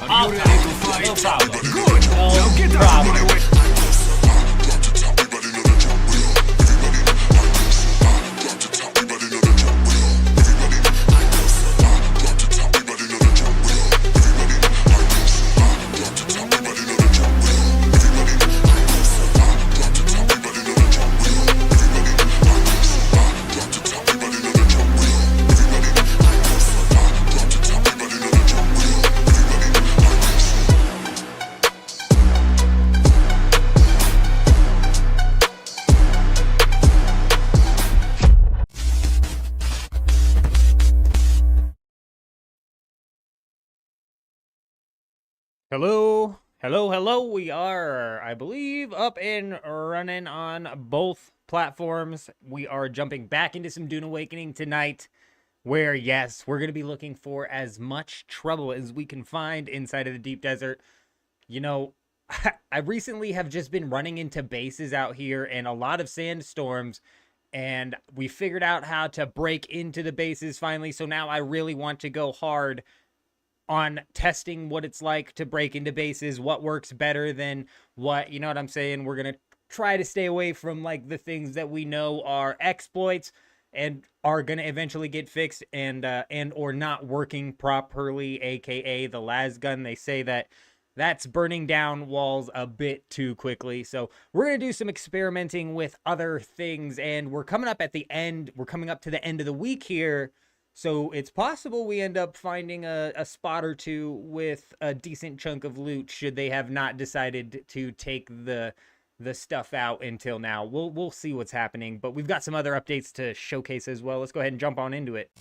Are you ready to fight? No problem. Good. No Now get down problem. on my way. Hello, hello. We are, I believe, up and running on both platforms. We are jumping back into some Dune Awakening tonight, where, yes, we're going to be looking for as much trouble as we can find inside of the deep desert. You know, I recently have just been running into bases out here and a lot of sandstorms, and we figured out how to break into the bases finally, so now I really want to go hard on testing what it's like to break into bases, what works better than what, you know what I'm saying? We're going to try to stay away from like the things that we know are exploits and are going to eventually get fixed and or not working properly, aka the las gun. They say that that's burning down walls a bit too quickly. So we're going to do some experimenting with other things, and we're coming up at the end. We're coming up to the end of the week here. So it's possible we end up finding a spot or two with a decent chunk of loot should they have not decided to take the stuff out until now. We'll see what's happening, but we've got some other updates to showcase as well. Let's go ahead and jump on into it.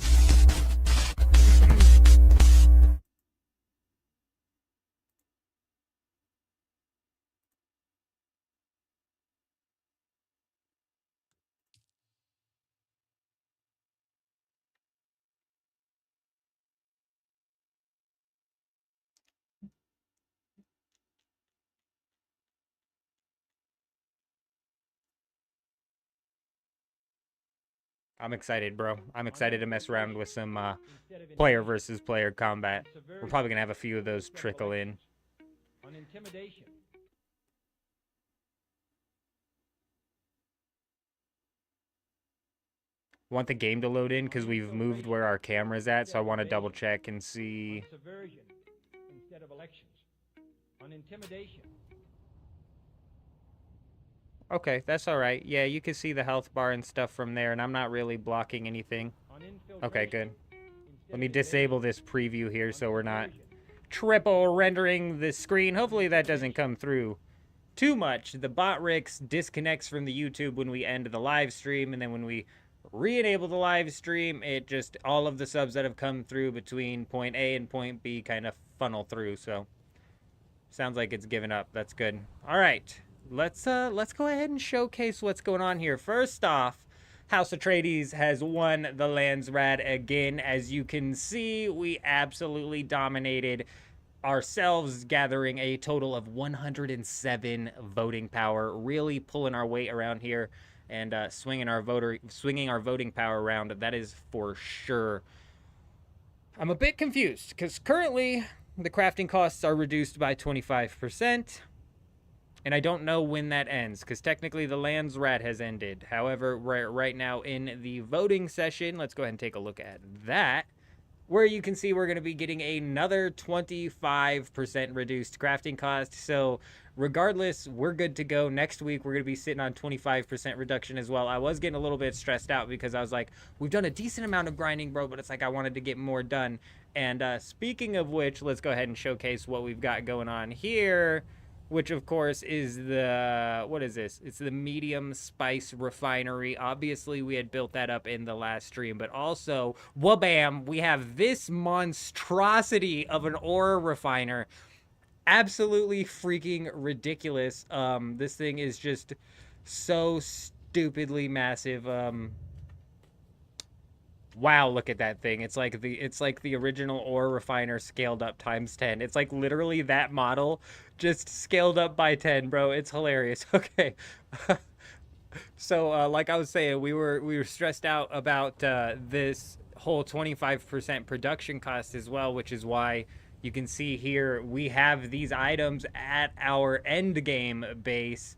I'm excited, bro. I'm excited to mess around with some player versus player combat. We're probably gonna have a few of those trickle in. On intimidation. Want the game to load in because we've moved where our camera's at, so I want to double check and see. On subversion instead of elections. On intimidation. Okay, that's all right. Yeah, you can see the health bar and stuff from there, and I'm not really blocking anything. On Okay, good. instead Let me of disable this preview here so we're not triple rendering the screen. Hopefully that doesn't come through too much. The bot Rix disconnects from the YouTube when we end the live stream, and then when we re-enable the live stream, it just, all of the subs that have come through between point A and point B kind of funnel through. So sounds like it's given up. That's good. All right, let's go ahead and showcase what's going on here. First off, House Atreides has won the Landsrad again. As you can see, we absolutely dominated ourselves, gathering a total of 107 voting power, really pulling our weight around here and swinging our voting power around. That is for sure. I'm a bit confused because currently the crafting costs are reduced by 25%. And I don't know when that ends, because technically the Landsrad has ended. However, right now in the voting session, let's go ahead and take a look at that, where you can see we're going to be getting another 25% reduced crafting cost. So regardless, we're good to go. Next week, we're going to be sitting on 25% reduction as well. I was getting a little bit stressed out because I was like, we've done a decent amount of grinding, bro, but it's like I wanted to get more done. And speaking of which, let's go ahead and showcase what we've got going on here, which of course is the, what is this? It's the medium spice refinery. Obviously, we had built that up in the last stream, but also, wabam, we have this monstrosity of an ore refiner. Absolutely freaking ridiculous. This thing is just so stupidly massive. Wow, look at that thing. It's like the original ore refiner scaled up times 10. It's like literally that model just scaled up by 10, bro. It's hilarious. Okay. So like I was saying, we were stressed out about this whole 25% production cost as well, which is why, You can see here we have these items at our end game base,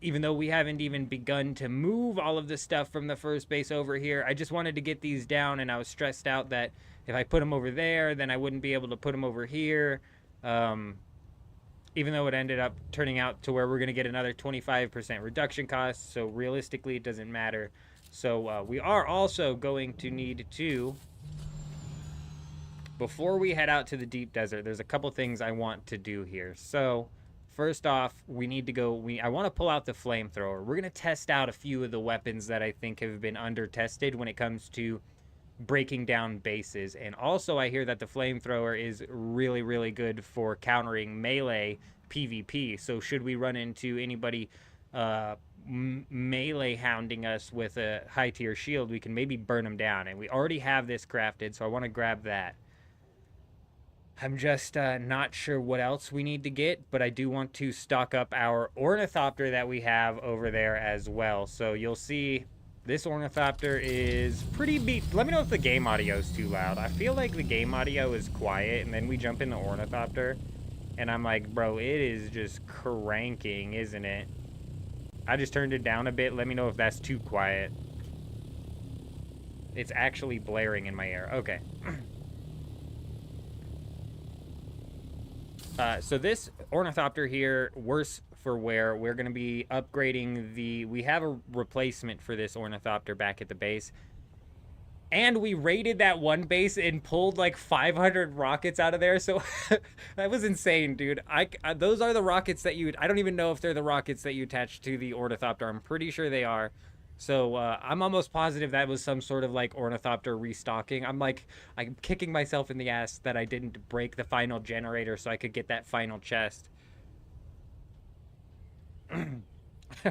even though we haven't even begun to move all of the stuff from the first base over here. I just wanted to get these down, and I was stressed out that if I put them over there, then I wouldn't be able to put them over here. Even though it ended up turning out to where we're going to get another 25% reduction cost, so realistically it doesn't matter. So we are also going to need to, before we head out to the deep desert, there's a couple things I want to do here. So first off, we need to go, I want to pull out the flamethrower. We're going to test out a few of the weapons that I think have been under-tested when it comes to breaking down bases. And also I hear that the flamethrower is really, really good for countering melee PvP. So should we run into anybody melee hounding us with a high tier shield, we can maybe burn them down. And we already have this crafted, so I want to grab that. I'm just not sure what else we need to get, but I do want to stock up our ornithopter that we have over there as well. So you'll see this ornithopter is pretty beat. Let me know if the game audio is too loud. I feel like the game audio is quiet, and then we jump in the ornithopter, and I'm like, bro, it is just cranking, isn't it? I just turned it down a bit. Let me know if that's too quiet. It's actually blaring in my ear. Okay. So this ornithopter here, worse for wear, we're going to be upgrading the... We have a replacement for this ornithopter back at the base. And we raided that one base and pulled like 500 rockets out of there. So that was insane, dude. Those are the rockets that you... I don't even know if they're the rockets that you attach to the ornithopter. I'm pretty sure they are. So I'm almost positive that was some sort of like ornithopter restocking. I'm kicking myself in the ass that I didn't break the final generator so I could get that final chest.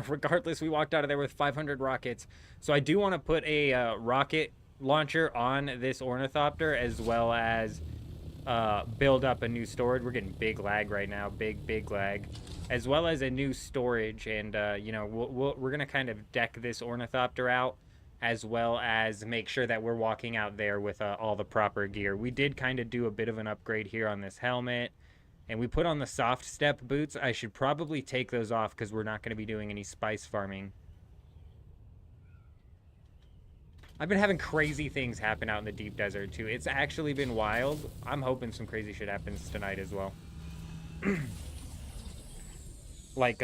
Regardless, we walked out of there with 500 rockets. So I do want to put a rocket launcher on this ornithopter, as well as build up a new storage. We're getting big lag right now, big lag, as well as a new storage. And you know, we're gonna kind of deck this ornithopter out, as well as make sure that we're walking out there with all the proper gear. We did kind of do a bit of an upgrade here on this helmet, and we put on the soft step boots. I should probably take those off because we're not going to be doing any spice farming. I've been having crazy things happen out in the deep desert too. It's actually been wild. I'm hoping some crazy shit happens tonight as well. Like,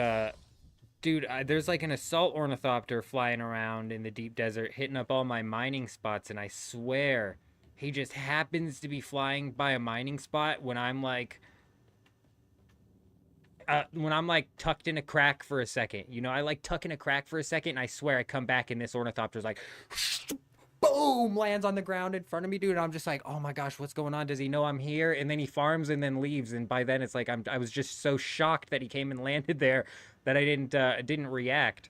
dude, there's like an assault ornithopter flying around in the deep desert, hitting up all my mining spots, and I swear he just happens to be flying by a mining spot when I'm like tucked in a crack for a second. You know, I like tuck in a crack for a second, and I swear I come back and this ornithopter's like boom, lands on the ground in front of me, dude. And I'm just like, oh my gosh, what's going on? Does he know I'm here? And then he farms and then leaves, and by then it's like I was just so shocked that he came and landed there that I didn't react.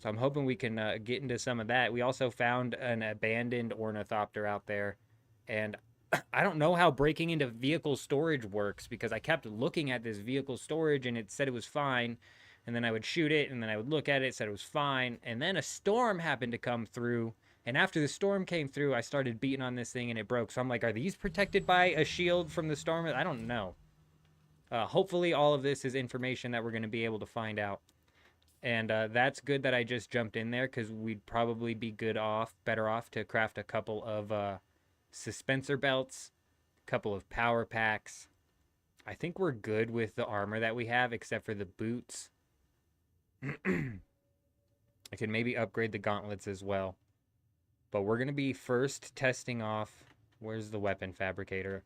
So I'm hoping we can get into some of that. We also found an abandoned ornithopter out there, and I don't know how breaking into vehicle storage works, because I kept looking at this vehicle storage and it said it was fine, and then I would shoot it, and then I would look at it, said it was fine, and then a storm happened to come through, and after the storm came through, I started beating on this thing and it broke. So I'm like, are these protected by a shield from the storm? I don't know. Hopefully all of this is information that we're going to be able to find out. And that's good that I just jumped in there, because we'd probably be better off to craft a couple of suspensor belts, a couple of power packs. I think we're good with the armor that we have, except for the boots. I could maybe upgrade the gauntlets as well. But we're going to be first testing off... Where's the weapon fabricator?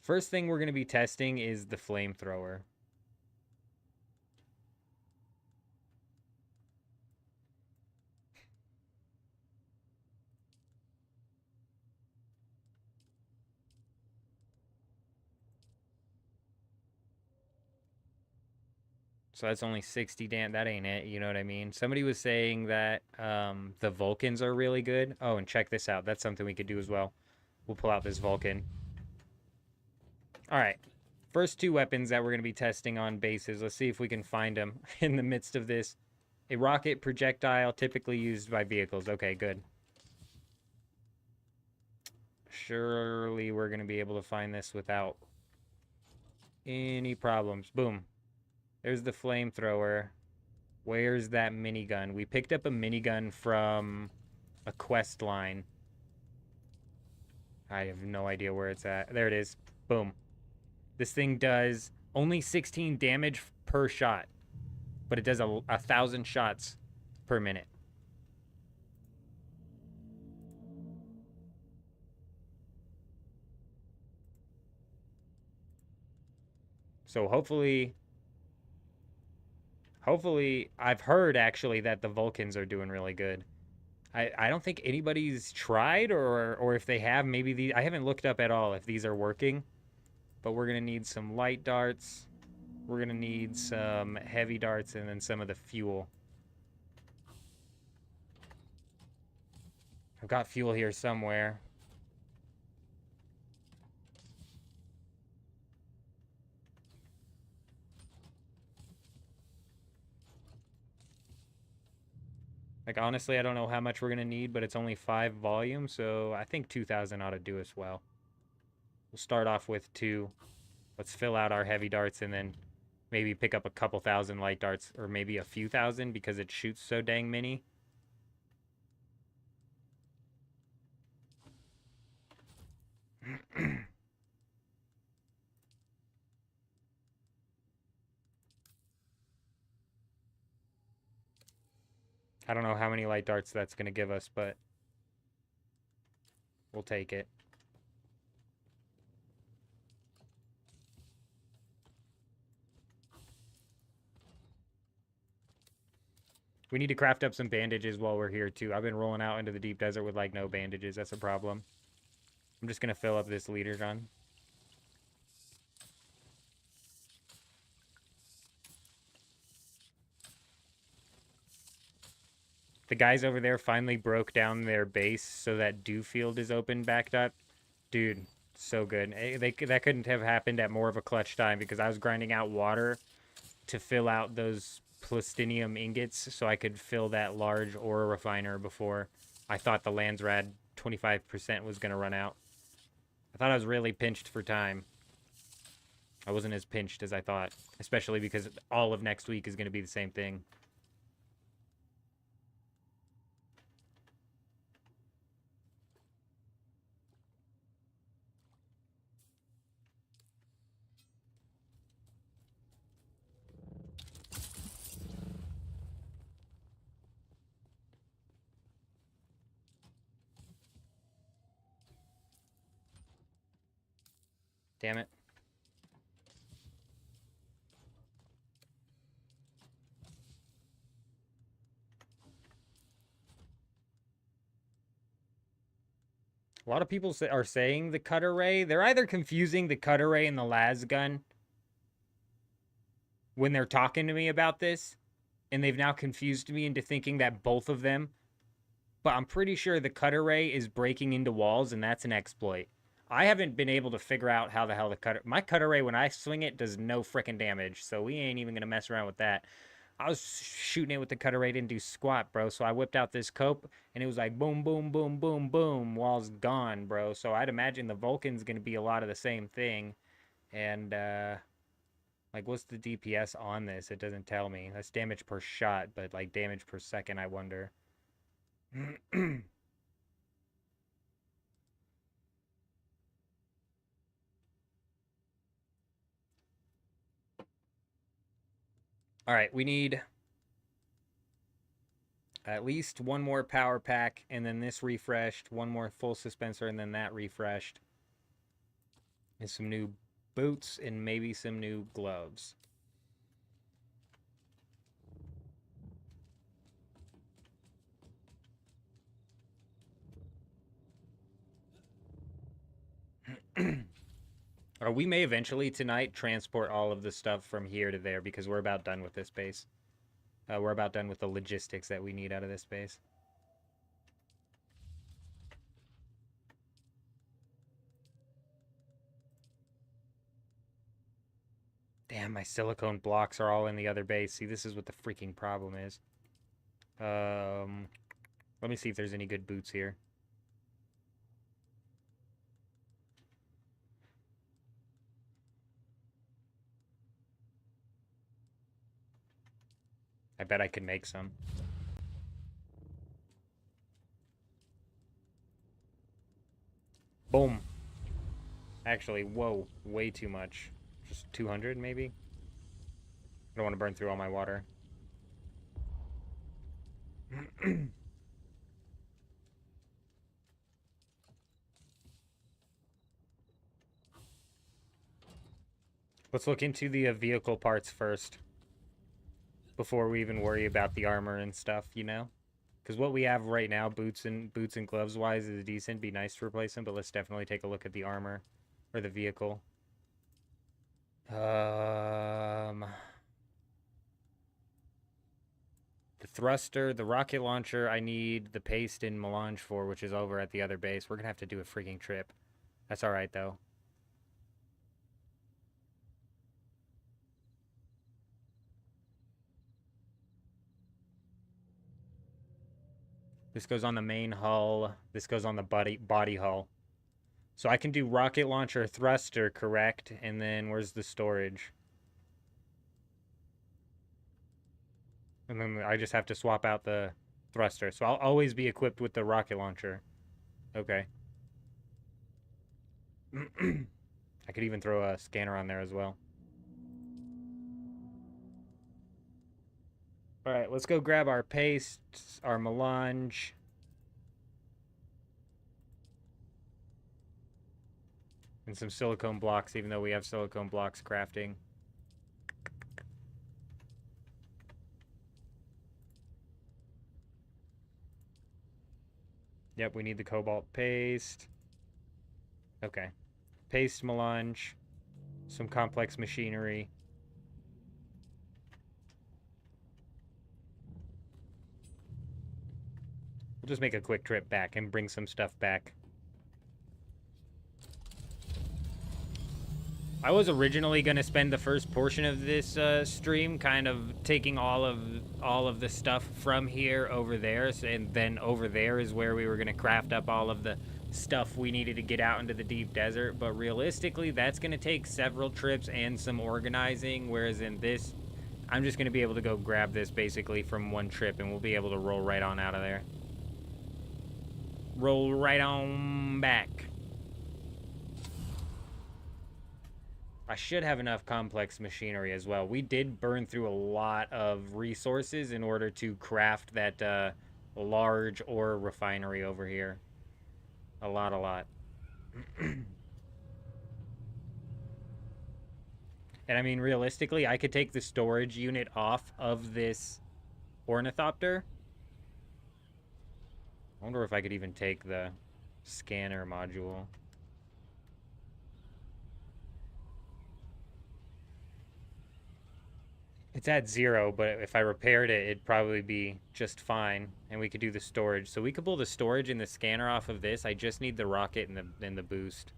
First thing we're going to be testing is the flamethrower. So that's only 60 damn. That ain't it. You know what I mean? Somebody was saying that the Vulcans are really good. Oh, and check this out. That's something we could do as well. We'll pull out this Vulcan. All right. First two weapons that we're going to be testing on bases. Let's see if we can find them in the midst of this. A rocket projectile typically used by vehicles. Okay, good. Surely we're going to be able to find this without any problems. Boom. There's the flamethrower. Where's that minigun? We picked up a minigun from a quest line. I have no idea where it's at. There it is. Boom. This thing does only 16 damage per shot, but it does 1,000 shots per minute. So hopefully, I've heard actually that the Vulcans are doing really good. I don't think anybody's tried, or if they have, maybe these, I haven't looked up at all if these are working. But we're gonna need some light darts. We're gonna need some heavy darts and then some of the fuel. I've got fuel here somewhere. Like, honestly, I don't know how much we're going to need, but it's only 5 volume, so I think 2,000 ought to do us well. We'll start off with 2. Let's fill out our heavy darts and then maybe pick up a couple thousand light darts, or maybe a few thousand because it shoots so dang many. I don't know how many light darts that's going to give us, but we'll take it. We need to craft up some bandages while we're here, too. I've been rolling out into the deep desert with, like, no bandages. That's a problem. I'm just going to fill up this leader gun. The guys over there finally broke down their base so that dew field is open backed up. Dude, so good. That couldn't have happened at more of a clutch time because I was grinding out water to fill out those plastinium ingots so I could fill that large ore refiner before I thought the Landsrad 25% was going to run out. I thought I was really pinched for time. I wasn't as pinched as I thought, especially because all of next week is going to be the same thing. Damn it. A lot of people are saying the cutter ray. They're either confusing the cutter ray and the las gun when they're talking to me about this, and they've now confused me into thinking that both of them. But I'm pretty sure the cutter ray is breaking into walls, and that's an exploit. I haven't been able to figure out how the hell my cutter ray, when I swing it, does no frickin' damage, so we ain't even gonna mess around with that. I was shooting it with the cutter ray, didn't do squat, bro. So I whipped out this cope, and it was like boom, boom, boom, boom, boom. Wall's gone, bro. So I'd imagine the Vulcan's going to be a lot of the same thing. And, like, what's the DPS on this? It doesn't tell me. That's damage per shot, but, like, damage per second, I wonder. All right, we need at least one more power pack, and then this refreshed, one more full suspenser, and then that refreshed. And some new boots, and maybe some new gloves. Or we may eventually tonight transport all of the stuff from here to there because we're about done with this base. We're about done with the logistics that we need out of this base. Damn, my silicone blocks are all in the other base. See, this is what the freaking problem is. Let me see if there's any good boots here. I bet I could make some. Boom. Actually, whoa, way too much. Just 200 maybe? I don't want to burn through all my water. Let's look into the vehicle parts first. Before we even worry about the armor and stuff, you know? Because what we have right now, boots and gloves wise, is decent. Be nice to replace them, but let's definitely take a look at the armor. Or the vehicle. The thruster, the rocket launcher, I need the paste and melange for, which is over at the other base. We're going to have to do a freaking trip. That's alright, though. This goes on the main hull. This goes on the body hull. So I can do rocket launcher thruster, correct? And then where's the storage? And then I just have to swap out the thruster. So I'll always be equipped with the rocket launcher. Okay. I could even throw a scanner on there as well. Alright, let's go grab our paste, our melange. And some silicone blocks, even though we have silicone blocks crafting. Yep, we need the cobalt paste. Okay. Paste, melange, some complex machinery. We'll just make a quick trip back and bring some stuff back. I was originally going to spend the first portion of this stream kind of taking all of the stuff from here over there, and then over there is where we were going to craft up all of the stuff we needed to get out into the deep desert. But realistically, that's going to take several trips and some organizing, whereas in this, I'm just going to be able to go grab this basically from one trip, and we'll be able to roll right on out of there. Roll right on back. I should have enough complex machinery as well. We did burn through a lot of resources in order to craft that large ore refinery over here. A lot. And I mean, realistically, I could take the storage unit off of this ornithopter. I wonder if I could even take the scanner module. It's at 0, but if I repaired it, it'd probably be just fine, and we could do the storage. So we could pull the storage and the scanner off of this. I just need the rocket and the boost.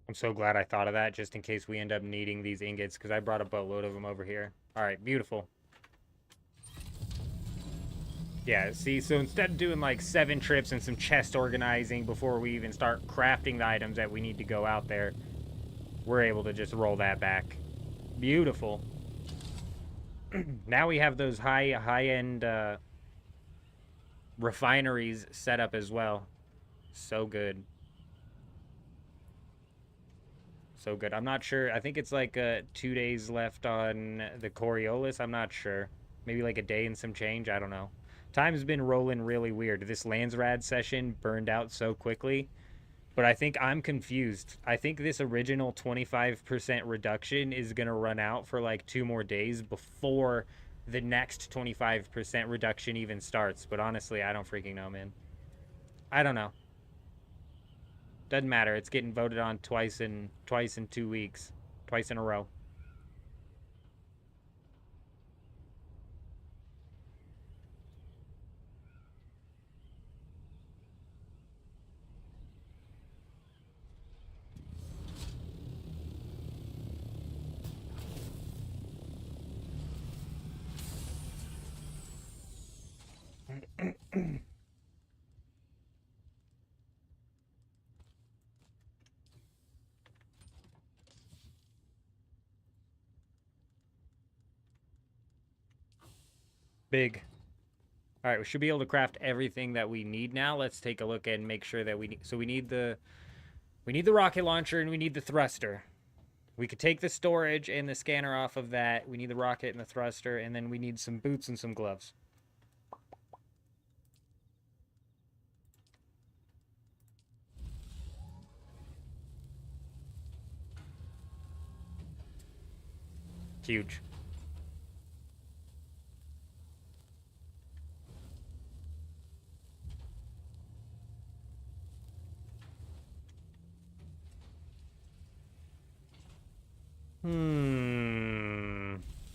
I'm so glad I thought of that, just in case we end up needing these ingots, because I brought a boatload of them over here. Alright, beautiful. Yeah, see, so instead of doing like 7 trips and some chest organizing before we even start crafting the items that we need to go out there, we're able to just roll that back. Beautiful. Now we have those high-end refineries set up as well. So good. So good. I'm not sure. I think it's like 2 days left on the Coriolis. I'm not sure. Maybe like a day and some change. I don't know. Time's been rolling really weird. This Landsrad session burned out so quickly. But I think I'm confused. I think this original 25% reduction is going to run out for like 2 more days before the next 25% reduction even starts. But honestly, I don't freaking know, man. I don't know. Doesn't matter. It's getting voted on twice in 2 weeks. Twice in a row. Big. All right, we should be able to craft everything that we need now. Let's take a look and make sure that we need... So we need the rocket launcher and we need the thruster. We could take the storage and the scanner off of that. We need the rocket and the thruster, and then we need some boots and some gloves. Huge.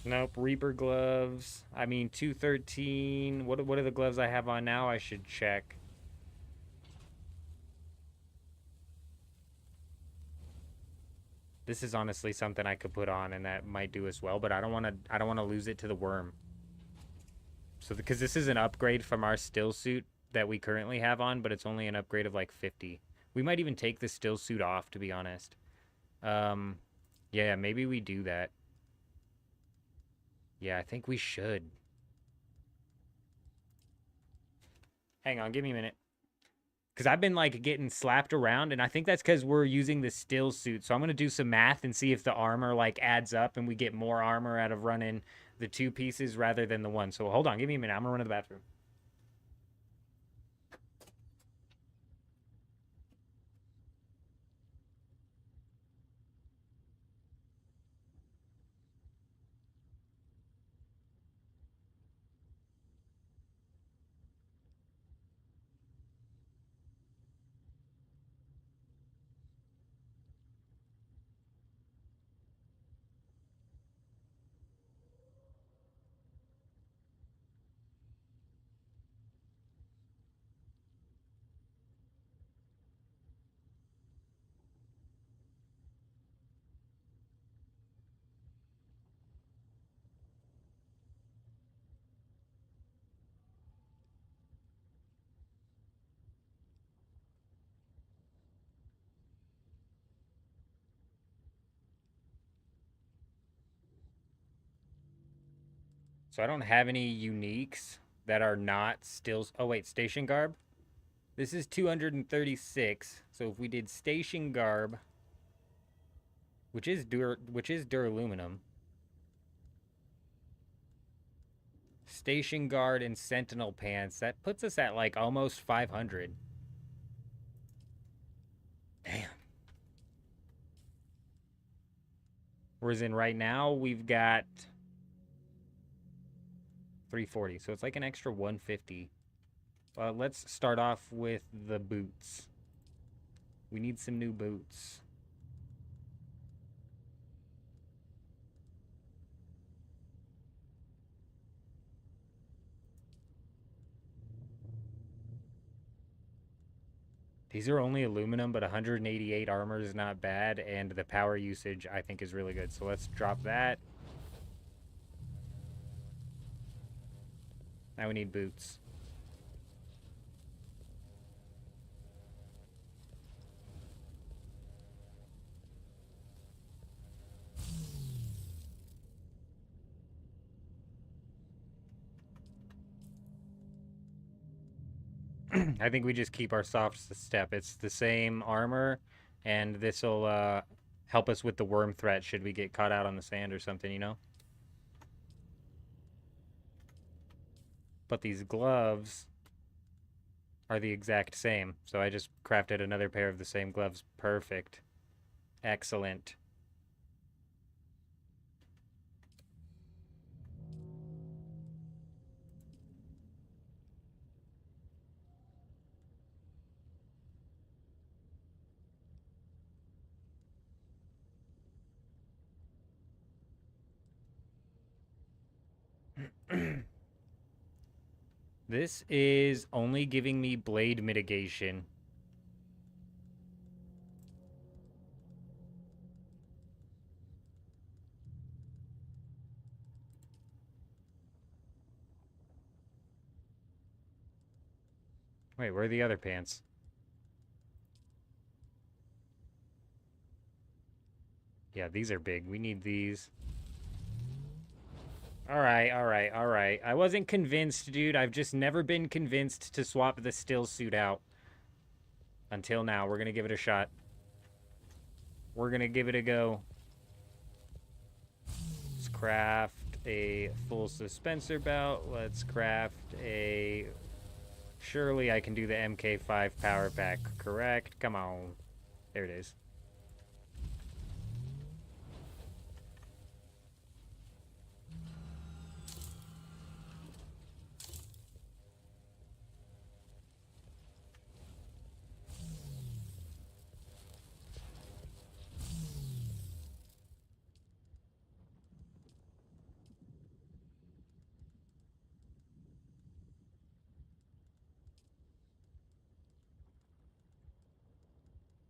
Nope. Reaper gloves. I mean, 213. What are the gloves I have on now? I should check. This is honestly something I could put on, and that might do as well. But I don't want to lose it to the worm. So because this is an upgrade from our still suit that we currently have on, but it's only an upgrade of like 50. We might even take the still suit off, to be honest. Yeah, maybe we do that. Yeah, I think we should. Hang on, give me a minute. Because I've been, like, getting slapped around, and I think that's because we're using the still suit. So I'm going to do some math and see if the armor, like, adds up and we get more armor out of running the 2 pieces rather than the 1. So hold on, give me a minute. I'm going to run to the bathroom. So I don't have any uniques that are not still... Oh, wait, station garb? This is 236. So if we did station garb, which is duraluminum, station guard and sentinel pants, that puts us at like almost 500. Damn. Whereas in right now we've got 340, so it's like an extra 150. Let's start off with the boots. We need some new boots. These are only aluminum, but 188 armor is not bad, and the power usage I think is really good. So let's drop that. Now we need boots. I think we just keep our soft step. It's the same armor, and this will help us with the worm threat should we get caught out on the sand or something, you know? But these gloves are the exact same. So I just crafted another pair of the same gloves. Perfect. Excellent. This is only giving me blade mitigation. Wait, where are the other pants? Yeah, these are big. We need these. Alright, alright, alright. I wasn't convinced, dude. I've just never been convinced to swap the still suit out. Until now. We're gonna give it a shot. We're gonna give it a go. Let's craft a full suspensor belt. Let's craft a... Surely I can do the MK5 power pack, correct? Come on. There it is.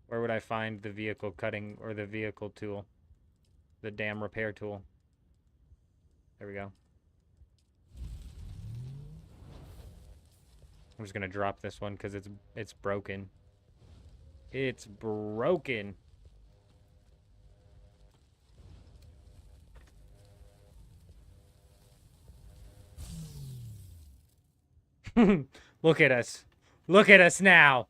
Where would I find the vehicle cutting or the vehicle tool? The damn repair tool. There we go. I'm just gonna drop this one because it's broken. It's broken. Look at us. Look at us now.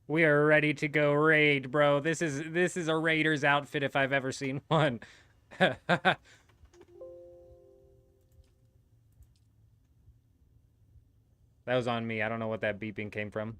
We are ready to go raid, bro. This is a raider's outfit if I've ever seen one. That was on me. I don't know what that beeping came from.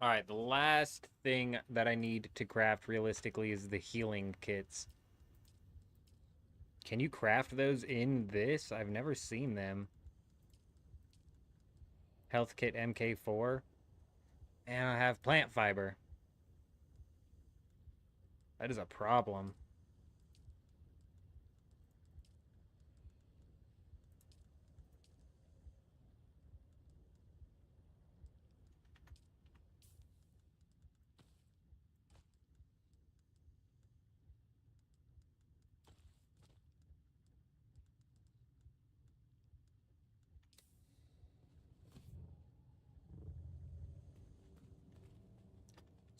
All right, the last thing that I need to craft realistically is the healing kits. Can you craft those in this? I've never seen them. Health kit MK4. And I have plant fiber. That is a problem.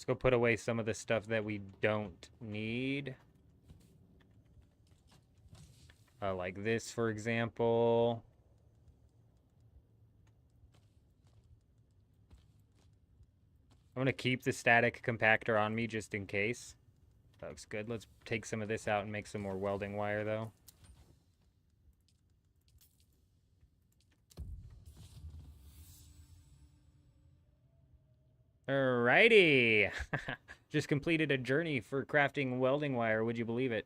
Let's go put away some of the stuff that we don't need. Like this, for example. I'm going to keep the static compactor on me just in case. That looks good. Let's take some of this out and make some more welding wire, though. Alrighty. Just completed a journey for crafting welding wire. Would you believe it?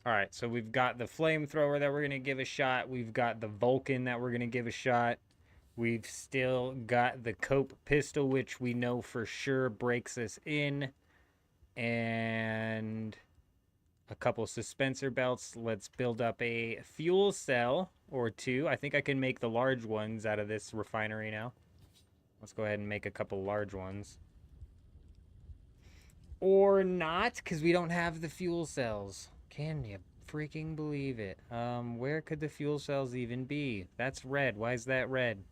All right, so we've got the flamethrower that we're going to give a shot. We've got the Vulcan that we're going to give a shot. We've still got the Cope pistol, which we know for sure breaks us in. And a couple suspensor belts. Let's build up a fuel cell or two. I think I can make the large ones out of this refinery now. Let's go ahead and make a couple large ones. Or not, because we don't have the fuel cells. Can you freaking believe it? Where could the fuel cells even be? That's red. Why is that red?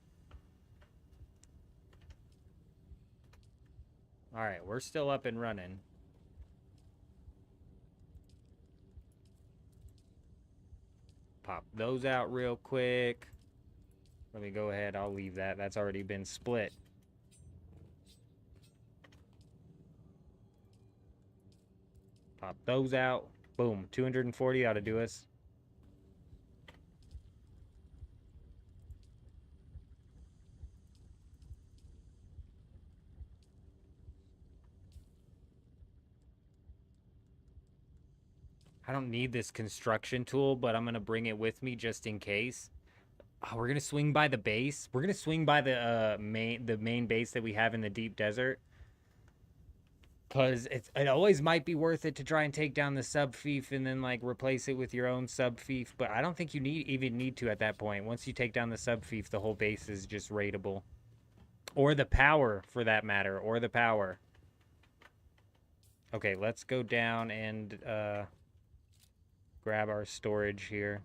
Alright, we're still up and running. Pop those out real quick. Let me go ahead. I'll leave that. That's already been split. Pop those out. Boom. 240 ought to do us. I don't need this construction tool, but I'm going to bring it with me just in case. Oh, we're going to swing by the base. We're going to swing by the main base that we have in the deep desert. Because it always might be worth it to try and take down the sub-fief and then, like, replace it with your own sub-fief. But I don't think you even need to at that point. Once you take down the sub-fief, the whole base is just raidable. Or the power, for that matter. Or the power. Okay, let's go down and grab our storage here.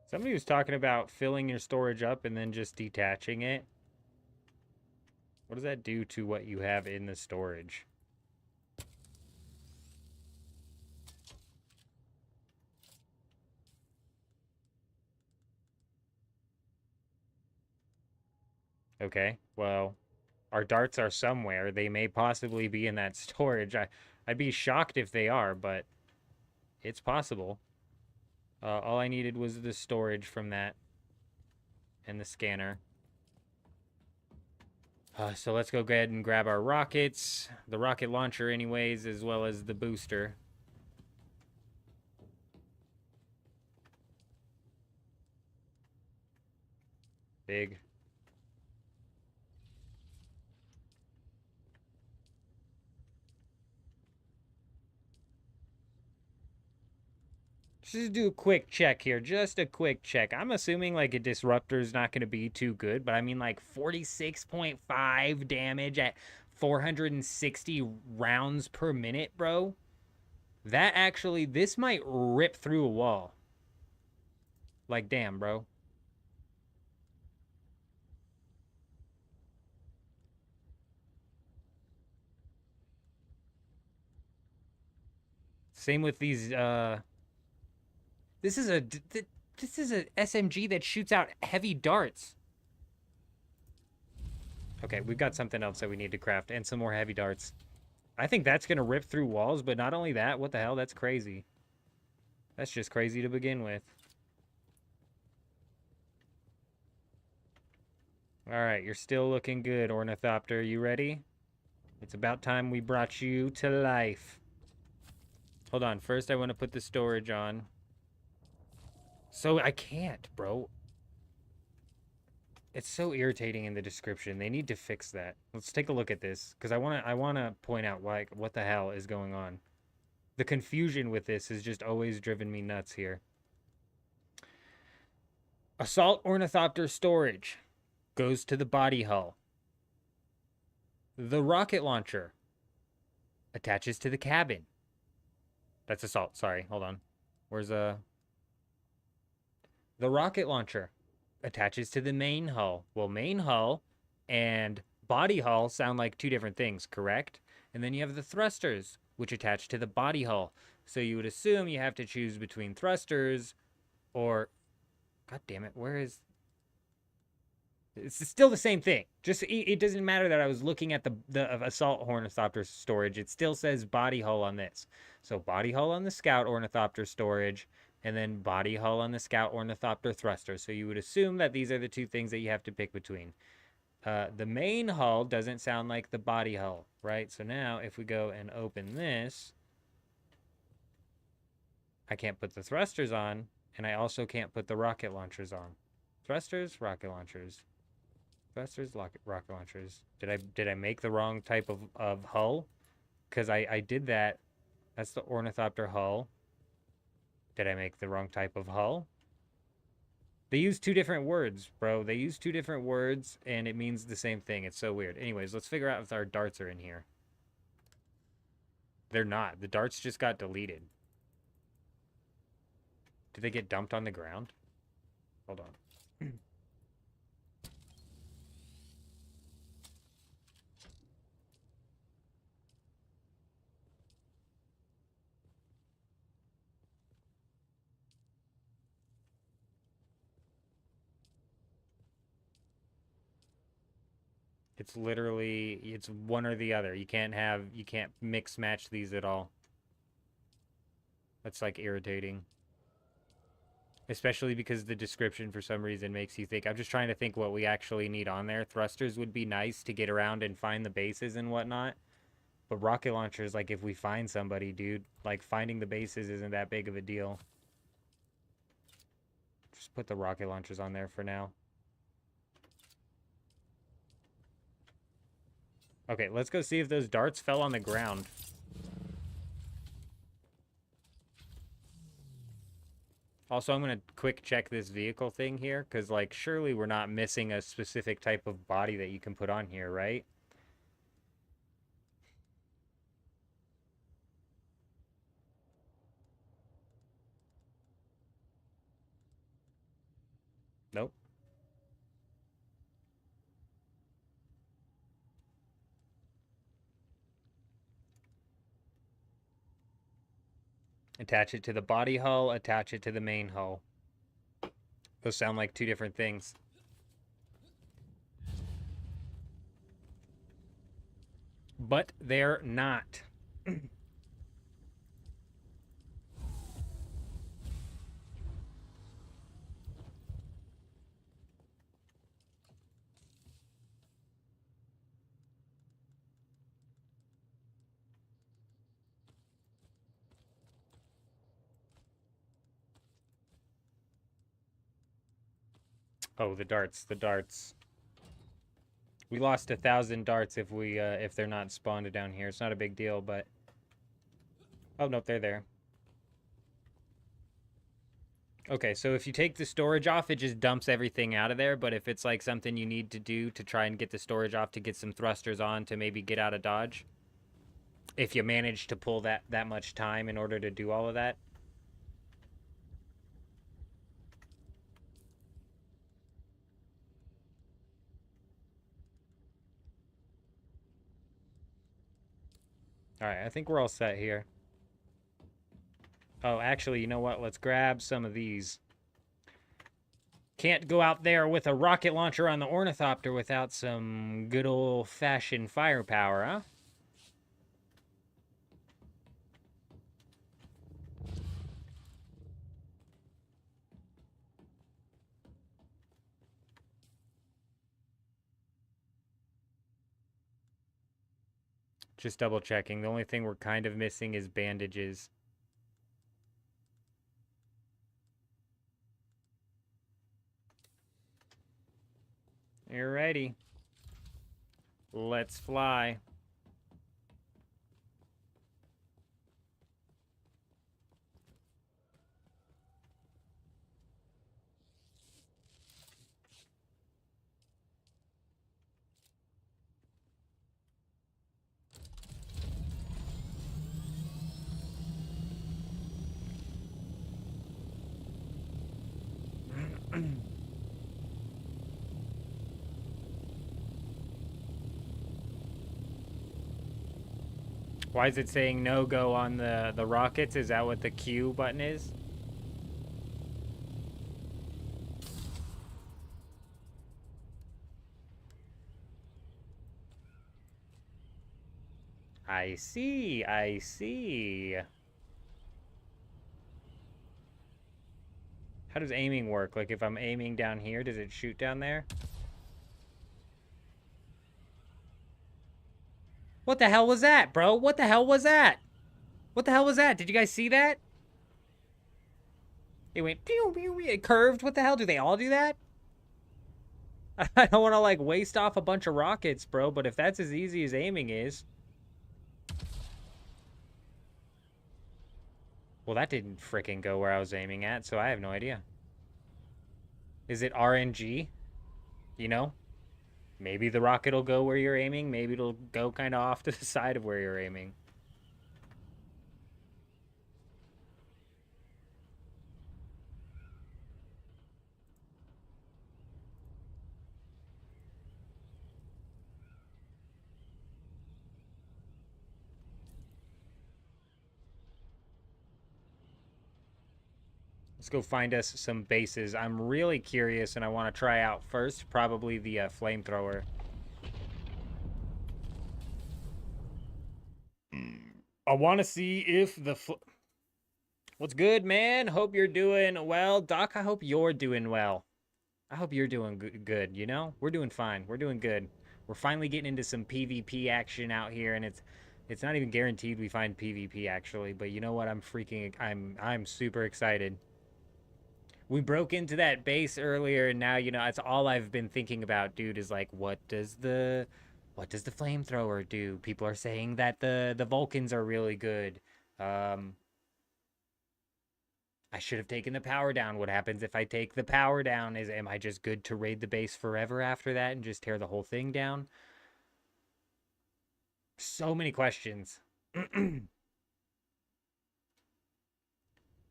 Somebody was talking about filling your storage up and then just detaching it. What does that do to what you have in the storage? Okay, well, our darts are somewhere. They may possibly be in that storage. I'd be shocked if they are, but it's possible. All I needed was the storage from that and the scanner. So let's go ahead and grab our rockets, the rocket launcher anyways, as well as the booster. Big. Just do a quick check here. Just a quick check. I'm assuming like a disruptor is not going to be too good, but I mean like 46.5 damage at 460 rounds per minute, bro. That actually, this might rip through a wall. Like, damn, bro. Same with these, This is a SMG that shoots out heavy darts. Okay, we've got something else that we need to craft and some more heavy darts. I think that's going to rip through walls, but not only that, what the hell? That's crazy. That's just crazy to begin with. Alright, you're still looking good, Ornithopter. You ready? It's about time we brought you to life. Hold on, first I want to put the storage on. So I can't, bro. It's so irritating in the description. They need to fix that. Let's take a look at this, because I wanna point out like what the hell is going on. The confusion with this has just always driven me nuts here. Assault Ornithopter storage goes to the body hull. The rocket launcher attaches to the cabin. That's assault, sorry, hold on. Where's the rocket launcher attaches to the main hull. Well, main hull and body hull sound like two different things, correct? And then you have the thrusters, which attach to the body hull. So you would assume you have to choose between thrusters or... God damn it, where is... It's still the same thing. Just it doesn't matter that I was looking at the assault ornithopter storage. It still says body hull on this. So body hull on the scout ornithopter storage, and then body hull on the scout ornithopter thruster. So you would assume that these are the two things that you have to pick between. The main hull doesn't sound like the body hull, right? So now if we go and open this, I can't put the thrusters on, and I also can't put the rocket launchers on. Thrusters, rocket launchers. Thrusters, rocket launchers. Did I make the wrong type of hull? Because I did that. That's the ornithopter hull. Did I make the wrong type of hull? They use two different words, bro. They use two different words, and it means the same thing. It's so weird. Anyways, let's figure out if our darts are in here. They're not. The darts just got deleted. Did they get dumped on the ground? Hold on. It's literally, it's one or the other. You can't mix match these at all. That's like irritating. Especially because the description for some reason makes you think. I'm just trying to think what we actually need on there. Thrusters would be nice to get around and find the bases and whatnot. But rocket launchers, like if we find somebody, dude, like finding the bases isn't that big of a deal. Just put the rocket launchers on there for now. Okay, let's go see if those darts fell on the ground. Also, I'm going to quick check this vehicle thing here, because, like, surely we're not missing a specific type of body that you can put on here, right? Nope. Attach it to the body hull, attach it to the main hull. Those sound like two different things. But they're not. Oh, the darts, the darts. We lost 1,000 darts if they're not spawned down here. It's not a big deal, but... Oh, nope, they're there. Okay, so if you take the storage off, it just dumps everything out of there, but if it's like something you need to do to try and get the storage off to get some thrusters on to maybe get out of Dodge, if you manage to pull that much time in order to do all of that. Alright, I think we're all set here. Oh, actually, you know what? Let's grab some of these. Can't go out there with a rocket launcher on the ornithopter without some good old-fashioned firepower, huh? Just double checking. The only thing we're kind of missing is bandages. You're ready. Let's fly. Why is it saying no go on the rockets? Is that what the Q button is? I see, I see. How does aiming work? Like, if I'm aiming down here, does it shoot down there? What the hell was that, bro? What the hell was that? What the hell was that? Did you guys see that? It went pew, pew, pew. It curved. What the hell? Do they all do that? I don't want to, like, waste off a bunch of rockets, bro, but if that's as easy as aiming is... Well, that didn't fricking go where I was aiming at, so I have no idea. Is it RNG? You know? Maybe the rocket will go where you're aiming. Maybe it'll go kind of off to the side of where you're aiming. Let's go find us some bases. I'm really curious, and I want to try out first, probably the flamethrower. I want to see if the... What's good, man? Hope you're doing well. Doc, I hope you're doing well. I hope you're doing good, you know? We're doing fine. We're doing good. We're finally getting into some PvP action out here, and it's not even guaranteed we find PvP, actually. But you know what? I'm super excited. We broke into that base earlier, and now, you know, that's all I've been thinking about, dude, is like, what does the flamethrower do? People are saying that the Vulcans are really good. I should have taken the power down. What happens if I take the power down? Am I just good to raid the base forever after that and just tear the whole thing down? So many questions.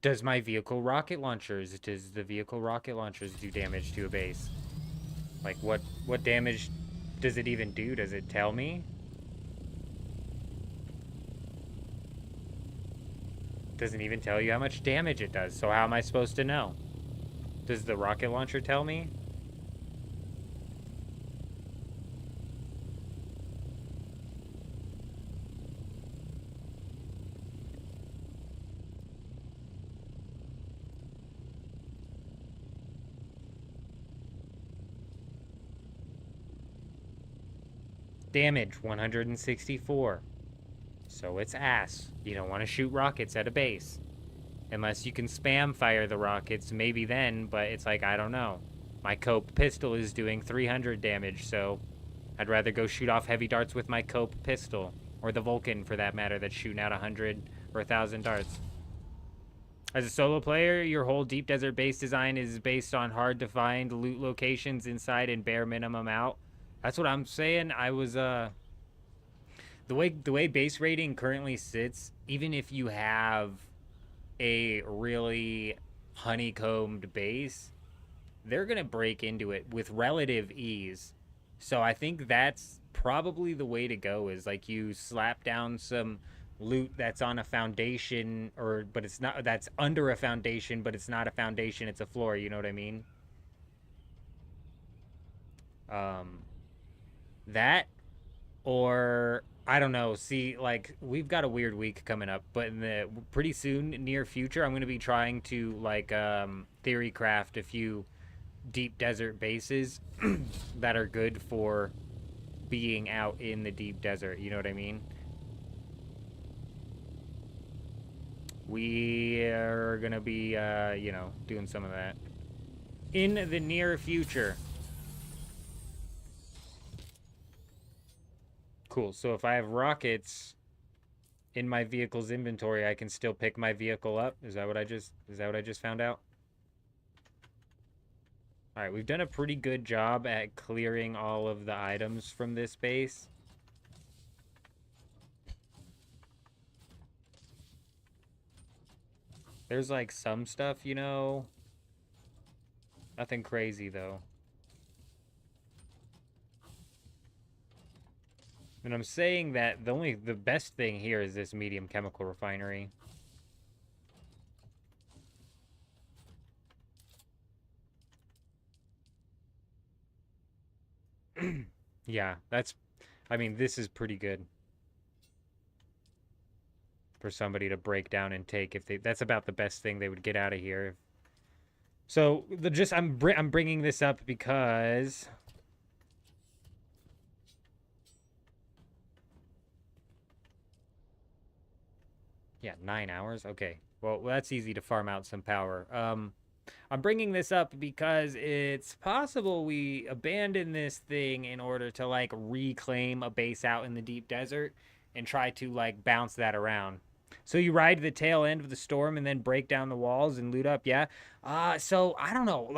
Does the vehicle rocket launchers do damage to a base? Like, what damage does it even do? Does it tell me? Doesn't even tell you how much damage it does, so how am I supposed to know? Does the rocket launcher tell me? Damage, 164. So it's ass. You don't want to shoot rockets at a base. Unless you can spam fire the rockets, maybe then, but it's like, I don't know. My Cope pistol is doing 300 damage, so I'd rather go shoot off heavy darts with my Cope pistol. Or the Vulcan, for that matter, that's shooting out 100 or 1,000 darts. As a solo player, your whole deep desert base design is based on hard-to-find loot locations inside and bare minimum out. That's what I'm saying. I was, the way base rating currently sits, even if you have a really honeycombed base, they're going to break into it with relative ease. So I think that's probably the way to go, is like you slap down some loot that's on a foundation, but it's not, that's under a foundation, but it's not a foundation, it's a floor, you know what I mean? That, or I don't know. See, like, we've got a weird week coming up, but in the pretty soon, near future, I'm going to be trying to, like, theory craft a few deep desert bases that are good for being out in the deep desert. You know what I mean? We are going to be, you know, doing some of that in the near future. Cool. So if I have rockets in my vehicle's inventory, I can still pick my vehicle up. Is that what I just found out? All right, we've done a pretty good job at clearing all of the items from this base. There's like some stuff, you know. Nothing crazy though. And I'm saying that the best thing here is this medium chemical refinery. Yeah, I mean, this is pretty good. for somebody to break down and take if they. That's about the best thing they would get out of here. So I'm bringing this up because. Yeah, 9 hours. Okay. Well, that's easy to farm out some power. I'm bringing this up because it's possible we abandon this thing in order to like reclaim a base out in the deep desert and try to like bounce that around. So you ride the tail end of the storm and then break down the walls and loot up, yeah? So I don't know.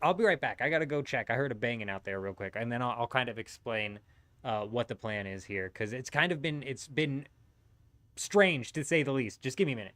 I'll be right back. I gotta go check. I heard a banging out there real quick, and then I'll kind of explain what the plan is here, because it's been strange to say the least. Just give me a minute.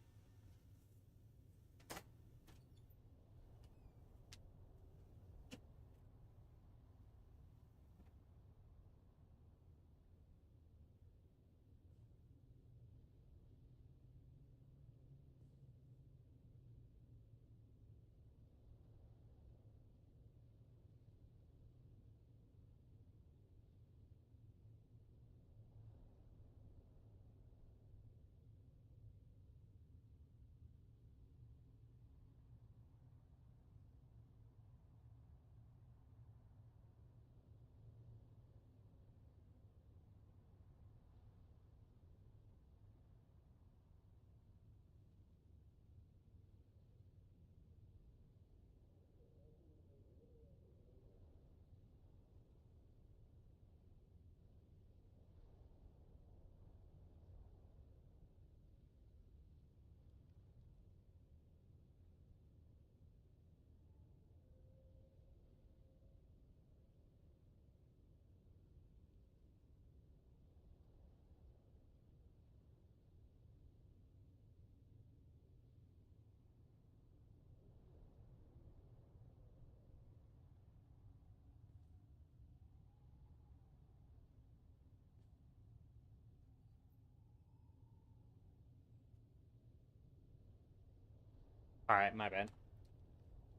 All right, my bad.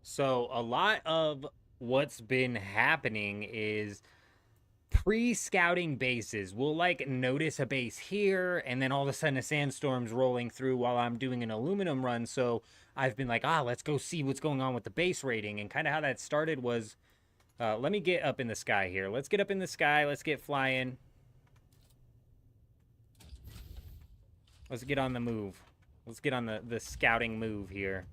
So a lot of what's been happening is pre-scouting bases. We'll like notice a base here, and then all of a sudden a sandstorm's rolling through while I'm doing an aluminum run. So I've been like, let's go see what's going on with the base rating. And kind of how that started was, let me get up in the sky here. Let's get up in the sky. Let's get flying. Let's get on the move. Let's get on the scouting move here.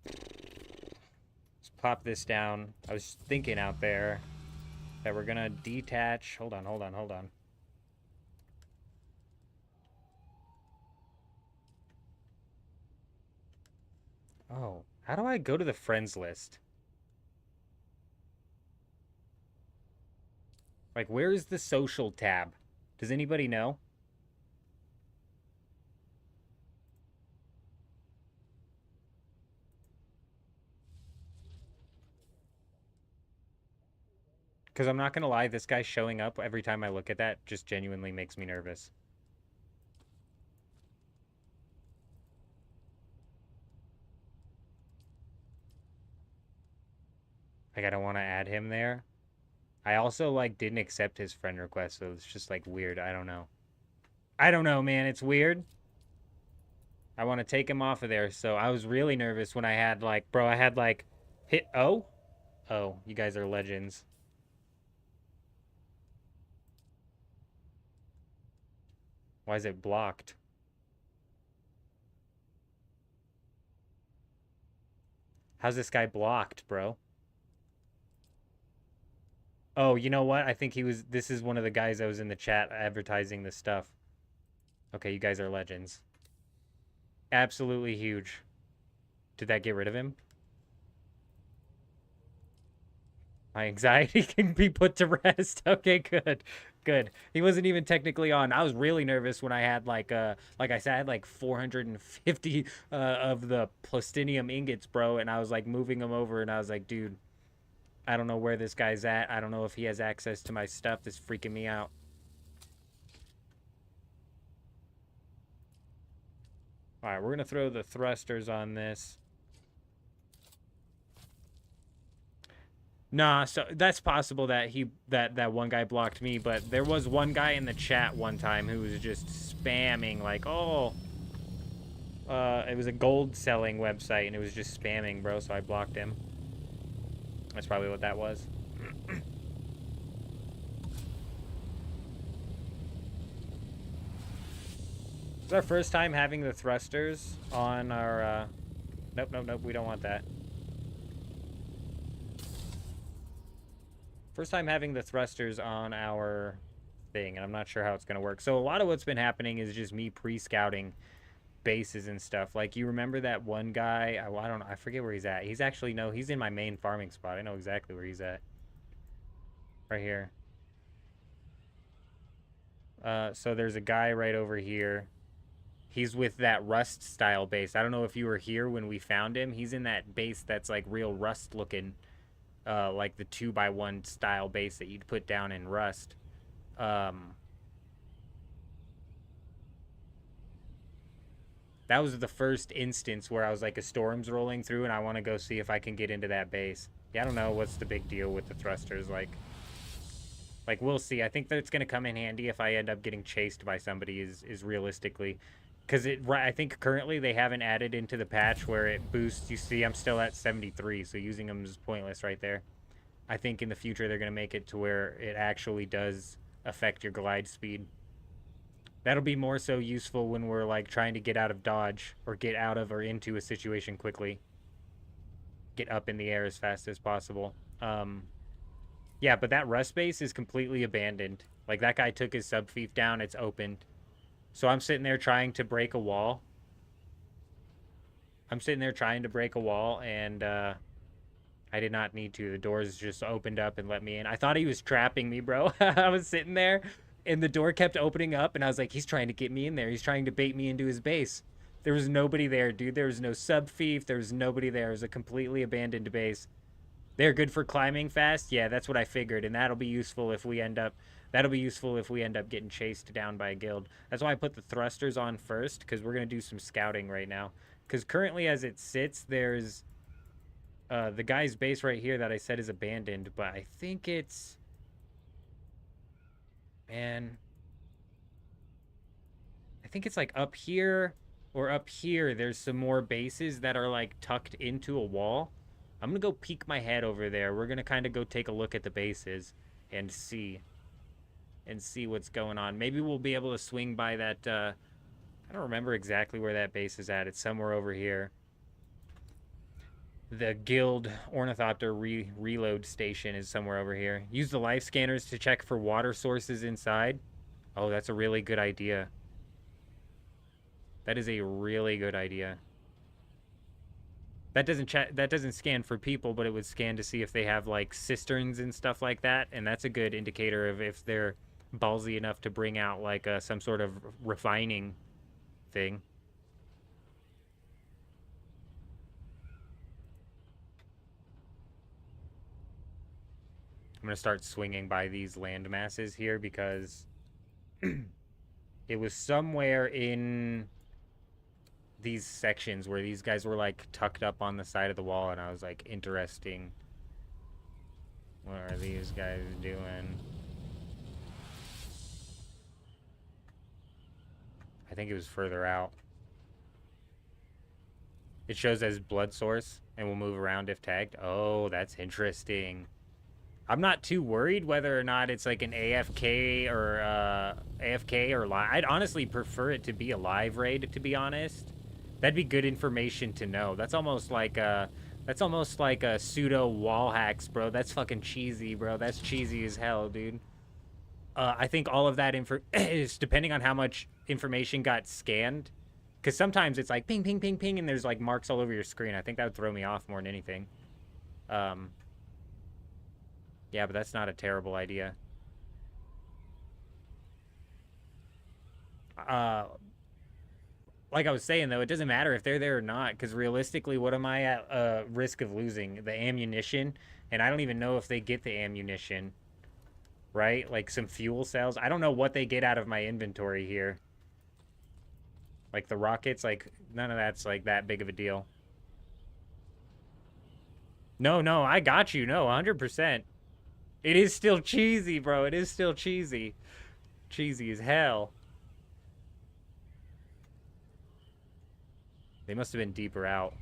Let's pop this down. I was thinking out there that we're gonna detach. Hold on. Oh, how do I go to the friends list? Like, where is the social tab? Does anybody know? Because I'm not gonna lie, this guy showing up every time I look at that just genuinely makes me nervous. Like, I don't want to add him there. I also, like, didn't accept his friend request, so it's just, like, weird. I don't know. I don't know, man. It's weird. I want to take him off of there, so I was really nervous when I had, like, bro, I had, like, hit... Oh? Oh, you guys are legends. Why is it blocked? How's this guy blocked, bro? Oh, you know what? I think this is one of the guys that was in the chat advertising this stuff. Okay, you guys are legends. Absolutely huge. Did that get rid of him? My anxiety can be put to rest. Okay, good. Good. He wasn't even technically on. I was really nervous when I had like I said, I had like 450 of the plastinium ingots, bro, and I was like moving them over and I was like, dude, I don't know where this guy's at. I don't know if he has access to my stuff. This is freaking me out. All right, we're going to throw the thrusters on this. Nah, so that's possible that that one guy blocked me, but there was one guy in the chat one time who was just spamming like, oh, it was a gold selling website and it was just spamming, bro, so I blocked him. That's probably what that was. It's our first time having the thrusters on our, nope, nope, nope, we don't want that. First time having the thrusters on our thing, and I'm not sure how it's going to work. So a lot of what's been happening is just me pre-scouting bases and stuff. Like, you remember that one guy? I don't know. I forget where he's at. He's actually, no, he's in my main farming spot. I know exactly where he's at. Right here. So there's a guy right over here. He's with that Rust style base. I don't know if you were here when we found him. He's in that base that's like real Rust looking. Like the 2x1 style base that you'd put down in Rust. That was the first instance where I was like, a storm's rolling through and I want to go see if I can get into that base. Yeah, I don't know what's the big deal with the thrusters. Like we'll see. I think that it's going to come in handy if I end up getting chased by somebody is realistically. Because I think currently they haven't added into the patch where it boosts. You see, I'm still at 73, so using them is pointless right there. I think in the future they're going to make it to where it actually does affect your glide speed. That'll be more so useful when we're like trying to get out of dodge or get out of or into a situation quickly. Get up in the air as fast as possible. Yeah, but that Rust base is completely abandoned. Like, that guy took his sub-fief down. It's opened. So I'm sitting there trying to break a wall. And I did not need to. The doors just opened up and let me in. I thought he was trapping me, bro. I was sitting there, and the door kept opening up, and I was like, he's trying to get me in there. He's trying to bait me into his base. There was nobody there, dude. There was no sub-fief. There was nobody there. It was a completely abandoned base. They're good for climbing fast. Yeah, that's what I figured, and that'll be useful if we end up getting chased down by a guild. That's why I put the thrusters on first, because we're going to do some scouting right now. Because currently as it sits, there's the guy's base right here that I said is abandoned, but I think it's... Man... I think it's like up here or up here. There's some more bases that are like tucked into a wall. I'm going to go peek my head over there. We're going to kind of go take a look at the bases and see what's going on. Maybe we'll be able to swing by that, I don't remember exactly where that base is at. It's somewhere over here. The guild ornithopter reload station is somewhere over here. Use the life scanners to check for water sources inside. Oh, that's a really good idea. That is a really good idea. That doesn't scan for people, but it would scan to see if they have like cisterns and stuff like that, and that's a good indicator of if they're ballsy enough to bring out like some sort of refining thing. I'm gonna start swinging by these land masses here because it was somewhere in these sections where these guys were like tucked up on the side of the wall, and I was like, interesting. What are these guys doing? I think it was further out. It shows as blood source and will move around if tagged. Oh, that's interesting. I'm not too worried whether or not it's like an AFK or live. I'd honestly prefer it to be a live raid, to be honest. That'd be good information to know. That's almost like a pseudo wall hacks, bro. That's fucking cheesy, bro. That's cheesy as hell, dude. I think all of that is depending on how much information got scanned. Because sometimes it's like ping, ping, ping, ping, and there's like marks all over your screen. I think that would throw me off more than anything. Yeah, but that's not a terrible idea. Like I was saying, though, it doesn't matter if they're there or not, because realistically, what am I at risk of losing? The ammunition, and I don't even know if they get the ammunition, right? Like some fuel cells. I don't know what they get out of my inventory here. Like the rockets, like none of that's like that big of a deal. No, I got you. No, 100%. It is still cheesy, bro. It is still cheesy. Cheesy as hell. They must have been deeper out.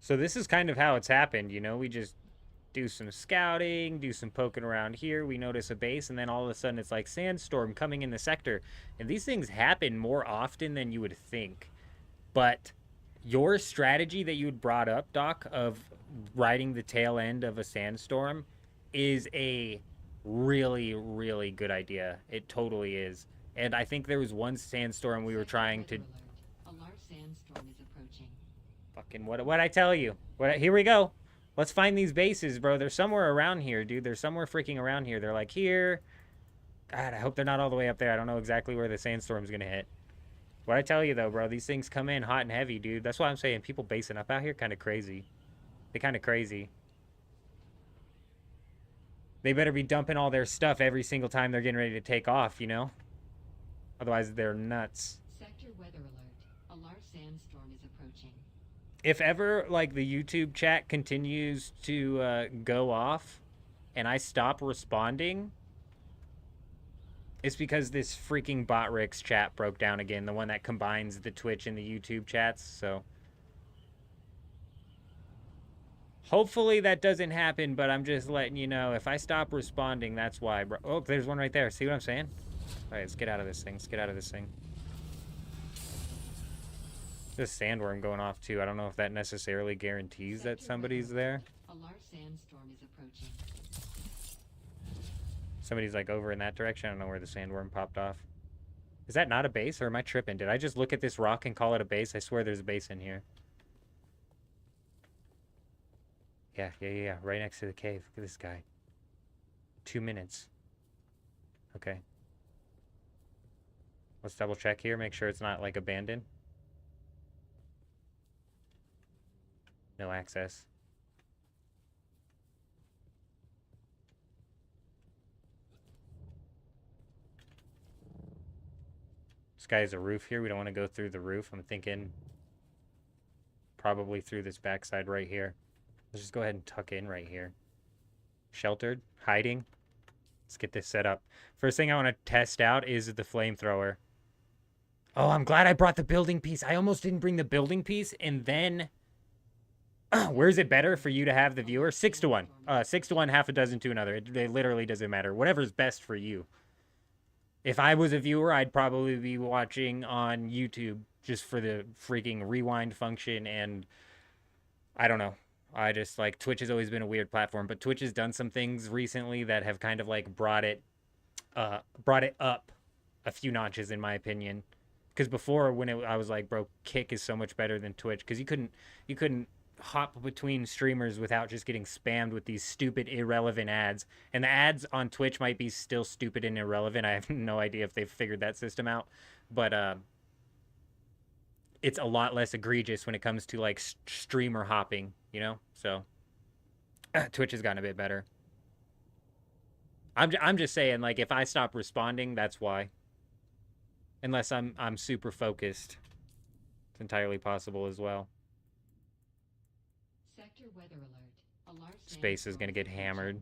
So this is kind of how it's happened, you know? We just do some scouting, do some poking around here. We notice a base, and then all of a sudden it's like sandstorm coming in the sector. And these things happen more often than you would think. But your strategy that you had brought up, Doc, of riding the tail end of a sandstorm is a really, really good idea. It totally is. And I think there was one sandstorm we were trying to... A large sandstorm is approaching. Fucking what I tell you? Here we go. Let's find these bases, bro. They're somewhere around here, dude. They're somewhere freaking around here. They're like here. God, I hope they're not all the way up there. I don't know exactly where the sandstorm's gonna hit. What I tell you though, bro, these things come in hot and heavy, dude. That's why I'm saying people basing up out here kind of crazy. They kind of crazy. They better be dumping all their stuff every single time they're getting ready to take off, you know? Otherwise, they're nuts. Sector weather alert. A large sandstorm is approaching. If ever, like, the YouTube chat continues to go off and I stop responding, it's because this freaking Botrix chat broke down again, the one that combines the Twitch and the YouTube chats, so... Hopefully that doesn't happen, but I'm just letting you know, if I stop responding, that's why, bro. Oh, there's one right there. See what I'm saying? Alright, let's get out of this thing. Let's get out of this thing. There's a sandworm going off, too. I don't know if that necessarily guarantees that somebody's there. A large sandstorm is approaching. Somebody's, like, over in that direction. I don't know where the sandworm popped off. Is that not a base, or am I tripping? Did I just look at this rock and call it a base? I swear there's a base in here. Yeah. Right next to the cave. Look at this guy. 2 minutes. Okay. Let's double check here. Make sure it's not, like, abandoned. No access. This guy has a roof here. We don't want to go through the roof. I'm thinking probably through this backside right here. Let's just go ahead and tuck in right here. Sheltered, hiding. Let's get this set up. First thing I want to test out is the flamethrower. Oh, I'm glad I brought the building piece. I almost didn't bring the building piece, and then... where is it better for you to have the viewer? 6 to 1. 6 to 1, half a dozen to another. It literally doesn't matter. Whatever's best for you. If I was a viewer, I'd probably be watching on YouTube just for the freaking rewind function, and I don't know. I just, like, Twitch has always been a weird platform, but Twitch has done some things recently that have kind of, like, brought it up a few notches, in my opinion. Because before, when I was like, bro, Kick is so much better than Twitch, because you couldn't hop between streamers without just getting spammed with these stupid, irrelevant ads. And the ads on Twitch might be still stupid and irrelevant. I have no idea if they've figured that system out. But it's a lot less egregious when it comes to, like, streamer hopping, you know? So Twitch has gotten a bit better. I'm just saying, like, if I stop responding, that's why. Unless I'm super focused. It's entirely possible as well. Sector weather alert. A large Space is going to get hammered.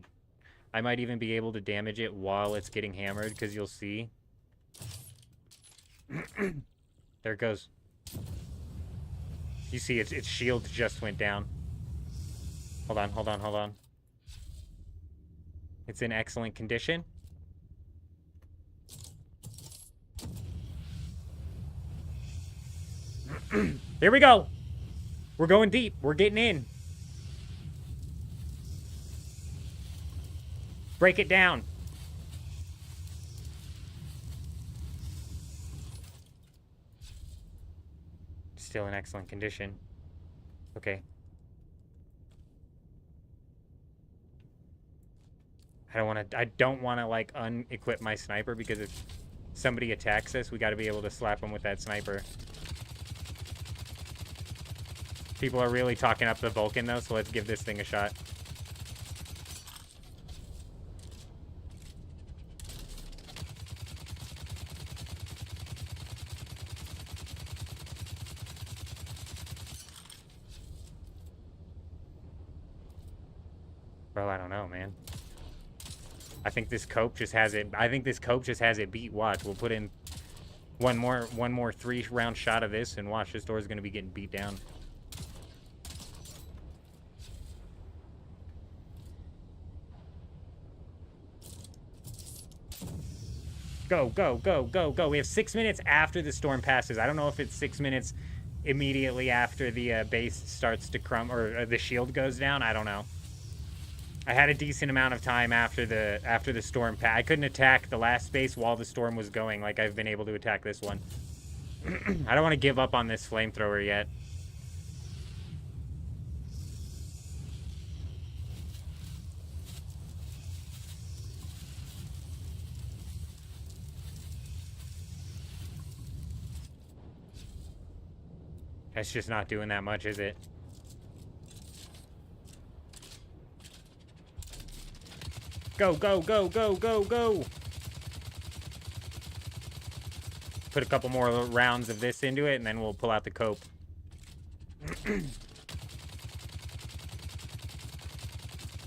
I might even be able to damage it while it's getting hammered, because you'll see. There it goes. You see, its shield just went down. Hold on. It's in excellent condition. Here we go. We're going deep. We're getting in. Break it down. Still in excellent condition. Okay. I don't want to like unequip my sniper because it's somebody attacks us, we got to be able to slap them with that sniper. People are really talking up the Vulcan, though, so let's give this thing a shot. Bro, I don't know, man. I think this cope just has it. I think this cope just has it beat. Watch, we'll put in one more 3-round shot of this, and watch, this door is gonna be getting beat down. Go, go, go, go, go. We have 6 minutes after the storm passes. I don't know if it's 6 minutes immediately after the base starts to crumble, or the shield goes down. I don't know. I had a decent amount of time after the storm I couldn't attack the last base while the storm was going like I've been able to attack this one. I don't want to give up on this flamethrower yet. That's just not doing that much, is it? Go, go, go, go, go, go! Put a couple more rounds of this into it, and then we'll pull out the cope.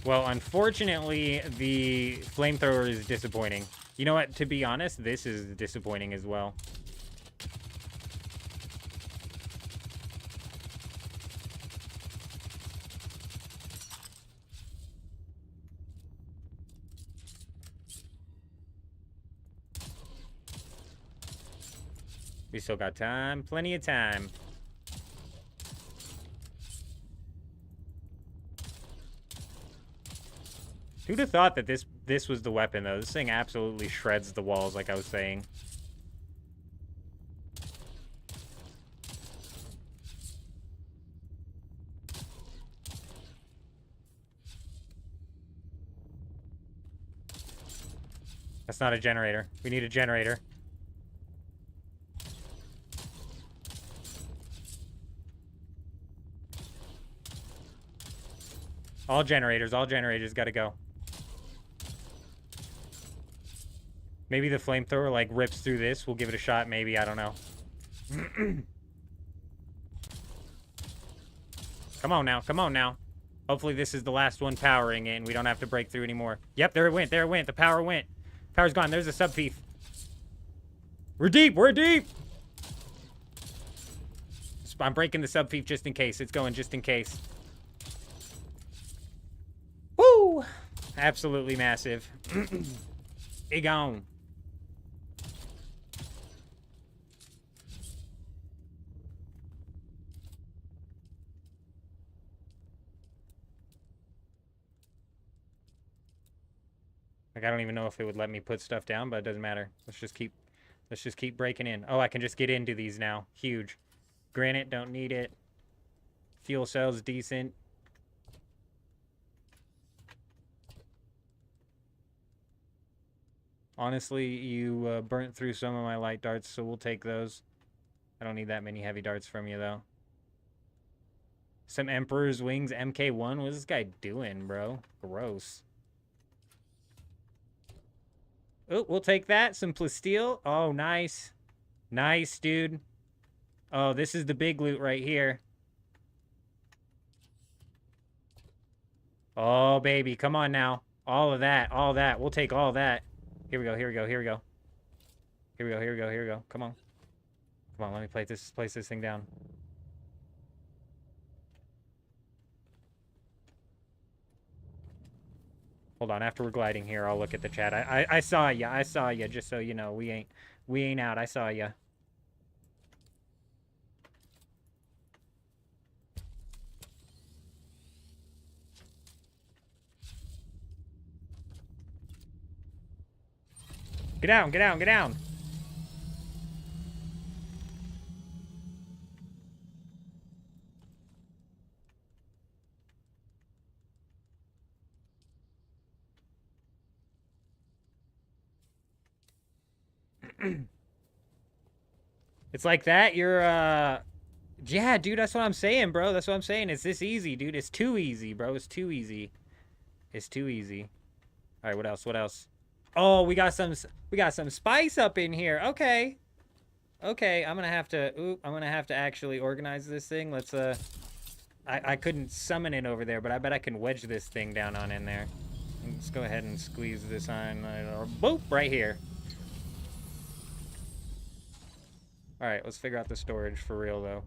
Well, unfortunately, the flamethrower is disappointing. You know what? To be honest, this is disappointing as well. We still got time. Plenty of time. Who'd have thought that this was the weapon, though? This thing absolutely shreds the walls, like I was saying. That's not a generator. We need a generator. All generators gotta go. Maybe the flamethrower, like, rips through this. We'll give it a shot, maybe. I don't know. Come on now. Come on now. Hopefully this is the last one powering it and we don't have to break through anymore. Yep, there it went. There it went. The power went. Power's gone. There's a sub-thief. We're deep. We're deep. I'm breaking the sub-thief just in case. It's going just in case. Woo! Absolutely massive. It gone. Like, I don't even know if it would let me put stuff down, but it doesn't matter. Let's just keep breaking in. Oh, I can just get into these now. Huge. Granite, don't need it. Fuel cells, decent. Honestly, you burnt through some of my light darts, so we'll take those. I don't need that many heavy darts from you, though. Some Emperor's Wings MK1? What's this guy doing, bro? Gross. Oh, we'll take that. Some plasteel. Oh, nice. Nice, dude. Oh, this is the big loot right here. Oh, baby. Come on now. All of that. All that. We'll take all that. Here we go. Here we go. Here we go. Here we go. Here we go. Here we go. Come on. Come on. Let me place this thing down. Hold on, after we're gliding here, I'll look at the chat. I saw ya. I saw ya. Just so you know, we ain't out. I saw ya. Get down, get down, get down. It's like that. You're, yeah, dude, that's what I'm saying, bro. That's what I'm saying. It's this easy, dude. It's too easy, bro. It's too easy. It's too easy. All right, what else? What else? Oh, we got some spice up in here. Okay. Okay, I'm gonna have to actually organize this thing. Let's, I couldn't summon it over there, but I bet I can wedge this thing down on in there. Let's go ahead and squeeze this on, boop, right here. All right, let's figure out the storage for real, though.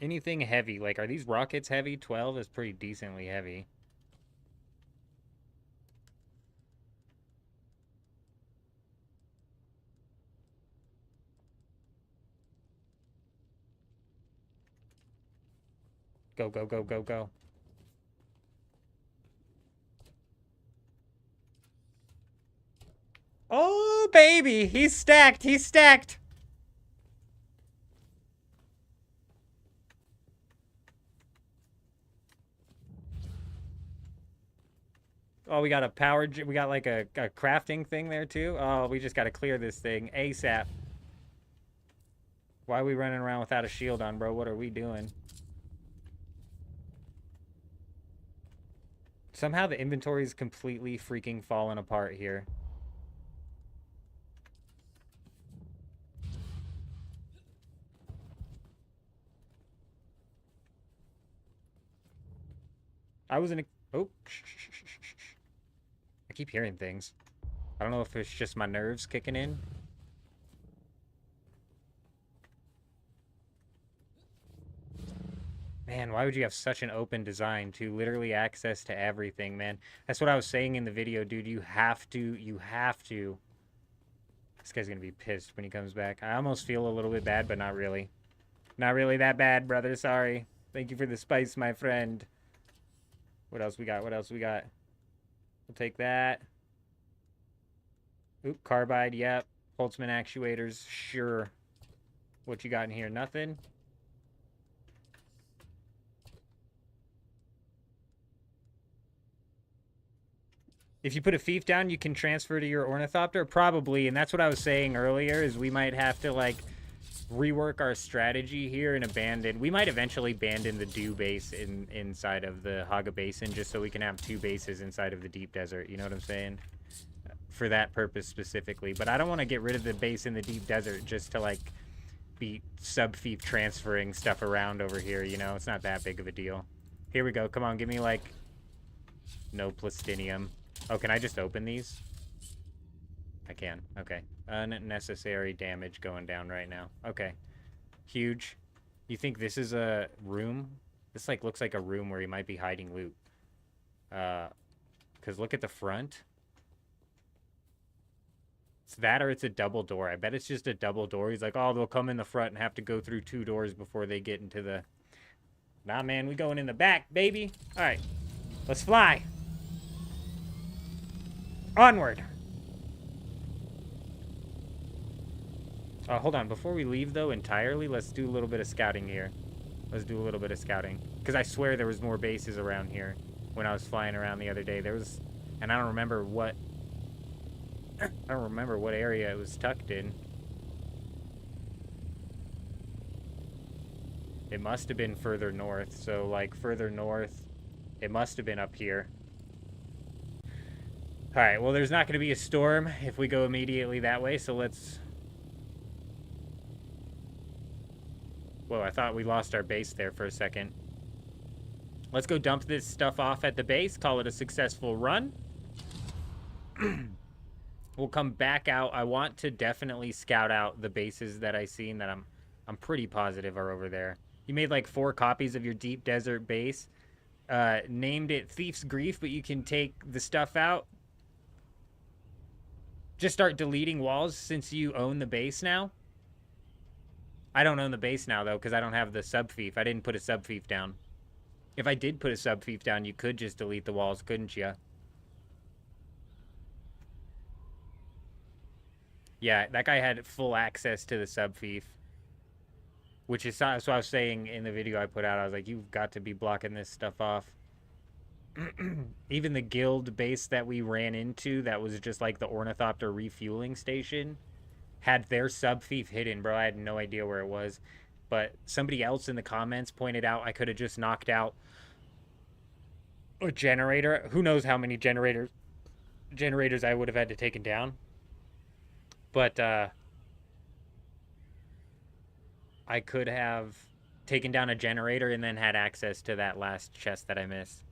Anything heavy, like, are these rockets heavy? 12 is pretty decently heavy. Go, go, go, go, go. Oh, baby! He's stacked! He's stacked! Oh, we got a power... We got, like, a crafting thing there, too? Oh, we just gotta clear this thing ASAP. Why are we running around without a shield on, bro? What are we doing? Somehow the inventory is completely freaking falling apart here. I was in a... Oh. I keep hearing things. I don't know if it's just my nerves kicking in. Man, why would you have such an open design to literally access to everything, man? That's what I was saying in the video, dude. You have to. This guy's gonna be pissed when he comes back. I almost feel a little bit bad, but not really. Not really that bad, brother. Sorry. Thank you for the spice, my friend. What else we got? What else we got? We'll take that. Oop, carbide, yep. Holtzman actuators, sure. What you got in here? Nothing? If you put a fief down, you can transfer to your ornithopter? Probably, and that's what I was saying earlier, is we might have to, like, rework our strategy here and abandon... We might eventually abandon the Dew base inside of the Haga Basin just so we can have 2 bases inside of the deep desert. You know what I'm saying? For that purpose specifically. But I don't want to get rid of the base in the deep desert just to, like, be sub-fief transferring stuff around over here, you know? It's not that big of a deal. Here we go. Come on, give me, like... No plastinium. Oh, can I just open these? I can. Okay. Unnecessary damage going down right now. Okay. Huge. You think this is a room? This, like, looks like a room where he might be hiding loot. Because look at the front. It's that or it's a double door. I bet it's just a double door. He's like, oh, they'll come in the front and have to go through 2 doors before they get into the... Nah, man, we going in the back, baby. All right. Let's fly. Onward. Hold on. Before we leave, though, entirely, let's do a little bit of scouting here. Let's do a little bit of scouting. Because I swear there was more bases around here when I was flying around the other day. There was... And I don't remember what... I don't remember what area it was tucked in. It must have been further north. So, like, further north, it must have been up here. Alright, well, there's not going to be a storm if we go immediately that way, so let's... Whoa, I thought we lost our base there for a second. Let's go dump this stuff off at the base, call it a successful run. We'll come back out. I want to definitely scout out the bases that I seen that I'm pretty positive are over there. You made like 4 copies of your deep desert base. Named it Thief's Grief, but you can take the stuff out. Just start deleting walls since you own the base now. I don't own the base now, though, because I don't have the sub-fief. I didn't put a sub-fief down. If I did put a sub-fief down, you could just delete the walls, couldn't you? Yeah, that guy had full access to the sub-fief. Which is what I was saying in the video I put out. I was like, you've got to be blocking this stuff off. Even the guild base that we ran into that was just like the Ornithopter refueling station had their sub-fief hidden, bro. I had no idea where it was. But somebody else in the comments pointed out I could have just knocked out a generator. Who knows how many generators I would have had to taken down. But I could have taken down a generator and then had access to that last chest that I missed.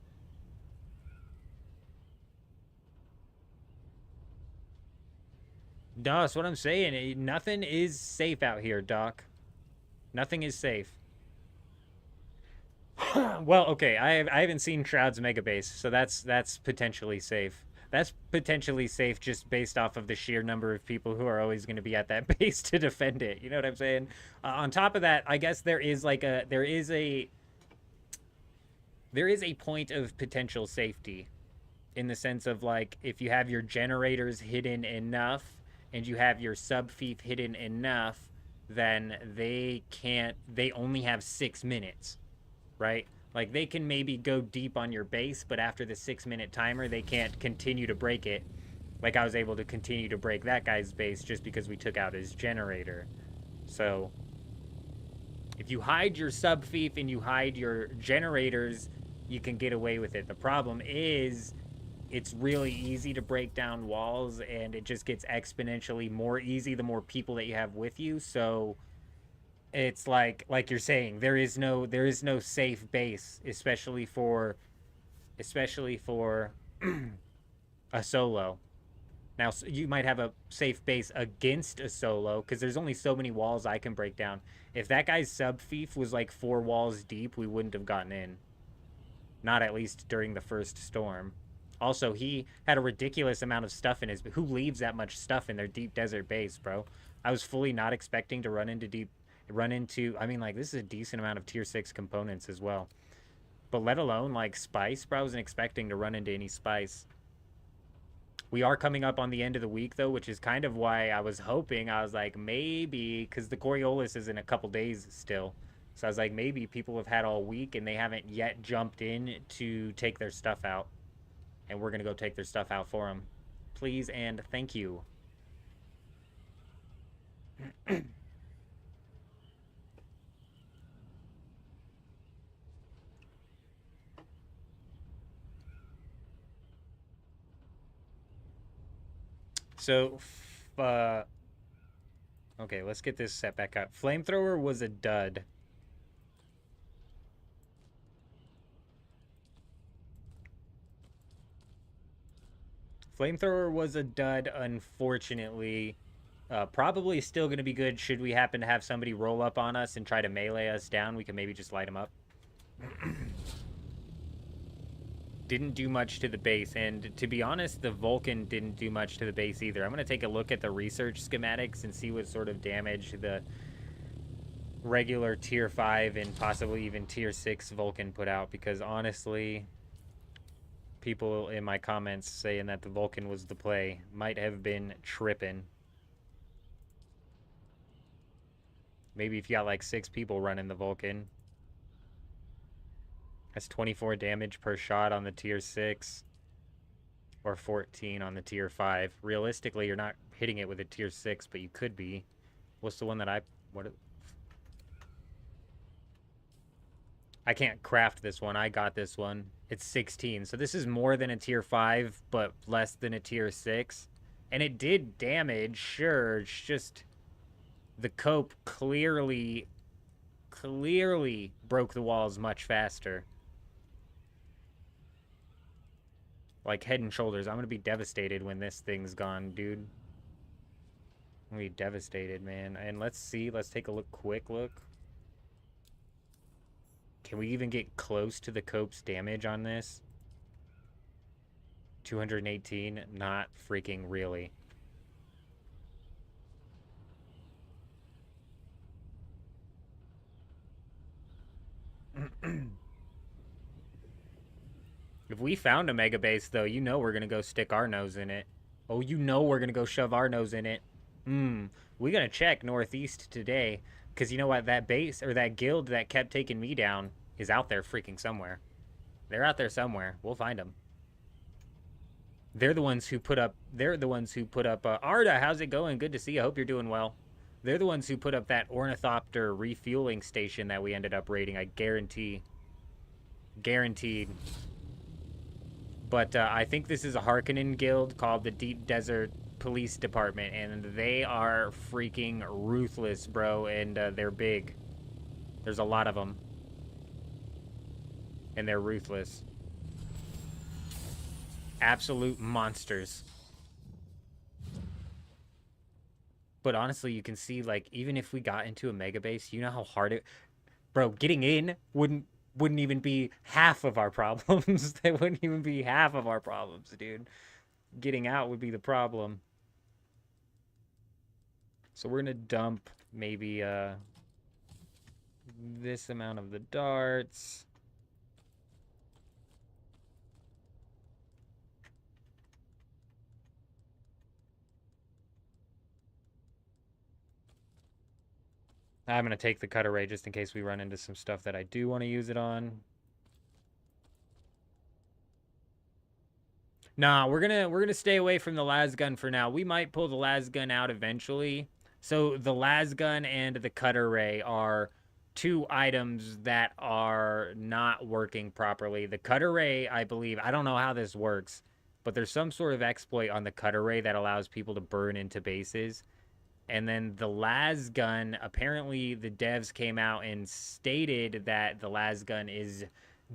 No, that's what I'm saying. Nothing is safe out here, Doc. Nothing is safe. Well, okay, I haven't seen Shroud's mega base, so that's potentially safe. That's potentially safe just based off of the sheer number of people who are always going to be at that base to defend it. You know what I'm saying? On top of that, I guess there is a point of potential safety in the sense of like if you have your generators hidden enough and you have your sub-fief hidden enough, then they only have 6 minutes, right? Like, they can maybe go deep on your base, but after the 6-minute timer, they can't continue to break it. Like, I was able to continue to break that guy's base just because we took out his generator. So, if you hide your sub-fief and you hide your generators, you can get away with it. The problem is, it's really easy to break down walls, and it just gets exponentially more easy the more people that you have with you, so... It's like you're saying, there is no safe base, especially for a solo. Now, you might have a safe base against a solo because there's only so many walls I can break down. If that guy's sub-fief was like 4 walls deep, we wouldn't have gotten in. Not at least during the first storm. Also, he had a ridiculous amount of stuff in his... Who leaves that much stuff in their deep desert base, bro? I was fully not expecting to run into... I mean, like, this is a decent amount of tier 6 components as well. But let alone, like, spice, bro. I wasn't expecting to run into any spice. We are coming up on the end of the week, though, which is kind of why I was hoping. I was like, maybe, because the Coriolis is in a couple days still. So I was like, maybe people have had all week and they haven't yet jumped in to take their stuff out. And we're going to go take their stuff out for them. Please and thank you. So, okay, let's get this set back up. Flamethrower was a dud. Flamethrower was a dud, unfortunately. Probably still going to be good should we happen to have somebody roll up on us and try to melee us down. We can maybe just light them up. Didn't do much to the base, and to be honest, the Vulcan didn't do much to the base either. I'm going to take a look at the research schematics and see what sort of damage the regular tier 5 and possibly even tier 6 Vulcan put out, because honestly, people in my comments saying that the Vulcan was the play might have been tripping. Maybe if you got like 6 people running the Vulcan. That's 24 damage per shot on the tier 6. Or 14 on the tier 5. Realistically, you're not hitting it with a tier 6, but you could be. What's the one that I can't craft this one. I got this one. It's 16. So this is more than a tier 5, but less than a tier 6. And it did damage, sure. It's just the cope clearly broke the walls much faster. Like Head and Shoulders. I'm going to be devastated when this thing's gone, dude. I'm going to be devastated, man. And let's see. Let's take a quick look. Can we even get close to the cope's damage on this? 218? Not freaking really. If we found a mega base, though, you know we're going to go stick our nose in it. Oh, you know we're going to go shove our nose in it. We gonna check northeast today, because you know what? That base, or that guild that kept taking me down is out there freaking somewhere. They're out there somewhere. We'll find them. They're the ones who put up, Arda, how's it going? Good to see you. I hope you're doing well. They're the ones who put up that ornithopter refueling station that we ended up raiding, I guarantee. Guaranteed. But I think this is a Harkonnen guild called the Deep Desert Police Department, and they are freaking ruthless, bro, and they're big. There's a lot of them. And they're ruthless. Absolute monsters. But honestly, you can see, like, even if we got into a mega base, you know how hard it... Bro, getting in wouldn't even be half of our problems. They wouldn't even be half of our problems, dude. Getting out would be the problem. So we're gonna dump maybe this amount of the darts. I'm gonna take the cutter ray just in case we run into some stuff that I do want to use it on. Nah, we're gonna stay away from the las gun for now. We might pull the las gun out eventually. So the las gun and the cutter ray are two items that are not working properly. The cutter ray, I believe, I don't know how this works, but there's some sort of exploit on the cutter ray that allows people to burn into bases. And then the las gun, apparently the devs came out and stated that the las gun is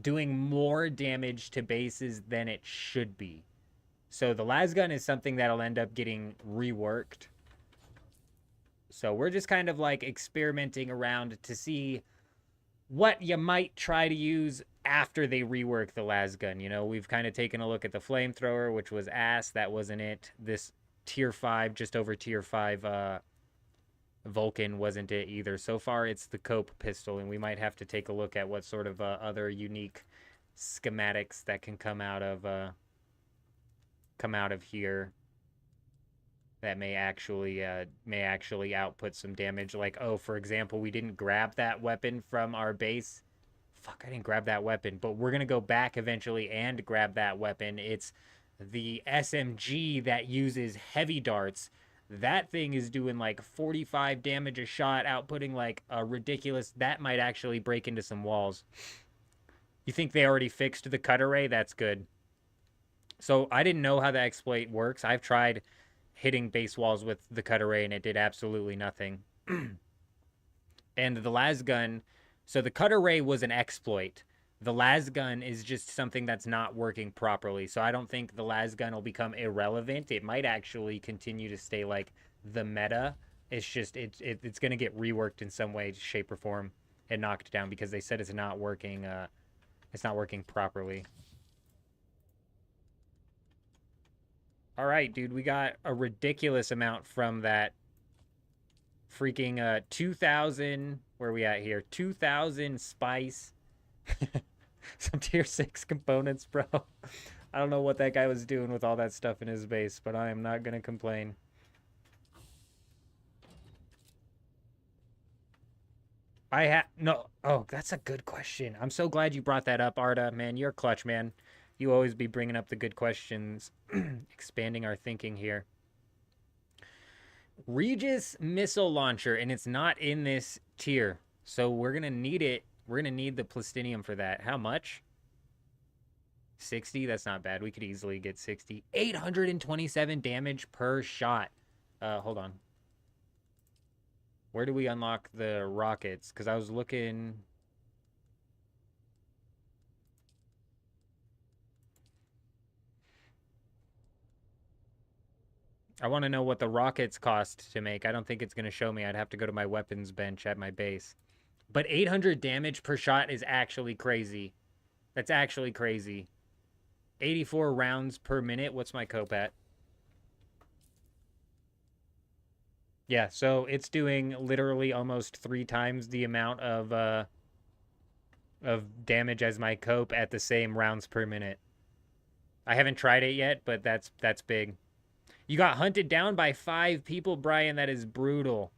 doing more damage to bases than it should be. So the las gun is something that'll end up getting reworked. So we're just kind of like experimenting around to see what you might try to use after they rework the las gun. You know, we've kind of taken a look at the flamethrower, which was ass. That wasn't it. This tier 5, just over tier 5 Vulcan wasn't it either. So far it's the Cope pistol, and we might have to take a look at what sort of other unique schematics that can come out of here that may actually output some damage. Like, oh, for example, we didn't grab that weapon from our base. Fuck, I didn't grab that weapon, but we're gonna go back eventually and grab that weapon. It's the SMG that uses heavy darts. That thing is doing like 45 damage a shot, outputting like a ridiculous... That might actually break into some walls. You think they already fixed the cutter ray? That's good. So I didn't know how the exploit works. I've tried hitting base walls with the cutter ray and it did absolutely nothing. And the las gun... So the cutter ray was an exploit. The las gun is just something that's not working properly. So I don't think the las gun will become irrelevant. It might actually continue to stay like the meta. It's just it's going to get reworked in some way, shape, or form and knocked down because they said it's not working properly. All right, dude, we got a ridiculous amount from that freaking 2,000, where are we at here? 2,000 spice. Some tier 6 components, bro. I don't know what that guy was doing with all that stuff in his base, but I am not gonna complain. No. Oh, that's a good question. I'm so glad you brought that up, Arda. Man, you're clutch, man. You always be bringing up the good questions, expanding our thinking here. Regis missile launcher, and it's not in this tier, so we're gonna need it. We're gonna need the plastinium for that. How much? 60? That's not bad. We could easily get 60. 827 damage per shot. Hold on. Where do we unlock the rockets? Because I was looking... I want to know what the rockets cost to make. I don't think it's going to show me. I'd have to go to my weapons bench at my base. But 800 damage per shot is actually crazy. That's actually crazy. 84 rounds per minute. What's my cope at? Yeah, so it's doing literally almost 3 times the amount of damage as my cope at the same rounds per minute. I haven't tried it yet, but that's big. You got hunted down by 5 people, Brian. That is brutal.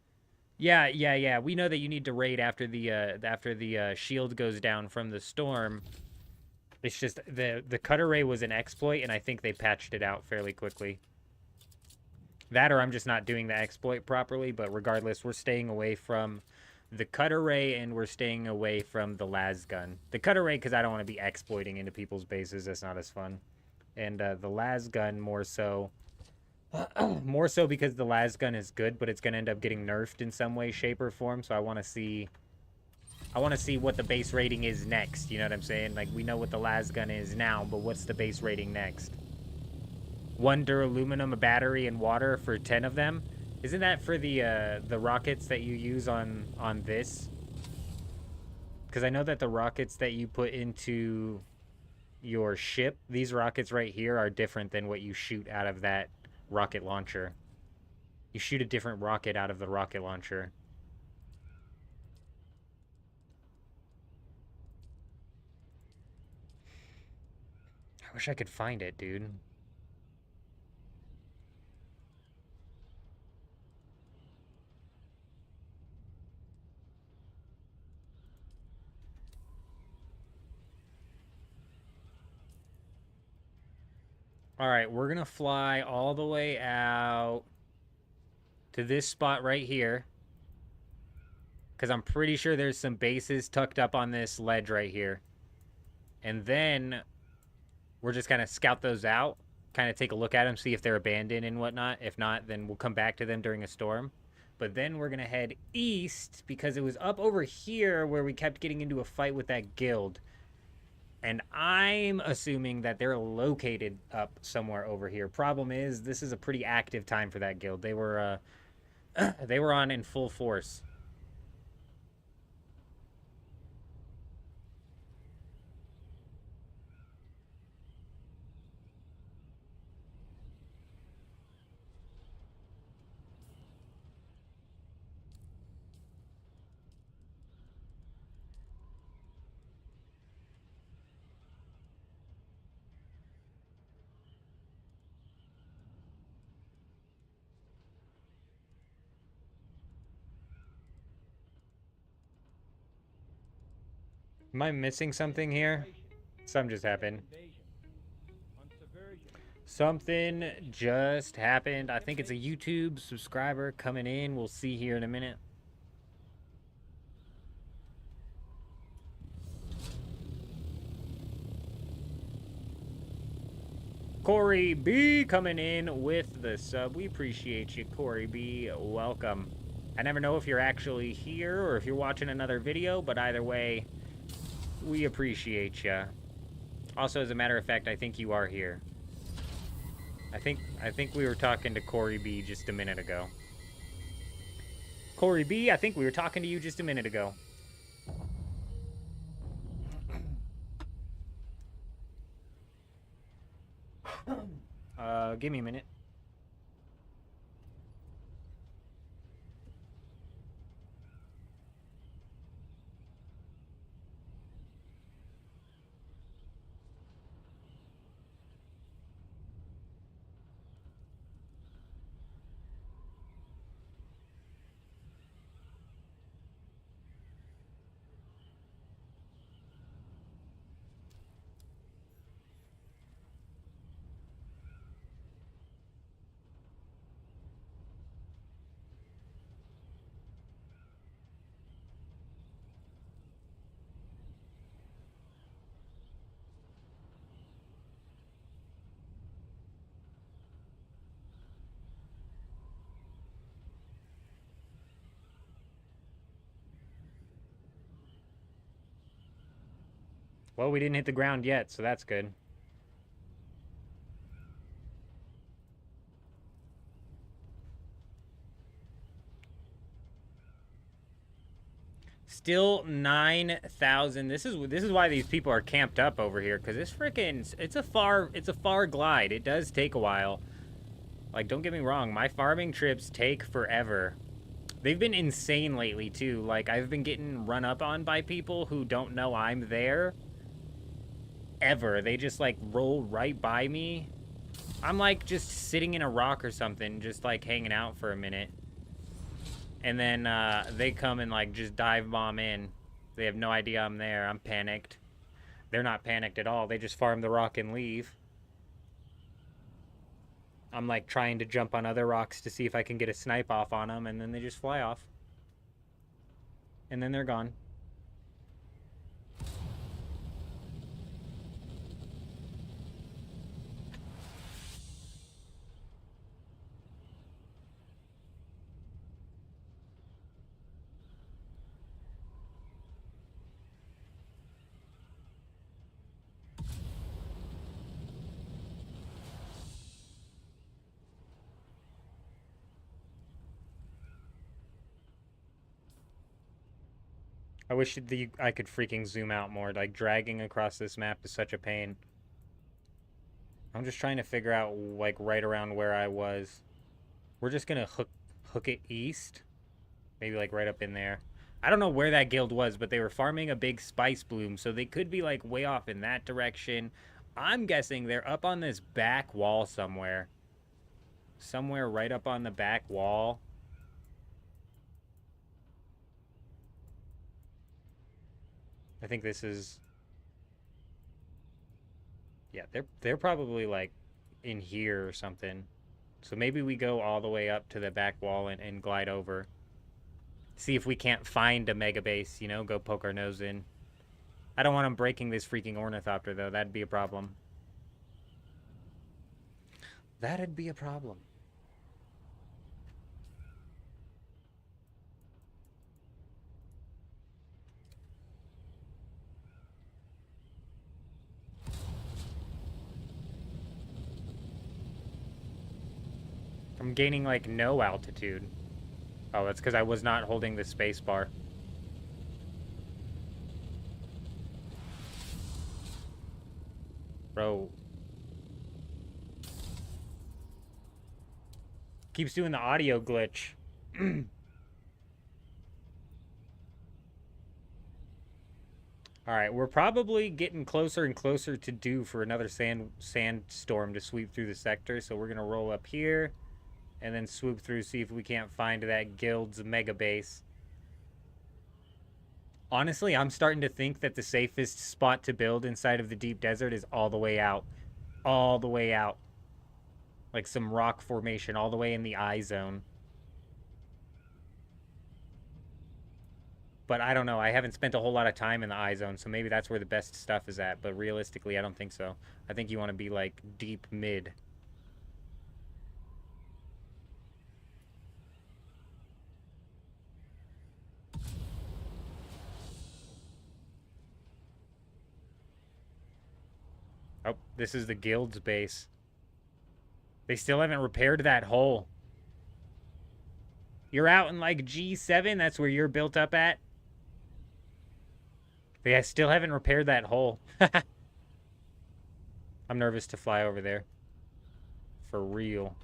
Yeah. We know that you need to raid after the shield goes down from the storm. It's just the cutter ray was an exploit, and I think they patched it out fairly quickly. That or I'm just not doing the exploit properly, but regardless, we're staying away from the cutter ray and we're staying away from the las gun. The cutter ray because I don't want to be exploiting into people's bases. That's not as fun. And the las gun more so because the las gun is good, but it's going to end up getting nerfed in some way, shape, or form. So I want to see what the base rating is next. You know what I'm saying? Like, we know what the las gun is now, but what's the base rating next? 1 duraluminum, a battery, and water for 10 of them. Isn't that for the rockets that you use on this? Because I know that the rockets that you put into your ship, these rockets right here, are different than what you shoot out of that rocket launcher. You shoot a different rocket out of the rocket launcher. I wish I could find it, dude. All right, we're going to fly all the way out to this spot right here. Because I'm pretty sure there's some bases tucked up on this ledge right here. And then we're just going to scout those out. Kind of take a look at them, see if they're abandoned and whatnot. If not, then we'll come back to them during a storm. But then we're going to head east because it was up over here where we kept getting into a fight with that guild. And I'm assuming that they're located up somewhere over here. Problem is, this is a pretty active time for that guild. They were on in full force. Am I missing something here? Something just happened. Something just happened. I think it's a YouTube subscriber coming in. We'll see here in a minute. Corey B coming in with the sub. We appreciate you, Corey B. Welcome. I never know if you're actually here or if you're watching another video, but either way, we appreciate you. Also, as a matter of fact, I think you are here. I think we were talking to Corey B just a minute ago. Corey B, I think we were talking to you just a minute ago. Give me a minute. Well, we didn't hit the ground yet, so that's good. Still 9,000. This is why these people are camped up over here, because it's a far glide. It does take a while. Like, don't get me wrong, my farming trips take forever. They've been insane lately too. Like, I've been getting run up on by people who don't know I'm there. Ever. They just like roll right by me I'm like just sitting in a rock or something, just like hanging out for a minute. And then they come and like just dive bomb in. They have no idea I'm there. I'm panicked. They're not panicked at all. They just farm the rock and leave. I'm like trying to jump on other rocks to see if I can get a snipe off on them, and then they just fly off. And then they're gone. I wish I could freaking zoom out more. Like, dragging across this map is such a pain. I'm just trying to figure out, like, right around where I was. We're just gonna hook it east. Maybe, like, right up in there. I don't know where that guild was, but they were farming a big spice bloom, so they could be, like, way off in that direction. I'm guessing they're up on this back wall somewhere. Somewhere right up on the back wall. I think this is... Yeah, they're probably, like, in here or something. So maybe we go all the way up to the back wall and glide over. See if we can't find a mega base, you know? Go poke our nose in. I don't want them breaking this freaking ornithopter, though. That'd be a problem. That'd be a problem. I'm gaining, like, no altitude. Oh, that's because I was not holding the space bar. Bro. Keeps doing the audio glitch. Alright, we're probably getting closer and closer to due for another sandstorm to sweep through the sector, so we're going to roll up here. And then swoop through, see if we can't find that guild's mega base. Honestly, I'm starting to think that the safest spot to build inside of the deep desert is all the way out. All the way out. Like some rock formation all the way in the eye zone. But I don't know. I haven't spent a whole lot of time in the eye zone, so maybe that's where the best stuff is at. But realistically, I don't think so. I think you want to be like deep mid. Oh, this is the guild's base. They still haven't repaired that hole. You're out in, like, G7? That's where you're built up at? They still haven't repaired that hole. I'm nervous to fly over there. For real.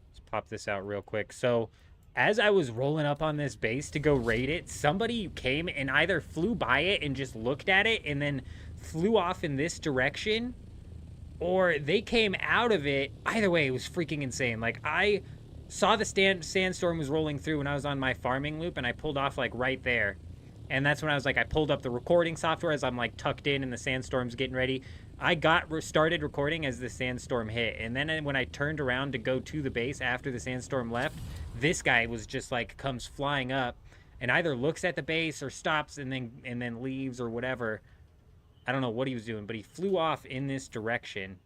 Let's pop this out real quick. So, as I was rolling up on this base to go raid it, somebody came and either flew by it and just looked at it and then flew off in this direction, or they came out of it. Either way, it was freaking insane. Like, I saw the sandstorm was rolling through when I was on my farming loop, and I pulled off, like, right there. And that's when I was like, I pulled up the recording software as I'm, like, tucked in and the sandstorm's getting ready. I started recording as the sandstorm hit. And then when I turned around to go to the base after the sandstorm left, this guy was just, like, comes flying up and either looks at the base or stops and then leaves or whatever. I don't know what he was doing, but he flew off in this direction.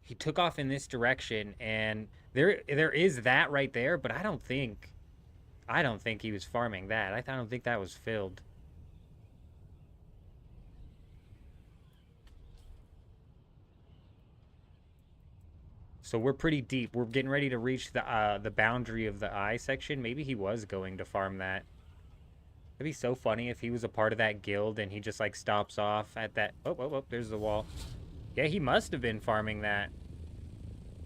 He took off in this direction, and there is that right there, but I don't think he was farming that. I don't think that was filled. So we're pretty deep. We're getting ready to reach the boundary of the eye section. Maybe he was going to farm that. It'd be so funny if he was a part of that guild and he just, like, stops off at that... Oh, there's the wall. Yeah, he must have been farming that.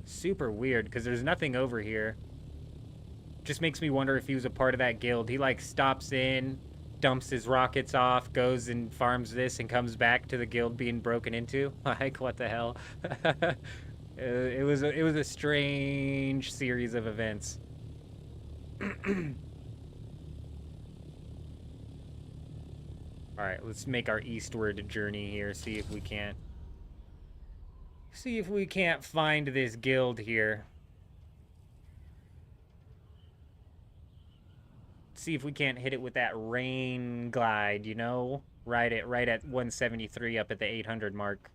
Super weird, because there's nothing over here. Just makes me wonder if he was a part of that guild. He, like, stops in, dumps his rockets off, goes and farms this, and comes back to the guild being broken into. Like, what the hell? It was a strange series of events. All right, let's make our eastward journey here. See if we can't find this guild here. See if we can't hit it with that rain glide, you know? Right at 173 up at the 800 mark.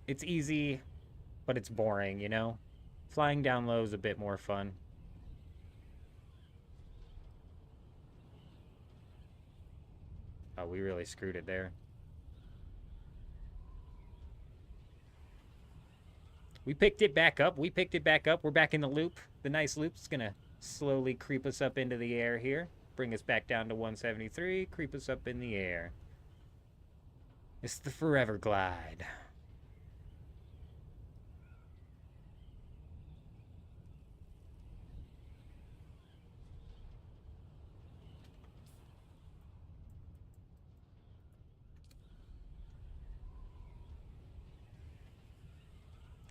It's easy, but it's boring, you know? Flying down low is a bit more fun. Oh, we really screwed it there. We picked it back up. We're back in the loop. The nice loop's gonna slowly creep us up into the air here. Bring us back down to 173. Creep us up in the air. It's the forever glide.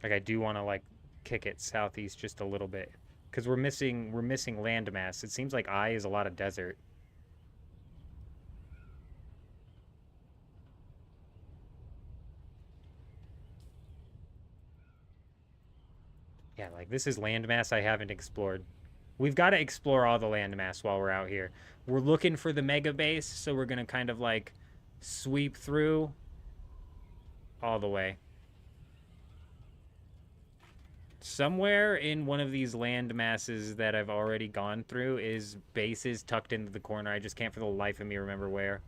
Like, I do want to, like, kick it southeast just a little bit. Because we're missing landmass. It seems like I is a lot of desert. Yeah, like, this is landmass I haven't explored. We've got to explore all the landmass while we're out here. We're looking for the mega base, so we're going to kind of, like, sweep through all the way. Somewhere in one of these land masses that I've already gone through is bases tucked into the corner. I just can't for the life of me remember where.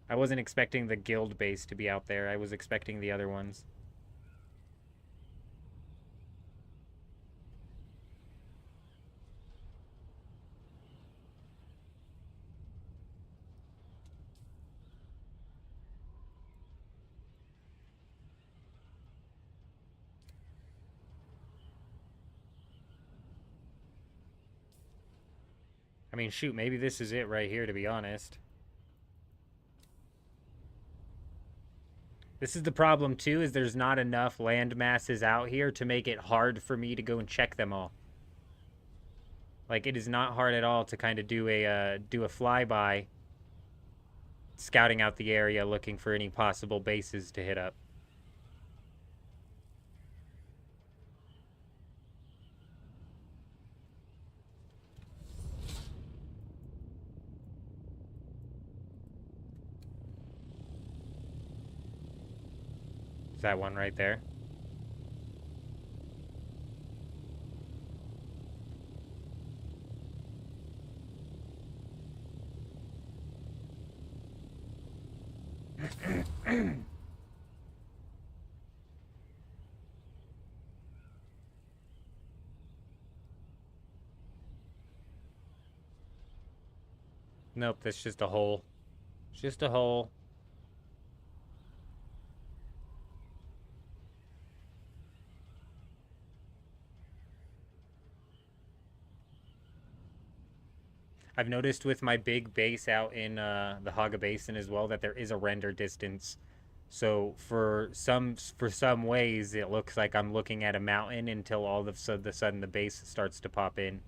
I wasn't expecting the guild base to be out there. I was expecting the other ones. I mean, shoot, maybe this is it right here, to be honest. This is the problem, too, is there's not enough land masses out here to make it hard for me to go and check them all. Like, it is not hard at all to kind of do a flyby, scouting out the area, looking for any possible bases to hit up. Is that one right there? Nope, that's just a hole. It's just a hole. I've noticed with my big base out in the Haga Basin as well that there is a render distance. So for some ways, it looks like I'm looking at a mountain until all of a sudden the base starts to pop in.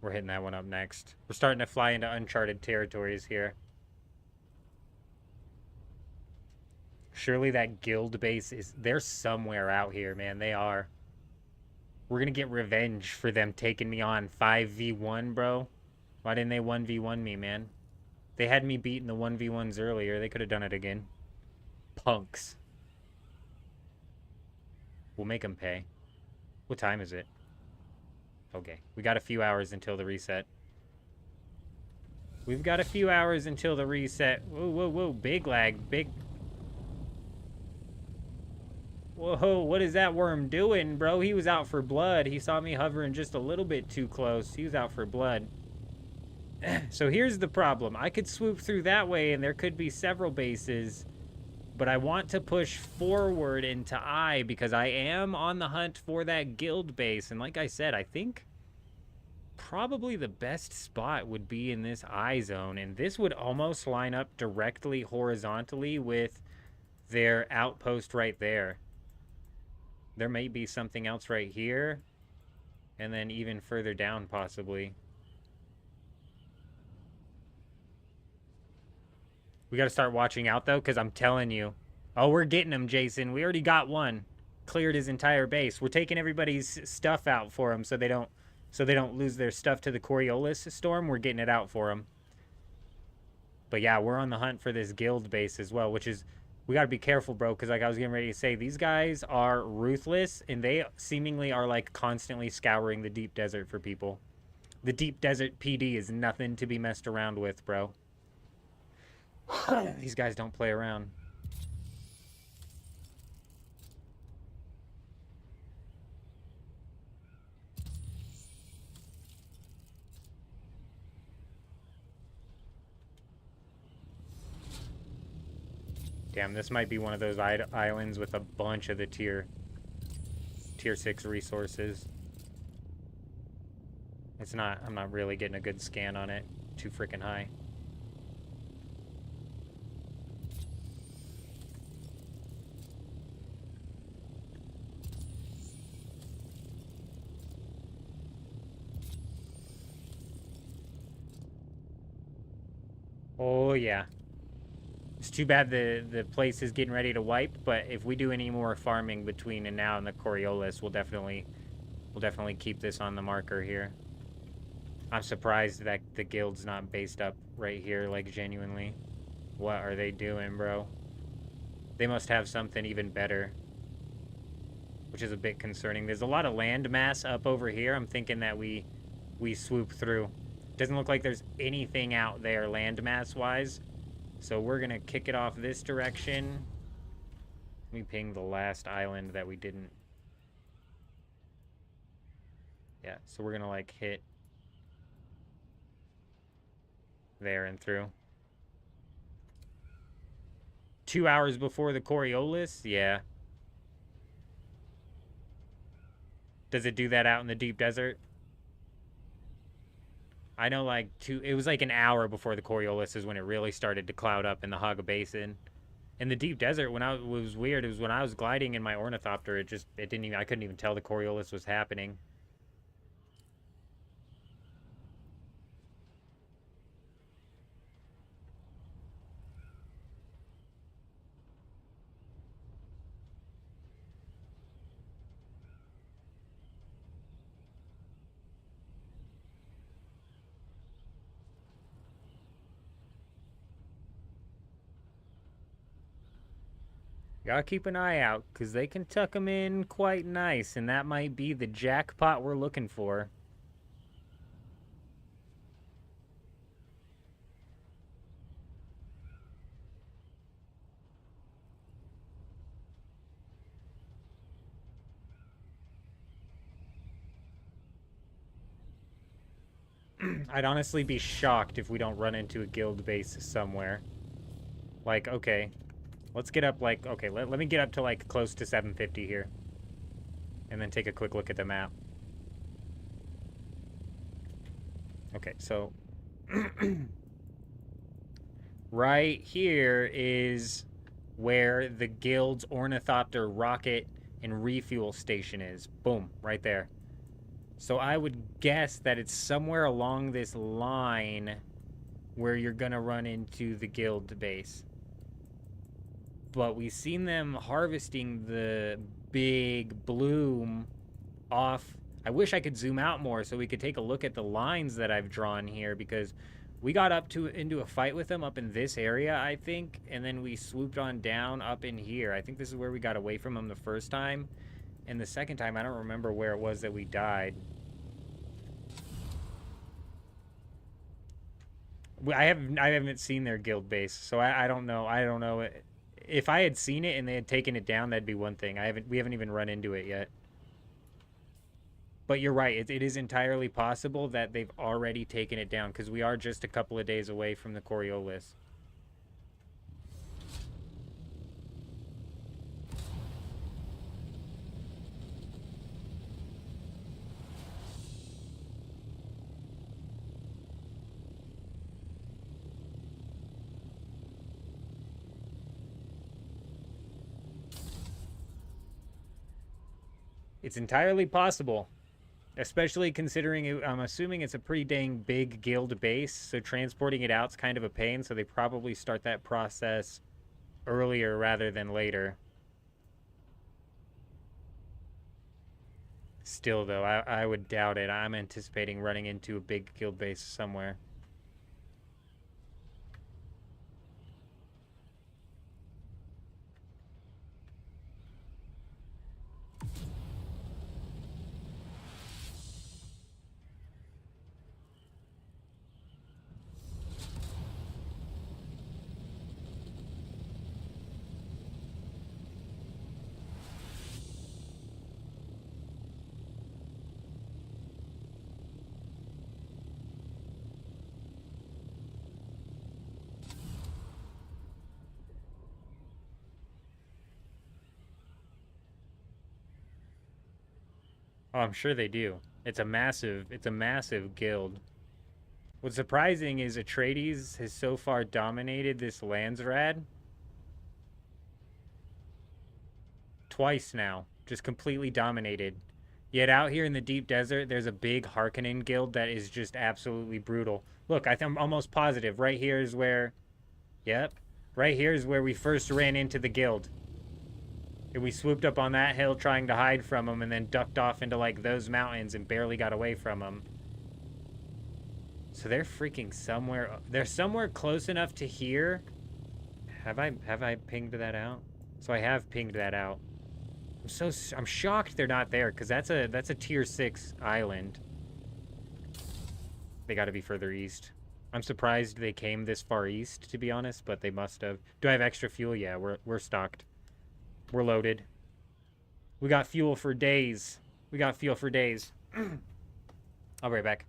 We're hitting that one up next. We're starting to fly into uncharted territories here. Surely that guild base is... They're somewhere out here, man. They are. We're gonna get revenge for them taking me on 5v1, bro. Why didn't they 1v1 me, man? They had me beating the 1v1s earlier. They could have done it again. Punks. We'll make them pay. What time is it? Okay, we got a few hours until the reset. We've got a few hours until the reset. Whoa, whoa, whoa, big lag, big... Whoa, what is that worm doing, bro? He was out for blood. He saw me hovering just a little bit too close. He was out for blood. So here's the problem. I could swoop through that way, and there could be several bases. But I want to push forward into I, because I am on the hunt for that guild base. And like I said, I think probably the best spot would be in this I zone. And this would almost line up directly horizontally with their outpost right there. There may be something else right here, and then even further down possibly. We got to start watching out though, because I'm telling you. Oh, we're getting him, Jason. We already got one. Cleared his entire base. We're taking everybody's stuff out for him so they don't lose their stuff to the Coriolis storm. We're getting it out for them. But yeah, we're on the hunt for this guild base as well, which is, we got to be careful, bro, because like I was getting ready to say, these guys are ruthless, and they seemingly are like constantly scouring the deep desert for people. The deep desert PD is nothing to be messed around with, bro. These guys don't play around. Damn, this might be one of those islands with a bunch of the tier 6 resources. It's not, I'm not really getting a good scan on it. Too freaking high. Oh yeah. It's too bad the place is getting ready to wipe, but if we do any more farming between and now and the Coriolis, we'll definitely keep this on the marker here. I'm surprised that the guild's not based up right here, like, genuinely. What are they doing, bro? They must have something even better, which is a bit concerning. There's a lot of land mass up over here. I'm thinking that we swoop through. Doesn't look like there's anything out there land mass wise. So we're going to kick it off this direction. Let me ping the last island that we didn't. Yeah, so we're going to like hit there and through. 2 hours before the Coriolis? Yeah. Does it do that out in the deep desert? I know, like, it was like an hour before the Coriolis is when it really started to cloud up in the Haga Basin. In the deep desert, when it was weird, it was when I was gliding in my ornithopter, it didn't even, I couldn't even tell the Coriolis was happening. Gotta keep an eye out, because they can tuck them in quite nice, and that might be the jackpot we're looking for. I'd honestly be shocked if we don't run into a guild base somewhere. Like, okay. Let's get up, like, okay, let me get up to, like, close to 750 here. And then take a quick look at the map. Okay, so... right here is where the guild's ornithopter rocket and refuel station is. Boom, right there. So I would guess that it's somewhere along this line where you're gonna run into the guild base. But we've seen them harvesting the big bloom off. I wish I could zoom out more so we could take a look at the lines that I've drawn here, because we got into a fight with them up in this area, I think, and then we swooped on down up in here. I think this is where we got away from them the first time, and the second time I don't remember where it was that we died. I haven't seen their guild base, so I don't know. I don't know if I had seen it and they had taken it down, that'd be one thing. We haven't even run into it yet. But you're right. It is entirely possible that they've already taken it down because we are just a couple of days away from the Coriolis. It's entirely possible. Especially considering I'm assuming it's a pretty dang big guild base, so transporting it out's kind of a pain, so they probably start that process earlier rather than later. Still, though, I would doubt it. I'm anticipating running into a big guild base somewhere. Oh, I'm sure they do. It's a massive guild. What's surprising is Atreides has so far dominated this Landsrad twice now. Just completely dominated. Yet out here in the deep desert, there's a big Harkonnen guild that is just absolutely brutal. Look, I'm almost positive. Right here is where... Yep. Right here is where we first ran into the guild. And we swooped up on that hill trying to hide from them and then ducked off into, like, those mountains and barely got away from them. So they're freaking somewhere... They're somewhere close enough to here. Have I pinged that out? So I have pinged that out. I'm shocked they're not there, because that's a tier 6 island. They gotta be further east. I'm surprised they came this far east, to be honest, but they must have. Do I have extra fuel? Yeah, we're stocked. We're loaded. We got fuel for days. We got fuel for days. I'll be right back.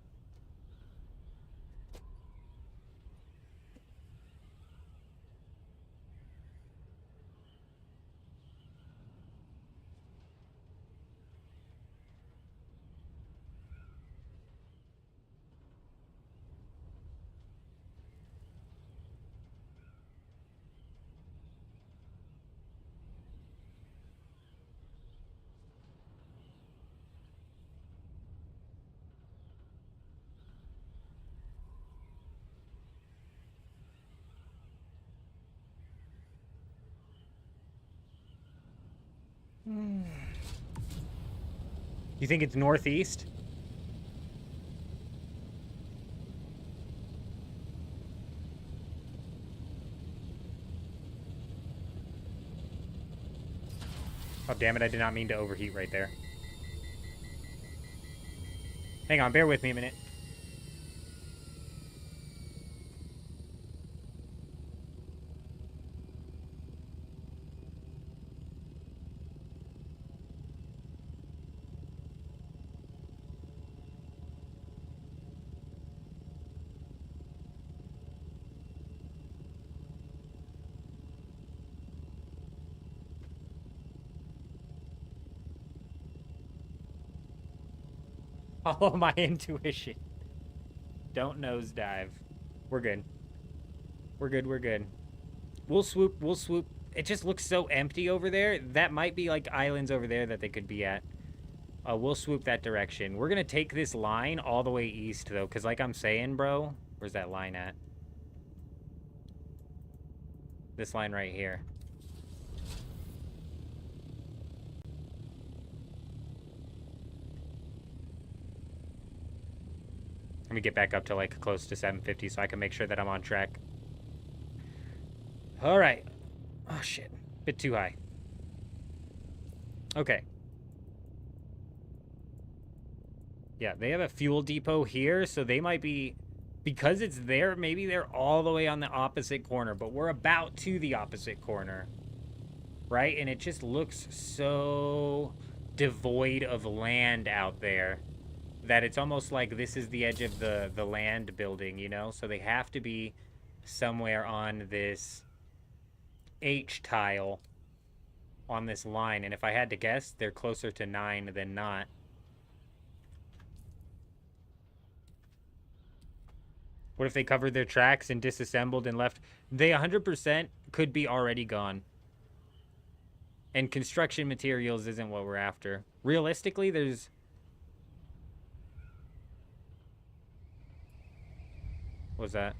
You think it's northeast? Oh, damn it, I did not mean to overheat right there. Hang on, bear with me a minute. Follow my intuition. Don't nosedive. We're good. We're good, we're good. We'll swoop, we'll swoop. It just looks so empty over there. That might be like islands over there that they could be at. We'll swoop that direction. We're gonna take this line all the way east, though, because like I'm saying, bro... Where's that line at? This line right here. Let me get back up to, like, close to 750 so I can make sure that I'm on track. Alright. Oh, shit. Bit too high. Okay. Yeah, they have a fuel depot here, so they might be... Because it's there, maybe they're all the way on the opposite corner, but we're about to the opposite corner. right? And it just looks so devoid of land out there that it's almost like this is the edge of the land building, you know? So they have to be somewhere on this H tile on this line. And if I had to guess, they're closer to 9 than not. What if they covered their tracks and disassembled and left? They 100% could be already gone. And construction materials isn't what we're after. Realistically, there's... What's that?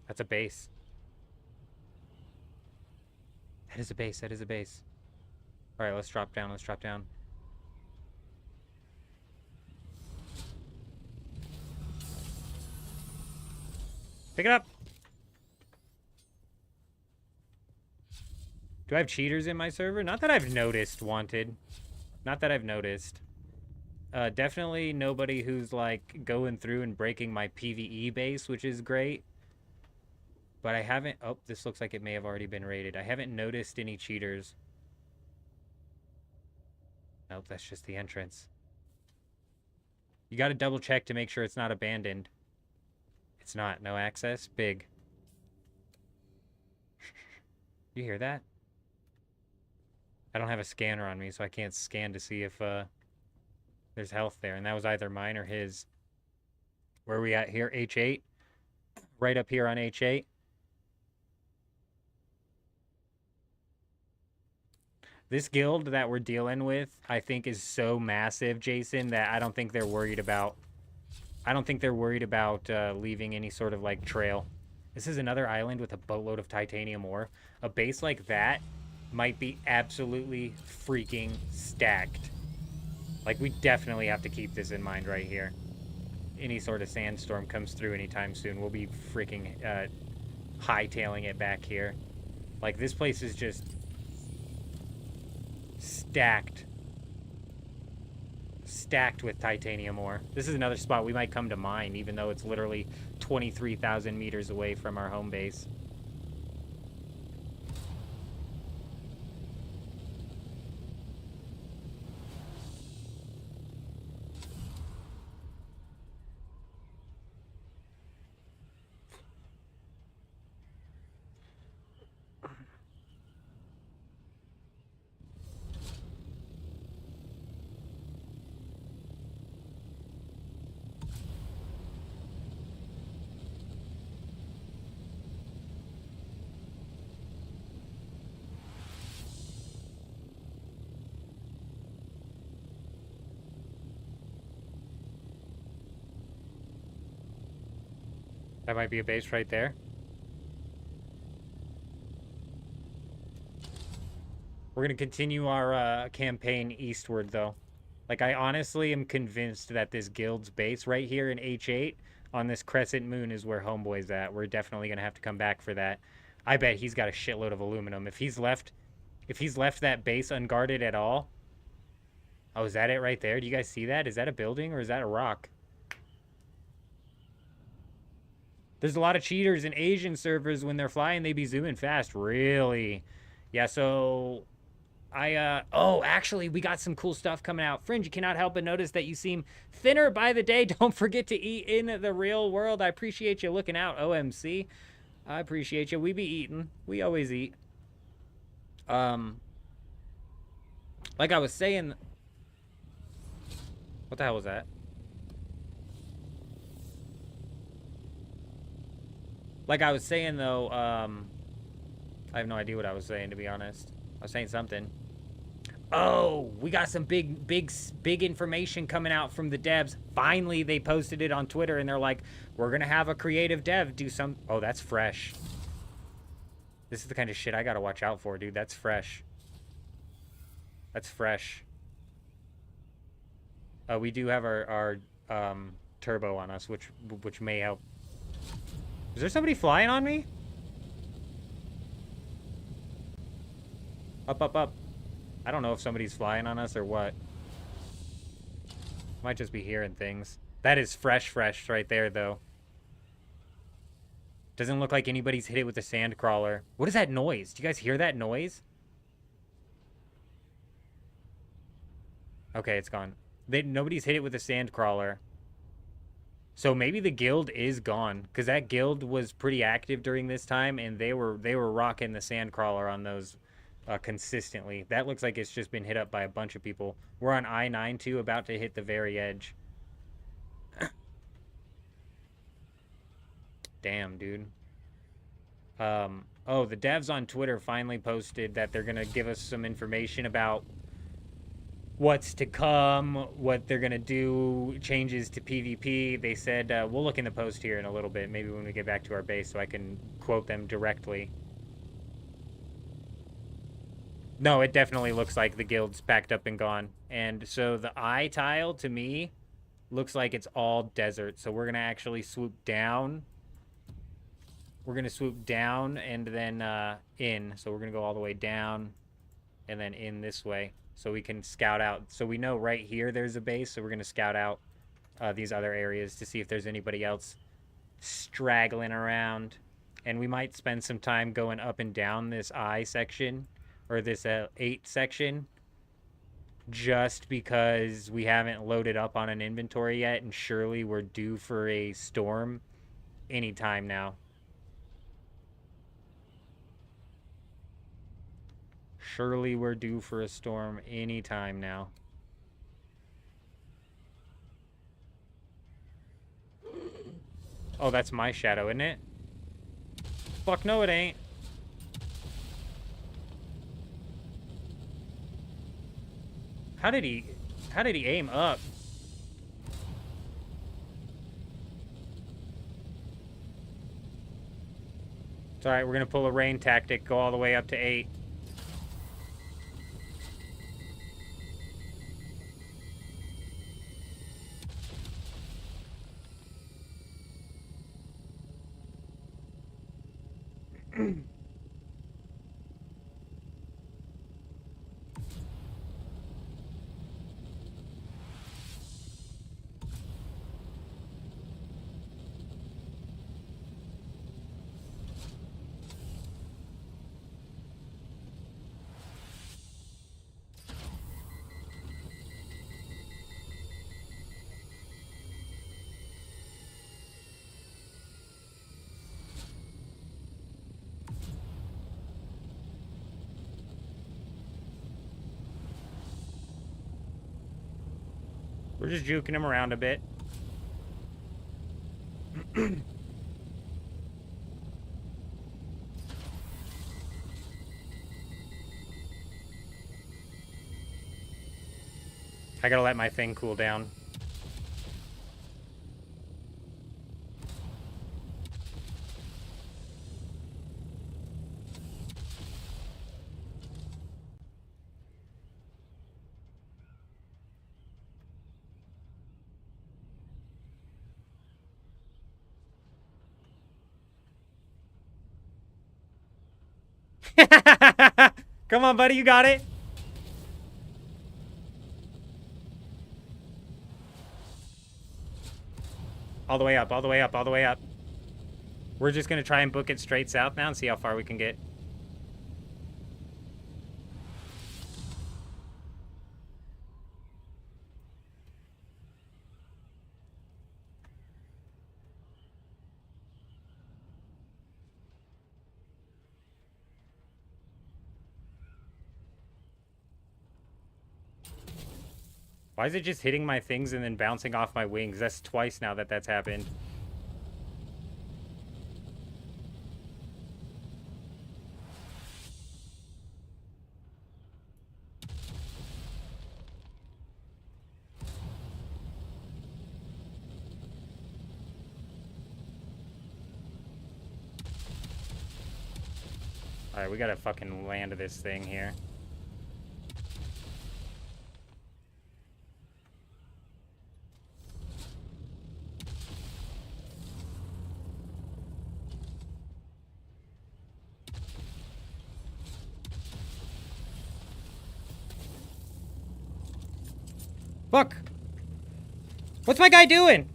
That's a base. That is a base. That is a base. All right, let's drop down. Let's drop down. Pick it up. Do I have cheaters in my server? Not that I've noticed, Wanted. Not that I've noticed. Definitely nobody who's, like, going through and breaking my PvE base, which is great. But I haven't... Oh, this looks like it may have already been raided. I haven't noticed any cheaters. Nope, that's just the entrance. You gotta double check to make sure it's not abandoned. It's not. No access. Big. You hear that? I don't have a scanner on me, so I can't scan to see if there's health there. And that was either mine or his. Where are we at here? H8? Right up here on H8. This guild that we're dealing with, I think, is so massive, Jason, that I don't think they're worried about... I don't think they're worried about leaving any sort of, like, trail. This is another island with a boatload of titanium ore. A base like that might be absolutely freaking stacked. Like, we definitely have to keep this in mind right here. Any sort of sandstorm comes through anytime soon, we'll be freaking hightailing it back here. Like, this place is just stacked with titanium ore. This is another spot we might come to mine, even though it's literally 23,000 meters away from our home base. That might be a base right there. We're going to continue our campaign eastward, though. Like, I honestly am convinced that this guild's base right here in H8 on this crescent moon is where Homeboy's at. We're definitely going to have to come back for that. I bet he's got a shitload of aluminum. If he's left that base unguarded at all... Oh, is that it right there? Do you guys see that? Is that a building or is that a rock? There's a lot of cheaters in Asian servers. When they're flying, they be zooming fast. Really? Yeah, so... Oh, actually, we got some cool stuff coming out. Fringe, you cannot help but notice that you seem thinner by the day. Don't forget to eat in the real world. I appreciate you looking out, OMC. I appreciate you. We be eating. We always eat. Like I was saying... What the hell was that? Like I was saying, though, I have no idea what I was saying, to be honest. I was saying something. Oh, we got some big information coming out from the devs. Finally, they posted it on Twitter, and they're like, we're going to have a creative dev do some... Oh, that's fresh. This is the kind of shit I got to watch out for, dude. That's fresh. That's fresh. We do have our turbo on us, which may help. Is there somebody flying on me? Up, up, up. I don't know if somebody's flying on us or what. Might just be hearing things. That is fresh right there, though. Doesn't look like anybody's hit it with a sand crawler. What is that noise? Do you guys hear that noise? Okay, it's gone. Nobody's hit it with a sand crawler. So maybe the guild is gone, because that guild was pretty active during this time, and they were rocking the sand crawler on those consistently. That looks like it's just been hit up by a bunch of people. We're on I-9 too, about to hit the very edge. Damn, dude. Oh, the devs on Twitter finally posted that they're gonna give us some information about what's to come, what they're gonna do, changes to PvP. They said, we'll look in the post here in a little bit, maybe when we get back to our base, so I can quote them directly. No, it definitely looks like the guild's packed up and gone. And so the eye tile, to me, looks like it's all desert. So we're gonna actually swoop down. We're gonna swoop down and then in. So we're gonna go all the way down and then in this way, so we can scout out. So we know right here there's a base, so we're gonna scout out these other areas to see if there's anybody else straggling around. And we might spend some time going up and down this I section, or this 8 section, just because we haven't loaded up on an inventory yet, and surely we're due for a storm anytime now. Surely we're due for a storm anytime now. Oh, that's my shadow, isn't it? Fuck no, it ain't. How did he aim up? It's alright, we're gonna pull a rain tactic, go all the way up to 8. We're just juking him around a bit. I gotta let my thing cool down. Come on, buddy, you got it. All the way up, all the way up, all the way up. We're just gonna try and book it straight south now and see how far we can get. Why is it just hitting my things and then bouncing off my wings? That's twice now that that's happened. Alright, we gotta fucking land this thing here. Fuck! What's my guy doing?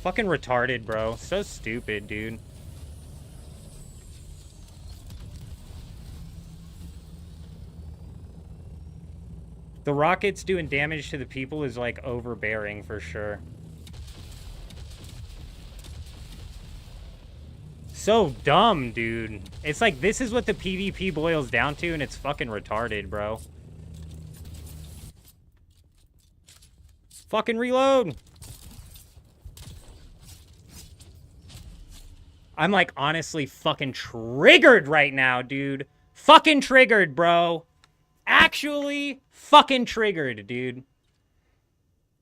Fucking retarded, bro. So stupid, dude. The rockets doing damage to the people is, like, overbearing for sure. So dumb, dude. It's like, this is what the PvP boils down to, and it's fucking retarded, bro. Fucking reload! I'm, like, honestly fucking triggered right now, dude. Fucking triggered, bro. Actually fucking triggered, dude.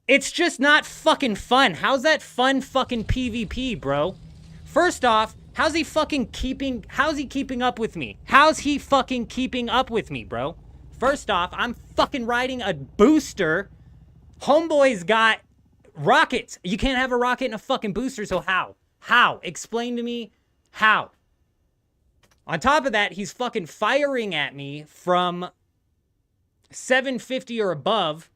It's just not fucking fun. How's that fun fucking PvP, bro? First off, how's he keeping up with me? How's he fucking keeping up with me, bro? First off, I'm fucking riding a booster. Homeboy's got rockets. You can't have a rocket and a fucking booster, so how? How? Explain to me how. On top of that, he's fucking firing at me from 750 or above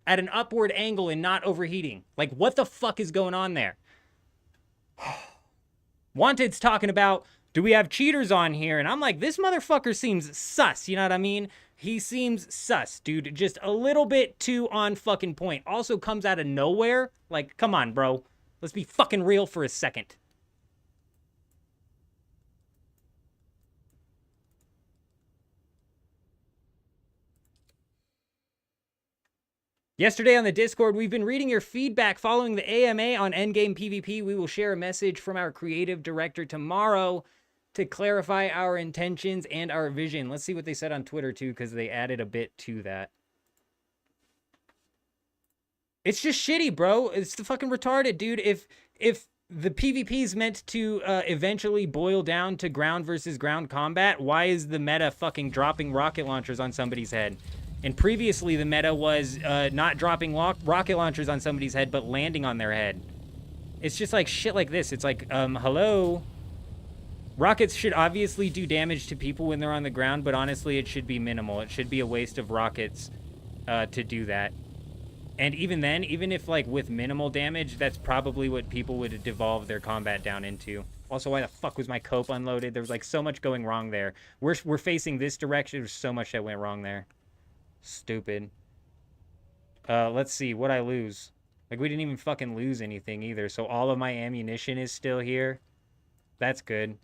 at an upward angle and not overheating. Like, what the fuck is going on there? Wanted's talking about, do we have cheaters on here? And I'm like, this motherfucker seems sus, you know what I mean? He seems sus, dude. Just a little bit too on fucking point. Also comes out of nowhere. Like, come on, bro. Let's be fucking real for a second. Yesterday on the Discord, we've been reading your feedback following the AMA on Endgame PvP. We will share a message from our creative director tomorrow to clarify our intentions and our vision. Let's see what they said on Twitter, too, because they added a bit to that. It's just shitty, bro. It's the fucking retarded, dude. If the PvP is meant to eventually boil down to ground versus ground combat, why is the meta fucking dropping rocket launchers on somebody's head? And previously, the meta was not dropping rocket launchers on somebody's head, but landing on their head. It's just like shit like this. It's like, hello? Rockets should obviously do damage to people when they're on the ground, but honestly, it should be minimal. It should be a waste of rockets to do that. And even then, even if, like, with minimal damage, that's probably what people would devolve their combat down into. Also, why the fuck was my cope unloaded? There was, like, so much going wrong there. We're facing this direction. There's so much that went wrong there. Stupid. Let's see. What'd I lose? Like, we didn't even fucking lose anything either. So all of my ammunition is still here. That's good.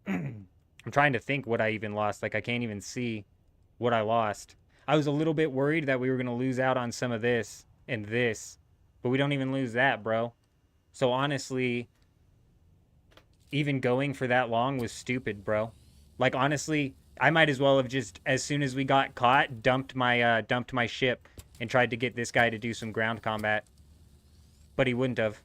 I'm trying to think what I even lost. Like, I can't even see what I lost. I was a little bit worried that we were going to lose out on some of this and this. But we don't even lose that, bro. So honestly, even going for that long was stupid, bro. Like, honestly, I might as well have just, as soon as we got caught, dumped my ship and tried to get this guy to do some ground combat. But he wouldn't have.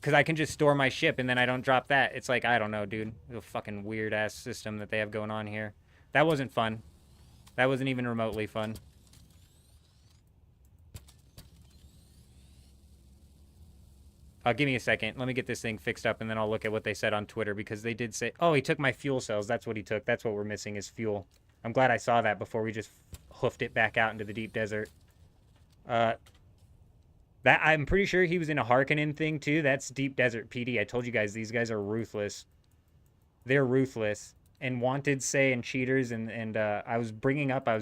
Because I can just store my ship and then I don't drop that. It's like, I don't know, dude. It's a fucking weird-ass system that they have going on here. That wasn't fun. That wasn't even remotely fun. Give me a second. Let me get this thing fixed up, and then I'll look at what they said on Twitter, because they did say... Oh, he took my fuel cells. That's what he took. That's what we're missing is fuel. I'm glad I saw that before we just hoofed it back out into the deep desert. I'm pretty sure he was in a Harkonnen thing, too. That's Deep Desert PD. I told you guys, these guys are ruthless. They're ruthless. And Wanted say and cheaters, and I was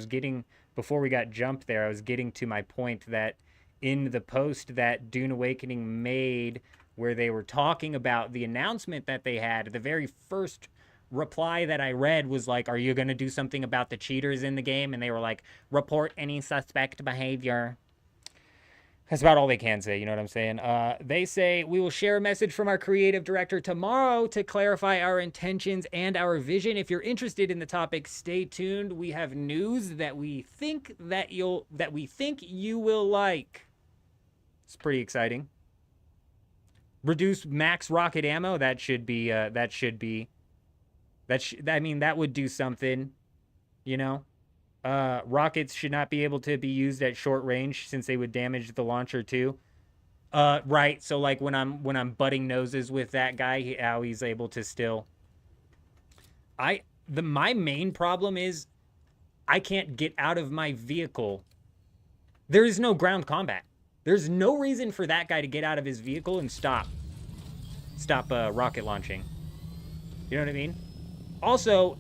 getting... Before we got jumped there, I was getting to my point that... in the post that Dune Awakening made, where they were talking about the announcement that they had, the very first reply that I read was like, are you going to do something about the cheaters in the game? And they were like, report any suspect behavior. That's about all they can say, you know what I'm saying? They say, we will share a message from our creative director tomorrow to clarify our intentions and our vision. If you're interested in the topic, stay tuned. We have news that we think you will like. It's pretty exciting. Reduce max rocket ammo. That would do something, you know? Rockets should not be able to be used at short range since they would damage the launcher too. Right. So like when I'm butting noses with that guy, how he's able to still. My main problem is I can't get out of my vehicle. There is no ground combat. There's no reason for that guy to get out of his vehicle and stop rocket launching. You know what I mean? Also,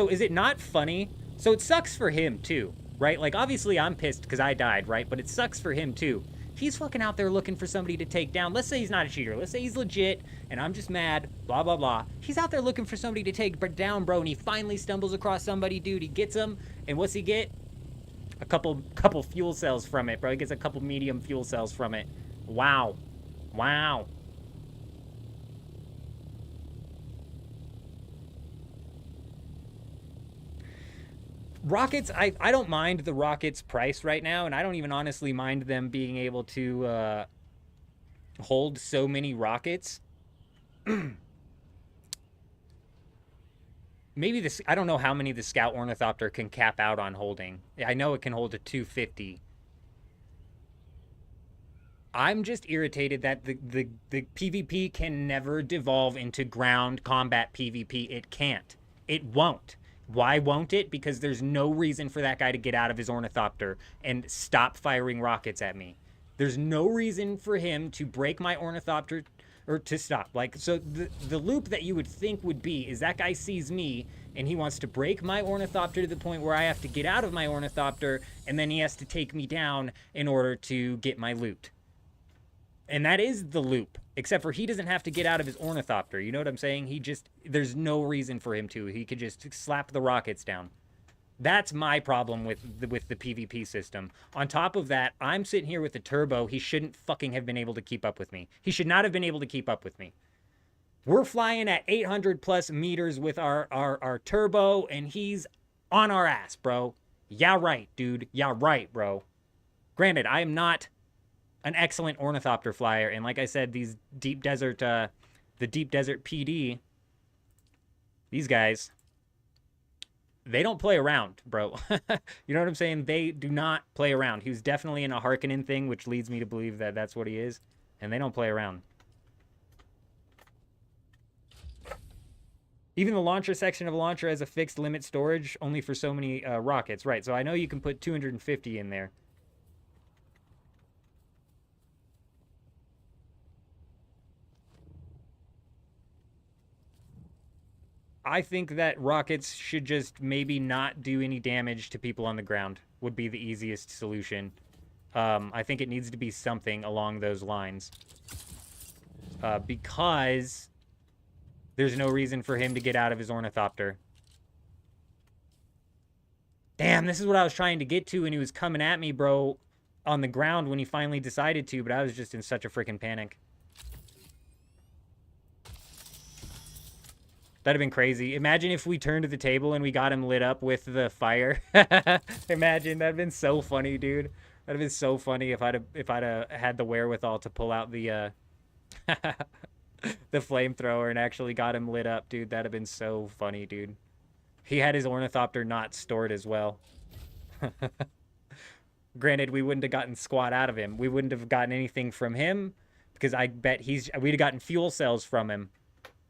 is it not funny? So it sucks for him too, right? Like, obviously I'm pissed because I died, right? But it sucks for him too. He's fucking out there looking for somebody to take down. Let's say he's not a cheater. Let's say he's legit, and I'm just mad, blah, blah, blah. He's out there looking for somebody to take down, bro, and he finally stumbles across somebody, dude. He gets him, and what's he get? A couple fuel cells from it, bro. He gets a couple medium fuel cells from it. Wow. Wow. Rockets, I don't mind the rockets price right now, and I don't even honestly mind them being able to hold so many rockets. Maybe this, I don't know how many the Scout Ornithopter can cap out on holding. I know it can hold a 250. I'm just irritated that the PvP can never devolve into ground combat PvP. It can't. It won't. Why won't it? Because there's no reason for that guy to get out of his Ornithopter and stop firing rockets at me. There's no reason for him to break my Ornithopter or to stop. Like, so the loop that you would think would be is that guy sees me and he wants to break my Ornithopter to the point where I have to get out of my Ornithopter, and then he has to take me down in order to get my loot. And that is the loop, except for he doesn't have to get out of his Ornithopter. You know what I'm saying? He just, there's no reason for him to. He could just slap the rockets down. That's my problem with the PvP system. On top of that, I'm sitting here with the turbo. He shouldn't fucking have been able to keep up with me. He should not have been able to keep up with me. We're flying at 800 plus meters with our turbo, and he's on our ass, bro. Yeah, right, dude. Yeah, right, bro. Granted, I am not an excellent Ornithopter flyer, and like I said, these deep desert, the deep desert PD, these guys, they don't play around, bro. You know what I'm saying? They do not play around. He was definitely in a Harkonnen thing, which leads me to believe that that's what he is, and they don't play around. Even the launcher section of a launcher has a fixed limit storage only for so many rockets, right? So I know you can put 250 in there. I think that rockets should just maybe not do any damage to people on the ground would be the easiest solution. I think it needs to be something along those lines. Because there's no reason for him to get out of his Ornithopter. Damn, this is what I was trying to get to when he was coming at me, bro, on the ground when he finally decided to, but I was just in such a freaking panic. That'd have been crazy. Imagine if we turned to the table and we got him lit up with the fire. Imagine, that'd have been so funny, dude. That'd have been so funny if I'd have had the wherewithal to pull out the the flamethrower and actually got him lit up, dude. That'd have been so funny, dude. He had his Ornithopter not stored as well. Granted, we wouldn't have gotten squat out of him. We wouldn't have gotten anything from him because I bet we'd have gotten fuel cells from him.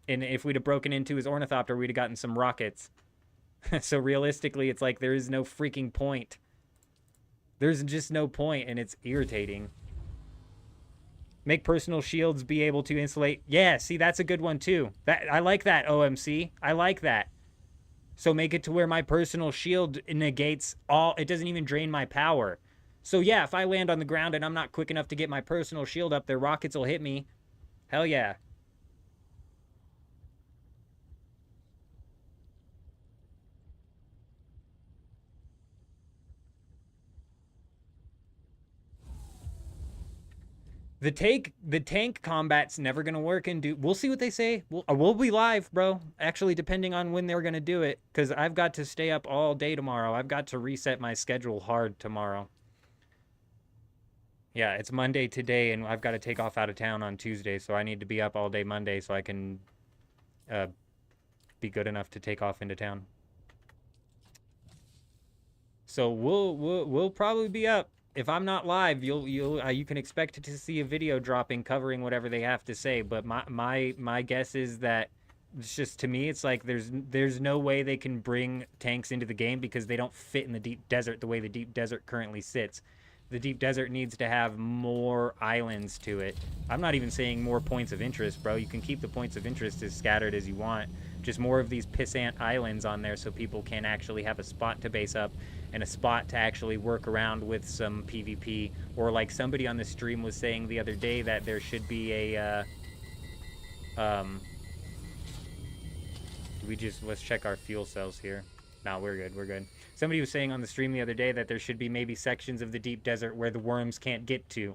And if we'd have broken into his Ornithopter, we'd have gotten some rockets. So realistically, it's like there is no freaking point. There's just no point, and it's irritating. Make personal shields be able to insulate. Yeah, see, that's a good one, too. I like that, OMC. I like that. So make it to where my personal shield negates all... It doesn't even drain my power. So yeah, if I land on the ground and I'm not quick enough to get my personal shield up there, rockets will hit me. Hell yeah. The tank combat's never gonna work, and we'll see what they say. We'll be live, bro. Actually, depending on when they're gonna do it, because I've got to stay up all day tomorrow. I've got to reset my schedule hard tomorrow. Yeah, it's Monday today, and I've got to take off out of town on Tuesday, so I need to be up all day Monday so I can be good enough to take off into town. So we'll probably be up. If I'm not live, you can expect to see a video dropping covering whatever they have to say. But my guess is that it's just, to me, it's like there's no way they can bring tanks into the game because they don't fit in the deep desert the way the deep desert currently sits. The deep desert needs to have more islands to it. I'm not even saying more points of interest, bro. You can keep the points of interest as scattered as you want. Just more of these pissant islands on there so people can actually have a spot to base up and a spot to actually work around with some PvP. Or like somebody on the stream was saying the other day that there should be a... let's check our fuel cells here. No, we're good, we're good. Somebody was saying on the stream the other day that there should be maybe sections of the deep desert where the worms can't get to.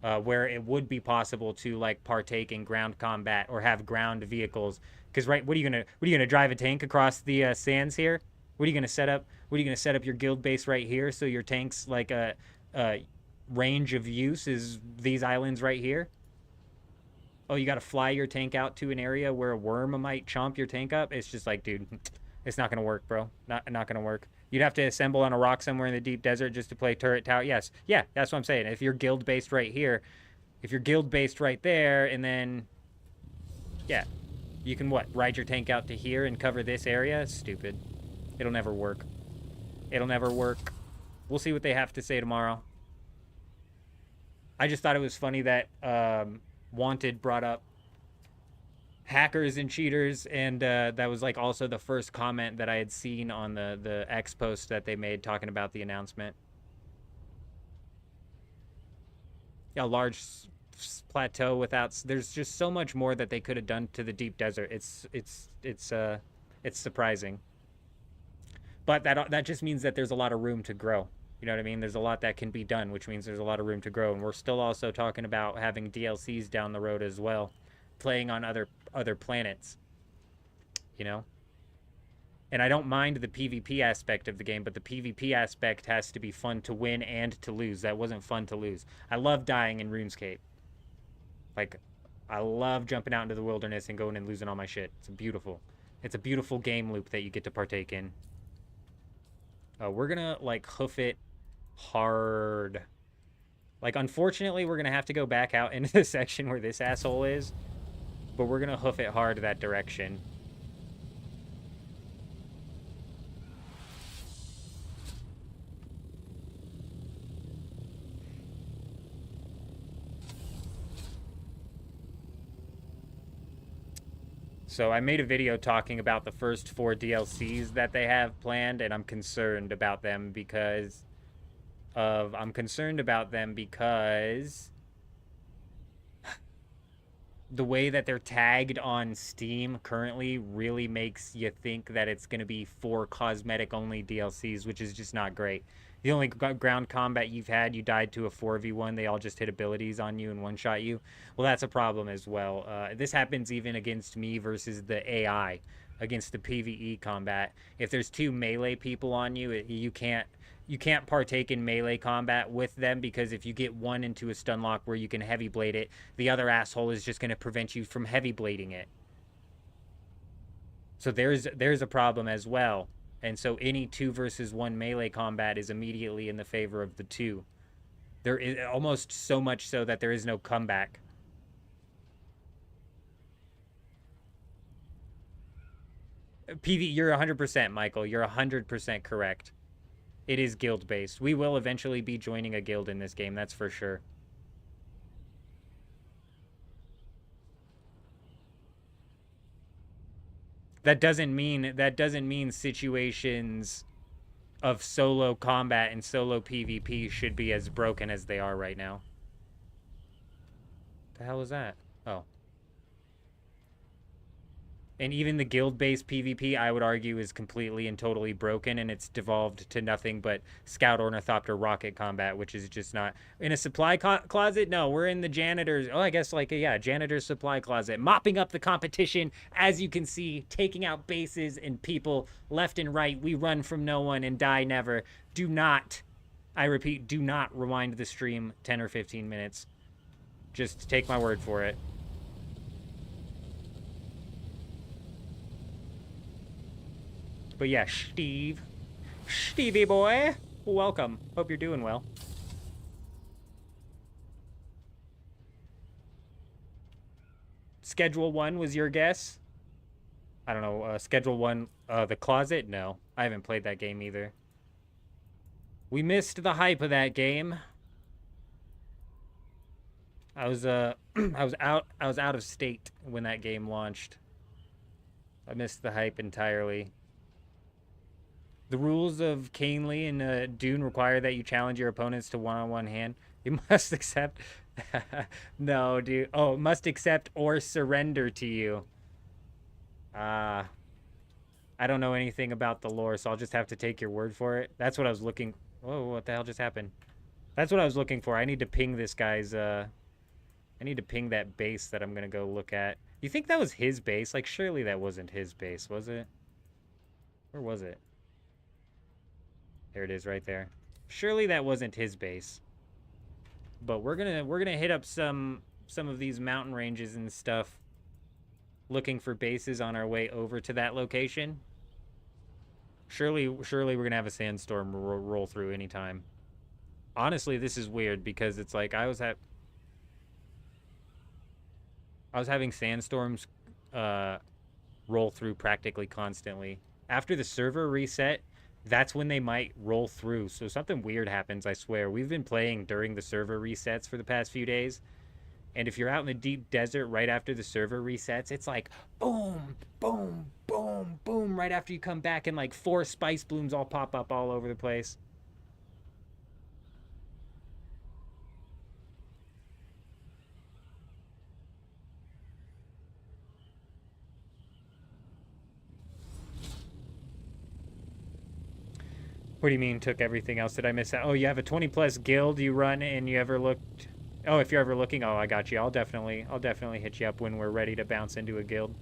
Where it would be possible to like partake in ground combat or have ground vehicles. Because right, what are you gonna drive a tank across the sands here? What are you gonna set up? What are you gonna set up your guild base right here so your tank's like a range of use is these islands right here? Oh, you gotta fly your tank out to an area where a worm might chomp your tank up? It's just like, dude, it's not gonna work, bro. Not gonna work. You'd have to assemble on a rock somewhere in the deep desert just to play turret tower. Yes, yeah, that's what I'm saying. If you're guild based right here, if you're guild based right there, and then, yeah, you can what? Ride your tank out to here and cover this area? Stupid. It'll never work. It'll never work. We'll see what they have to say tomorrow. I just thought it was funny that Wanted brought up hackers and cheaters, and that was like also the first comment that I had seen on the X post that they made talking about the announcement. A large plateau without, there's just so much more that they could have done to the deep desert. It's surprising, but that just means that there's a lot of room to grow. You know what I mean? There's a lot that can be done, which means there's a lot of room to grow, and we're still also talking about having DLCs down the road as well, playing on other planets, you know? And I don't mind the PvP aspect of the game, but the PvP aspect has to be fun to win and to lose. That wasn't fun to lose. I love dying in RuneScape. Like, I love jumping out into the wilderness and going and losing all my shit. It's a beautiful game loop that you get to partake in. We're gonna, like, hoof it hard. Like, unfortunately, we're gonna have to go back out into the section where this asshole is. But we're gonna hoof it hard that direction. So I made a video talking about the first 4 DLCs that they have planned, and I'm concerned about them because the way that they're tagged on Steam currently really makes you think that it's going to be 4 cosmetic-only DLCs, which is just not great. The only ground combat you've had, you died to a 4v1. They all just hit abilities on you and one-shot you. Well, that's a problem as well. This happens even against me versus the AI, against the PvE combat. If there's 2 melee people on you, you can't partake in melee combat with them, because if you get one into a stun lock where you can heavy blade it, the other asshole is just going to prevent you from heavy blading it. So there's a problem as well. And so any 2 versus 1 melee combat is immediately in the favor of the 2. There is almost so much so that there is no comeback. You're 100%, Michael. You're 100% correct. It is guild-based. We will eventually be joining a guild in this game, that's for sure. That doesn't mean situations of solo combat and solo PvP should be as broken as they are right now. The hell is that? Oh. And even the guild-based PvP, I would argue, is completely and totally broken, and it's devolved to nothing but Scout Ornithopter rocket combat, which is just not... In a supply closet? No, we're in the janitor's... Oh, I guess, like, yeah, janitor's supply closet. Mopping up the competition, as you can see, taking out bases and people left and right. We run from no one and die never. Do not, I repeat, do not rewind the stream 10 or 15 minutes. Just take my word for it. But yeah, Stevie boy, welcome. Hope you're doing well. Schedule 1 was your guess? I don't know, Schedule 1, The Closet? No, I haven't played that game either. We missed the hype of that game. I was I was out of state when that game launched. I missed the hype entirely. The rules of Canely and Dune require that you challenge your opponents to one-on-one hand. You must accept. No, dude. Oh, must accept or surrender to you. I don't know anything about the lore, so I'll just have to take your word for it. That's what I was looking. Whoa, what the hell just happened? That's what I was looking for. I need to ping this guy's. I need to ping that base that I'm gonna go look at. You think that was his base? Like, surely that wasn't his base, was it? Where was it? There it is, right there. Surely that wasn't his base. But we're gonna hit up some of these mountain ranges and stuff, looking for bases on our way over to that location. Surely we're gonna have a sandstorm roll through anytime. Honestly, this is weird because it's like I was having sandstorms roll through practically constantly. After the server reset, that's when they might roll through. So something weird happens, I swear. We've been playing during the server resets for the past few days. And if you're out in the deep desert right after the server resets, it's like boom, boom, boom, boom, right after you come back, and like 4 spice blooms all pop up all over the place. What do you mean took everything else? Did I miss that? Oh, you have a 20+ guild you run, and you ever looked? Oh, if you're ever looking, oh, I got you. I'll definitely hit you up when we're ready to bounce into a guild.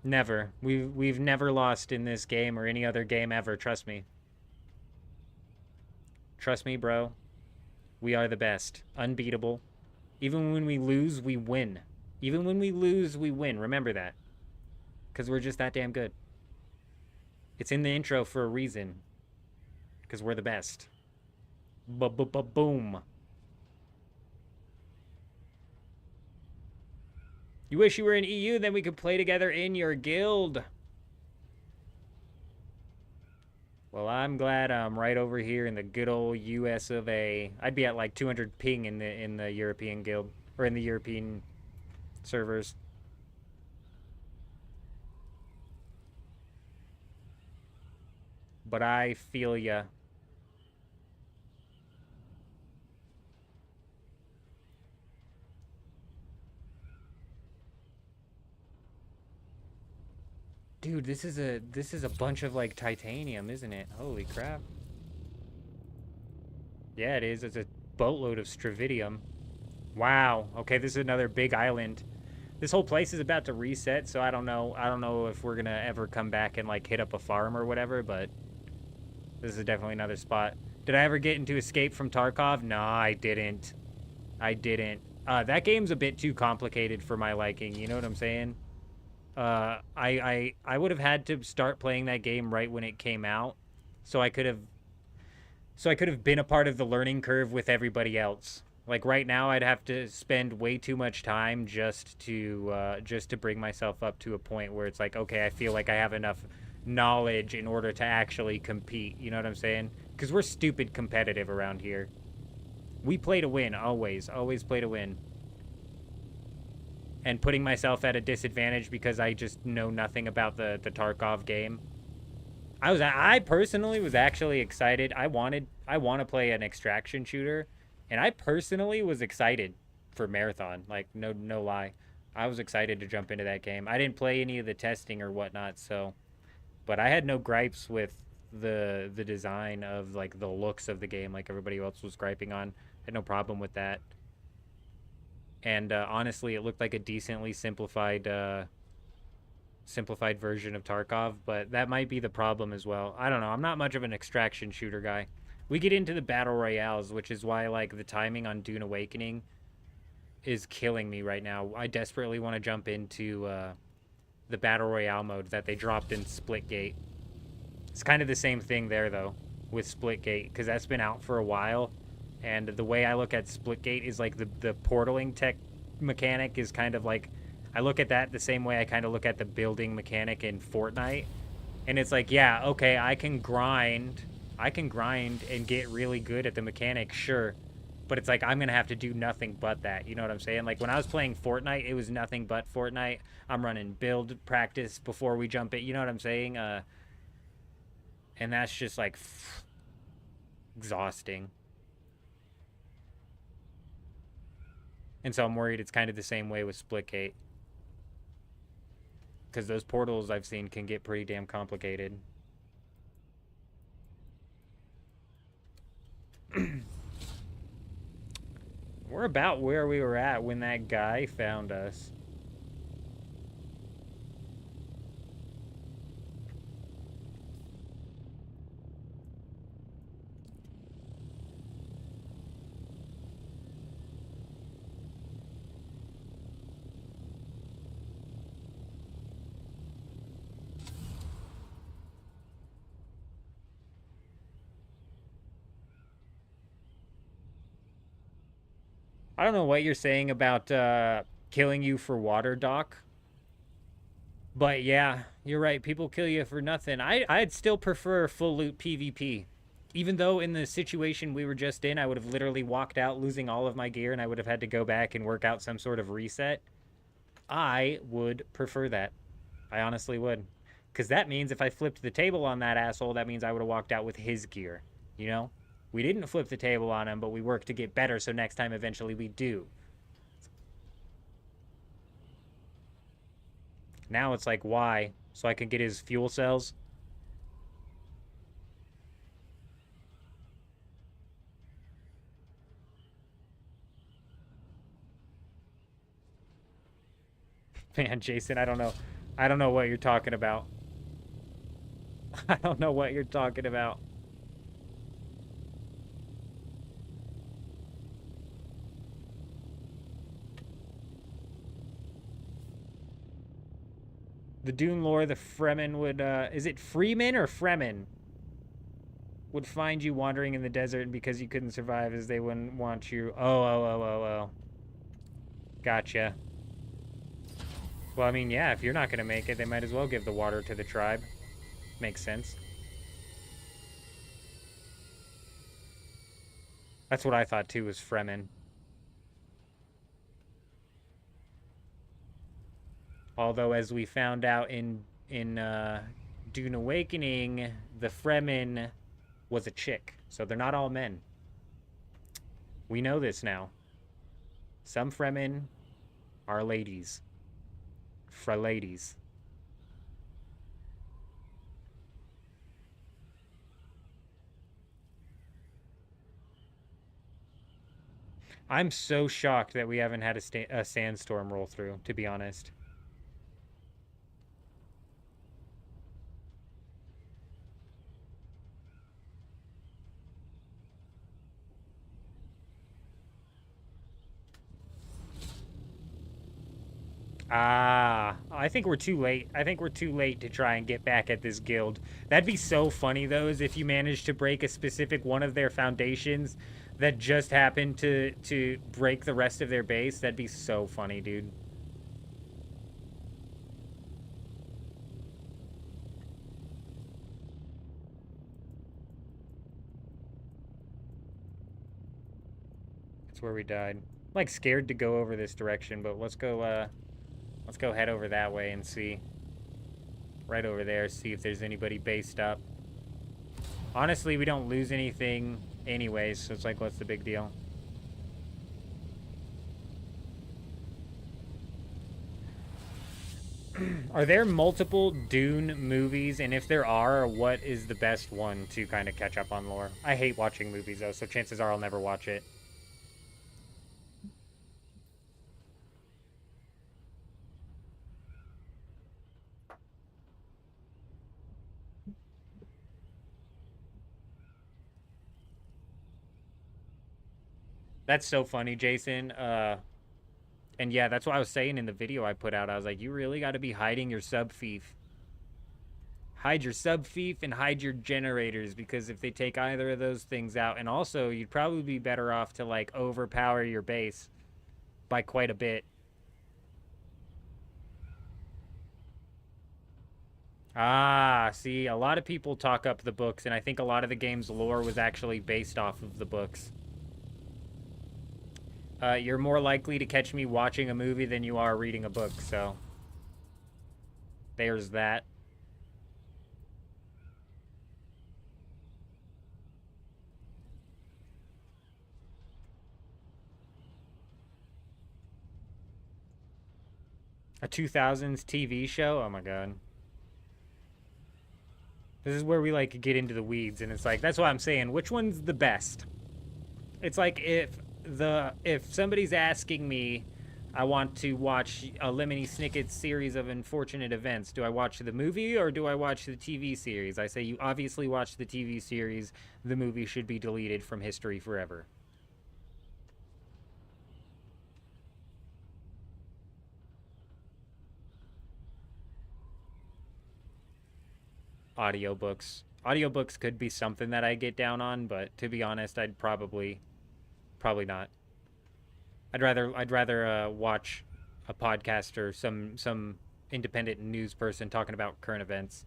Never. We've never lost in this game or any other game ever, trust me. Trust me, bro. We are the best. Unbeatable. Even when we lose, we win. Even when we lose, we win. Remember that. Because we're just that damn good. It's in the intro for a reason. Because we're the best. Boom. You wish you were in EU, then we could play together in your guild. Well, I'm glad I'm right over here in the good old US of A. I'd be at like 200 ping in the European guild. Or in the European servers. But I feel ya. Dude, this is a bunch of like titanium, isn't it? Holy crap. Yeah, it is. It's a boatload of stravidium. Wow. Okay, this is another big island. This whole place is about to reset, so I don't know if we're gonna ever come back and like hit up a farm or whatever, but this is definitely another spot. Did I ever get into Escape from Tarkov? No, I didn't. That game's a bit too complicated for my liking, you know what I'm saying? I would have had to start playing that game right when it came out, so I could have been a part of the learning curve with everybody else. Like right now, I'd have to spend way too much time just to bring myself up to a point where it's like, okay, I feel like I have enough knowledge in order to actually compete. You know what I'm saying? Because we're stupid competitive around here. We play to win, always play to win. And putting myself at a disadvantage because I just know nothing about the Tarkov game. I personally was actually excited. I want to play an extraction shooter. And I personally was excited for Marathon. Like, no lie. I was excited to jump into that game. I didn't play any of the testing or whatnot, so... But I had no gripes with the design of, like, the looks of the game like everybody else was griping on. I had no problem with that. And, honestly, it looked like a decently simplified version of Tarkov, but that might be the problem as well. I don't know. I'm not much of an extraction shooter guy. We get into the battle royales, which is why, like, the timing on Dune Awakening is killing me right now. I desperately want to jump into the battle royale mode that they dropped in Splitgate. It's kind of the same thing there, though, with Splitgate, because that's been out for a while. And the way I look at Splitgate is, like, the portaling tech mechanic is kind of like... I look at that the same way I kind of look at the building mechanic in Fortnite. And it's like, yeah, okay, I can grind I can grind and get really good at the mechanics, sure. But it's like, I'm going to have to do nothing but that. You know what I'm saying? Like, when I was playing Fortnite, it was nothing but Fortnite. I'm running build practice before we jump in. You know what I'm saying? And that's just, like, exhausting. And so I'm worried it's kind of the same way with Splitgate. Because those portals I've seen can get pretty damn complicated. We're about where we were at when that guy found us. I don't know what you're saying about killing you for water, Doc. But yeah, you're right. People kill you for nothing. I'd still prefer full loot PvP. Even though in the situation we were just in, I would have literally walked out losing all of my gear and I would have had to go back and work out some sort of reset. I would prefer that. I honestly would. Because that means if I flipped the table on that asshole, that means I would have walked out with his gear. You know? We didn't flip the table on him, but we worked to get better, so next time eventually we do. Now it's like, why? So I can get his fuel cells? Man, Jason, I don't know. I don't know what you're talking about. I don't know what you're talking about. The Dune lore, the Fremen would, is it Freeman or Fremen? Would find you wandering in the desert because you couldn't survive as they wouldn't want you. Oh. Gotcha. Well, I mean, yeah, if you're not going to make it, they might as well give the water to the tribe. Makes sense. That's what I thought, too, was Fremen. Although, as we found out in Dune Awakening, the Fremen was a chick. So they're not all men. We know this now. Some Fremen are ladies. Freladies. I'm so shocked that we haven't had a sandstorm roll through, to be honest. Ah, I think we're too late. I think we're too late to try and get back at this guild. That'd be so funny, though, is if you managed to break a specific one of their foundations that just happened to break the rest of their base. That'd be so funny, dude. That's where we died. I'm, like, scared to go over this direction, but let's go head over that way and see. Right over there, see if there's anybody based up. Honestly, we don't lose anything anyways, so it's like, what's the big deal? Are there multiple Dune movies? And if there are, what is the best one to kind of catch up on lore? I hate watching movies, though, so chances are I'll never watch it. That's so funny, Jason. And yeah, that's what I was saying in the video I put out. I was like, you really got to be hiding your sub-fief. Hide your sub-fief and hide your generators, because if they take either of those things out, and also you'd probably be better off to like overpower your base by quite a bit. Ah, see, a lot of people talk up the books, and I think a lot of the game's lore was actually based off of the books. You're more likely to catch me watching a movie than you are reading a book, so there's that. A 2000s TV show? Oh my god. This is where we like get into the weeds, and it's like, that's what I'm saying. Which one's the best? It's like if somebody's asking me, I want to watch a Lemony Snicket series of unfortunate events, do I watch the movie or do I watch the TV series? I say you obviously watch the TV series. The movie should be deleted from history forever. Audiobooks could be something that I get down on, but to be honest, I'd probably not. I'd rather watch a podcast or some independent news person talking about current events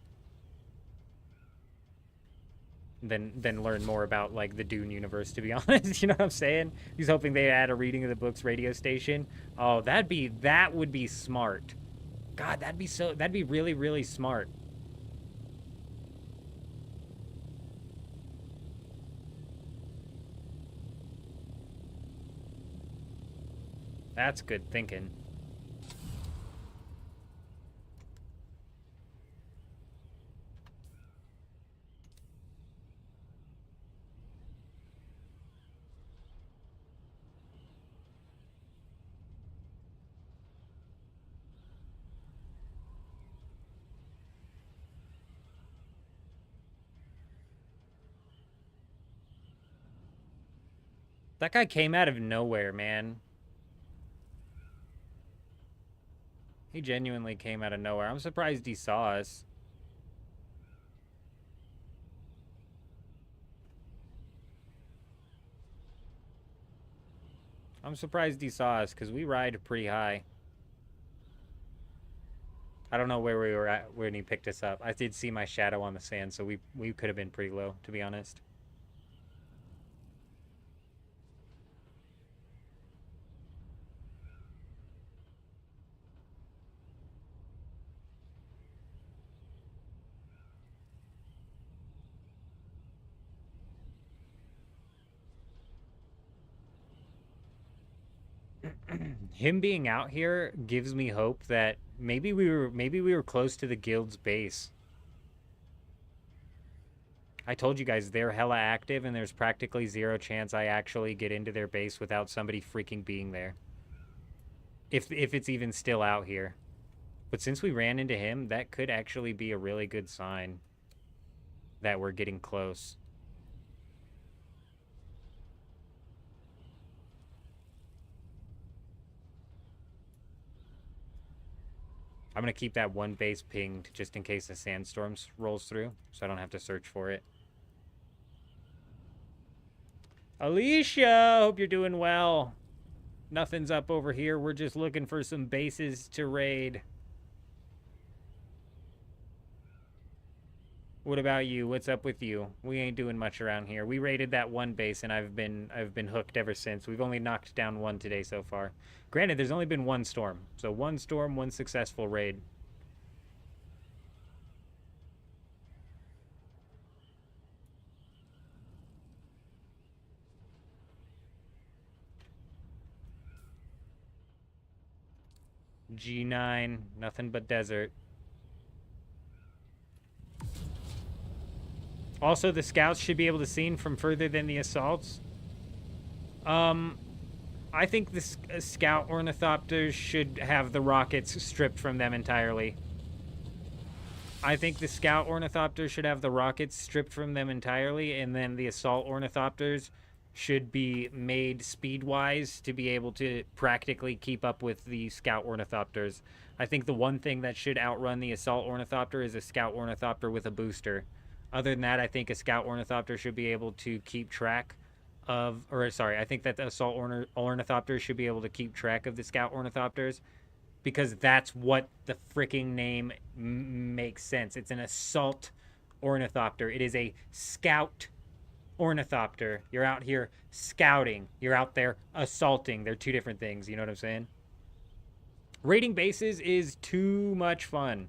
than learn more about like the Dune universe, to be honest. You know what I'm saying? He's hoping they add a reading of the books radio station. Oh, that would be smart. God, that'd be really, really smart. That's good thinking. That guy came out of nowhere, man. He genuinely came out of nowhere. I'm surprised he saw us. I'm surprised he saw us, because we ride pretty high. I don't know where we were at when he picked us up. I did see my shadow on the sand, so we could have been pretty low, to be honest. Him being out here gives me hope that maybe we were close to the guild's base. I told you guys they're hella active, and there's practically zero chance I actually get into their base without somebody freaking being there. If it's even still out here. But since we ran into him, that could actually be a really good sign that we're getting close. I'm going to keep that one base pinged just in case the sandstorm rolls through, so I don't have to search for it. Alicia, hope you're doing well. Nothing's up over here. We're just looking for some bases to raid. What about you? What's up with you? We ain't doing much around here. We raided that one base, and I've been hooked ever since. We've only knocked down one today so far. Granted, there's only been one storm. So one storm, one successful raid. G9, nothing but desert. Also, the scouts should be able to see from further than the assaults. I think the scout ornithopters should have the rockets stripped from them entirely. I think the scout ornithopters should have the rockets stripped from them entirely, and then the assault ornithopters should be made speed-wise to be able to practically keep up with the scout ornithopters. I think the one thing that should outrun the assault ornithopter is a scout ornithopter with a booster. Other than that, I think a scout ornithopter should be able to keep track of, I think that the assault ornithopters should be able to keep track of the scout ornithopters. because that's what the freaking name makes sense. It's an assault ornithopter. It is a scout ornithopter. You're out here scouting. You're out there assaulting. They're two different things. You know what I'm saying? Raiding bases is too much fun.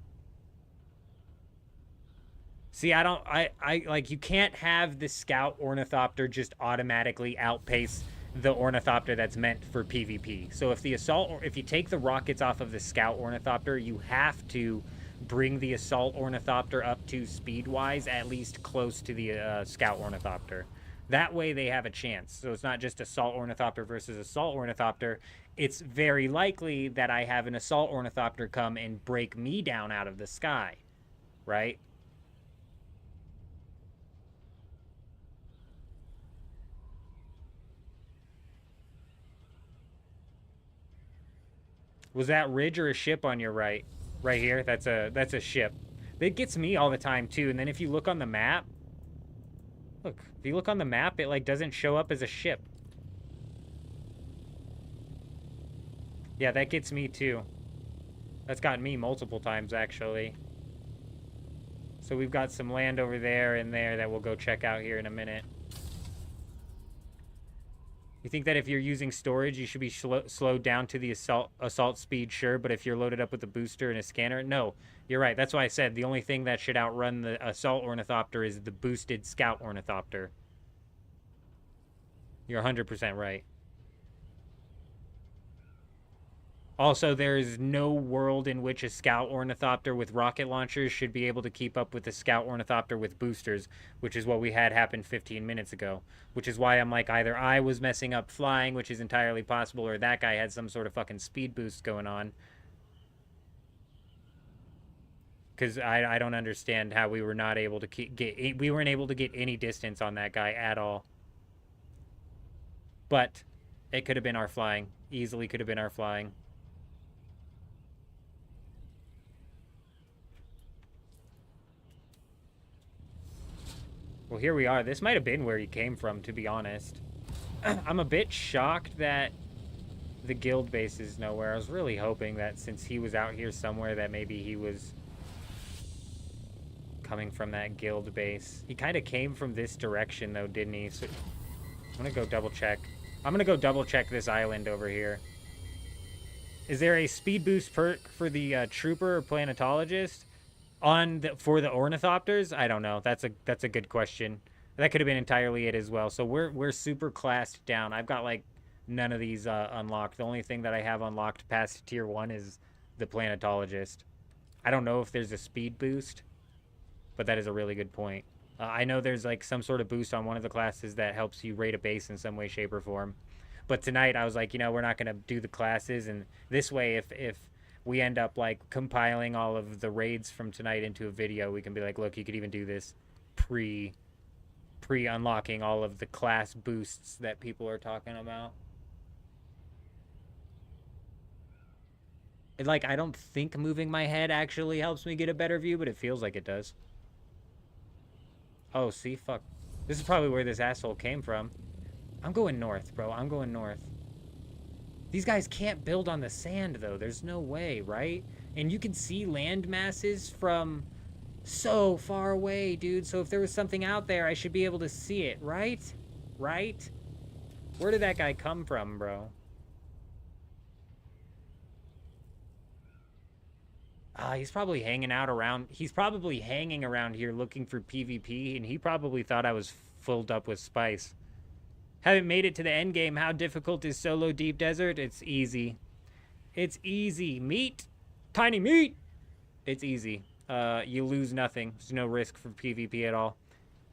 See, I like, you can't have the scout ornithopter just automatically outpace the ornithopter that's meant for PvP. So if the if you take the rockets off of the scout ornithopter, you have to bring the assault ornithopter up to speed-wise at least close to the scout ornithopter. That way they have a chance. So it's not just assault ornithopter versus assault ornithopter. It's very likely that I have an assault ornithopter come and break me down out of the sky, right? Was that ridge or a ship on your right? Right here? That's a ship. It gets me all the time too. And then if you look on the map, look, if you look on the map, it like doesn't show up as a ship. Yeah, that gets me too. That's gotten me multiple times actually. So we've got some land over there and there that we'll go check out here in a minute. You think that if you're using storage, you should be slowed down to the assault speed? Sure, but if you're loaded up with a booster and a scanner, no. You're right. That's why I said the only thing that should outrun the assault ornithopter is the boosted scout ornithopter. You're 100% right. Also, there is no world in which a scout ornithopter with rocket launchers should be able to keep up with the scout ornithopter with boosters, which is what we had happen 15 minutes ago. Which is why I'm like, either I was messing up flying, which is entirely possible, or that guy had some sort of fucking speed boost going on. Because I don't understand how we were not able to we weren't able to get any distance on that guy at all. But it could have been our flying. Easily could have been our flying. Well, here we are. This might have been where he came from, to be honest. I'm a bit shocked that the guild base is nowhere. I was really hoping that since he was out here somewhere that maybe he was coming from that guild base. He kind of came from this direction, though, didn't he? So I'm going to go double check. I'm going to go double check this island over here. Is there a speed boost perk for the trooper or planetologist? For the ornithopters? I don't know. That's a good question. That could have been entirely it as well. So we're super classed down. I've got like none of these unlocked. The only thing that I have unlocked past tier 1 is the planetologist. I don't know if there's a speed boost, but that is a really good point. I know there's like some sort of boost on one of the classes that helps you raid a base in some way, shape, or form. But tonight I was like, you know, we're not gonna do the classes, and this way if we end up like compiling all of the raids from tonight into a video, we can be like, look, you could even do this pre-unlocking all of the class boosts that people are talking about. And like, I don't think moving my head actually helps me get a better view, but it feels like it does. Oh, see, fuck. This is probably where this asshole came from. I'm going north, bro. I'm going north. These guys can't build on the sand, though. There's no way, right? And you can see land masses from so far away, dude. So if there was something out there, I should be able to see it, right? Right? Where did that guy come from, bro? He's probably hanging out around... He's probably hanging around here looking for PvP, and he probably thought I was filled up with spice. Haven't made it to the end game. How difficult is solo deep desert? It's easy. It's easy. Meat. Tiny meat. It's easy. You lose nothing. There's no risk for PvP at all.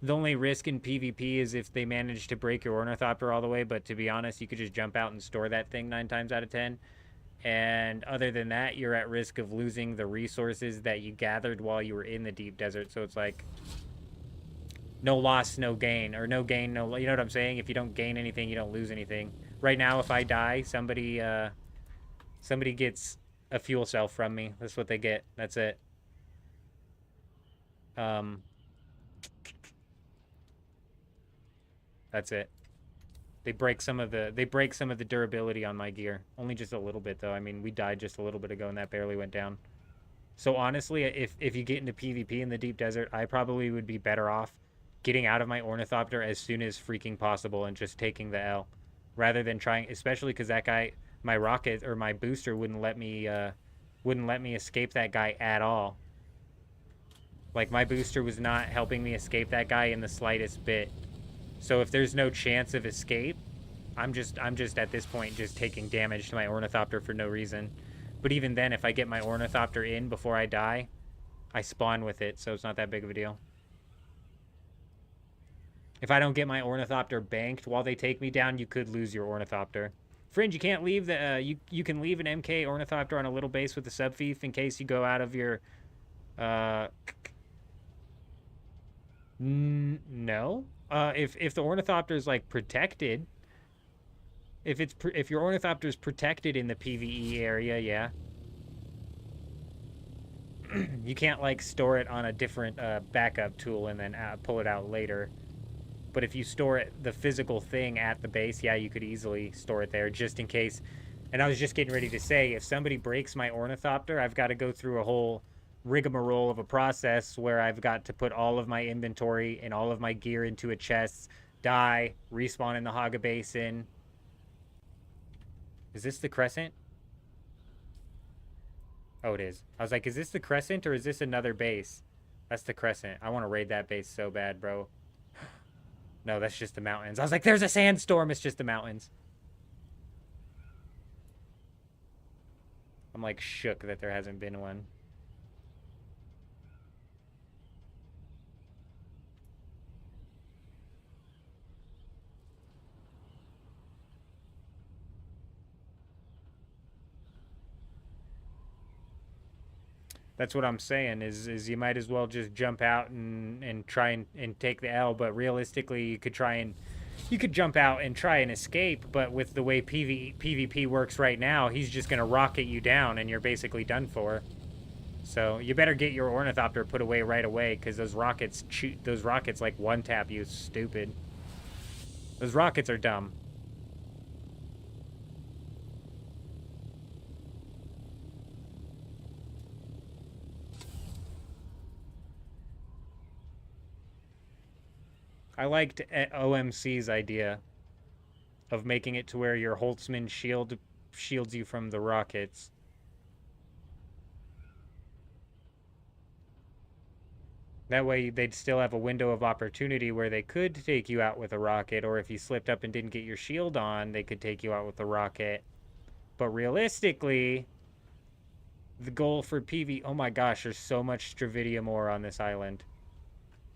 The only risk in PvP is if they manage to break your ornithopter all the way, but to be honest, you could just jump out and store that thing 9 times out of 10. And other than that, you're at risk of losing the resources that you gathered while you were in the deep desert. So it's like... no loss, no gain, or no gain, no... You know what I'm saying? If you don't gain anything, you don't lose anything. Right now, if I die, somebody gets a fuel cell from me. That's what they get. That's it. That's it. They break some of the durability on my gear. Only just a little bit though. I mean, we died just a little bit ago and that barely went down. So honestly, if you get into PvP in the deep desert, I probably would be better off getting out of my Ornithopter as soon as freaking possible and just taking the L, rather than trying, especially because that guy, my rocket or my booster wouldn't let me escape that guy at all. Like, my booster was not helping me escape that guy in the slightest bit. So if there's no chance of escape, I'm just at this point just taking damage to my Ornithopter for no reason. But even then, if I get my Ornithopter in before I die, I spawn with it, so it's not that big of a deal. If I don't get my Ornithopter banked while they take me down, you could lose your Ornithopter. Fringe, you can't leave the you can leave an MK Ornithopter on a little base with a subfief in case you go out of your no. If the Ornithopter is like protected, if your Ornithopter is protected in the PvE area, yeah. You can't like store it on a different backup tool and then pull it out later. But if you store it, the physical thing at the base, yeah, you could easily store it there just in case. And I was just getting ready to say, if somebody breaks my Ornithopter, I've got to go through a whole rigmarole of a process where I've got to put all of my inventory and all of my gear into a chest, die, respawn in the Haga Basin. Is this the Crescent? Oh, it is. I was like, is this the Crescent or is this another base? That's the Crescent. I want to raid that base so bad, bro. No, that's just the mountains. I was like, there's a sandstorm. It's just the mountains. I'm like shook that there hasn't been one. That's what I'm saying, is you might as well just jump out and try and take the L, but realistically you could jump out and try and escape, but with the way PvP works right now, he's just going to rocket you down and you're basically done for. So you better get your Ornithopter put away right away, because those rockets like one tap you. Stupid. Those rockets are dumb. I liked OMC's idea of making it to where your Holtzman shields you from the rockets. That way they'd still have a window of opportunity where they could take you out with a rocket, or if you slipped up and didn't get your shield on, they could take you out with a rocket. But realistically, the goal for PV... Oh my gosh, there's so much Stravidium ore on this island.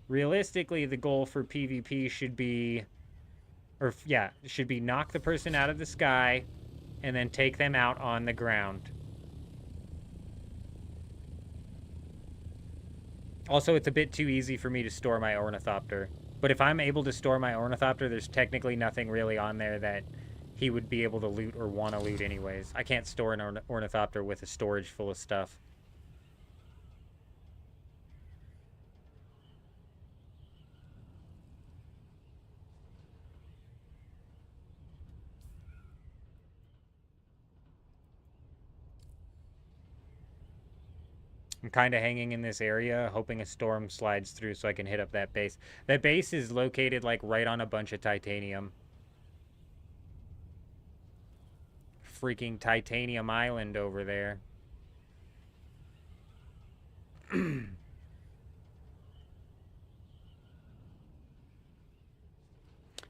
Realistically, the goal for PvP should be... should be knock the person out of the sky and then take them out on the ground. Also, it's a bit too easy for me to store my Ornithopter. But if I'm able to store my Ornithopter, there's technically nothing really on there that he would be able to loot or want to loot anyways. I can't store an Ornithopter with a storage full of stuff. I'm kind of hanging in this area, hoping a storm slides through so I can hit up that base. That base is located, like, right on a bunch of titanium. Freaking Titanium Island over there.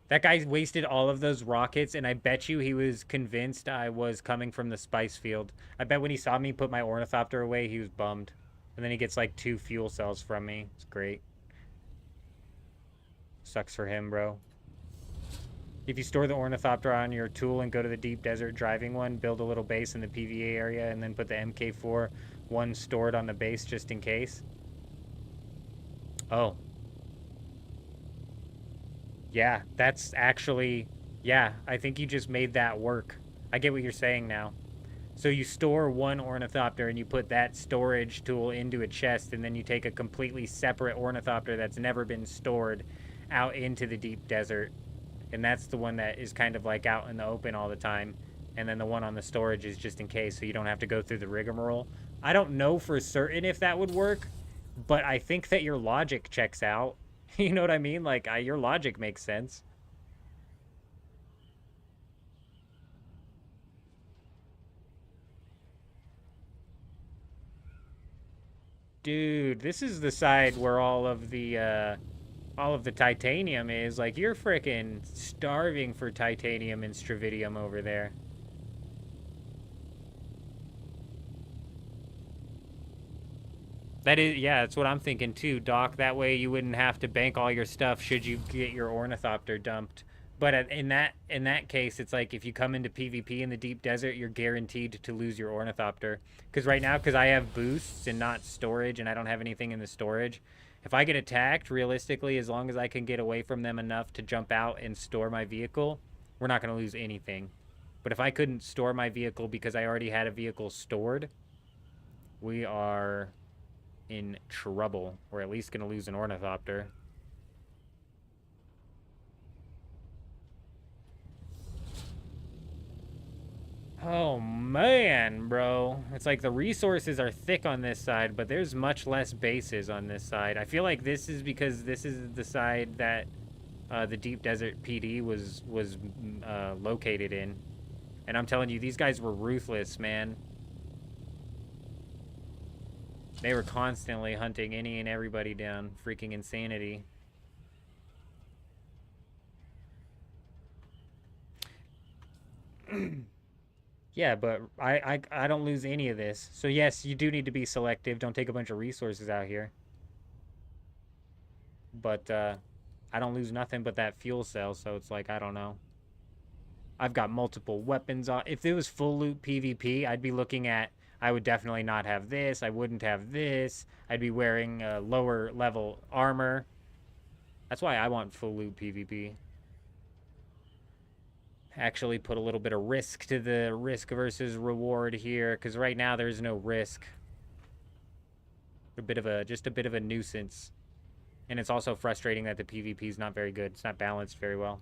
That guy wasted all of those rockets, and I bet you he was convinced I was coming from the spice field. I bet when he saw me put my Ornithopter away, he was bummed. And then he gets like 2 fuel cells from me. It's great. Sucks for him, bro. If you store the Ornithopter on your tool and go to the deep desert driving one, build a little base in the PVA area, and then put the MK4 one stored on the base just in case. Oh. Yeah, that's actually... Yeah, I think you just made that work. I get what you're saying now. So you store one Ornithopter and you put that storage tool into a chest, and then you take a completely separate Ornithopter that's never been stored out into the deep desert and that's the one that is kind of like out in the open all the time. And then the one on the storage is just in case, so you don't have to go through the rigmarole. I don't know for certain if that would work, but I think that your logic checks out. You know what I mean? Like, your logic makes sense. Dude, this is the side where all of the titanium is. Like, you're freaking starving for titanium and stravidium over there. That is, yeah, that's what I'm thinking too, Doc. That way you wouldn't have to bank all your stuff should you get your ornithopter dumped. But in that case, it's like if you come into PvP in the deep desert, you're guaranteed to lose your ornithopter. Because right now, because I have boosts and not storage, and I don't have anything in the storage, if I get attacked, realistically, as long as I can get away from them enough to jump out and store my vehicle, we're not going to lose anything. But if I couldn't store my vehicle because I already had a vehicle stored, we are in trouble. We're at least going to lose an ornithopter. Oh man, bro. It's like the resources are thick on this side, but there's much less bases on this side. I feel like this is because this is the side that the Deep Desert PD was located in. And I'm telling you, these guys were ruthless, man. They were constantly hunting any and everybody down. Freaking insanity. Yeah, but I don't lose any of this. So yes, you do need to be selective. Don't take a bunch of resources out here. But I don't lose nothing but that fuel cell, so it's like, I don't know. I've got multiple weapons on. If it was full loot PvP, I'd be looking at, I would definitely not have this. I wouldn't have this. I'd be wearing lower level armor. That's why I want full loot PvP. Actually put a little bit of risk to the risk versus reward here, because right now there's no risk. Just a bit of a nuisance. And it's also frustrating that the PvP is not very good. It's not balanced very well.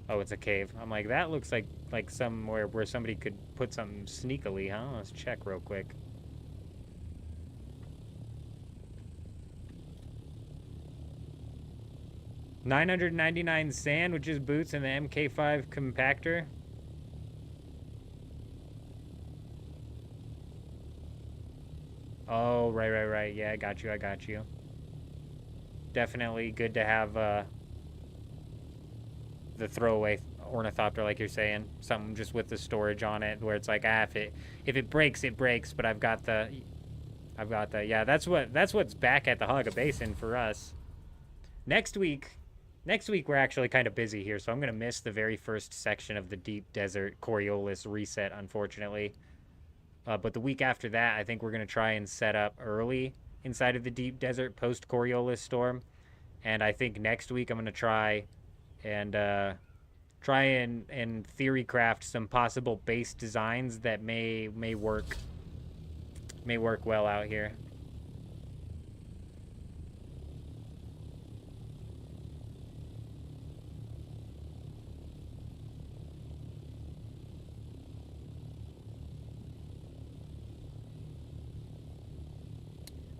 Oh, it's a cave. I'm like, that looks like somewhere where somebody could put something sneakily, huh? Let's check real quick. $999 sand, which is boots, and the MK5 compactor. Oh, right. Yeah, I got you. Definitely good to have the throwaway ornithopter, like you're saying. Something just with the storage on it, where it's like, if it breaks, it breaks. But I've got the. Yeah, that's what's back at the Haga Basin for us. Next week we're actually kind of busy here, so I'm gonna miss the very first section of the Deep Desert Coriolis reset, unfortunately. But the week after that, I think we're going to try and set up early inside of the Deep Desert post-Coriolis storm. And I think next week I'm going to try and theory craft some possible base designs that may work well out here.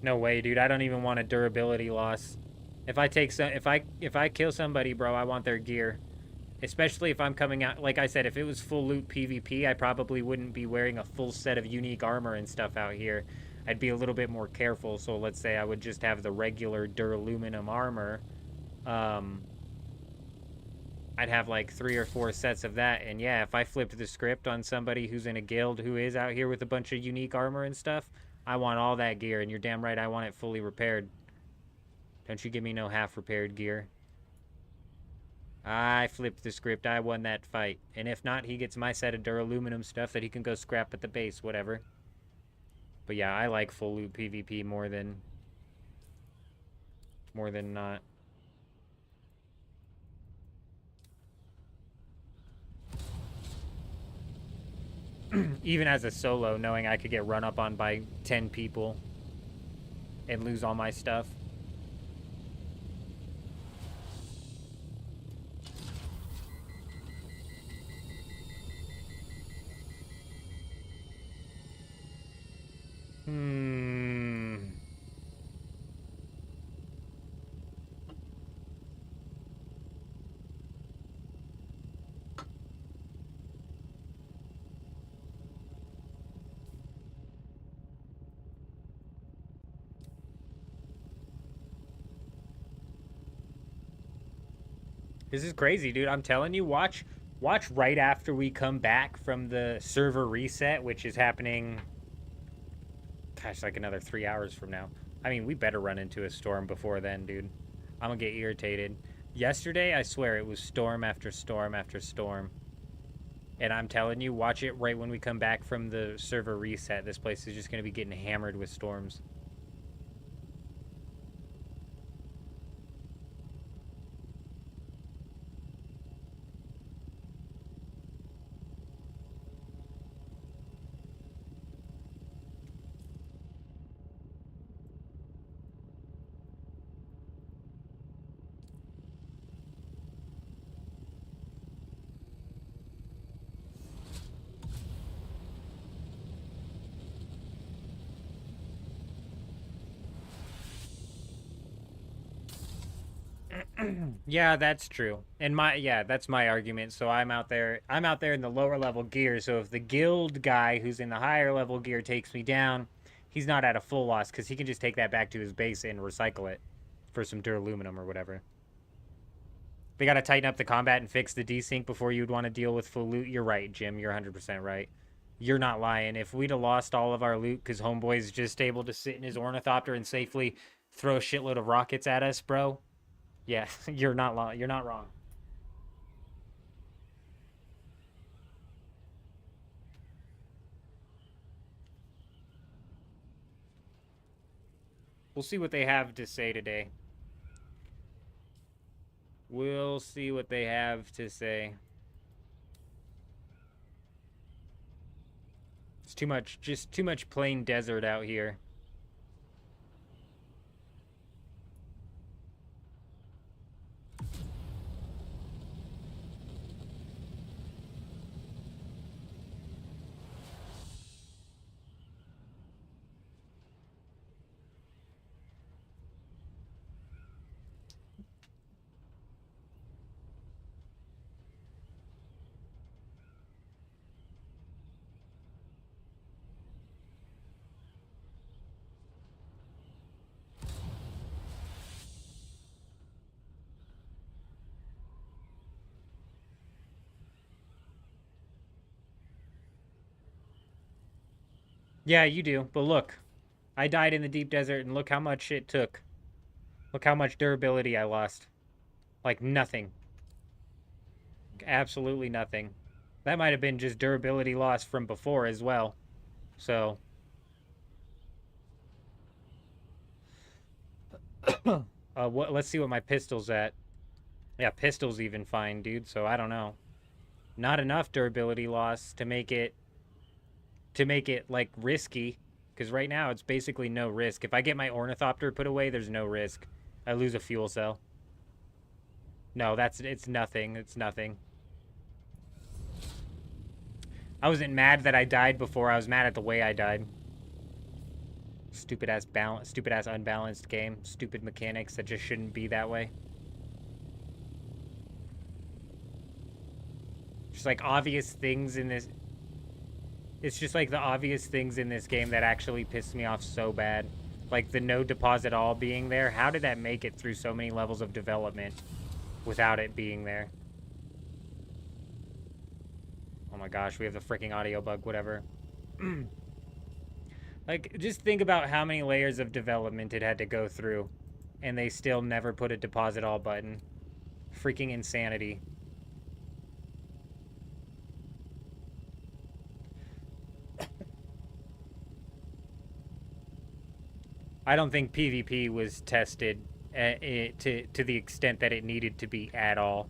No way, dude. I don't even want a durability loss. If I kill somebody, bro, I want their gear. Especially if I'm coming out, like I said, if it was full loot PvP, I probably wouldn't be wearing a full set of unique armor and stuff out here. I'd be a little bit more careful. So let's say I would just have the regular duraluminum armor. I'd have like 3 or 4 sets of that. And yeah, if I flipped the script on somebody who's in a guild who is out here with a bunch of unique armor and stuff, I want all that gear, and you're damn right I want it fully repaired. Don't you give me no half-repaired gear. I flipped the script. I won that fight. And if not, he gets my set of duraluminum stuff that he can go scrap at the base, whatever. But yeah, I like full loot PvP more than not. Even as a solo, knowing I could get run up on by 10 people. and lose all my stuff. This is crazy, dude. I'm telling you, watch right after we come back from the server reset, which is happening, gosh, like another 3 hours from now. I mean, we better run into a storm before then, dude. I'm gonna get irritated. Yesterday, I swear, it was storm after storm after storm. And I'm telling you, watch it right when we come back from the server reset. This place is just gonna be getting hammered with storms. Yeah, that's true. And that's my argument. So I'm out there in the lower level gear. So if the guild guy who's in the higher level gear takes me down, he's not at a full loss because he can just take that back to his base and recycle it for some duraluminum or whatever. They got to tighten up the combat and fix the desync before you'd want to deal with full loot. You're right, Jim. You're 100% right. You're not lying. If we'd have lost all of our loot because Homeboy's just able to sit in his ornithopter and safely throw a shitload of rockets at us, bro. Yeah, you're not wrong. We'll see what they have to say today. We'll see what they have to say. It's just too much plain desert out here. Yeah, you do. But look, I died in the deep desert and look how much it took. Look how much durability I lost. Like nothing. Absolutely nothing. That might have been just durability loss from before as well. So. Let's see what my pistol's at. Yeah, pistol's even fine, dude. So I don't know. Not enough durability loss to make it like risky, because right now it's basically no risk. If I get my ornithopter put away, there's no risk. I lose a fuel cell. No, it's nothing. It's nothing. I wasn't mad that I died before. I was mad at the way I died. Stupid ass unbalanced game. Stupid mechanics that just shouldn't be that way. Just like obvious things in this. It's just like the obvious things in this game that actually pissed me off so bad. Like the no deposit all being there. How did that make it through so many levels of development without it being there? Oh my gosh, we have the freaking audio bug, whatever. Like, just think about how many layers of development it had to go through, and they still never put a deposit all button. Freaking insanity. I don't think PvP was tested to the extent that it needed to be at all.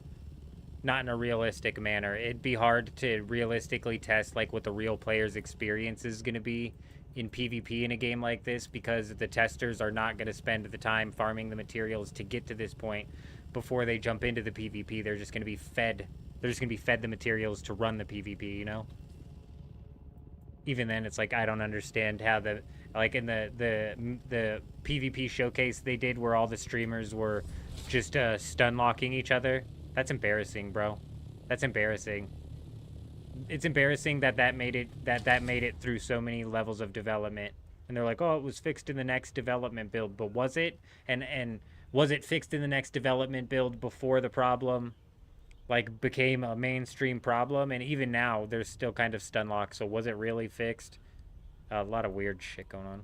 Not in a realistic manner. It'd be hard to realistically test like what the real player's experience is going to be in PvP in a game like this, because the testers are not going to spend the time farming the materials to get to this point before they jump into the PvP. They're just going to be fed. They're just going to be fed the materials to run the PvP, you know? Even then, it's like, I don't understand how the, like in the PvP showcase they did where all the streamers were just stun locking each other. That's embarrassing, bro. That's embarrassing. It's embarrassing that made it through so many levels of development. And they're like, oh, it was fixed in the next development build. But was it? And was it fixed in the next development build before the problem like became a mainstream problem? And even now, there's still kind of stun lock. So was it really fixed? A lot of weird shit going on.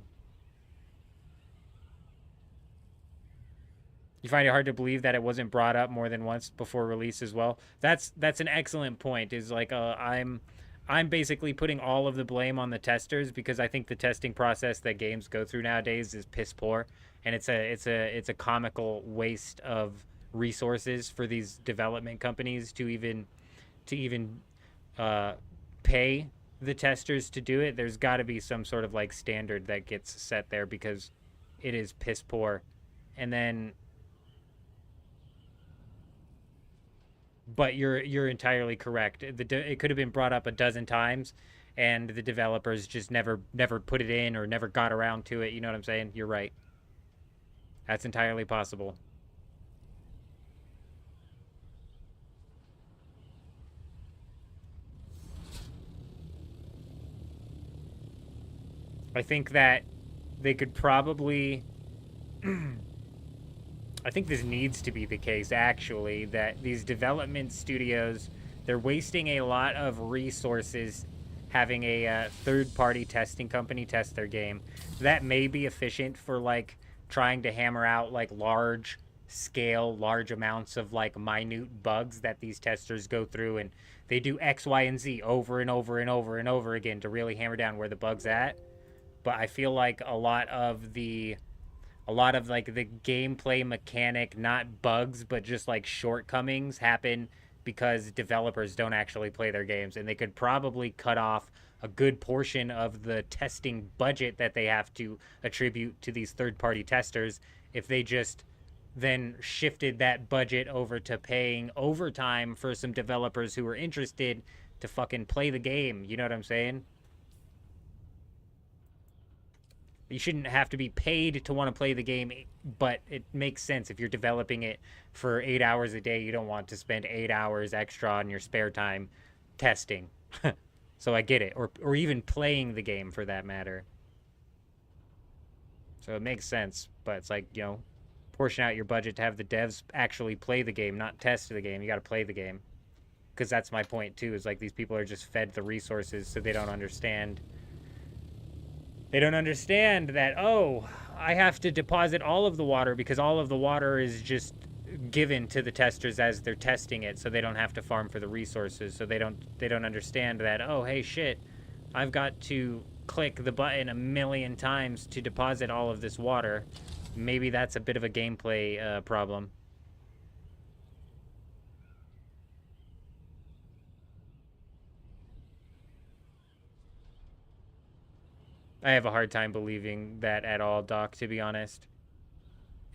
You find it hard to believe that it wasn't brought up more than once before release as well. That's an excellent point. Is like I'm basically putting all of the blame on the testers, because I think the testing process that games go through nowadays is piss poor, and it's a comical waste of resources for these development companies to even pay the testers to do it. There's got to be some sort of like standard that gets set there, because it is piss poor. And then, but you're entirely correct. It could have been brought up a dozen times, and the developers just never put it in or never got around to it. You know what I'm saying? You're right. That's entirely possible. I think that they could probably... I think this needs to be the case, actually, that these development studios, they're wasting a lot of resources having a third-party testing company test their game. That may be efficient for, like, trying to hammer out, like, large amounts of, like, minute bugs that these testers go through, and they do X, Y, and Z over and over and over and over again to really hammer down where the bug's at. But I feel like a lot of like the gameplay mechanic, not bugs, but just like shortcomings, happen because developers don't actually play their games, and they could probably cut off a good portion of the testing budget that they have to attribute to these third-party testers if they just then shifted that budget over to paying overtime for some developers who are interested to fucking play the game. You know what I'm saying? You shouldn't have to be paid to want to play the game, but it makes sense. If you're developing it for 8 hours a day, you don't want to spend 8 hours extra on your spare time testing. So I get it. Or even playing the game, for that matter. So it makes sense, but it's like, you know, portion out your budget to have the devs actually play the game, not test the game. You got to play the game. Because that's my point, too, is like these people are just fed the resources, so they don't understand... They don't understand that, oh, I have to deposit all of the water because all of the water is just given to the testers as they're testing it, so they don't have to farm for the resources. So they don't understand that, oh, hey, shit, I've got to click the button a million times to deposit all of this water. Maybe that's a bit of a gameplay problem. I have a hard time believing that at all, Doc, to be honest.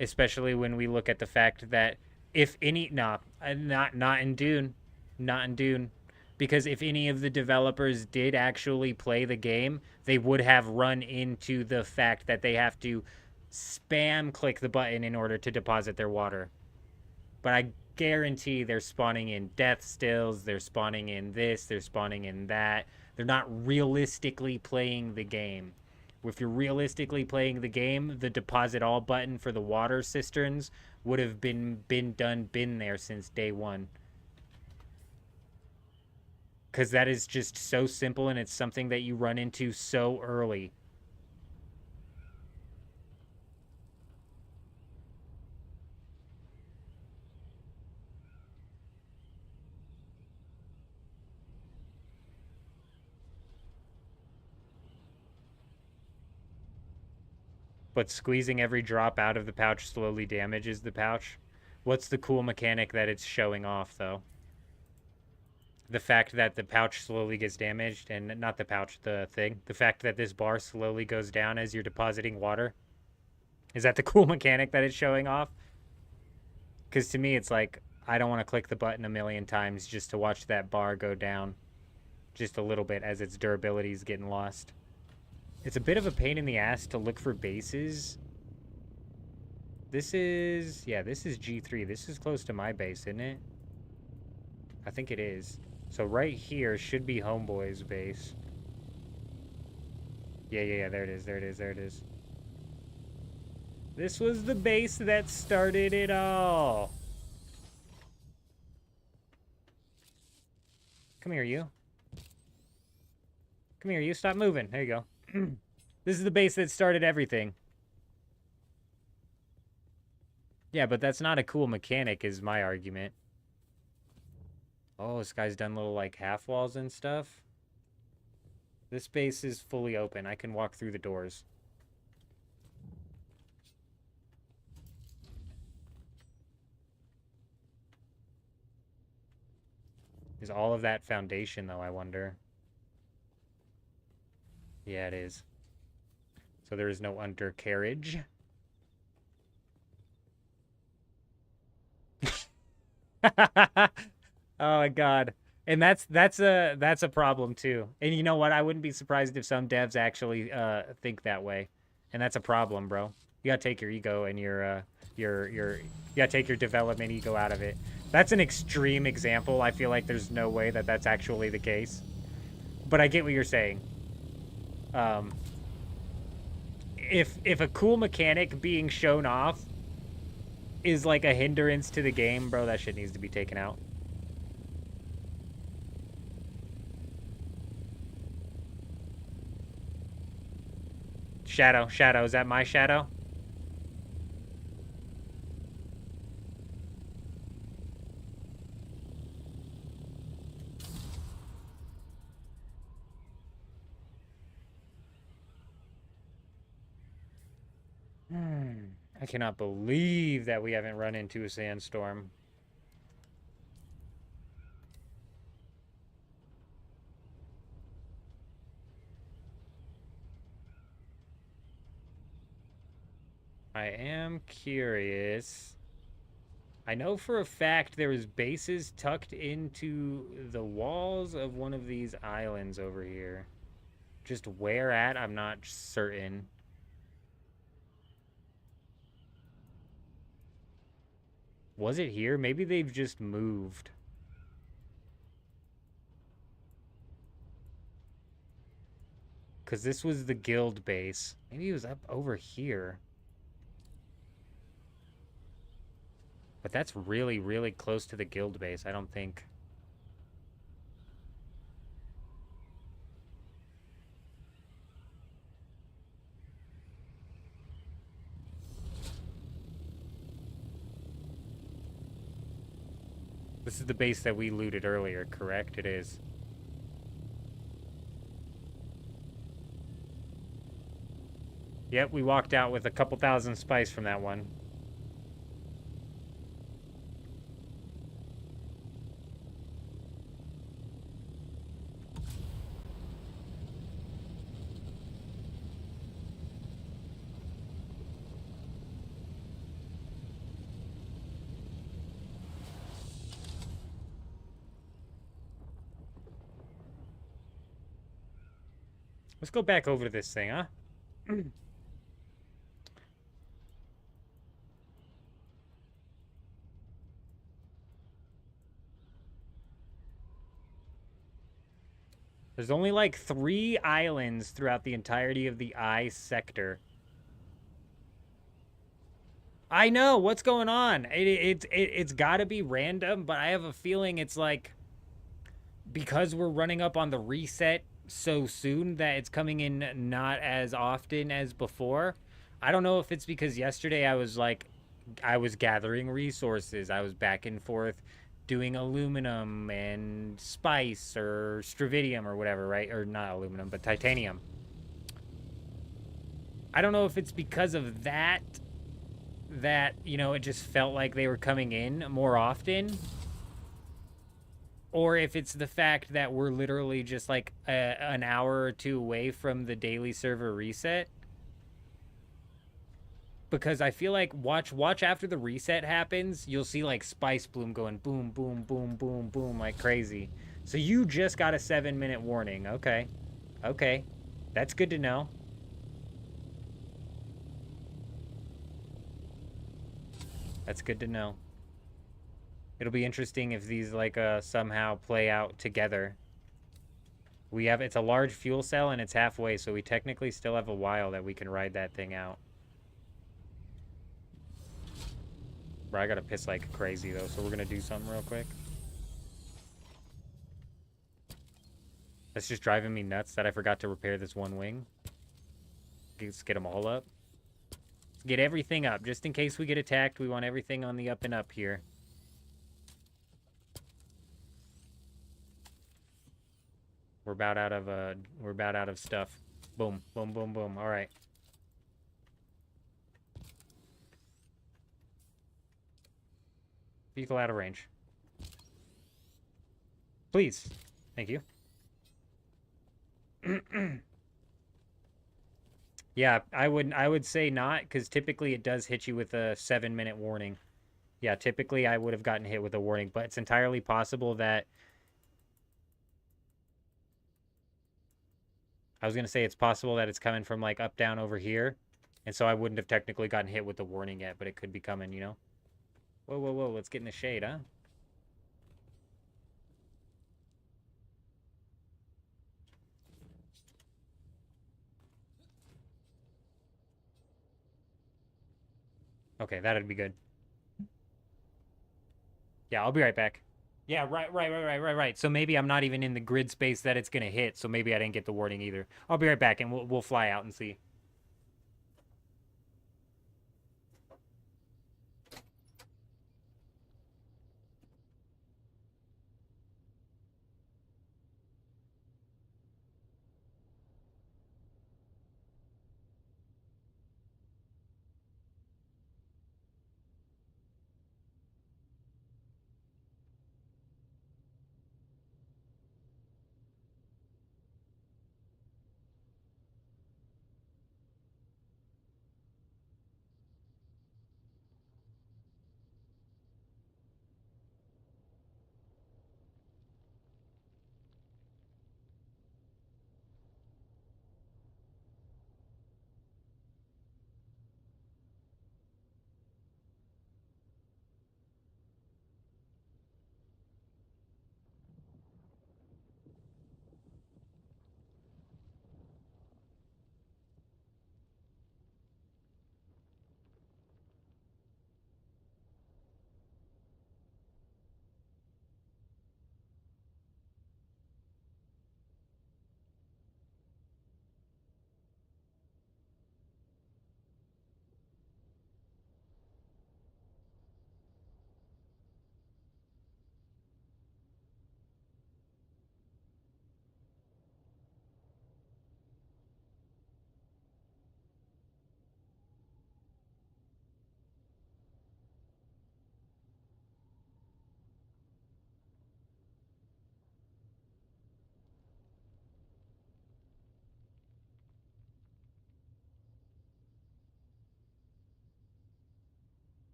Especially when we look at the fact that if any... not in Dune. Not in Dune. Because if any of the developers did actually play the game, they would have run into the fact that they have to spam click the button in order to deposit their water. But I guarantee they're spawning in death stills, they're spawning in this, they're spawning in that. They're not realistically playing the game. If you're realistically playing the game, the deposit all button for the water cisterns would have been there since day one. Because that is just so simple, and it's something that you run into so early. But squeezing every drop out of the pouch slowly damages the pouch. What's the cool mechanic that it's showing off, though? The fact that the pouch slowly gets damaged, and not the pouch, the thing. The fact that this bar slowly goes down as you're depositing water. Is that the cool mechanic that it's showing off? Because to me, it's like, I don't want to click the button a million times just to watch that bar go down just a little bit as its durability is getting lost. It's a bit of a pain in the ass to look for bases. This is G3. This is close to my base, isn't it? I think it is. So right here should be Homeboy's base. Yeah, there it is. This was the base that started it all. Come here, you. Come here, you. Stop moving. There you go. This is the base that started everything. Yeah, but that's not a cool mechanic, is my argument. Oh, this guy's done little, like, half walls and stuff. This base is fully open. I can walk through the doors. Is all of that foundation, though, I wonder? Yeah, it is. So there is no undercarriage. Oh my god. And that's a problem too. And you know what? I wouldn't be surprised if some devs actually think that way. And that's a problem, bro. You gotta take your ego and you gotta take your development ego out of it. That's an extreme example. I feel like there's no way that that's actually the case. But I get what you're saying. If a cool mechanic being shown off is like a hindrance to the game, bro, that shit needs to be taken out. Shadow, is that my shadow? I cannot believe that we haven't run into a sandstorm. I am curious. I know for a fact there was bases tucked into the walls of one of these islands over here. Just where at, I'm not certain. Was it here? Maybe they've just moved. Because this was the guild base. Maybe it was up over here. But that's really, really close to the guild base. I don't think... This is the base that we looted earlier, correct? It is. Yep, we walked out with a couple thousand spice from that one. Let's go back over to this thing, huh? There's only like 3 islands throughout the entirety of the I sector. I know, what's going on? It's gotta be random, but I have a feeling it's like... Because we're running up on the reset so soon that it's coming in not as often as before. I don't know if it's because yesterday I was gathering resources. I was back and forth doing aluminum and spice or stravidium or whatever, right? Or not aluminum, but titanium. I don't know if it's because of that, you know, it just felt like they were coming in more often. or if it's the fact that we're literally just like an hour or two away from the daily server reset. Because I feel like watch after the reset happens, you'll see like Spice Bloom going boom, boom, boom, boom, boom like crazy. So you just got a 7-minute warning. Okay. Okay. That's good to know. That's good to know. It'll be interesting if these like somehow play out together. It's a large fuel cell and it's halfway, so we technically still have a while that we can ride that thing out. Bro, I gotta piss like crazy though, so we're gonna do something real quick. That's just driving me nuts that I forgot to repair this one wing. Let's get them all up. Let's get everything up. Just in case we get attacked, we want everything on the up and up here. We're about out of stuff. Boom, boom, boom, boom. All right. Vehicle out of range. Please. Thank you. Yeah, I would say not, because typically it does hit you with a 7-minute warning. Yeah, typically I would have gotten hit with a warning, but it's entirely possible that... I was going to say it's possible that it's coming from, like, up, down, over here, and so I wouldn't have technically gotten hit with the warning yet, but it could be coming, you know? Whoa, whoa, whoa, let's get in the shade, huh? Okay, that'd be good. Yeah, I'll be right back. Yeah, right. So maybe I'm not even in the grid space that it's gonna hit, so maybe I didn't get the warning either. I'll be right back, and we'll fly out and see.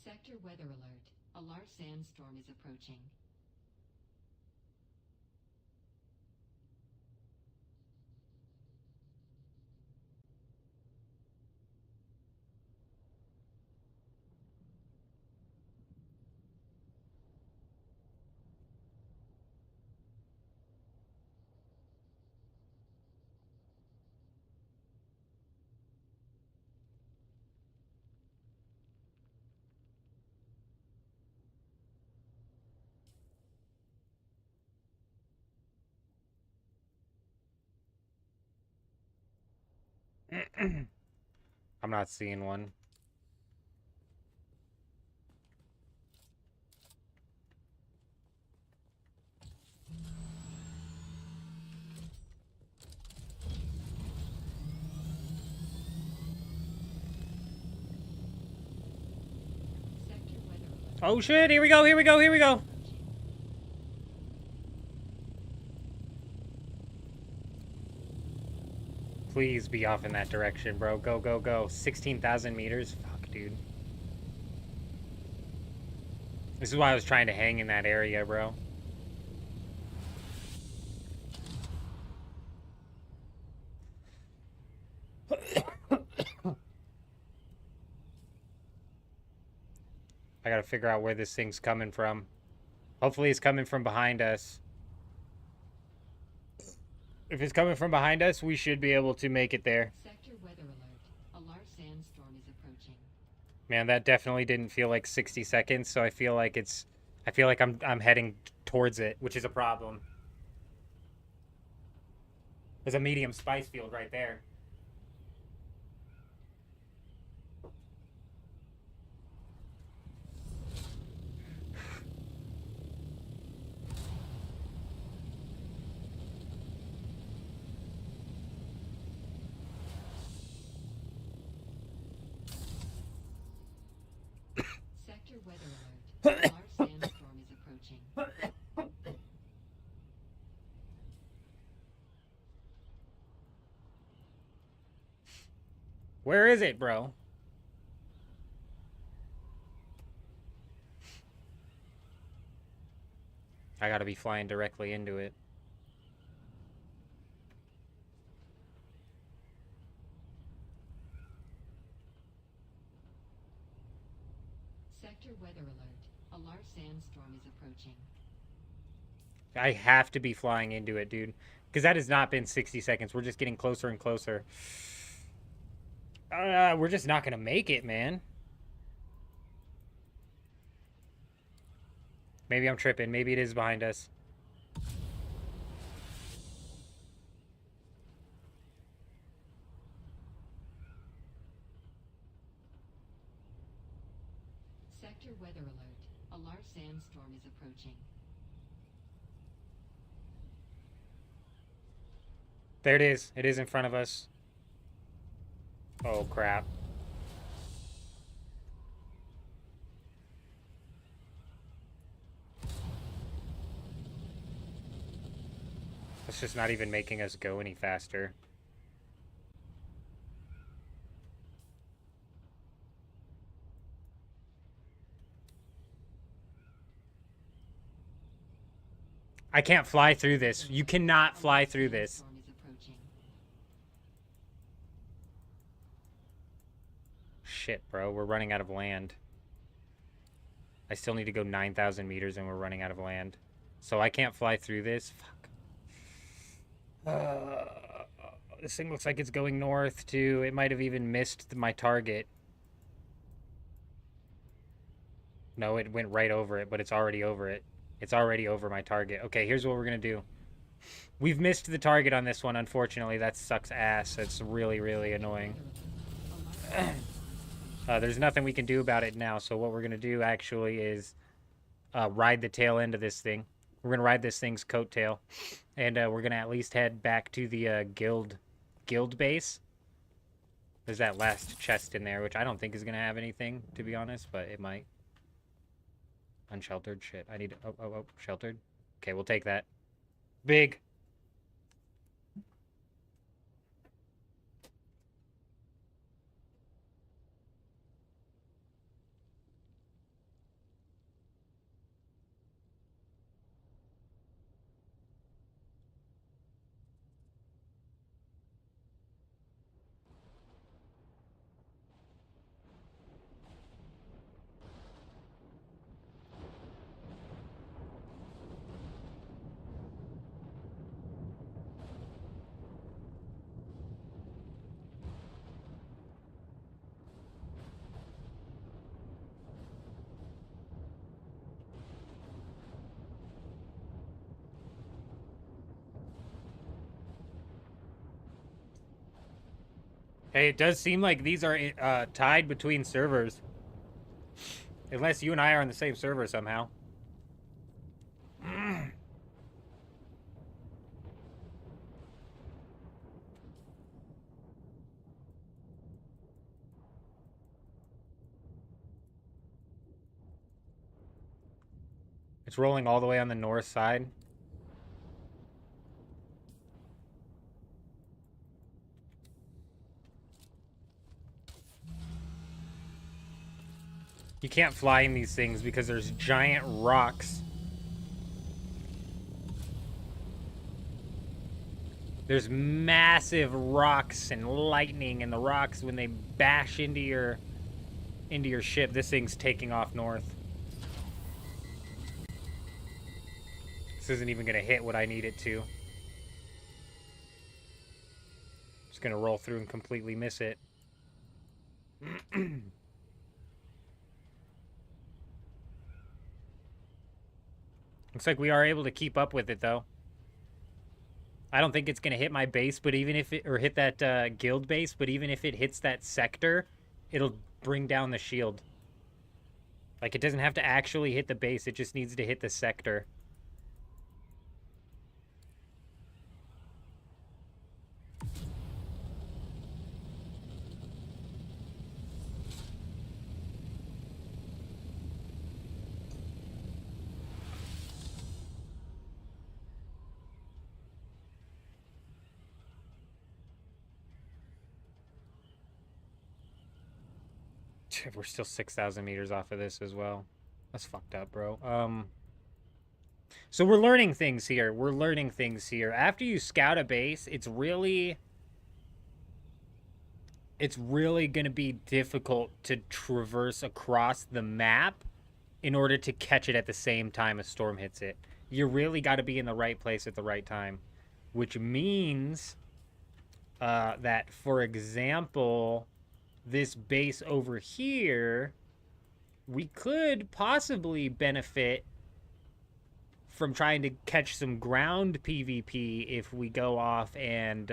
Sector weather alert. A large sandstorm is approaching. I'm not seeing one. Sector weather Oh shit, here we go, here we go, here we go. Please be off in that direction, bro. Go, go, go. 16,000 meters? Fuck, dude. This is why I was trying to hang in that area, bro. I gotta figure out where this thing's coming from. Hopefully it's coming from behind us. If it's coming from behind us, we should be able to make it there. Sector weather alert. A large sandstorm is approaching. Man, that definitely didn't feel like 60 seconds, so I feel like I'm heading towards it, which is a problem. There's a medium spice field right there. Sector weather alert. A large sandstorm is approaching. Where is it, bro? I gotta be flying directly into it. Sector weather alert. A large sandstorm is approaching. I have to be flying into it, dude. Because that has not been 60 seconds. We're just getting closer and closer. We're just not gonna make it, man. Maybe I'm tripping. Maybe it is behind us. Sector weather alert. A large sandstorm is approaching. There it is. It is in front of us. Oh, crap. It's just not even making us go any faster. I can't fly through this. You cannot fly through this. Storm is approaching. Shit, bro. We're running out of land. I still need to go 9,000 meters and we're running out of land. So I can't fly through this. Fuck. This thing looks like it's going north, too. It might have even missed my target. No, it went right over it, but it's already over it. It's already over my target. Okay, here's what we're going to do. We've missed the target on this one, unfortunately. That sucks ass. That's really, really annoying. There's nothing we can do about it now, so what we're going to do, actually, is ride the tail end of this thing. We're going to ride this thing's coattail, and we're going to at least head back to the guild base. There's that last chest in there, which I don't think is going to have anything, to be honest, but it might. Unsheltered. Shit. I need... Oh. Sheltered. Okay, we'll take that. Big. Hey, it does seem like these are tied between servers. Unless you and I are on the same server somehow. It's rolling all the way on the north side. You can't fly in these things because there's giant rocks. There's massive rocks and lightning, and the rocks, when they bash into your ship, this thing's taking off north. This isn't even gonna hit what I need it to. Just gonna roll through and completely miss it. Looks like we are able to keep up with it, though. I don't think it's going to hit my base, but even if it, or hit that guild base, but even if it hits that sector, it'll bring down the shield. Like, it doesn't have to actually hit the base, it just needs to hit the sector. We're still 6,000 meters off of this as well. That's fucked up, bro. So we're learning things here. After you scout a base, it's really going to be difficult to traverse across the map in order to catch it at the same time a storm hits it. You really got to be in the right place at the right time, which means that, for example, this base over here, we could possibly benefit from trying to catch some ground PvP if we go off and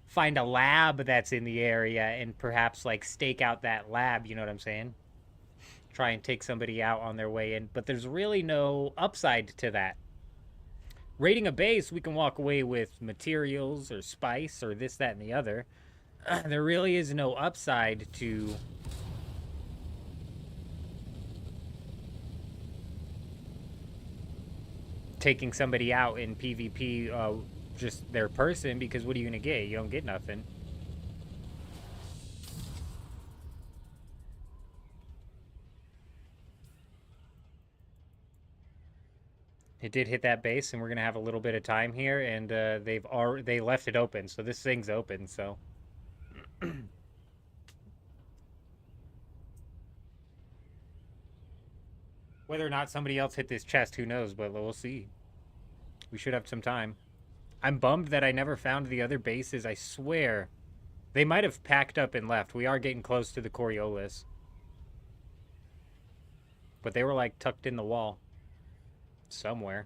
find a lab that's in the area and perhaps, like, stake out that lab, you know what I'm saying? Try and take somebody out on their way in. But there's really no upside to that. Raiding a base, we can walk away with materials or spice or this, that, and the other. There really is no upside to taking somebody out in PvP, just their person, because what are you going to get? You don't get nothing. It did hit that base, and we're going to have a little bit of time here, and they left it open, so this thing's open, so... Whether or not somebody else hit this chest, who knows, but we'll see. We should have some time. I'm bummed that I never found the other bases, I swear. They might have packed up and left. We are getting close to the Coriolis. But they were, like, tucked in the wall. Somewhere.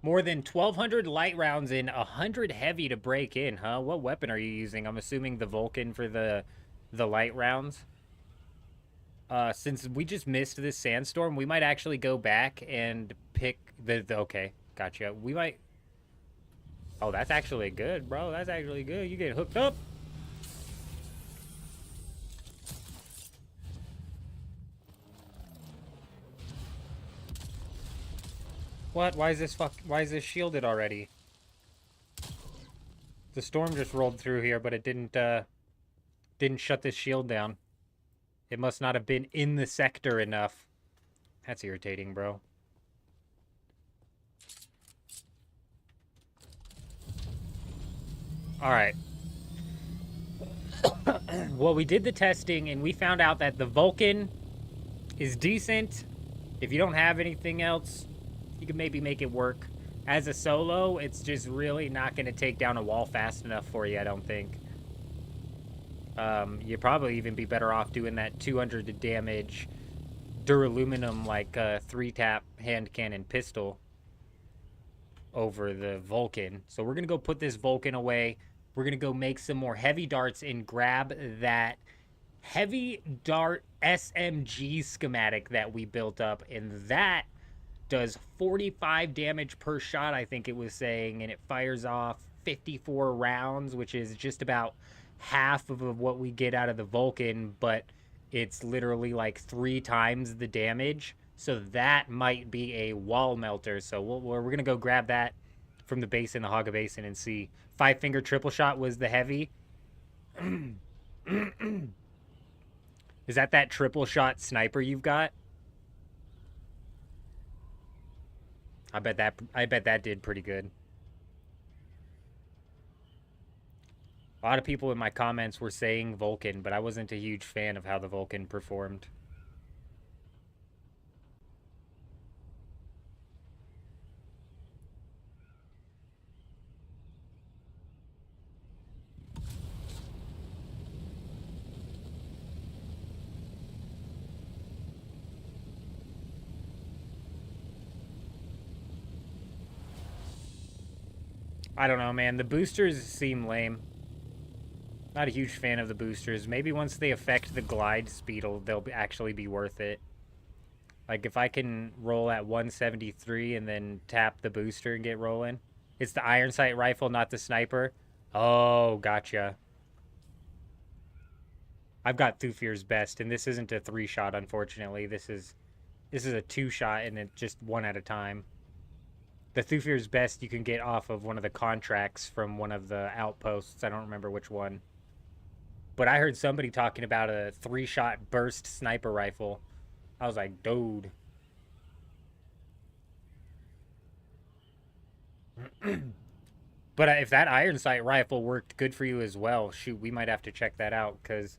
More than 1,200 light rounds in 100 heavy to break in, huh? What weapon are you using? I'm assuming the Vulcan for the light rounds. Since we just missed this sandstorm, we might actually go back and pick the okay, gotcha. We might... Oh, that's actually good, bro. That's actually good. You get hooked up. What? Why is this shielded already? The storm just rolled through here, but it didn't shut this shield down. It must not have been in the sector enough. That's irritating, bro. Alright. Well, we did the testing, and we found out that the Vulcan is decent. If you don't have anything else, you can maybe make it work. As a solo, it's just really not going to take down a wall fast enough for you, I don't think. You'd probably even be better off doing that 200 damage duraluminum, like, 3-tap hand cannon pistol over the Vulcan. So we're going to go put this Vulcan away. We're going to go make some more heavy darts and grab that heavy dart SMG schematic that we built up, and that does 45 damage per shot, I think it was saying, and it fires off 54 rounds, which is just about half of what we get out of the Vulcan, but it's literally like 3 times the damage. So that might be a wall melter. So we're going to go grab that from the base in the Haga Basin and see. 5-finger triple shot was the heavy. Is that triple shot sniper you've got? I bet that did pretty good. A lot of people in my comments were saying Vulcan, but I wasn't a huge fan of how the Vulcan performed. I don't know, man. The boosters seem lame. Not a huge fan of the boosters. Maybe once they affect the glide speed, they'll actually be worth it. Like, if I can roll at 173 and then tap the booster and get rolling. It's the iron sight rifle, not the sniper. Oh, gotcha. I've got Thufir's best, and this isn't a 3-shot, unfortunately. This is a 2-shot, and it's just 1 at a time. The Thufir's best you can get off of one of the contracts from one of the outposts. I don't remember which one. But I heard somebody talking about a 3-shot burst sniper rifle. I was like, dude. But if that iron sight rifle worked good for you as well, shoot, we might have to check that out, because...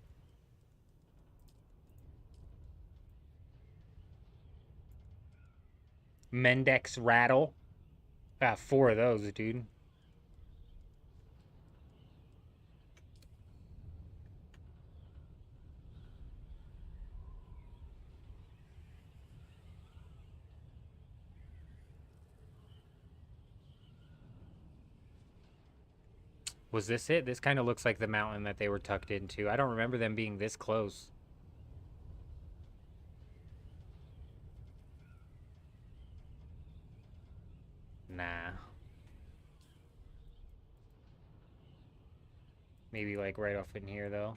Mendex rattle. 4 of those, dude. Was this it? This kind of looks like the mountain that they were tucked into. I don't remember them being this close. Nah. Maybe like right off in here, though.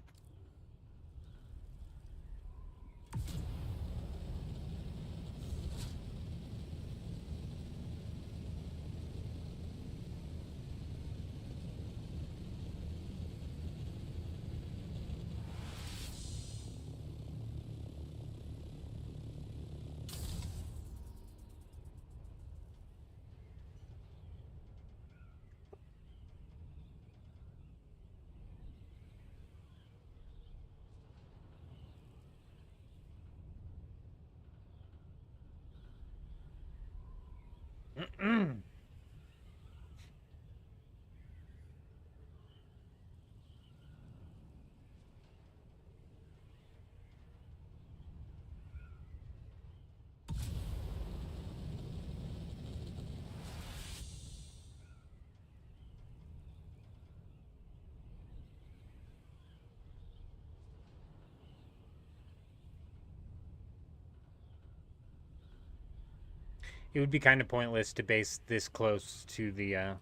It would be kind of pointless to base this close to the,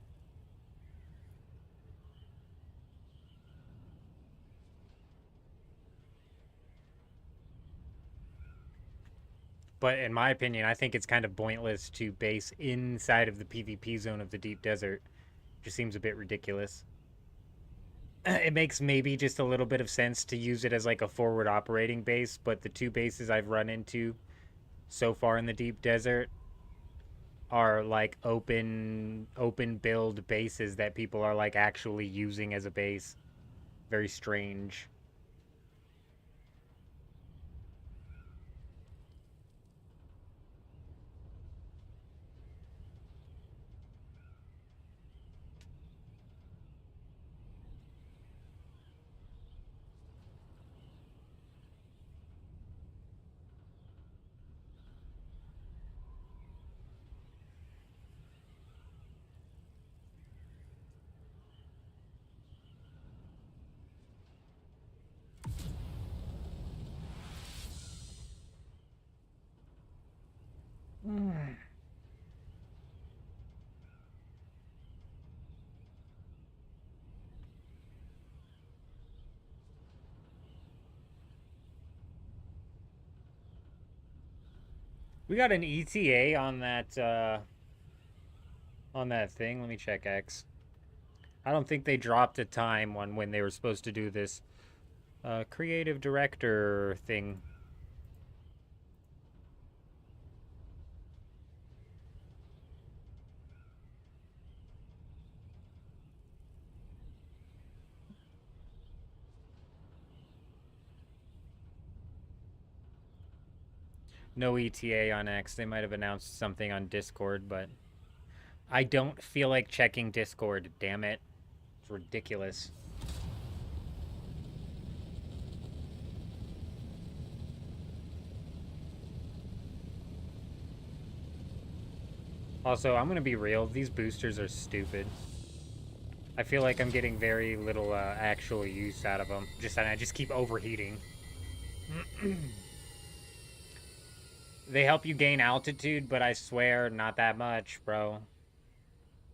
But in my opinion, I think it's kind of pointless to base inside of the PvP zone of the deep desert. Just seems a bit ridiculous. It makes maybe just a little bit of sense to use it as like a forward operating base, but the 2 bases I've run into so far in the deep desert are like open build bases that people are like actually using as a base. Very strange. We got an ETA on that thing. Let me check X. I don't think they dropped a time on when they were supposed to do this creative director thing. No ETA on X. They might have announced something on Discord, but I don't feel like checking Discord, damn it. It's ridiculous. Also, I'm gonna be real, these boosters are stupid. I feel like I'm getting very little actual use out of them. I just keep overheating. They help you gain altitude, but I swear, not that much, bro.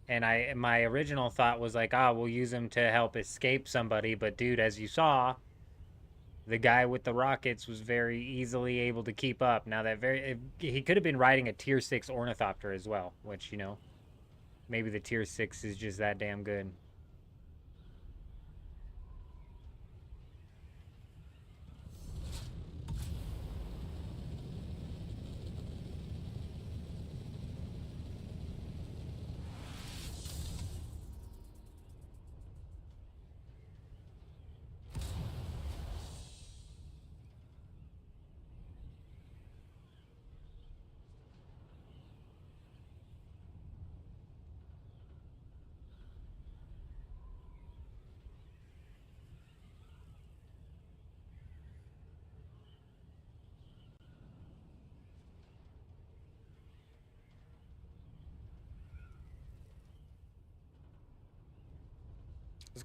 And my original thought was like, we'll use them to help escape somebody. But dude, as you saw, the guy with the rockets was very easily able to keep up. Now he could have been riding a tier 6 ornithopter as well, which, you know, maybe the tier 6 is just that damn good.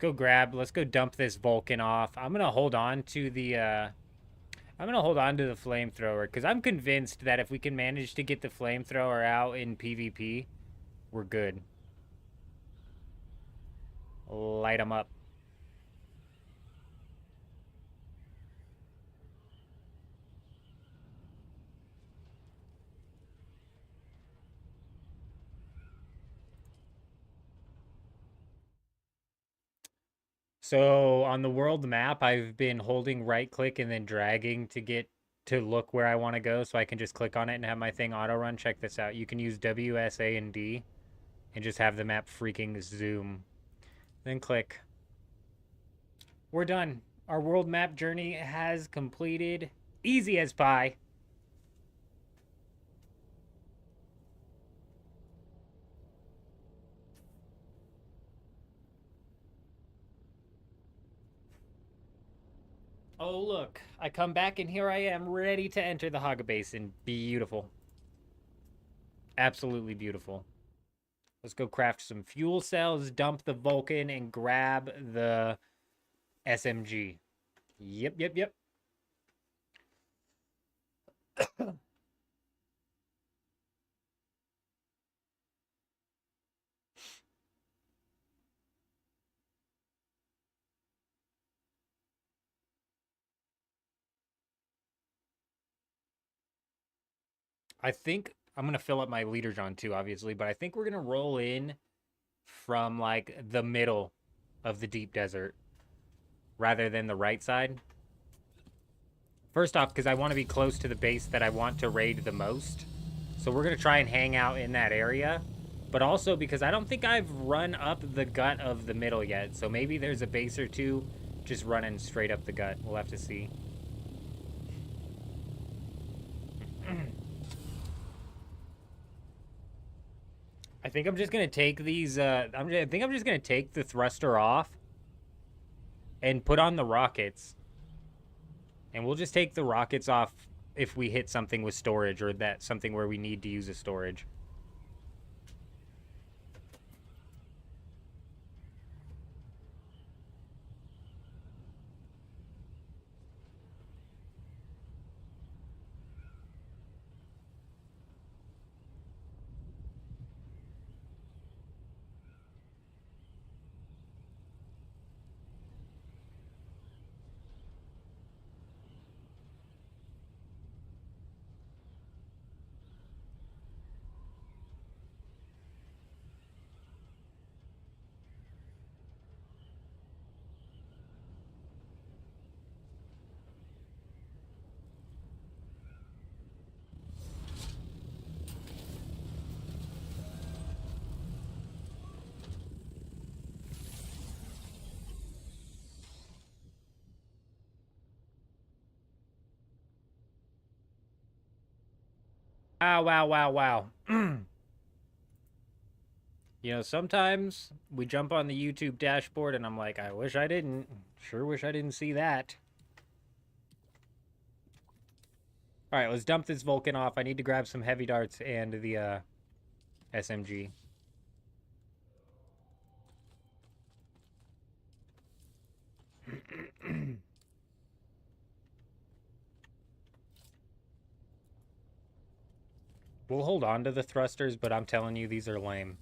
Let's go dump this Vulcan off. I'm gonna hold on to the flamethrower, because I'm convinced that if we can manage to get the flamethrower out in PvP, we're good. Light them up. So on the world map, I've been holding right click and then dragging to look where I want to go, so I can just click on it and have my thing auto run. Check this out. You can use W, S, A, and D and just have the map freaking zoom. Then click. We're done. Our world map journey has completed. Easy as pie. Oh, look. I come back and here I am, ready to enter the Haga Basin. Beautiful. Absolutely beautiful. Let's go craft some fuel cells, dump the Vulcan, and grab the SMG. Yep. I think I'm going to fill up my leader John too, obviously, but I think we're going to roll in from like the middle of the deep desert rather than the right side. First off, because I want to be close to the base that I want to raid the most. So we're going to try and hang out in that area. But also because I don't think I've run up the gut of the middle yet. So maybe there's a base or two just running straight up the gut. We'll have to see. I think I'm just going to take these... I think I'm just going to take the thruster off and put on the rockets. And we'll just take the rockets off if we hit something with storage or that something where we need to use a storage. Wow, wow, wow, wow. You know, sometimes we jump on the YouTube dashboard and I'm like, I wish I didn't. Sure wish I didn't see that. All right, let's dump this Vulcan off. I need to grab some heavy darts and the SMG. We'll hold on to the thrusters, but I'm telling you, these are lame.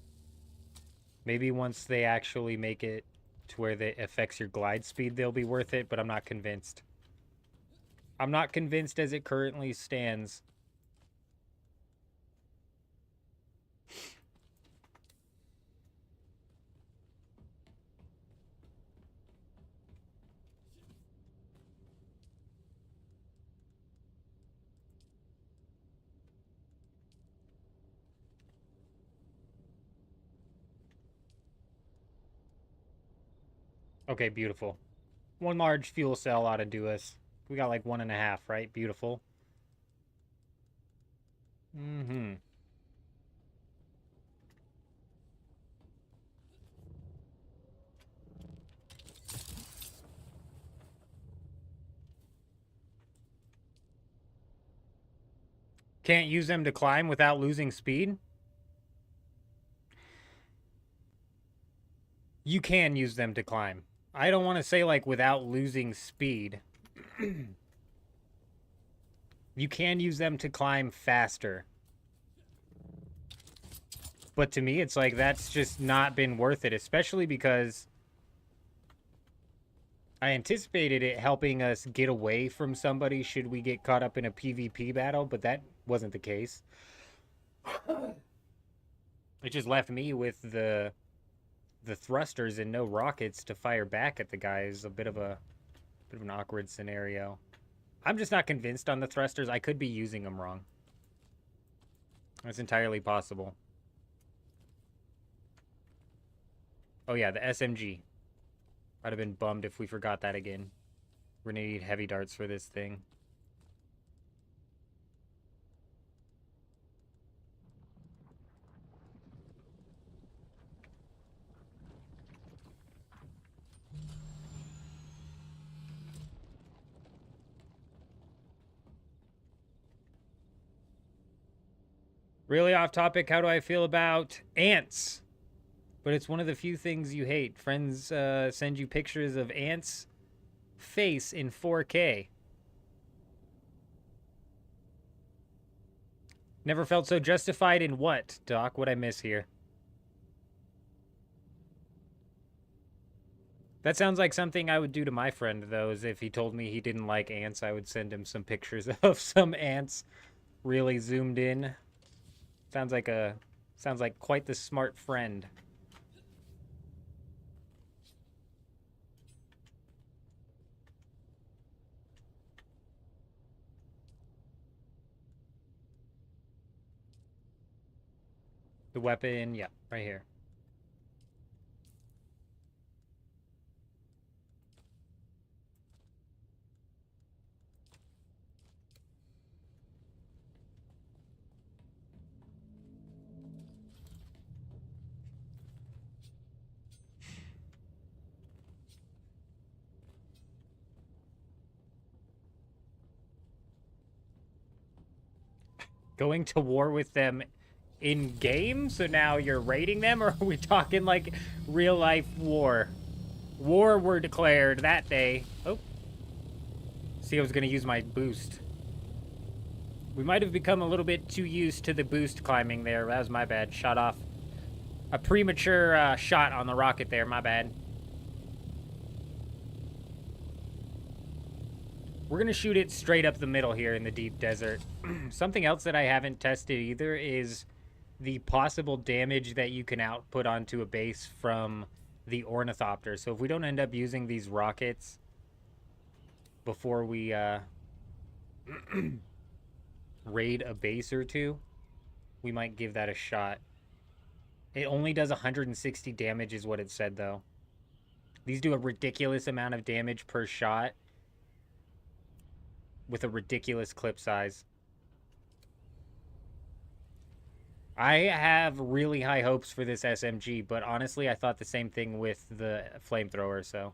Maybe once they actually make it to where it affects your glide speed, they'll be worth it, but I'm not convinced. I'm not convinced as it currently stands. Okay, beautiful. One large fuel cell ought to do us. We got like 1.5, right? Beautiful. Mm-hmm. Can't use them to climb without losing speed? You can use them to climb. I don't want to say like without losing speed. You can use them to climb faster. But to me, it's like that's just not been worth it, especially because I anticipated it helping us get away from somebody should we get caught up in a PvP battle, but that wasn't the case. It just left me with the thrusters and no rockets to fire back at the guys. A bit of an awkward scenario. I'm just not convinced on the thrusters. I could be using them wrong. That's entirely possible. Oh yeah, the SMG. I'd have been bummed if we forgot that again. We're gonna need heavy darts for this thing. Really off topic, how do I feel about ants? But it's one of the few things you hate. Friends send you pictures of ants' face in 4K. Never felt so justified in what, Doc? What'd I miss here? That sounds like something I would do to my friend, though, is if he told me he didn't like ants, I would send him some pictures of some ants really zoomed in. Sounds like quite the smart friend. The weapon, yeah, right here. Going to war with them in game? So now you're raiding them? Or are we talking like real life war? War were declared that day. Oh. See, I was going to use my boost. We might have become a little bit too used to the boost climbing there. That was my bad. Shot off a premature shot on the rocket there. My bad. We're going to shoot it straight up the middle here in the deep desert. Something else that I haven't tested either is the possible damage that you can output onto a base from the ornithopter. So if we don't end up using these rockets before we raid a base or two, we might give that a shot. It only does 160 damage is what it said, though. These do a ridiculous amount of damage per shot with a ridiculous clip size. I have really high hopes for this SMG, but honestly, I thought the same thing with the flamethrower, so.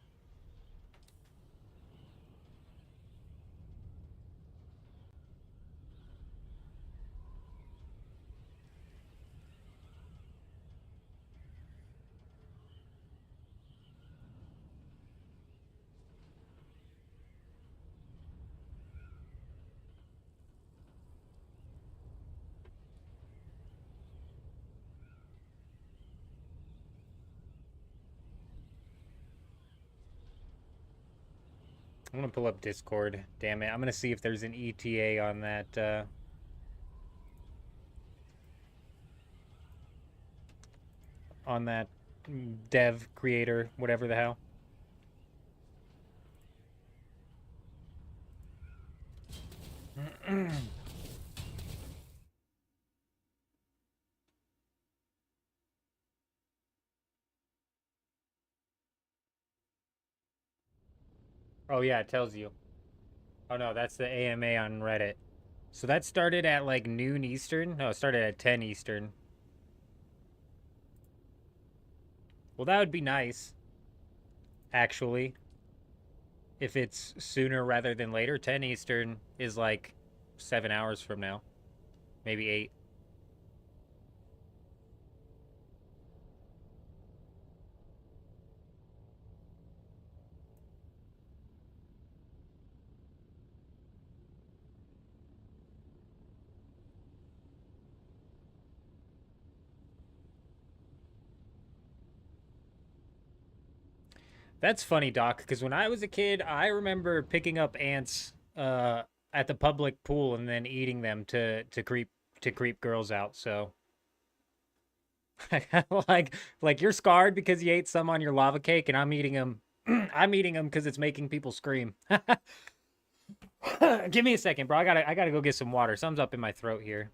I'm gonna pull up Discord. Damn it. I'm gonna see if there's an ETA on that dev creator, whatever the hell. Oh yeah, it tells you. Oh no, that's the AMA on Reddit. So that started at like noon Eastern? No, it started at 10 Eastern. Well, that would be nice, actually. If it's sooner rather than later. 10 Eastern is like 7 hours from now. Maybe 8. That's funny, Doc, because when I was a kid, I remember picking up ants at the public pool and then eating them to creep girls out. So like you're scarred because you ate some on your lava cake, and I'm eating them. I'm eating them because it's making people scream. Give me a second, bro. I gotta go get some water. Something's up in my throat here.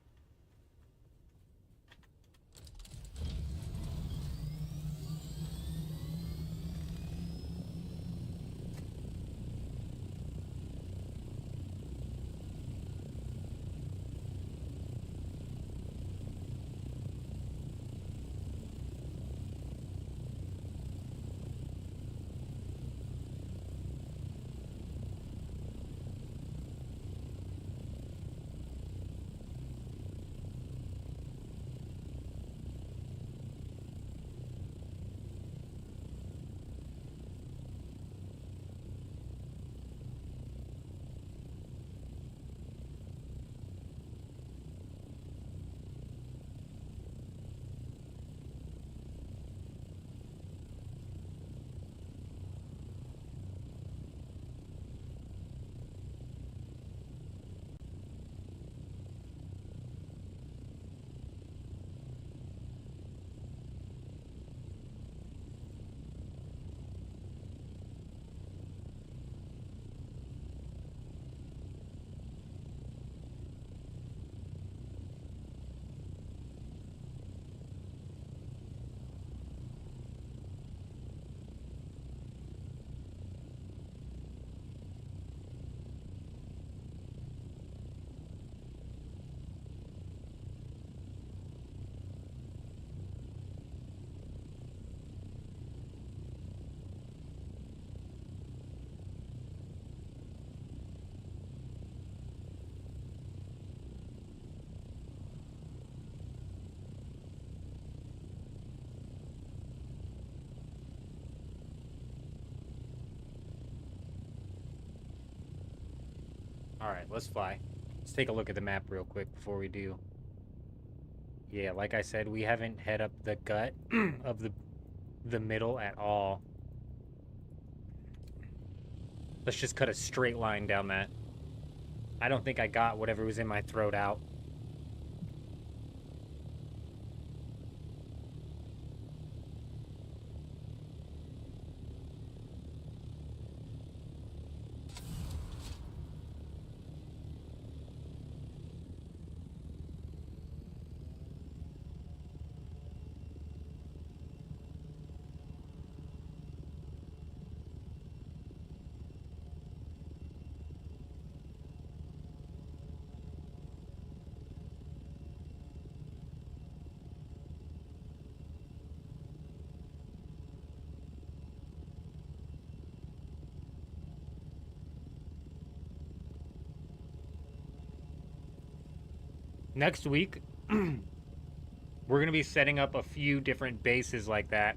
All right, let's fly. Let's take a look at the map real quick before we do. Yeah, like I said, we haven't head up the gut of the middle at all. Let's just cut a straight line down that. I don't think I got whatever was in my throat out. next week, we're going to be setting up a few different bases like that.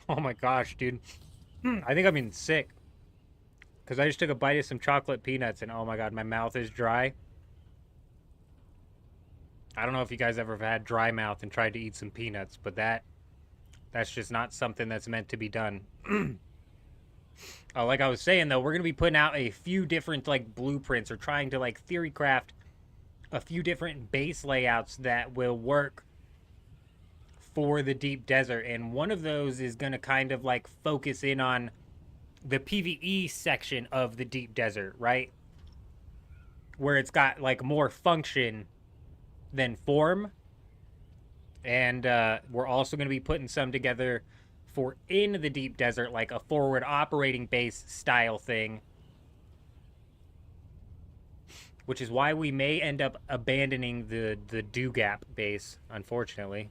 Oh my gosh, dude. I think I'm even sick. Because I just took a bite of some chocolate peanuts and oh my god, my mouth is dry. I don't know if you guys ever have had dry mouth and tried to eat some peanuts, but that's just not something that's meant to be done. Like I was saying though, we're going to be putting out a few different like blueprints or trying to like theory craft a few different base layouts that will work for the deep desert, and one of those is going to kind of like focus in on the PvE section of the deep desert, right? Where it's got like more function than form. And we're also going to be putting some together for in the deep desert, like a forward operating base style thing. Which is why we may end up abandoning the Dew Gap base, unfortunately.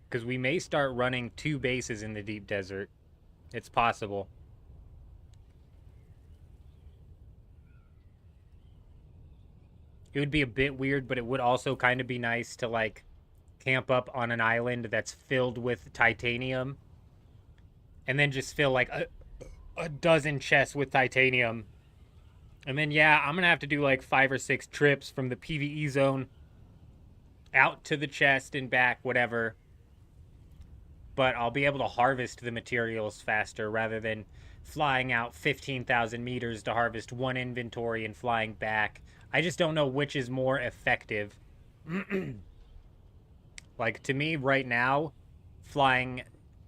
Because we may start running 2 bases in the deep desert. It's possible. It would be a bit weird, but it would also kind of be nice to, like, camp up on an island that's filled with titanium. And then just fill, like, a dozen chests with titanium. And then, yeah, I'm going to have to do, like, 5 or 6 trips from the PvE zone out to the chest and back, whatever. But I'll be able to harvest the materials faster rather than flying out 15,000 meters to harvest 1 inventory and flying back. I just don't know which is more effective. Like, to me, right now, flying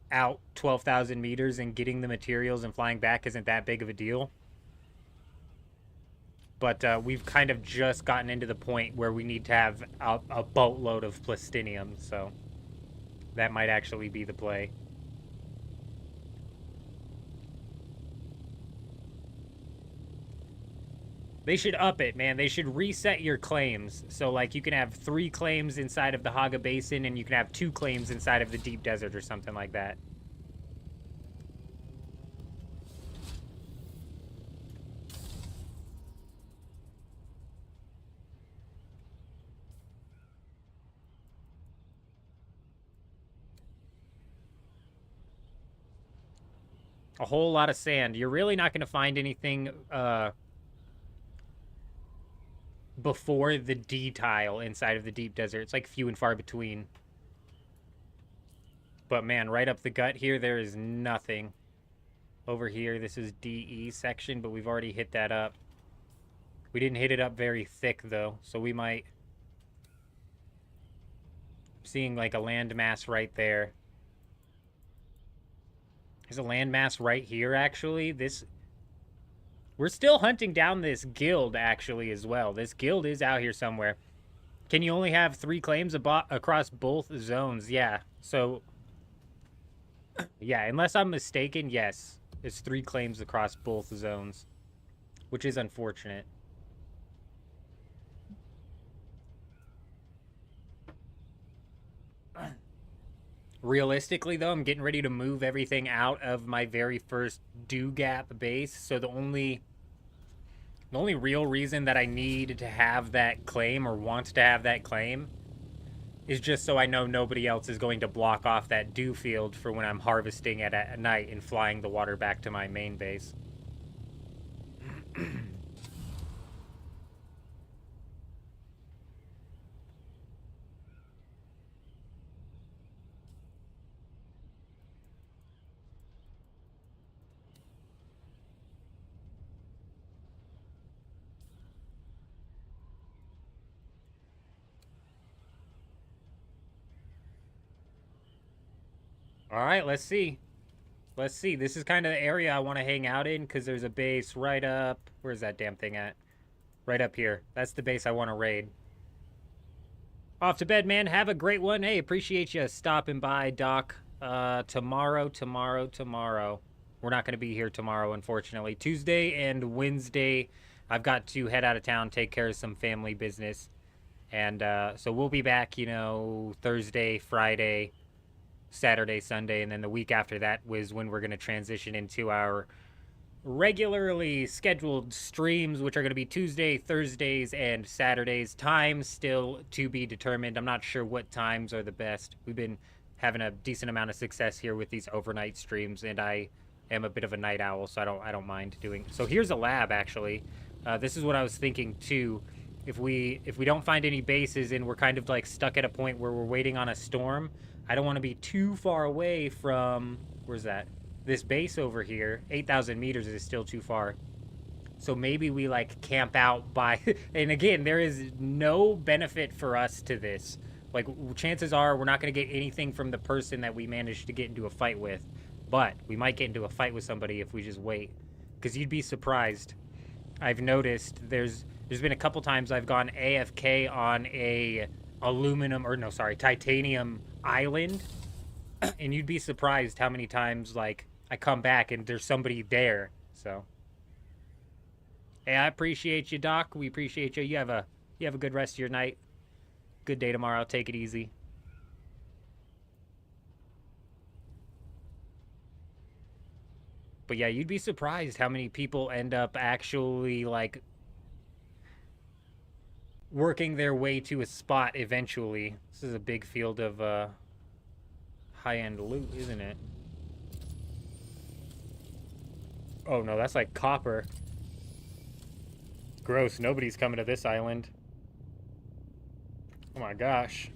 out 12,000 meters and getting the materials and flying back isn't that big of a deal. But we've kind of just gotten into the point where we need to have a boatload of plastinium, so that might actually be the play. They should up it, man. They should reset your claims. So, like, you can have 3 claims inside of the Haga Basin, and you can have 2 claims inside of the Deep Desert or something like that. A whole lot of sand. You're really not going to find anything before the D tile inside of the deep desert. It's like few and far between. But man, right up the gut here, there is nothing. Over here, this is DE section, but we've already hit that up. We didn't hit it up very thick though, so we might... I'm seeing like a landmass right there. There's a landmass right here, actually. We're still hunting down this guild, actually, as well. This guild is out here somewhere. Can you only have 3 claims across both zones? Yeah. So, yeah, unless I'm mistaken, yes. It's 3 claims across both zones, which is unfortunate. Realistically, though, I'm getting ready to move everything out of my very first Dew Gap base, so the only real reason that I need to have that claim or want to have that claim is just so I know nobody else is going to block off that dew field for when I'm harvesting it at night and flying the water back to my main base. All right, let's see. Let's see. This is kind of the area I want to hang out in because there's a base right up. Where's that damn thing at? Right up here. That's the base I want to raid. Off to bed, man. Have a great one. Hey, appreciate you stopping by, Doc. Tomorrow. We're not going to be here tomorrow, unfortunately. Tuesday and Wednesday, I've got to head out of town, take care of some family business. And so we'll be back, Thursday, Friday, Saturday, Sunday, and then the week after that was when we're going to transition into our regularly scheduled streams, which are going to be Tuesday, Thursdays, and Saturdays. Times still to be determined. I'm not sure what times are the best. We've been having a decent amount of success here with these overnight streams, and I am a bit of a night owl, so I don't mind doing. So here's a lab, actually. This is what I was thinking too. If we don't find any bases and we're kind of like stuck at a point where we're waiting on a storm, I don't want to be too far away from, where's that? This base over here. 8,000 meters is still too far. So maybe we like camp out by, and again, there is no benefit for us to this. Like, chances are we're not going to get anything from the person that we managed to get into a fight with, but we might get into a fight with somebody if we just wait. Because you'd be surprised. I've noticed there's been a couple times I've gone AFK on a titanium island, and you'd be surprised how many times like I come back and there's somebody there. So, hey, I appreciate you, Doc. We appreciate you. You have a good rest of your night. Good day tomorrow. Take it easy. But yeah, you'd be surprised how many people end up actually like working their way to a spot eventually. This is a big field of high-end loot, isn't it? Oh no, that's like copper. Gross, nobody's coming to this island. Oh my gosh.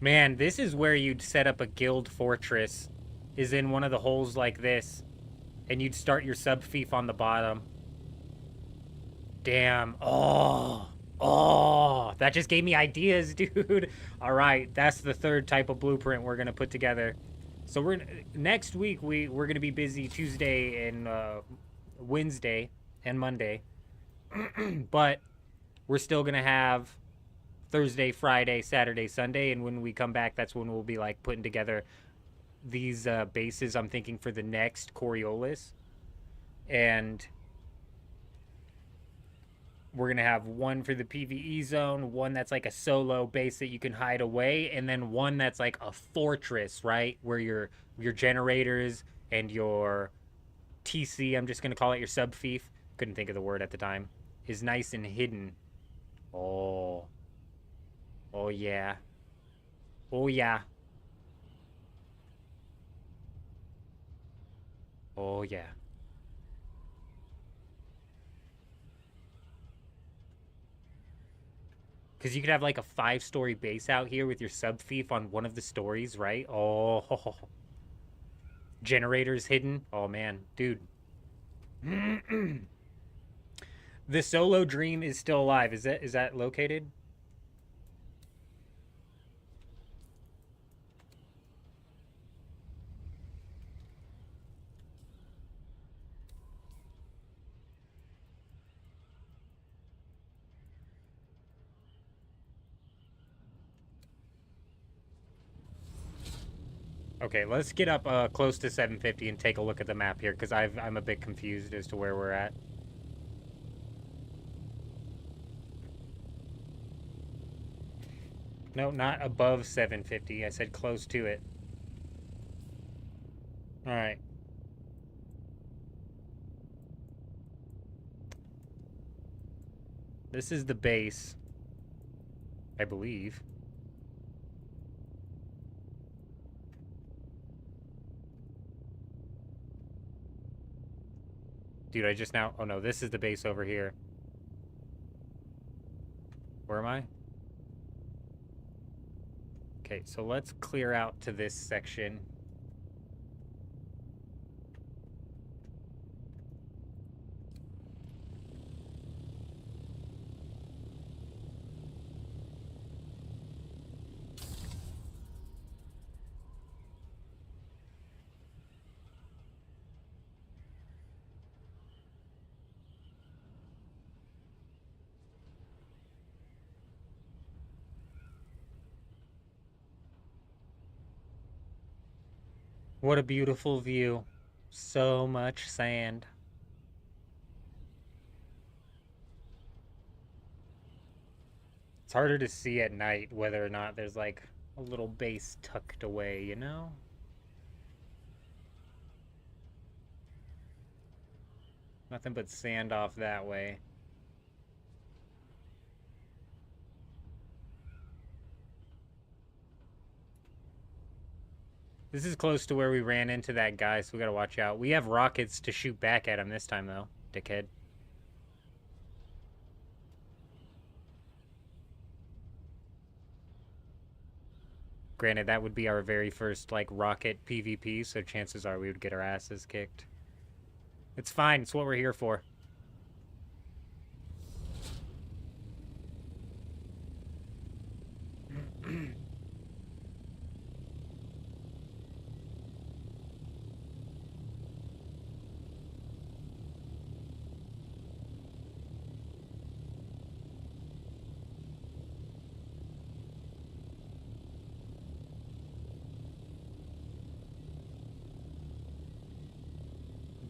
Man, this is where you'd set up a guild fortress, is in one of the holes like this, and you'd start your sub-fief on the bottom. Damn. Oh, that just gave me ideas, dude. All right, that's the third type of blueprint we're gonna put together. So next week we're gonna be busy Tuesday and Wednesday and Monday, but we're still gonna have Thursday, Friday, Saturday, Sunday, and when we come back, that's when we'll be like putting together these bases. I'm thinking for the next Coriolis, and we're gonna have one for the PvE zone, one that's like a solo base that you can hide away, and then one that's like a fortress, right, where your generators and your TC, I'm just gonna call it your sub-fief, couldn't think of the word at the time, is nice and hidden. Oh yeah. Oh yeah. Oh yeah. Because you could have like a 5-story base out here with your sub-fief on one of the stories, right? Oh. Generators hidden. Oh man, dude. The solo dream is still alive. Is that located? Okay, let's get up close to 750 and take a look at the map here, because I'm a bit confused as to where we're at. No, not above 750. I said close to it. All right. This is the base, I believe. Dude, I just now... Oh, no, this is the base over here. Where am I? Okay, so let's clear out to this section. What a beautiful view. So much sand. It's harder to see at night whether or not there's like a little base tucked away, you know? Nothing but sand off that way. This is close to where we ran into that guy, so we gotta watch out. We have rockets to shoot back at him this time, though, dickhead. Granted, that would be our very first, like, rocket PvP, so chances are we would get our asses kicked. It's fine, it's what we're here for.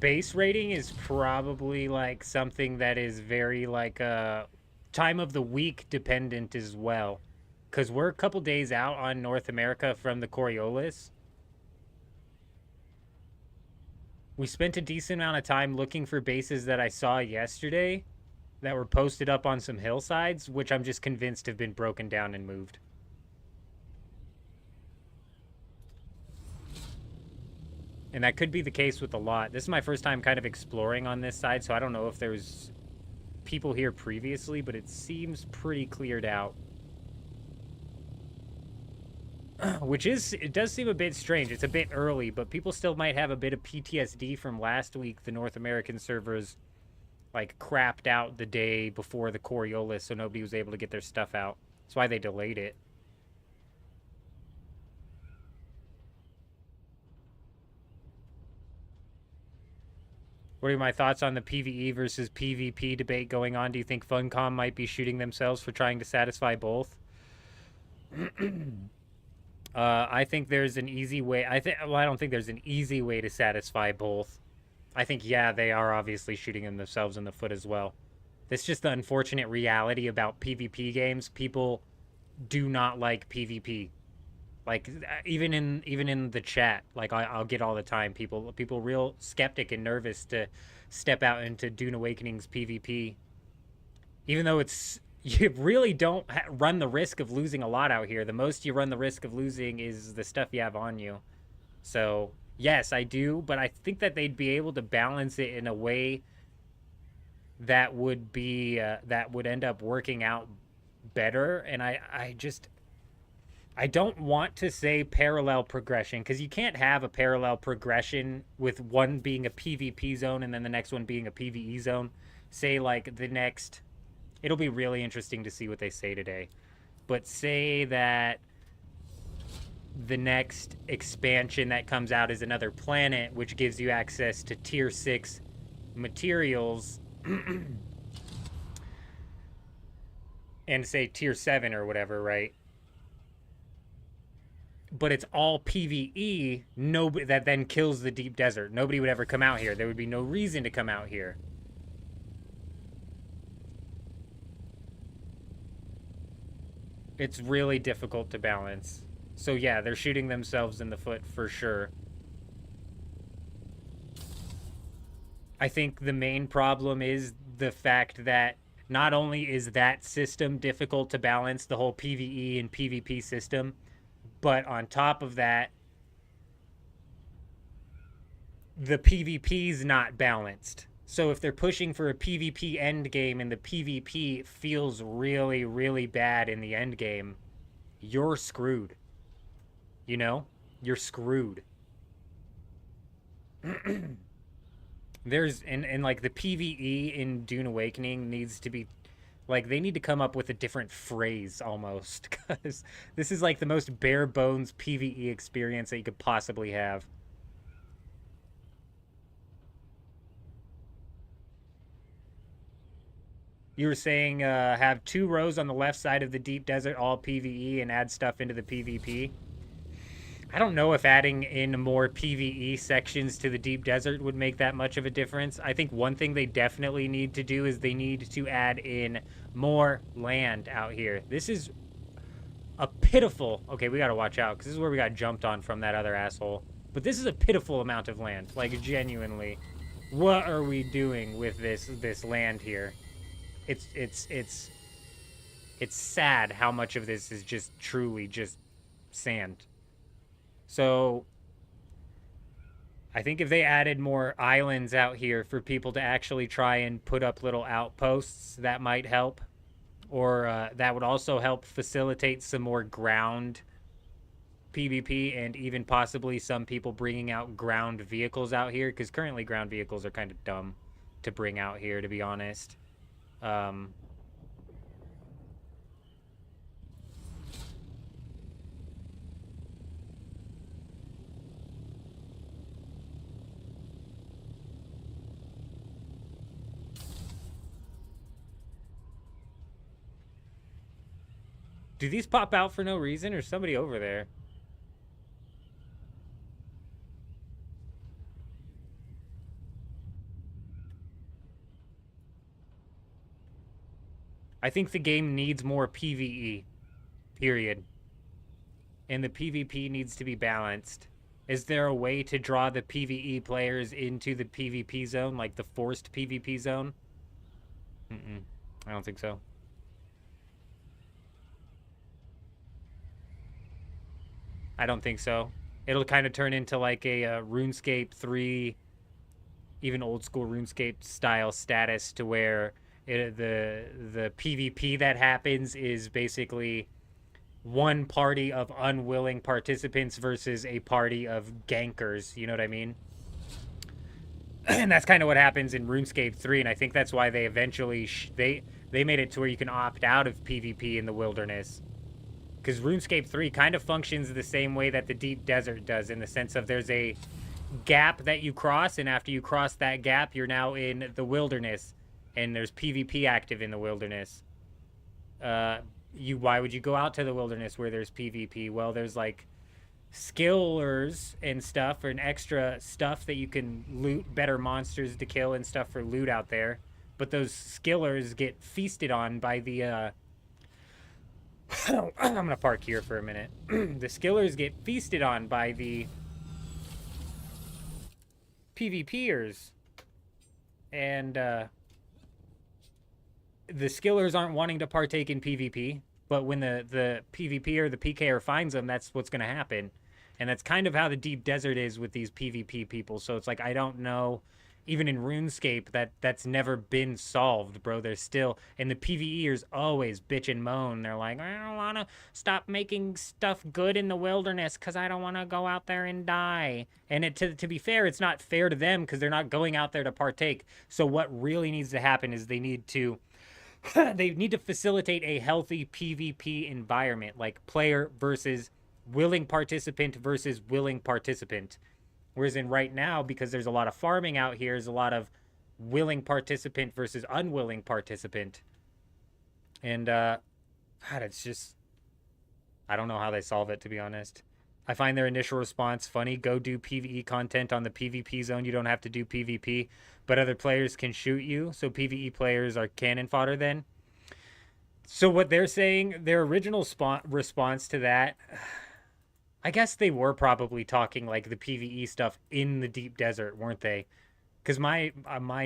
Base rating is probably like something that is very like time of the week dependent as well, because we're a couple days out on North America from the Coriolis. We spent a decent amount of time looking for bases that I saw yesterday that were posted up on some hillsides, which I'm just convinced have been broken down and moved. And that could be the case with a lot. This is my first time kind of exploring on this side, so I don't know if there's people here previously, but it seems pretty cleared out. Which is, it does seem a bit strange. It's a bit early, but people still might have a bit of PTSD from last week. The North American servers, like, crapped out the day before the Coriolis, so nobody was able to get their stuff out. That's why they delayed it. What are my thoughts on the PvE versus PvP debate going on? Do you think Funcom might be shooting themselves for trying to satisfy both? I think there's an easy way. Well, I don't think there's an easy way to satisfy both. I think, yeah, they are obviously shooting themselves in the foot as well. That's just the unfortunate reality about PvP games. People do not like PvP. Like, even in the chat, like, I'll get all the time, people real skeptic and nervous to step out into Dune Awakening's PvP. Even though you really don't run the risk of losing a lot out here. The most you run the risk of losing is the stuff you have on you. So, yes, I do, but I think that they'd be able to balance it in a way that would be, that would end up working out better. And I don't want to say parallel progression, because you can't have a parallel progression with one being a PvP zone and then the next one being a PvE zone. Say, like, the next... It'll be really interesting to see what they say today. But say that the next expansion that comes out is another planet, which gives you access to Tier 6 materials, and say Tier 7 or whatever, right? But it's all PvE, that then kills the deep desert. Nobody would ever come out here. There would be no reason to come out here. It's really difficult to balance. So yeah, they're shooting themselves in the foot for sure. I think the main problem is the fact that not only is that system difficult to balance, the whole PvE and PvP system, but on top of that, the PvP's not balanced. So if they're pushing for a PvP endgame and the PvP feels really, really bad in the endgame, you're screwed. You know? You're screwed. And like the PvE in Dune Awakening needs to be, like, they need to come up with a different phrase almost, because this is like the most bare bones PvE experience that you could possibly have. You were saying have 2 rows on the left side of the deep desert, all PvE, and add stuff into the PvP. I don't know if adding in more PvE sections to the deep desert would make that much of a difference. I think one thing they definitely need to do is they need to add in more land out here. This is a pitiful... Okay, we gotta watch out, because this is where we got jumped on from that other asshole. But this is a pitiful amount of land. Like, genuinely. What are we doing with this land here? It's sad how much of this is just truly just sand. So, I think if they added more islands out here for people to actually try and put up little outposts, that might help. Or that would also help facilitate some more ground PvP and even possibly some people bringing out ground vehicles out here. Because currently ground vehicles are kind of dumb to bring out here, to be honest. Do these pop out for no reason, or somebody over there? I think the game needs more PvE. Period. And the PvP needs to be balanced. Is there a way to draw the PvE players into the PvP zone, like the forced PvP zone? I don't think so. I don't think so. It'll kind of turn into like a RuneScape 3, even old school RuneScape style status, to where the PvP that happens is basically one party of unwilling participants versus a party of gankers. You know what I mean? And that's kind of what happens in RuneScape 3, and I think that's why they eventually they made it to where you can opt out of PvP in the wilderness. Because RuneScape 3 kind of functions the same way that the Deep Desert does, in the sense of there's a gap that you cross, and after you cross that gap, you're now in the wilderness, and there's PvP active in the wilderness. Why would you go out to the wilderness where there's PvP? Well, there's like skillers and stuff, or an extra stuff that you can loot, better monsters to kill and stuff for loot out there. But those skillers get feasted on by the I'm gonna park here for a minute. The skillers get feasted on by the PvPers, and the skillers aren't wanting to partake in PvP, but when the PvP or the PKer finds them, that's what's gonna happen. And that's kind of how the Deep Desert is with these PvP people. So it's like, I don't know, even in RuneScape, that's never been solved, bro. There's still, and the PvEers always bitch and moan. They're like, I don't want to stop making stuff good in the wilderness because I don't want to go out there and die. And to be fair, it's not fair to them because they're not going out there to partake. So what really needs to happen is they need to facilitate a healthy PvP environment, like player versus willing participant versus willing participant. Whereas in right now, because there's a lot of farming out here, there's a lot of willing participant versus unwilling participant. And, God, it's just... I don't know how they solve it, to be honest. I find their initial response funny. Go do PvE content on the PvP zone. You don't have to do PvP. But other players can shoot you, so PvE players are cannon fodder then. So what they're saying, their original response to that... I guess they were probably talking like the PvE stuff in the Deep Desert, weren't they? Because my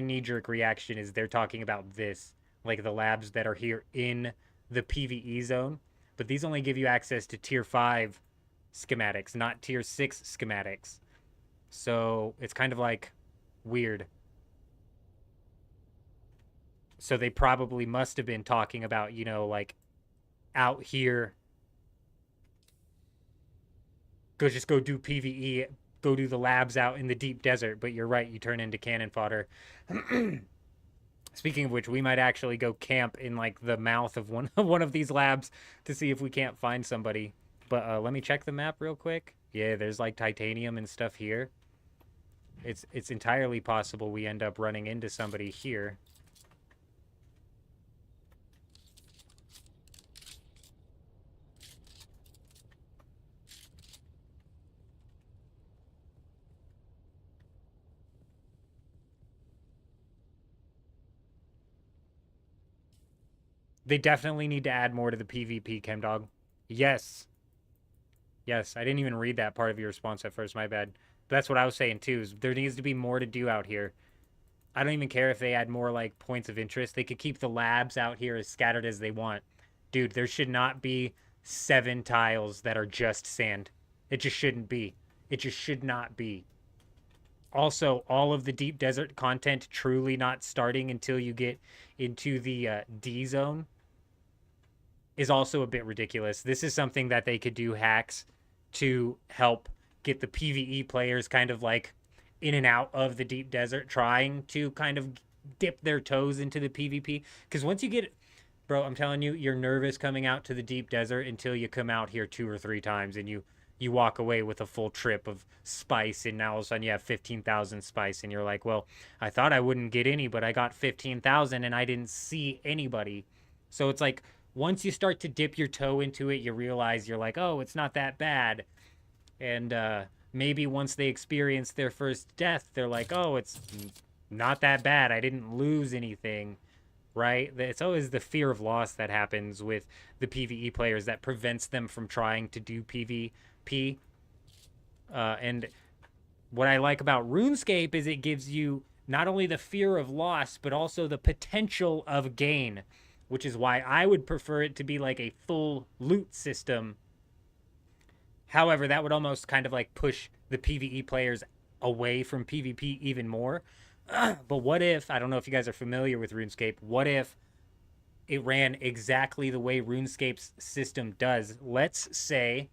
knee-jerk reaction is they're talking about this, like the labs that are here in the PvE zone. But these only give you access to Tier 5 schematics, not Tier 6 schematics. So it's kind of like weird. So they probably must have been talking about, you know, like out here... Go do PvE, go do the labs out in the Deep Desert, but you're right, you turn into cannon fodder. Speaking of which, we might actually go camp in like the mouth of one of these labs to see if we can't find somebody. But let me check the map real quick. Yeah, there's like titanium and stuff here. It's entirely possible we end up running into somebody here. They definitely need to add more to the PvP, Chemdog. Yes. Yes, I didn't even read that part of your response at first, my bad. But that's what I was saying too, is there needs to be more to do out here. I don't even care if they add more like points of interest. They could keep the labs out here as scattered as they want. Dude, there should not be 7 tiles that are just sand. It just shouldn't be. It just should not be. Also, all of the deep desert content truly not starting until you get into the D zone is also a bit ridiculous. This is something that they could do hacks to help get the PvE players kind of like in and out of the deep desert, trying to kind of dip their toes into the PvP. Because once you get, bro, I'm telling you, you're nervous coming out to the deep desert until you come out here 2 or 3 times and you walk away with a full trip of spice, and now all of a sudden you have 15,000 spice, and you're like, well, I thought I wouldn't get any, but I got 15,000 and I didn't see anybody. So it's like, once you start to dip your toe into it, you realize you're like, oh, it's not that bad. And maybe once they experience their first death, they're like, oh, it's not that bad. I didn't lose anything, right? It's always the fear of loss that happens with the PvE players that prevents them from trying to do PvP. And what I like about RuneScape is it gives you not only the fear of loss, but also the potential of gain, which is why I would prefer it to be like a full loot system. However, that would almost kind of like push the PvE players away from PvP even more. But what if, I don't know if you guys are familiar with RuneScape, what if it ran exactly the way RuneScape's system does? Let's say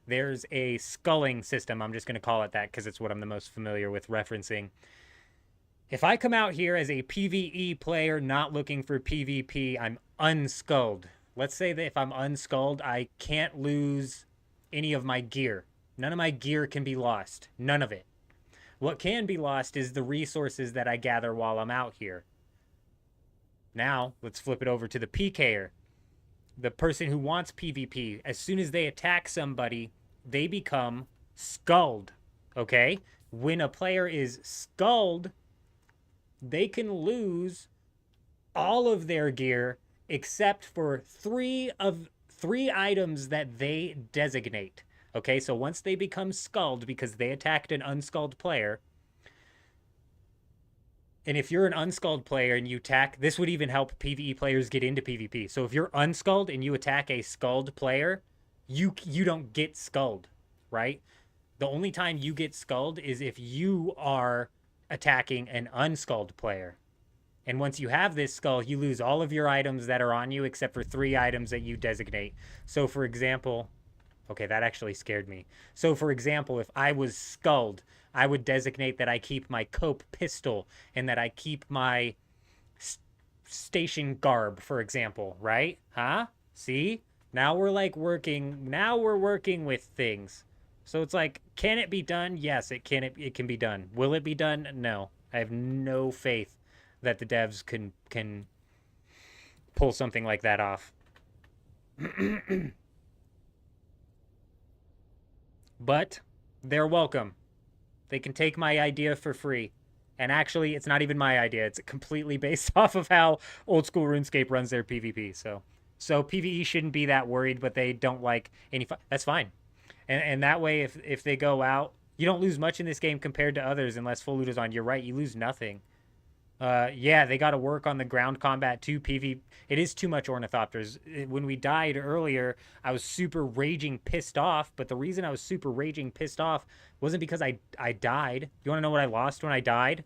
there's a sculling system. I'm just going to call it that because it's what I'm the most familiar with referencing. If I come out here as a PvE player not looking for PvP, I'm unskulled. Let's say that if I'm unskulled, I can't lose any of my gear. None of my gear can be lost. None of it. What can be lost is the resources that I gather while I'm out here. Now, let's flip it over to the PKer. The person who wants PvP, as soon as they attack somebody, they become skulled. Okay? When a player is skulled, they can lose all of their gear except for three items that they designate. Okay, so once they become skulled because they attacked an unskulled player, and if you're an unskulled player and you attack, this would even help PvE players get into PvP. So if you're unskulled and you attack a skulled player, you don't get skulled, right? The only time you get skulled is if you are attacking an unskulled player. And once you have this skull, you lose all of your items that are on you except for 3 items that you designate. So for example, okay, that actually scared me. So for example, if I was skulled, I would designate that I keep my cope pistol and that I keep my station garb, for example, right? Huh? See? Now we're like working, now we're working with things. So it's like, can it be done? Yes, it can be done. Will it be done? No. I have no faith that the devs can pull something like that off. But they're welcome. They can take my idea for free. And actually, it's not even my idea. It's completely based off of how old school RuneScape runs their PvP. So PvE shouldn't be that worried, but they don't like any that's fine. And that way, if they go out, you don't lose much in this game compared to others unless full loot is on. You're right, you lose nothing. Yeah, they got to work on the ground combat too. PvP, it is too much ornithopters. When we died earlier, I was super raging pissed off, but the reason I was super raging pissed off wasn't because I died. You want to know what I lost when I died?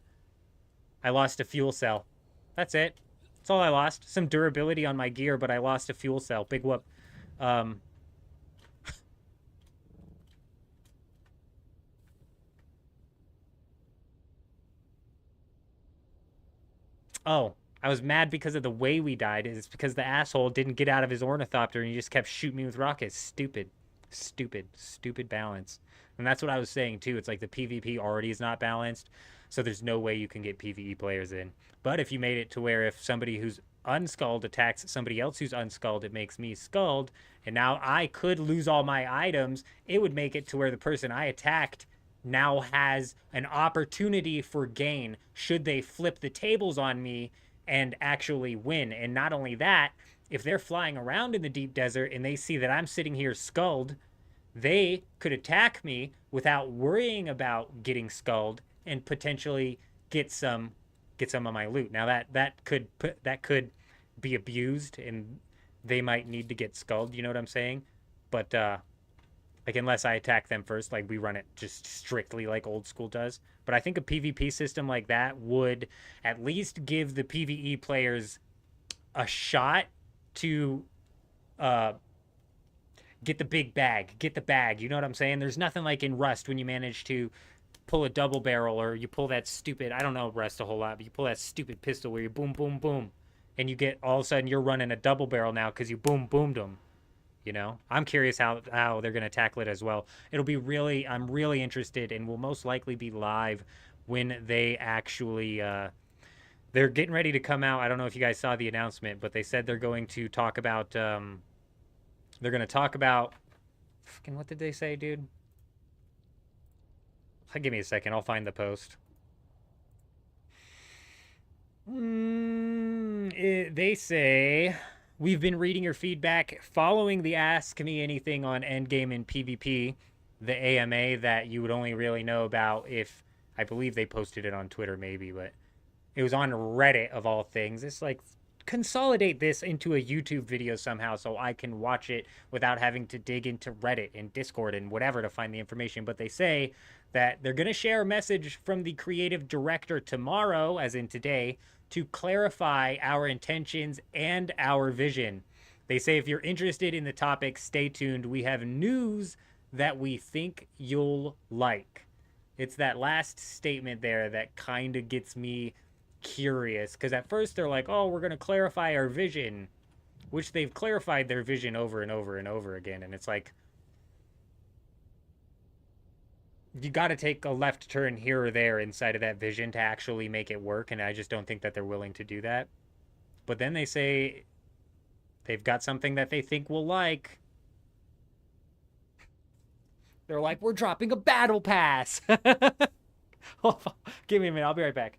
I lost a fuel cell. That's it. That's all I lost. Some durability on my gear, but I lost a fuel cell. Big whoop. Oh, I was mad because of the way we died. It's because the asshole didn't get out of his ornithopter and he just kept shooting me with rockets. Stupid. Stupid balance. And that's what I was saying too. It's like the PvP already is not balanced, so there's no way you can get PvE players in. But if you made it to where if somebody who's unskulled attacks somebody else who's unskulled, it makes me skulled, and now I could lose all my items, it would make it to where the person I attacked now has an opportunity for gain should they flip the tables on me and actually win. And not only that, if they're flying around in the deep desert and they see that I'm sitting here skulled, they could attack me without worrying about getting skulled and potentially get some of my loot. Now that could be abused and they might need to get skulled, you know what I'm saying? But like unless I attack them first, like we run it just strictly like old school does. But I think a PvP system like that would at least give the PvE players a shot to get the big bag, get the bag. You know what I'm saying? There's nothing like in Rust when you manage to pull a double barrel or you pull that stupid, I don't know Rust a whole lot, but you pull that stupid pistol where you boom, boom, boom. And you get, all of a sudden you're running a double barrel now because you boom, boomed them. You know, I'm curious how they're going to tackle it as well. It'll be really, I'm really interested and will most likely be live when they actually, they're getting ready to come out. I don't know if you guys saw the announcement, but they said they're going to talk about, fucking, what did they say, dude? Give me a second. I'll find the post. They say, we've been reading your feedback following the Ask Me Anything on Endgame and PvP, the AMA that you would only really know about if, I believe they posted it on Twitter maybe, but it was on Reddit of all things. It's like, consolidate this into a YouTube video somehow so I can watch it without having to dig into Reddit and Discord and whatever to find the information. But they say that they're going to share a message from the creative director tomorrow, as in today, to clarify our intentions and our vision. They say if you're interested in the topic, stay tuned. We have news that we think you'll like. It's that last statement there that kind of gets me curious, because at first they're like, oh, we're going to clarify our vision, which they've clarified their vision over and over and over again. And it's like, you got to take a left turn here or there inside of that vision to actually make it work. And I just don't think that they're willing to do that. But then they say they've got something that they think we'll like. They're like, we're dropping a battle pass. Give me a minute. I'll be right back.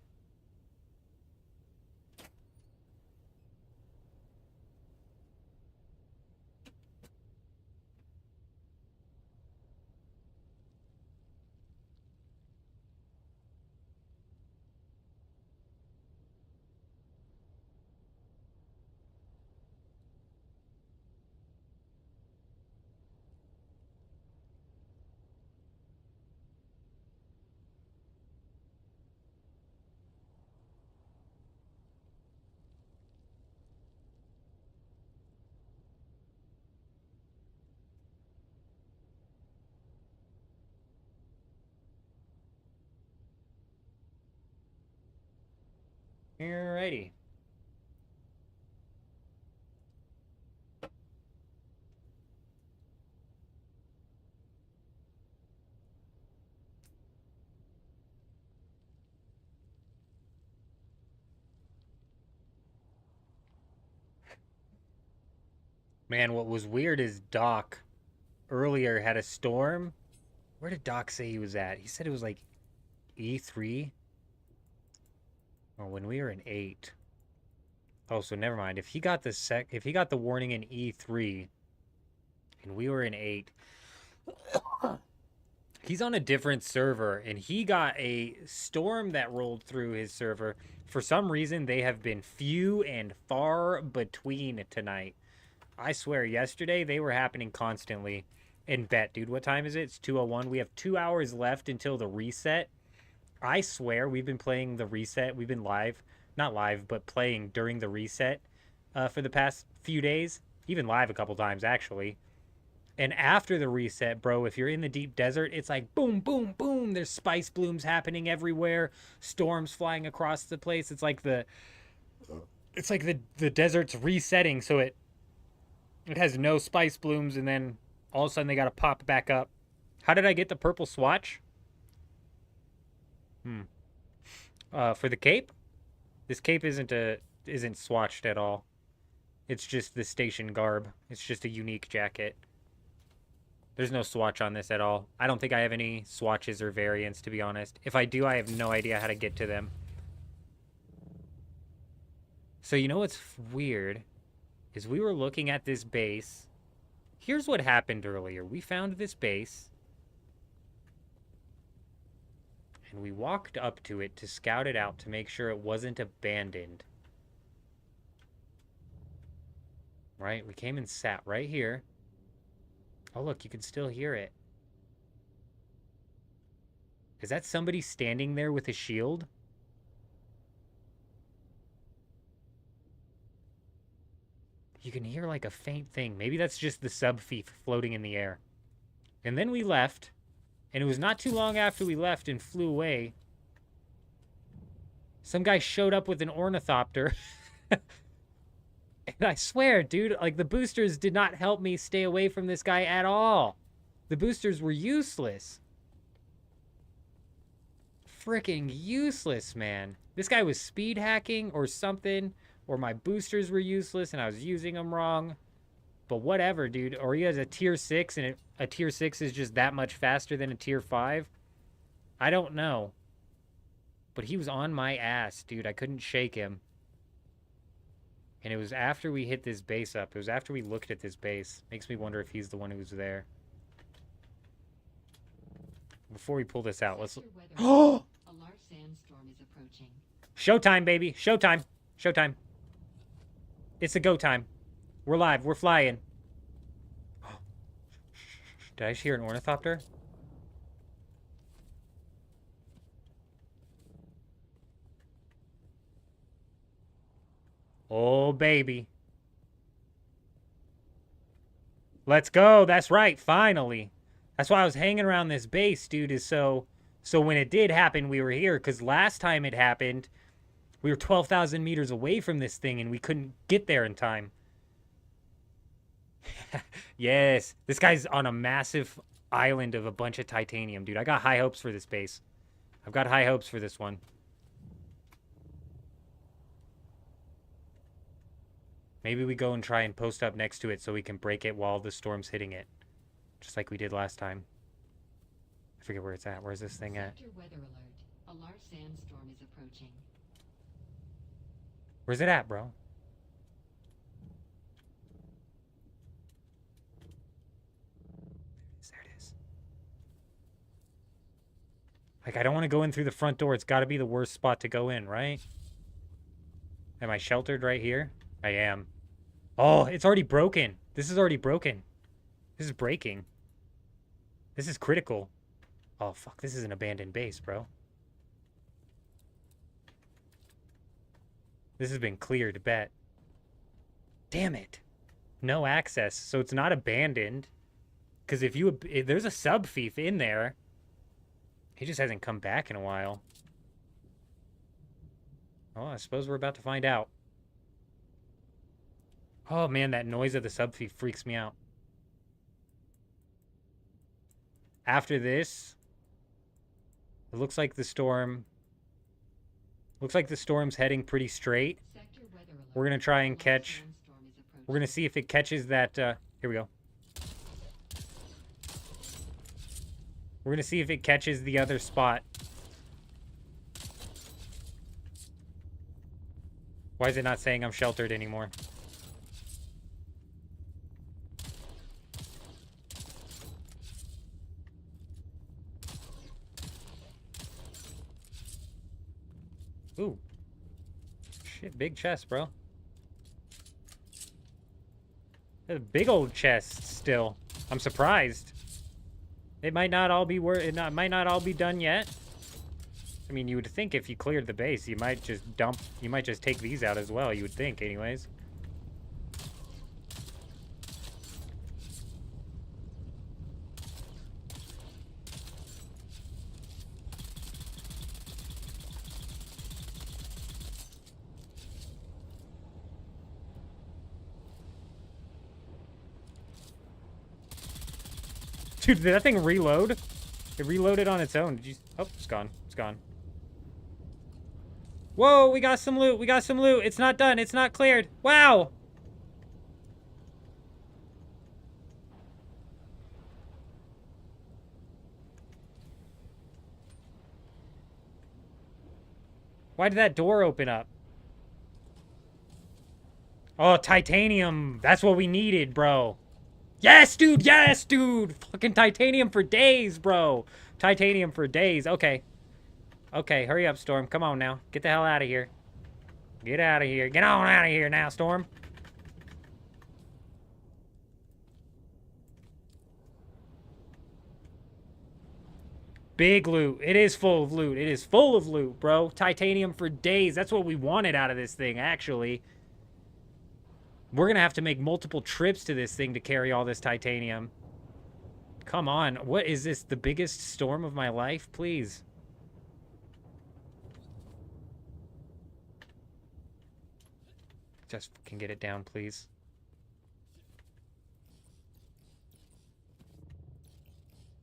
Alrighty. Man, what was weird is Doc earlier had a storm. Where did Doc say he was at? He said it was like E3. Oh, when we were in 8. Oh, so never mind. If he got the warning in E3 and we were in 8, he's on a different server and he got a storm that rolled through his server. For some reason, they have been few and far between tonight. I swear, yesterday they were happening constantly. And bet, dude, what time is it? It's 2:01. We have 2 hours left until the reset. I swear we've been playing the reset. We've been not live, but playing during the reset for the past few days. Even live a couple times, actually. And after the reset, bro, if you're in the deep desert, it's like boom, boom, boom. There's spice blooms happening everywhere. Storms flying across the place. It's like the desert's resetting, so it has no spice blooms, and then all of a sudden they got to pop back up. How did I get the purple swatch? For the cape? This cape isn't swatched at all. It's just the station garb. It's just a unique jacket. There's no swatch on this at all. I don't think I have any swatches or variants, to be honest. If I do, I have no idea how to get to them. So you know what's weird is we were looking at this base. Here's what happened earlier. We found this base. And we walked up to it to scout it out to make sure it wasn't abandoned. Right? We came and sat right here. Oh, look, you can still hear it. Is that somebody standing there with a shield? You can hear like a faint thing. Maybe that's just the sub-thief floating in the air. And then we left. And it was not too long after we left and flew away. Some guy showed up with an ornithopter. And I swear, dude, like the boosters did not help me stay away from this guy at all. The boosters were useless. Freaking useless, man. This guy was speed hacking or something, or my boosters were useless and I was using them wrong. But whatever, dude. Or he has a tier 6 and a tier 6 is just that much faster than a tier 5. I don't know. But he was on my ass, dude. I couldn't shake him. And it was after we hit this base up. It was after we looked at this base. Makes me wonder if he's the one who was there. Before we pull this out, let's... Oh! A large sandstorm is approaching. Showtime, baby. Showtime. Showtime. It's a go time. We're live. We're flying. Did I just hear an ornithopter? Oh, baby. Let's go. That's right. Finally. That's why I was hanging around this base, dude, is so when it did happen, we were here. Because last time it happened, we were 12,000 meters away from this thing, and we couldn't get there in time. Yes. This guy's on a massive island of a bunch of titanium, dude. I got high hopes for this base. I've got high hopes for this one. Maybe we go and try and post up next to it so we can break it while the storm's hitting it. Just like we did last time. I forget where it's at. Where's this thing at? Sector weather alert. A large sandstorm is approaching. Where's it at, bro? There it is. Like, I don't want to go in through the front door. It's got to be the worst spot to go in, right? Am I sheltered right here? I am. Oh, it's already broken. This is already broken. This is breaking. This is critical. Oh, fuck. This is an abandoned base, bro. This has been cleared, bet. Damn it. No access. So it's not abandoned. Because if there's a sub-thief in there. He just hasn't come back in a while. Oh, I suppose we're about to find out. Oh, man, that noise of the sub-thief freaks me out. After this, it looks like the storm... Looks like the storm's heading pretty straight. We're going to try and catch... We're going to see if it catches that... here we go. We're going to see if it catches the other spot. Why is it not saying I'm sheltered anymore? Ooh. Shit, big chest, bro. There's a big old chest still. I'm surprised. It might not all be might not all be done yet. I mean, you would think if you cleared the base, you might just take these out as well, you would think anyways. Dude, did that thing reload? It reloaded on its own. Did you... Oh, it's gone. It's gone. Whoa, we got some loot. We got some loot. It's not done. It's not cleared. Wow. Why did that door open up? Oh, titanium. That's what we needed, bro. Yes, dude. Yes, dude. Fucking titanium for days, bro. Titanium for days. Okay. Okay, hurry up, Storm. Come on now. Get the hell out of here. Get out of here. Get on out of here now, Storm. Big loot. It is full of loot. It is full of loot, bro. Titanium for days. That's what we wanted out of this thing, actually. We're going to have to make multiple trips to this thing to carry all this titanium. Come on. What is this? The biggest storm of my life? Please. Just can get it down, please.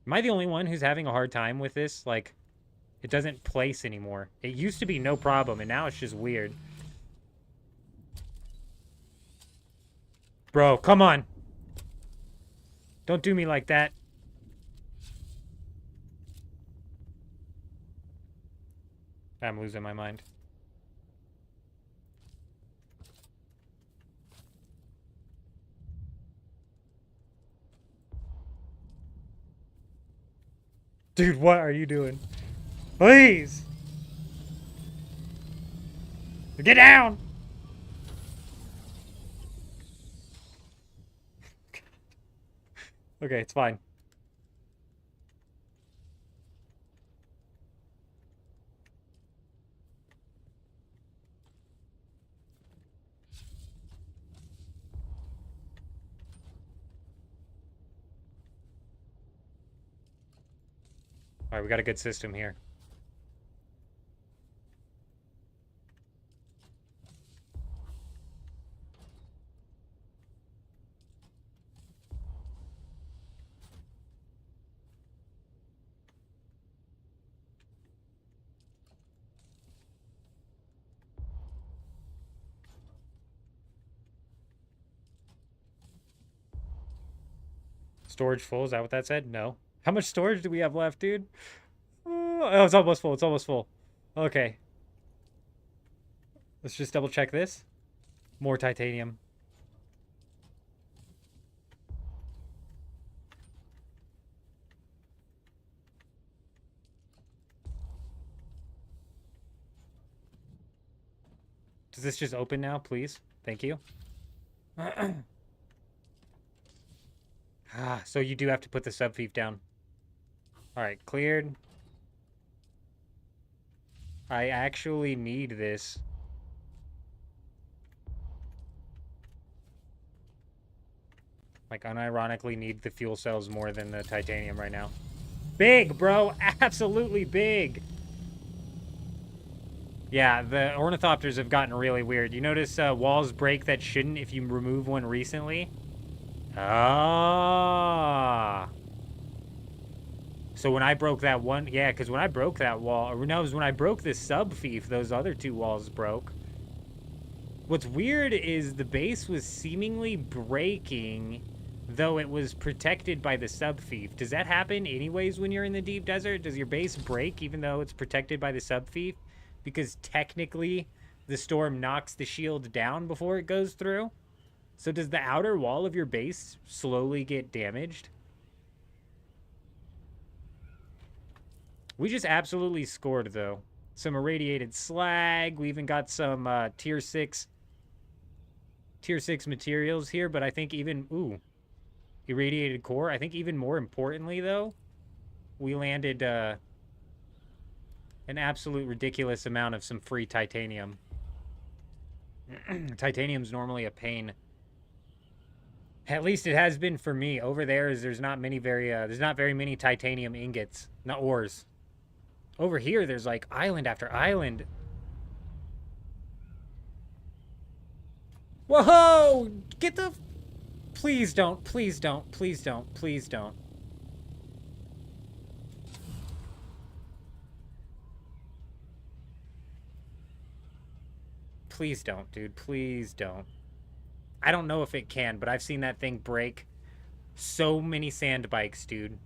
Am I the only one who's having a hard time with this? Like, it doesn't place anymore. It used to be no problem, and now it's just weird. Bro, come on. Don't do me like that. I'm losing my mind. Dude, what are you doing? Please! Get down! Okay, it's fine. Alright, we got a good system here. Storage full, is that what that said? No. How much storage do we have left, dude? Oh, it's almost full. It's almost full. Okay. Let's just double check this. More titanium. Does this just open now, please? Thank you. So you do have to put the subfief down. Alright, cleared. I actually need this. Like, unironically need the fuel cells more than the titanium right now. Big, bro! Absolutely big! Yeah, the ornithopters have gotten really weird. You notice walls break that shouldn't if you remove one recently? Ah. So when I broke that one... Yeah, because when I broke that wall... Or no, it was when I broke this subfief, those other two walls broke. What's weird is the base was seemingly breaking, though it was protected by the subfief. Does that happen anyways when you're in the deep desert? Does your base break even though it's protected by the subfief? Because technically, the storm knocks the shield down before it goes through? So does the outer wall of your base slowly get damaged? We just absolutely scored, though. Some irradiated slag. We even got some tier 6 materials here, but I think even... Ooh. Irradiated core. I think even more importantly, though, we landed an absolute ridiculous amount of some free titanium. Titanium's normally a pain. At least it has been for me. Over there, there's not very many titanium ingots, not ores. Over here, there's like island after island. Whoa! Get the... Please don't, please don't, please don't, please don't. Please don't, dude. Please don't. I don't know if it can, but I've seen that thing break so many sand bikes, dude.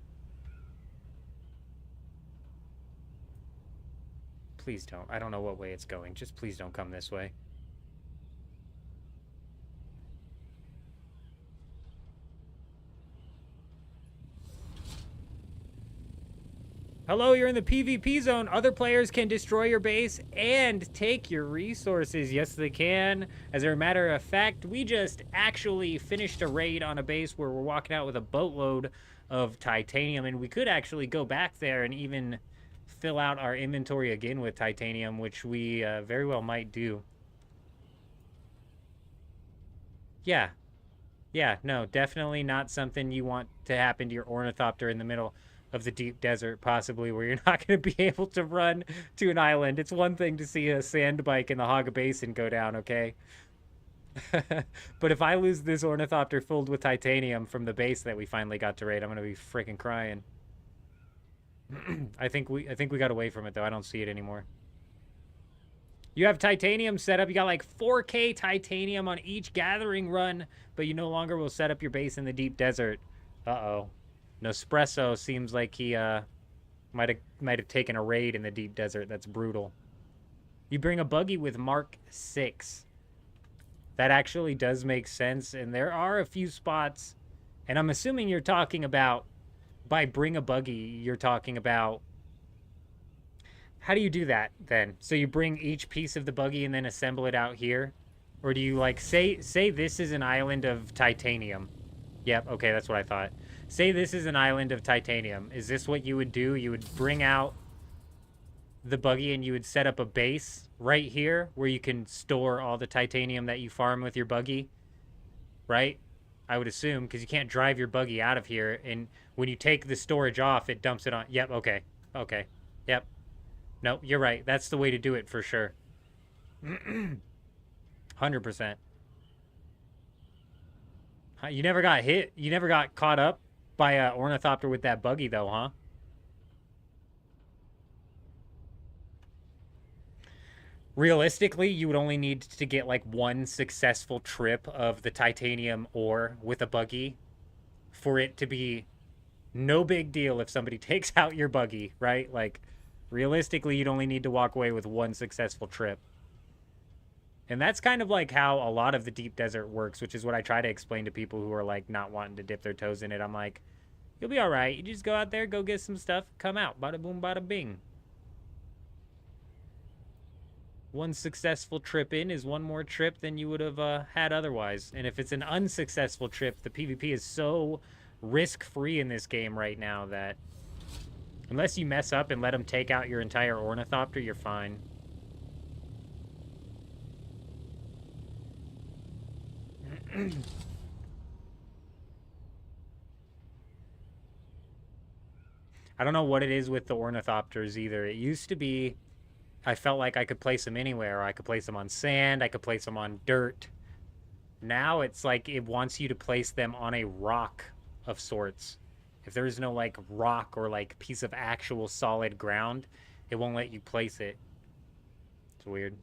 Please don't. I don't know what way it's going. Just please don't come this way. Hello, you're in the PvP zone. Other players can destroy your base and take your resources. Yes, they can. As a matter of fact, we just actually finished a raid on a base where we're walking out with a boatload of titanium, and we could actually go back there and even fill out our inventory again with titanium, which we very well might do. Yeah. Yeah, no, definitely not something you want to happen to your ornithopter in the middle of the deep desert, possibly, where you're not going to be able to run to an island. It's one thing to see a sand bike in the Haga Basin go down, okay? But if I lose this ornithopter filled with titanium from the base that we finally got to raid, I'm going to be freaking crying. I think we got away from it, though. I don't see it anymore. You have titanium set up. You got like 4K titanium on each gathering run, but you no longer will set up your base in the deep desert. Uh-oh. Nespresso seems like he might have taken a raid in the deep desert. That's brutal. You bring a buggy with Mark 6. That actually does make sense, and there are a few spots, and I'm assuming you're talking about, by bring a buggy, you're talking about, how do you do that then? So you bring each piece of the buggy and then assemble it out here? Or do you like, say this is an island of titanium. Yep, okay, that's what I thought. Say this is an island of titanium. Is this what you would do? You would bring out the buggy and you would set up a base right here where you can store all the titanium that you farm with your buggy, right? I would assume, because you can't drive your buggy out of here, and when you take the storage off, it dumps it on. Yep, okay, okay, yep. No, you're right. That's the way to do it for sure. 100%. You never got hit? You never got caught up by an ornithopter with that buggy, though, huh? Realistically, you would only need to get like one successful trip of the titanium ore with a buggy for it to be no big deal if somebody takes out your buggy, right? Like, realistically, you'd only need to walk away with one successful trip. And that's kind of like how a lot of the deep desert works, which is what I try to explain to people who are like not wanting to dip their toes in it. I'm like, you'll be all right. You just go out there, go get some stuff, come out. Bada boom, bada bing. One successful trip in is one more trip than you would have had otherwise. And if it's an unsuccessful trip, the PvP is so risk-free in this game right now that unless you mess up and let them take out your entire ornithopter, you're fine. I don't know what it is with the ornithopters either. It used to be, I felt like I could place them anywhere. I could place them on sand. I could place them on dirt. Now it's like it wants you to place them on a rock of sorts. If there is no like rock or like piece of actual solid ground, it won't let you place it. It's weird.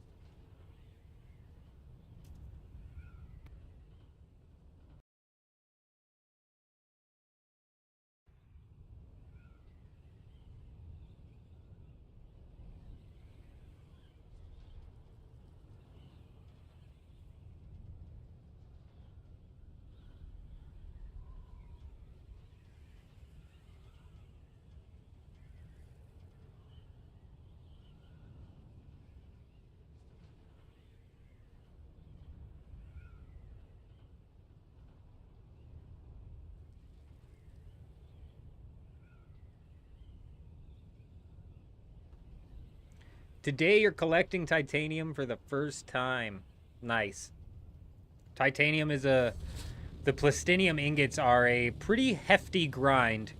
Today you're collecting titanium for the first time. Nice. Titanium is the plastinium ingots are a pretty hefty grind.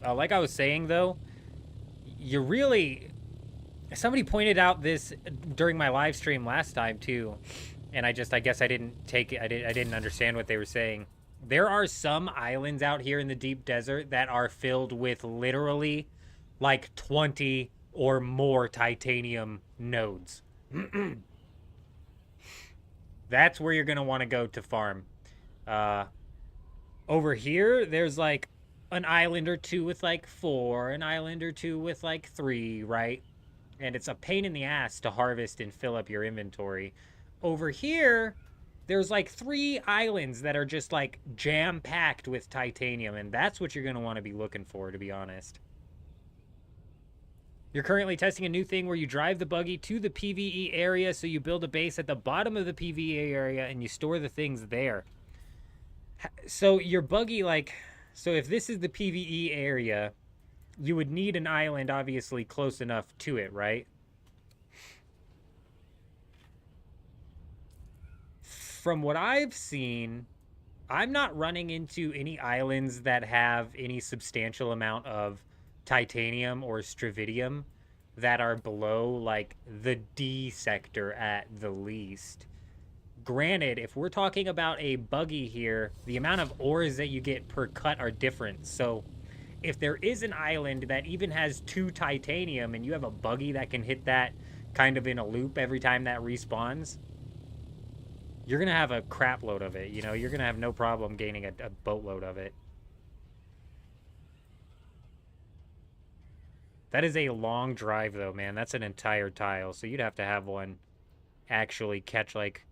Like I was saying though, you really, somebody pointed out this during my live stream last time too, and I guess I didn't take it, I didn't understand what they were saying. There are some islands out here in the deep desert that are filled with literally like 20 or more titanium nodes. That's where you're going to want to go to farm. Over here, there's like an island or two with like 4, an island or two with like 3, right? And it's a pain in the ass to harvest and fill up your inventory. Over here, there's like 3 islands that are just like jam-packed with titanium, and that's what you're going to want to be looking for, to be honest. You're currently testing a new thing where you drive the buggy to the PvE area, so you build a base at the bottom of the PvE area and you store the things there. So your buggy, like, so if this is the PvE area, you would need an island obviously close enough to it, right? From what I've seen, I'm not running into any islands that have any substantial amount of titanium or stravidium that are below, like, the D sector at the least. Granted, if we're talking about a buggy here, the amount of ores that you get per cut are different. So if there is an island that even has 2 titanium and you have a buggy that can hit that kind of in a loop every time that respawns, you're going to have a crap load of it. You know, you're going to have no problem gaining a boatload of it. That is a long drive, though, man. That's an entire tile. So you'd have to have one actually catch like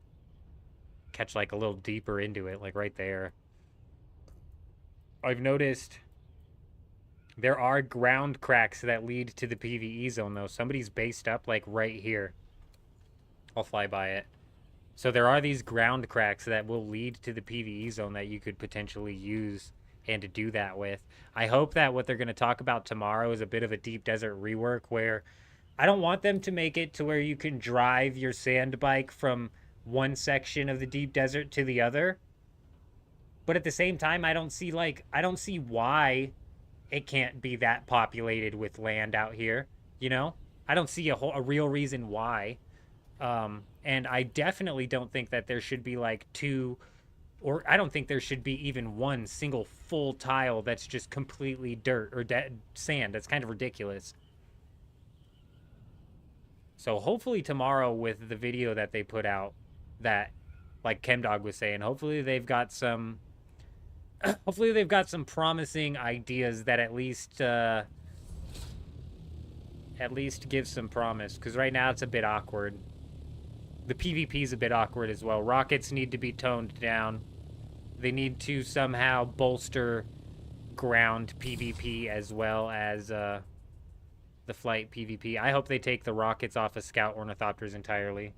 a little deeper into it, like right there. I've noticed there are ground cracks that lead to the PvE zone, though. Somebody's based up, like, right here. I'll fly by it. So there are these ground cracks that will lead to the PvE zone that you could potentially use and to do that with. I hope that what they're going to talk about tomorrow is a bit of a deep desert rework where I don't want them to make it to where you can drive your sand bike from one section of the deep desert to the other. But at the same time, I don't see why it can't be that populated with land out here, you know? I don't see a real reason why. And I definitely don't think that there should be like 2, or I don't think there should be even one single full tile that's just completely dirt or sand. That's kind of ridiculous. So hopefully tomorrow with the video that they put out, that, like Chemdog was saying, hopefully they've got some promising ideas that at least give some promise, because right now it's a bit awkward. The PvP is a bit awkward as well. Rockets need to be toned down. They need to somehow bolster ground PvP as well as the flight PvP. I hope they take the rockets off of scout ornithopters entirely.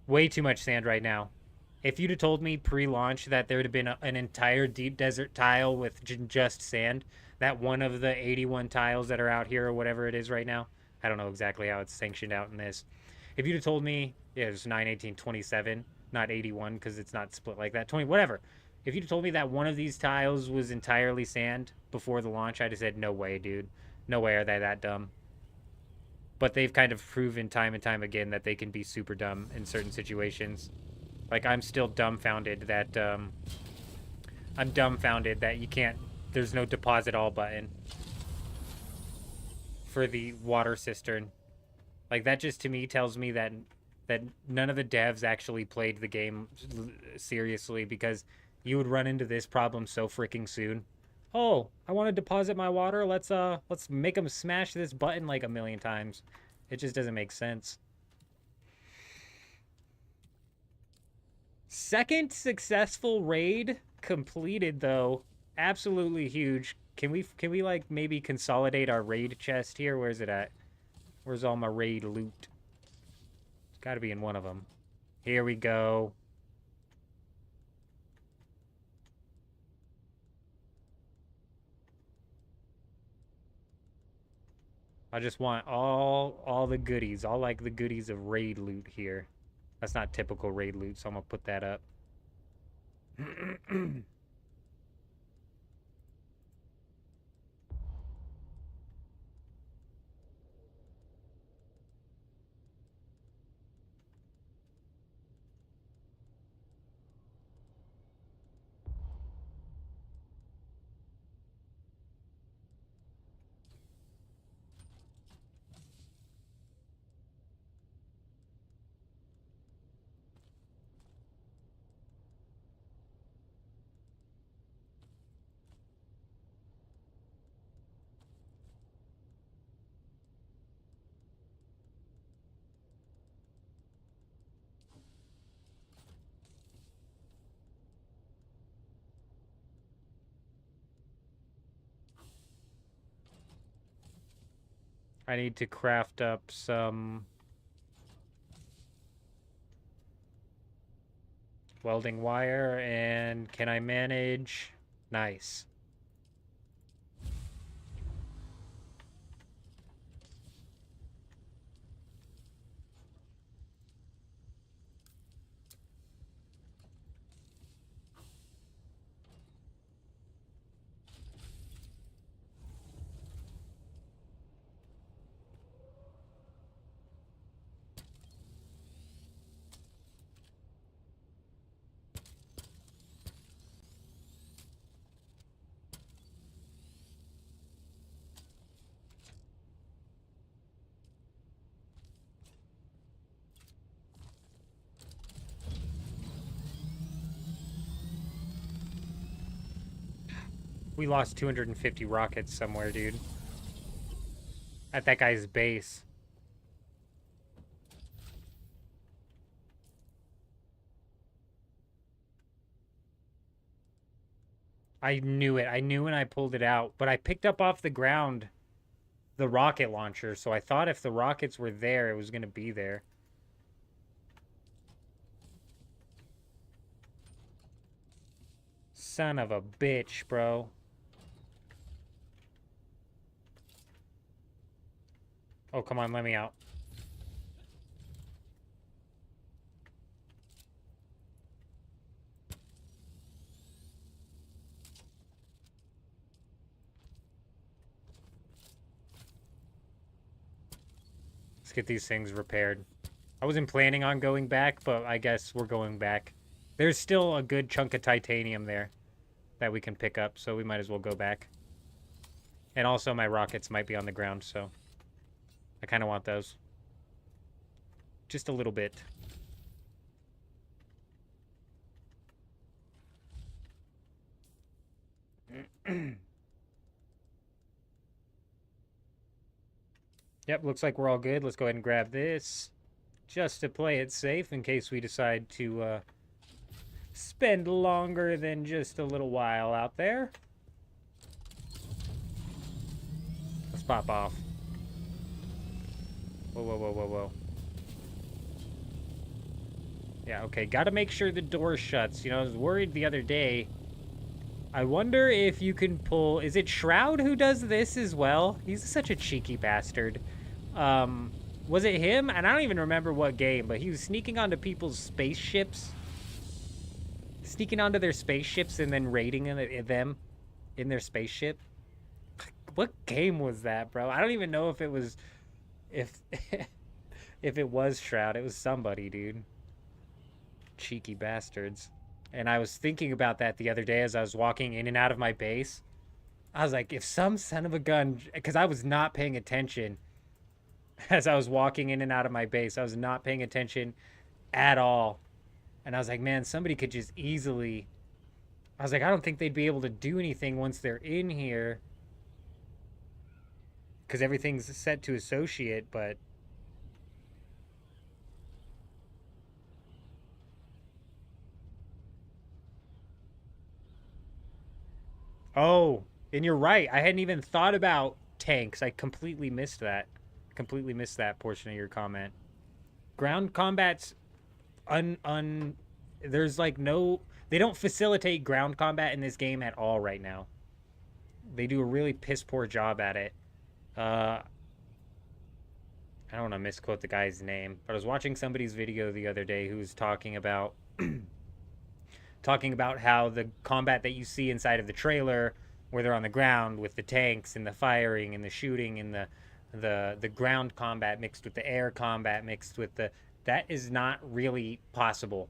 Way too much sand right now. If you'd have told me pre-launch that there would have been an entire deep desert tile with just sand, that one of the 81 tiles that are out here or whatever it is right now, I don't know exactly how it's sanctioned out in this. If you'd have told me, yeah, it was 9/18/27, not 81 because it's not split like that, 20, whatever. If you'd have told me that one of these tiles was entirely sand before the launch, I'd have said, no way, dude. No way are they that dumb. But they've kind of proven time and time again that they can be super dumb in certain situations. Like, I'm still dumbfounded that, you can't, there's no deposit all button for the water cistern. Like, that just, to me, tells me that none of the devs actually played the game seriously, because you would run into this problem so freaking soon. Oh, I want to deposit my water. Let's make them smash this button like a million times. It just doesn't make sense. Second successful raid completed, though. Absolutely huge. Can we like maybe consolidate our raid chest here? Where's it at? Where's all my raid loot? It's got to be in one of them. Here we go. I just want all the goodies. All like the goodies of raid loot here. That's not typical raid loot, so I'm gonna put that up. I need to craft up some welding wire, and can I manage? Nice. We lost 250 rockets somewhere, dude. At that guy's base. I knew it. I knew when I pulled it out. But I picked up off the ground the rocket launcher, so I thought if the rockets were there, it was going to be there. Son of a bitch, bro. Oh, come on, let me out. Let's get these things repaired. I wasn't planning on going back, but I guess we're going back. There's still a good chunk of titanium there that we can pick up, so we might as well go back. And also my rockets might be on the ground, so I kind of want those. Just a little bit. Yep, looks like we're all good. Let's go ahead and grab this just to play it safe in case we decide to spend longer than just a little while out there. Let's pop off. Whoa, whoa, whoa, whoa, whoa. Yeah, okay. Gotta make sure the door shuts. You know, I was worried the other day. I wonder if you can pull... Is it Shroud who does this as well? He's such a cheeky bastard. Was it him? And I don't even remember what game, but he was sneaking onto people's spaceships. Sneaking onto their spaceships and then raiding them in their spaceship. What game was that, bro? I don't even know if it was... If it was Shroud. It was somebody, dude. Cheeky bastards. And I was thinking about that the other day as I was walking in and out of my base. I was like, if some son of a gun... Because I was not paying attention as I was walking in and out of my base. I was not paying attention at all. And I was like, man, somebody could just easily... I was like, I don't think they'd be able to do anything once they're in here. Because everything's set to associate, but... Oh, and you're right. I hadn't even thought about tanks. I completely missed that. Completely missed that portion of your comment. Ground combat's there's like no... They don't facilitate ground combat in this game at all right now. They do a really piss poor job at it. I don't want to misquote the guy's name, but I was watching somebody's video the other day who was talking about talking about how the combat that you see inside of the trailer, where they're on the ground with the tanks and the firing and the shooting and the ground combat mixed with the air combat mixed with that is not really possible.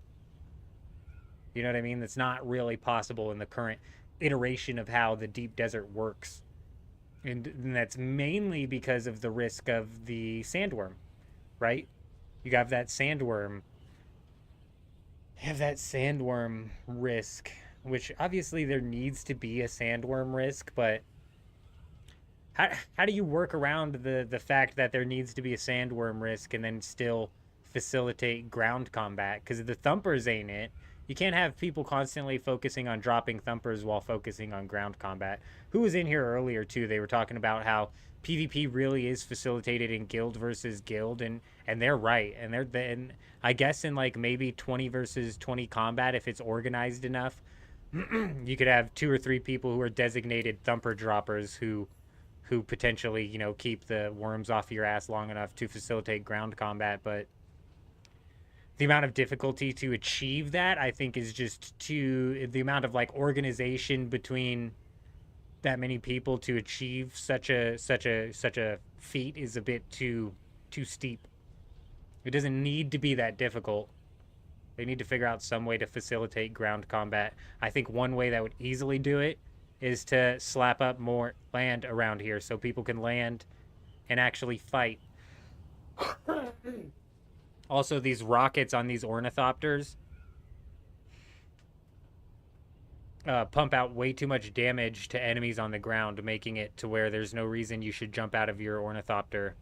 You know what I mean? That's not really possible in the current iteration of how the deep desert works. And that's mainly because of the risk of the sandworm, right? You have that sandworm. You have that sandworm risk, which obviously there needs to be a sandworm risk, but how do you work around the fact that there needs to be a sandworm risk and then still facilitate ground combat? Because the thumpers ain't it. You can't have people constantly focusing on dropping thumpers while focusing on ground combat. Who was in here earlier too? They were talking about how PvP really is facilitated in guild versus guild, and they're right. And I guess in like maybe 20 versus 20 combat, if it's organized enough, you could have 2 or 3 people who are designated thumper droppers who potentially, you know, keep the worms off your ass long enough to facilitate ground combat. But the amount of difficulty to achieve that, I think, is just the amount of like organization between that many people to achieve such a feat is a bit too steep. It doesn't need to be that difficult. They need to figure out some way to facilitate ground combat. I think one way that would easily do it is to slap up more land around here so people can land and actually fight. Also, these rockets on these ornithopters pump out way too much damage to enemies on the ground, making it to where there's no reason you should jump out of your ornithopter.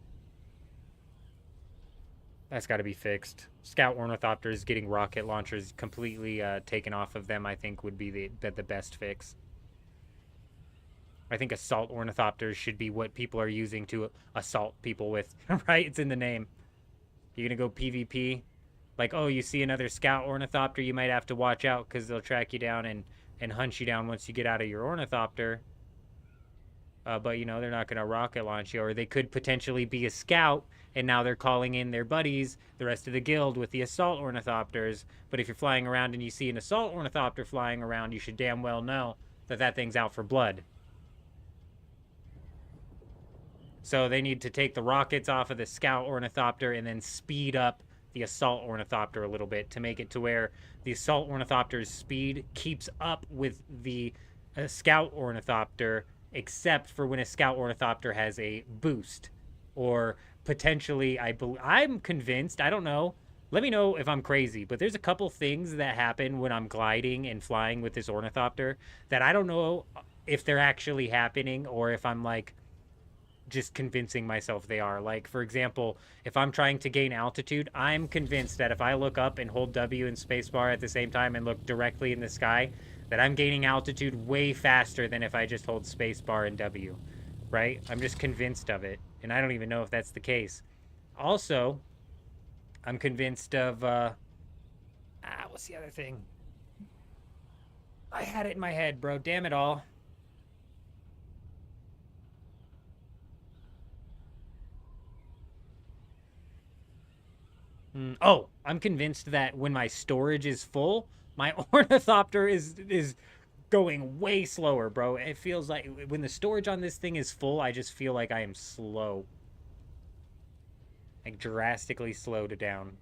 That's got to be fixed. Scout ornithopters getting rocket launchers completely taken off of them, I think, would be the best fix. I think assault ornithopters should be what people are using to assault people with, right? It's in the name. You're going to go PvP. Like, oh, you see another scout ornithopter, you might have to watch out because they'll track you down and hunt you down once you get out of your ornithopter. But, you know, they're not going to rocket launch you. Or they could potentially be a scout, and now they're calling in their buddies, the rest of the guild, with the assault ornithopters. But if you're flying around and you see an assault ornithopter flying around, you should damn well know that that thing's out for blood. So they need to take the rockets off of the scout ornithopter and then speed up the assault ornithopter a little bit to make it to where the assault ornithopter's speed keeps up with the scout ornithopter, except for when a scout ornithopter has a boost. Or potentially, I'm convinced, I don't know, let me know if I'm crazy, but there's a couple things that happen when I'm gliding and flying with this ornithopter that I don't know if they're actually happening or if I'm like just convincing myself they are. Like, for example, if I'm trying to gain altitude, I'm convinced that if I look up and hold W and spacebar at the same time and look directly in the sky, that I'm gaining altitude way faster than if I just hold spacebar and W, right? I'm just convinced of it, and I don't even know if that's the case. Also, I'm convinced of, what's the other thing? I had it in my head, bro. Damn it all. Oh, I'm convinced that when my storage is full, my ornithopter is going way slower, bro. It feels like when the storage on this thing is full, I just feel like I am slow. Like drastically slowed down.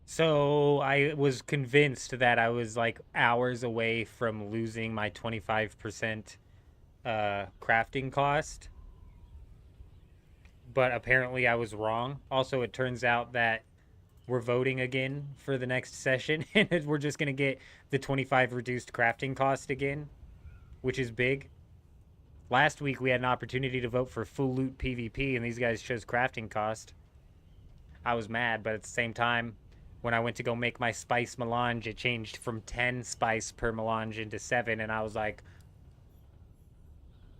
So I was convinced that I was like hours away from losing my 25% crafting cost. But apparently I was wrong. Also, it turns out that we're voting again for the next session, and we're just going to get the 25 reduced crafting cost again, which is big. Last week we had an opportunity to vote for full loot PvP, and these guys chose crafting cost. I was mad, but at the same time, when I went to go make my spice melange, it changed from 10 spice per melange into 7, and I was like,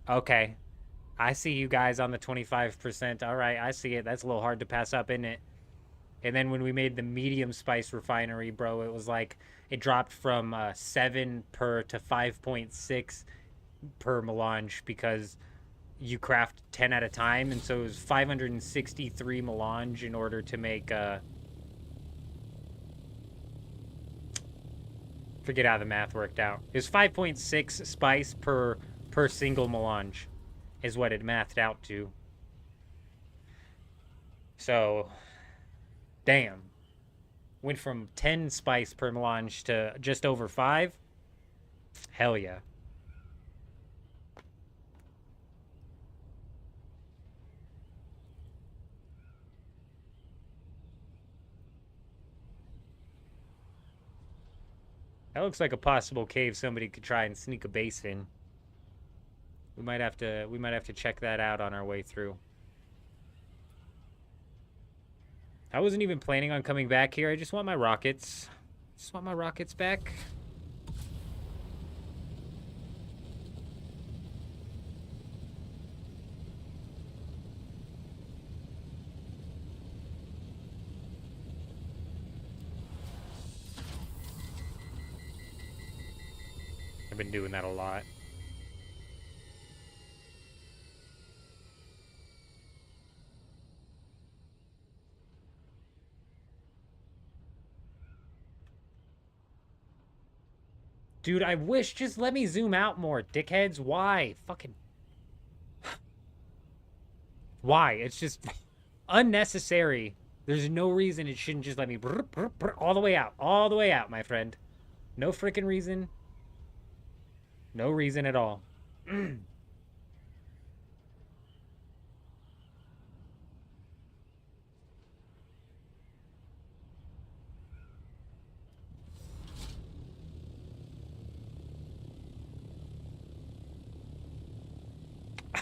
okay, I see you guys on the 25%. All right, I see it. That's a little hard to pass up, isn't it? And then when we made the medium spice refinery, bro, it was like, it dropped from 7 per to 5.6 per melange because you craft 10 at a time, and so it was 563 melange in order to make forget how the math worked out. It was 5.6 spice per single melange is what it mathed out to. So damn, Went from 10 spice per melange to just over 5. Hell yeah. That looks like a possible cave somebody could try and sneak a base in. We might have to check that out on our way through. I wasn't even planning on coming back here. I just want my rockets. Just want my rockets back. I've been doing that a lot. Dude, I wish, just let me zoom out more, dickheads. Why? Fucking... Why? It's just unnecessary. There's no reason it shouldn't just let me all the way out. All the way out, my friend. No freaking reason. No reason at all.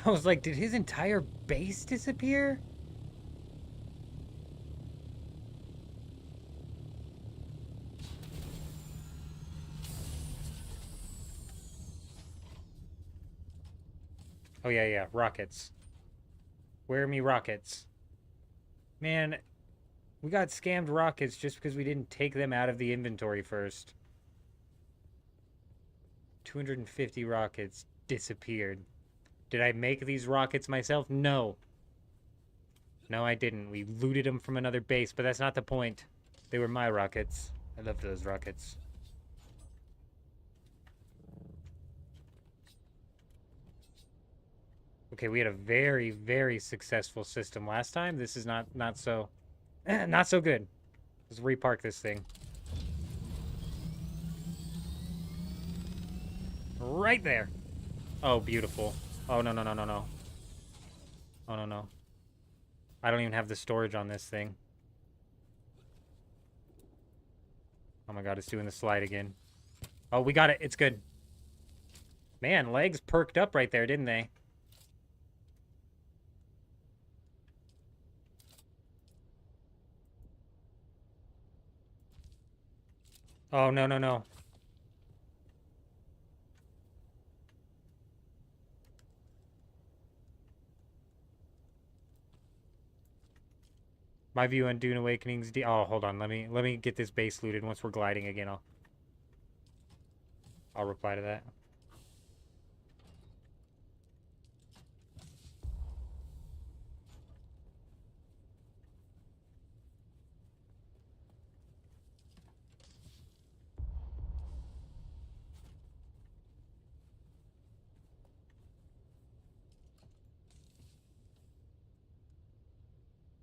I was like, did his entire base disappear? Oh, yeah, rockets. Where are me rockets? Man, we got scammed rockets just because we didn't take them out of the inventory first. 250 rockets disappeared. Did I make these rockets myself? No. No, I didn't. We looted them from another base, but that's not the point. They were my rockets. I loved those rockets. Okay, we had a very, very successful system last time. This is not so... not so good. Let's repark this thing. Right there. Oh, beautiful. Oh, no. Oh, no. I don't even have the storage on this thing. Oh my god, it's doing the slide again. Oh, we got it. It's good. Man, legs perked up right there, didn't they? Oh, no. My view on Dune Awakening's... Oh, hold on. Let me get this base looted. Once we're gliding again, I'll reply to that.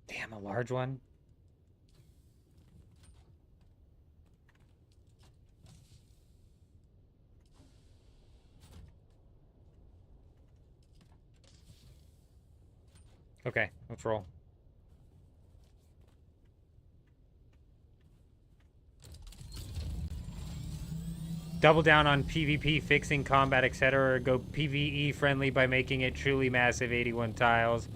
Damn, a large one. Okay, let's roll. Double down on PvP, fixing combat, etc. Or go PvE friendly by making it truly massive 81 tiles.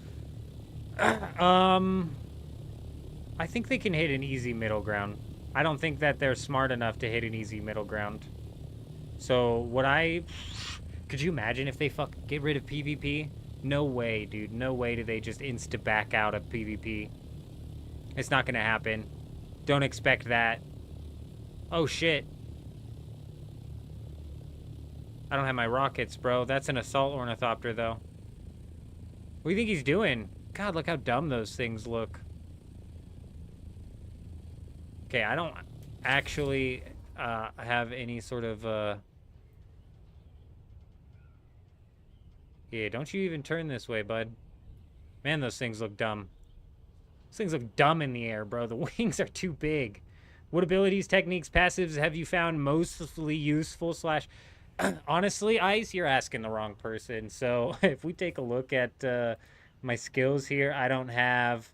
I think they can hit an easy middle ground. I don't think that they're smart enough to hit an easy middle ground. So, could you imagine if they get rid of PvP? No way, dude. No way do they just insta back out of PvP. It's not gonna happen. Don't expect that. Oh, shit. I don't have my rockets, bro. That's an assault ornithopter, though. What do you think he's doing? God, look how dumb those things look. Okay, I don't actually have any sort of... Yeah, don't you even turn this way, bud. Man, those things look dumb. Those things look dumb in the air, bro. The wings are too big. What abilities, techniques, passives have you found mostly useful slash... Honestly, Ice, you're asking the wrong person. So if we take a look at my skills here, I don't have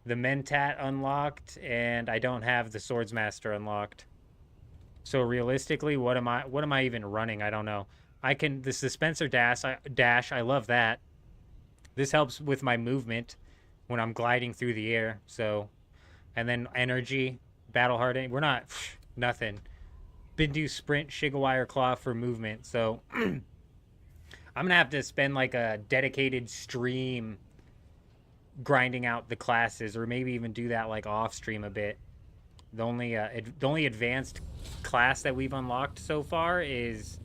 the Mentat unlocked, and I don't have the Swordsmaster unlocked. So realistically, what am I even running? I don't know. The Dispenser dash, I love that. This helps with my movement when I'm gliding through the air. So, and then energy, battle hardening. We're not nothing. Bindu sprint, Shigawire claw for movement. So I'm gonna have to spend like a dedicated stream grinding out the classes, or maybe even do that like off stream a bit. The only advanced class that we've unlocked so far is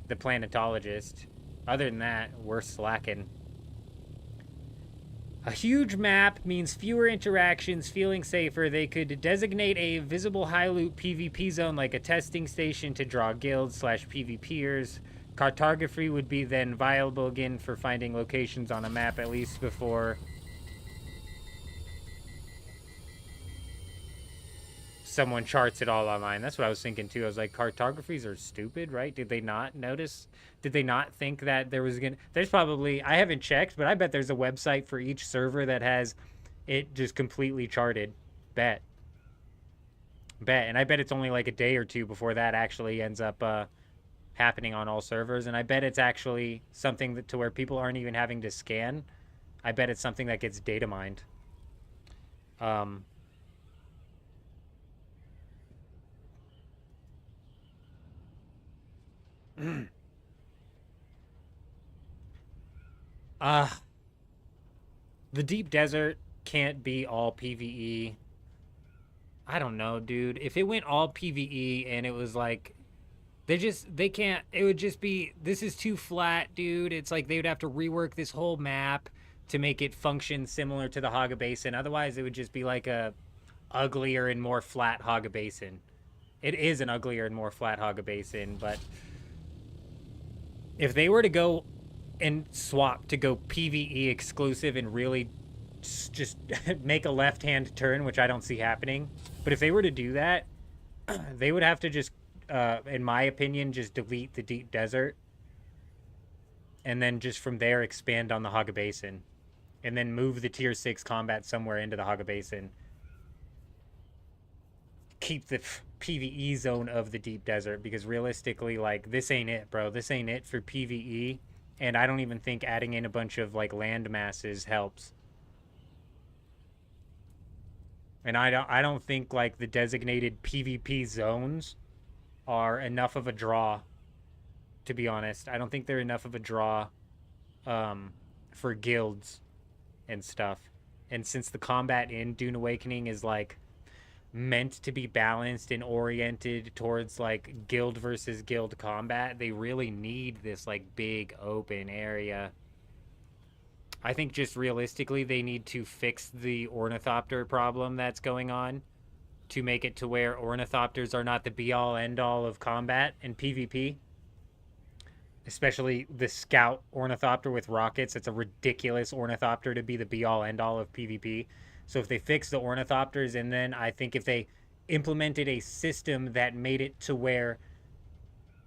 the Planetologist. Other than that, we're slacking. A huge map means fewer interactions, feeling safer. They could designate a visible high loot PvP zone like a testing station to draw guilds / PvPers. Cartography would be then viable again for finding locations on a map, at least before someone charts it all online. That's what I was thinking too. I was like, cartographies are stupid, right? Did they not notice? Did they not think that there was there's probably, I haven't checked, but I bet there's a website for each server that has it just completely charted. Bet. And I bet it's only like a day or two before that actually ends up happening on all servers. And I bet it's actually something to where people aren't even having to scan. I bet it's something that gets data mined. The deep desert can't be all PvE. I don't know, dude. If it went all PvE and it was like, they can't, it would just be, this is too flat, dude. It's like they would have to rework this whole map to make it function similar to the Haga Basin. Otherwise, it would just be like a uglier and more flat Haga Basin. It is an uglier and more flat Haga Basin, but if they were to go and swap to go PvE exclusive and really just make a left-hand turn, which I don't see happening, but if they were to do that, they would have to just, in my opinion, just delete the deep desert, and then just from there expand on the Haga Basin, and then move the tier 6 combat somewhere into the Haga Basin. Keep the PvE zone of the deep desert, because realistically, like, this ain't it, bro. This ain't it for PvE, and I don't even think adding in a bunch of like land masses helps. And I don't think like the designated PvP zones are enough of a draw, to be honest. I don't think they're enough of a draw for guilds and stuff. And since the combat in Dune Awakening is like meant to be balanced and oriented towards like guild versus guild combat, they really need this like big open area. I think just realistically they need to fix the ornithopter problem that's going on to make it to where ornithopters are not the be-all end-all of combat and PvP. Especially the scout ornithopter with rockets. It's a ridiculous ornithopter to be the be-all end-all of PvP. So if they fix the ornithopters, and then I think if they implemented a system that made it to where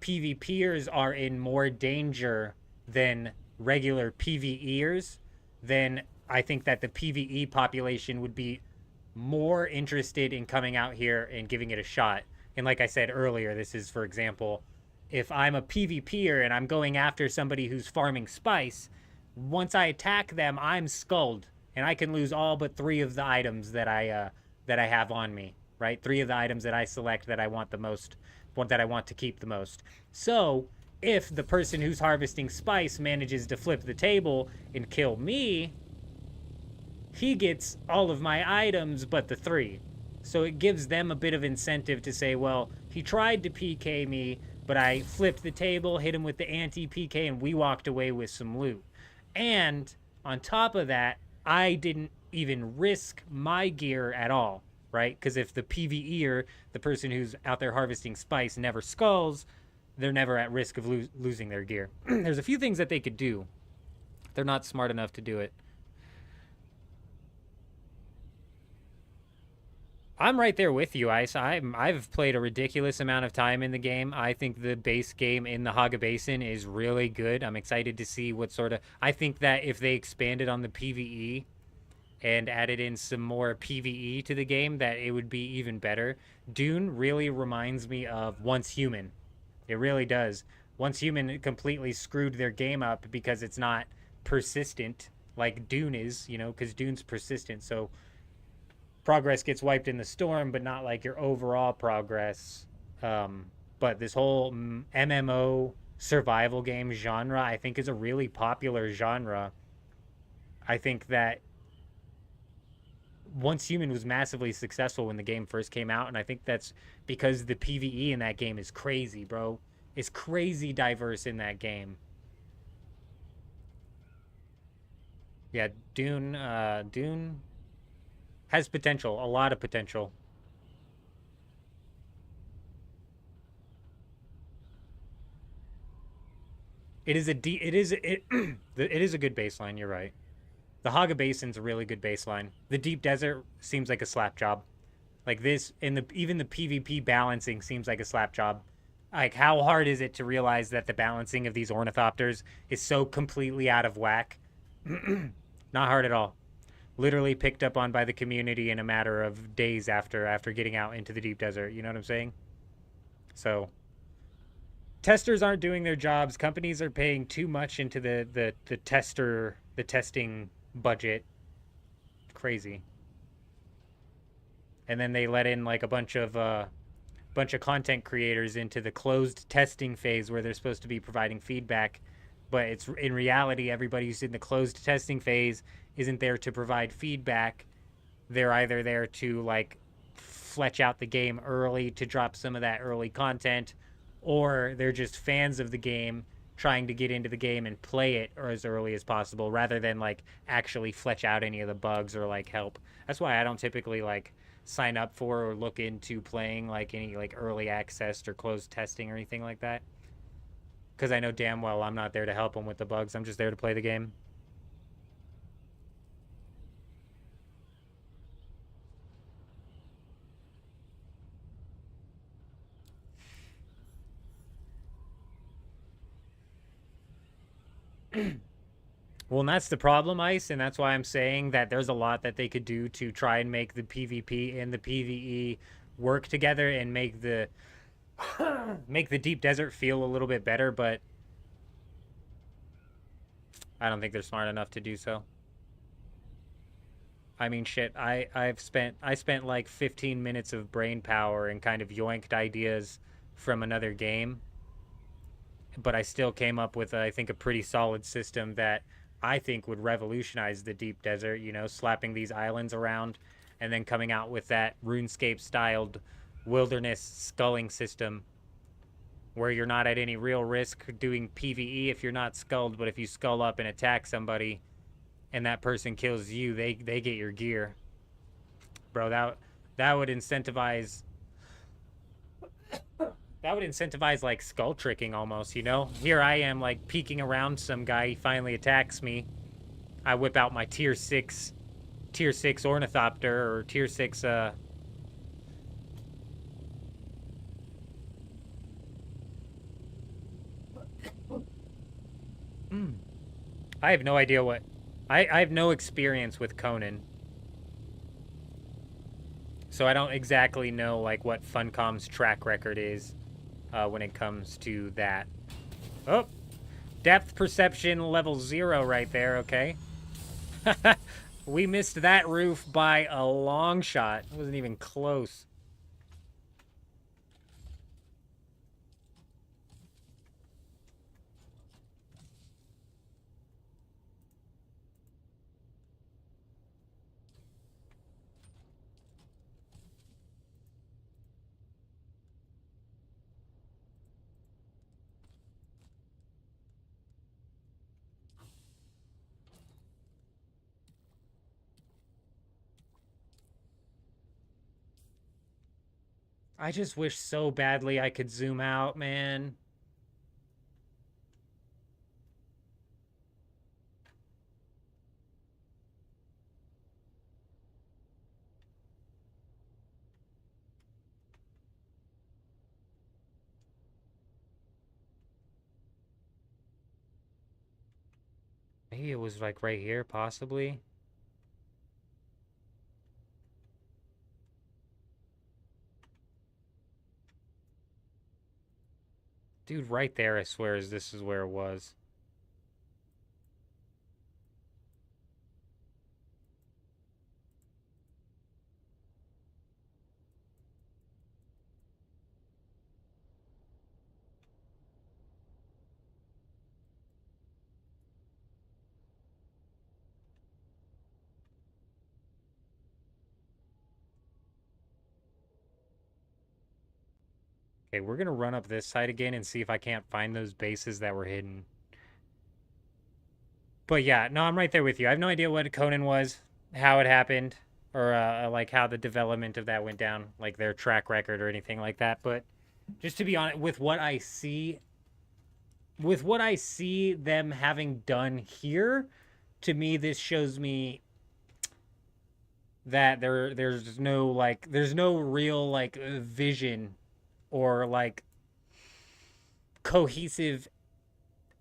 PvPers are in more danger than regular PvEers, then I think that the PvE population would be more interested in coming out here and giving it a shot. And like I said earlier, this is, for example, if I'm a PvPer and I'm going after somebody who's farming spice, once I attack them, I'm skulled. And I can lose all but 3 of the items that I have on me, right? 3 of the items that I select that I want the most, that I want to keep the most. So if the person who's harvesting spice manages to flip the table and kill me, he gets all of my items but the 3. So it gives them a bit of incentive to say, well, he tried to PK me, but I flipped the table, hit him with the anti-PK, and we walked away with some loot. And on top of that, I didn't even risk my gear at all, right? Because if the PvEer, the person who's out there harvesting spice, never skulls, they're never at risk of losing their gear. There's a few things that they could do. They're not smart enough to do it. I'm right there with you, Ice. I've played a ridiculous amount of time in the game. I think the base game in the Haga Basin is really good. I'm excited to see what sort of... I think that if they expanded on the PvE and added in some more PvE to the game, that it would be even better. Dune really reminds me of Once Human. It really does. Once Human completely screwed their game up because it's not persistent like Dune is, you know, because Dune's persistent. So progress gets wiped in the storm, but not like your overall progress. But this whole MMO survival game genre, I think, is a really popular genre. I think that Once Human was massively successful when the game first came out, and I think that's because the PvE in that game is crazy, bro. It's crazy diverse in that game. Yeah, Dune has potential, a lot of potential. It is it is a good baseline. You're right. The Haga Basin's a really good baseline. The Deep Desert seems like a slap job. Like this, in the even the PvP balancing seems like a slap job. Like, how hard is it to realize that the balancing of these ornithopters is so completely out of whack? Not hard at all. Literally picked up on by the community in a matter of days after getting out into the deep desert. You know what I'm saying? So testers aren't doing their jobs. Companies are paying too much into the testing budget. Crazy. And then they let in like a bunch of content creators into the closed testing phase where they're supposed to be providing feedback, but it's in reality everybody who's in the closed testing phase isn't there to provide feedback. They're either there to like fletch out the game early to drop some of that early content, or they're just fans of the game trying to get into the game and play it as early as possible rather than like actually fletch out any of the bugs or like help. That's why I don't typically like sign up for or look into playing like any like early access or closed testing or anything like that, because I know damn well I'm not there to help them with the bugs. I'm just there to play the game. Well, and that's the problem, Ice, and that's why I'm saying that there's a lot that they could do to try and make the PvP and the PvE work together and make the make the deep desert feel a little bit better, but I don't think they're smart enough to do so. I mean, shit, I spent like 15 minutes of brain power and kind of yoinked ideas from another game, but I still came up with, I think, a pretty solid system that I think would revolutionize the deep desert, you know, slapping these islands around and then coming out with that RuneScape styled wilderness sculling system where you're not at any real risk doing PvE if you're not sculled, but if you skull up and attack somebody and that person kills you, they get your gear. Bro, that would incentivize like skull tricking almost, you know? Here I am like peeking around some guy, he finally attacks me. I whip out my tier 6 ornithopter or tier 6 I have no idea what I have no experience with Conan. So I don't exactly know like what Funcom's track record is when it comes to that. Oh, depth perception level 0 right there, okay. We missed that roof by a long shot. It wasn't even close. I just wish so badly I could zoom out, man. Maybe it was like right here, possibly. Dude, right there, I swear, this is where it was. Okay, we're gonna run up this side again and see if I can't find those bases that were hidden. But yeah, no, I'm right there with you. I have no idea what Conan was, how it happened, or like how the development of that went down, like their track record or anything like that. But just to be honest, with what I see them having done here, to me, this shows me that there's no real like vision or like cohesive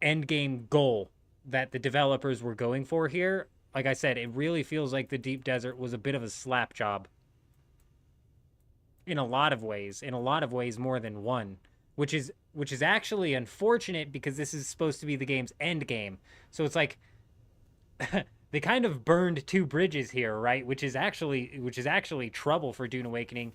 end game goal that the developers were going for here. Like I said, it really feels like the Deep Desert was a bit of a slap job in a lot of ways more than one, which is actually unfortunate because this is supposed to be the game's end game. So it's like they kind of burned two bridges here, right? Which is actually trouble for Dune Awakening.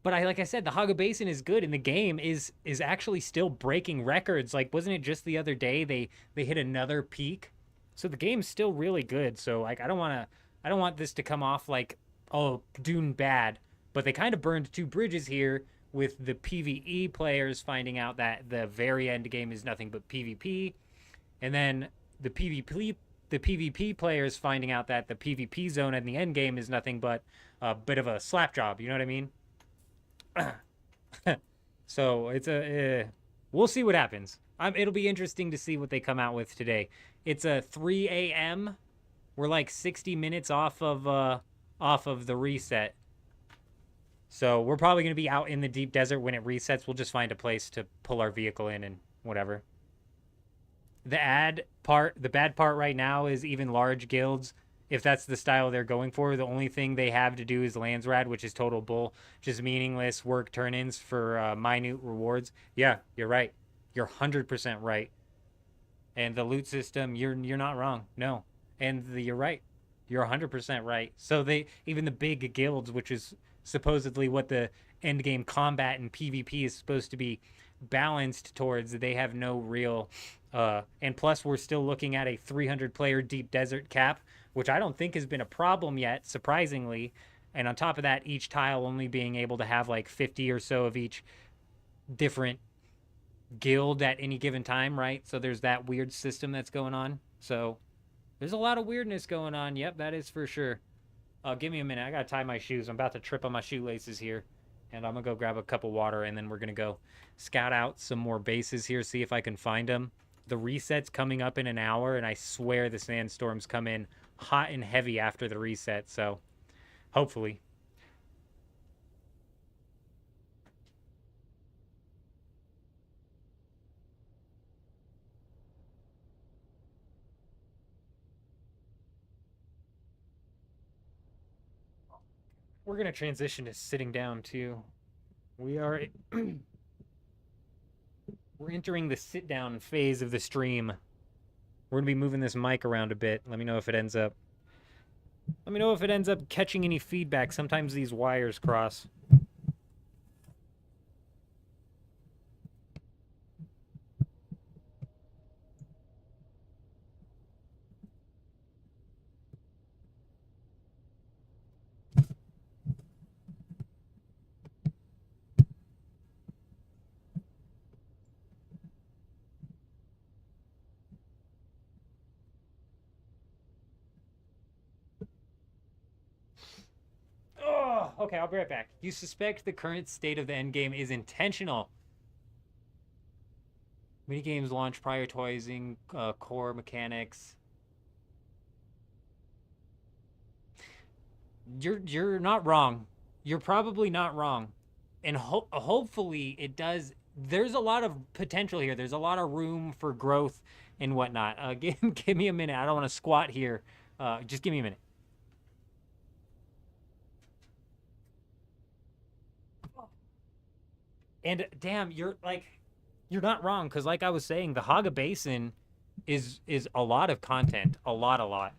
But like I said, the Haga Basin is good, and the game is actually still breaking records. Like, wasn't it just the other day they hit another peak? So the game's still really good. So like, I don't want this to come off like, oh, Dune bad. But they kind of burned two bridges here with the PvE players finding out that the very end game is nothing but PvP, and then the PvP players finding out that the PvP zone in the end game is nothing but a bit of a slap job. You know what I mean? So it's we'll see what happens. It'll be interesting to see what they come out with today. It's a 3 a.m. We're like 60 minutes off of the reset. So we're probably going to be out in the deep desert when it resets. We'll just find a place to pull our vehicle in and whatever. The bad part right now is even large guilds, if that's the style they're going for, the only thing they have to do is Landsrad, which is total bull, just meaningless work turn-ins for minute rewards. Yeah, you're right. You're 100% right. And the loot system, you're not wrong. No. And you're right. You're 100% right. So even the big guilds, which is supposedly what the end game combat and PvP is supposed to be balanced towards, they have no real and plus we're still looking at a 300 player deep desert cap, which I don't think has been a problem yet, surprisingly. And on top of that, each tile only being able to have like 50 or so of each different guild at any given time, right? So there's that weird system that's going on. So there's a lot of weirdness going on. Yep, that is for sure. Give me a minute. I gotta tie my shoes. I'm about to trip on my shoelaces here. And I'm gonna go grab a cup of water, and then we're gonna go scout out some more bases here, see if I can find them. The reset's coming up in an hour, and I swear the sandstorms come in hot and heavy after the reset, so hopefully. We're going to transition to sitting down, too. We're entering the sit-down phase of the stream. We're going to be moving this mic around a bit. Let me know if it ends up catching any feedback. Sometimes these wires cross. Oh, okay, I'll be right back. You suspect the current state of the endgame is intentional. Minigames launch prioritizing core mechanics. You're not wrong. You're probably not wrong. And hopefully it does. There's a lot of potential here. There's a lot of room for growth and whatnot. Give me a minute. I don't want to squat here. Just give me a minute. And damn, you're not wrong, because like I was saying, the Haga Basin is a lot of content, a lot.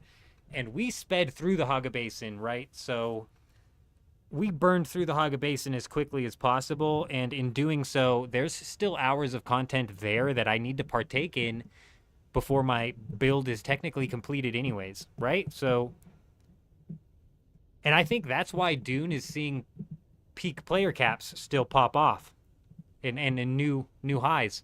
And we sped through the Haga Basin, right? So we burned through the Haga Basin as quickly as possible, and in doing so, there's still hours of content there that I need to partake in before my build is technically completed anyways, right? So, and I think that's why Dune is seeing peak player caps still pop off and new highs.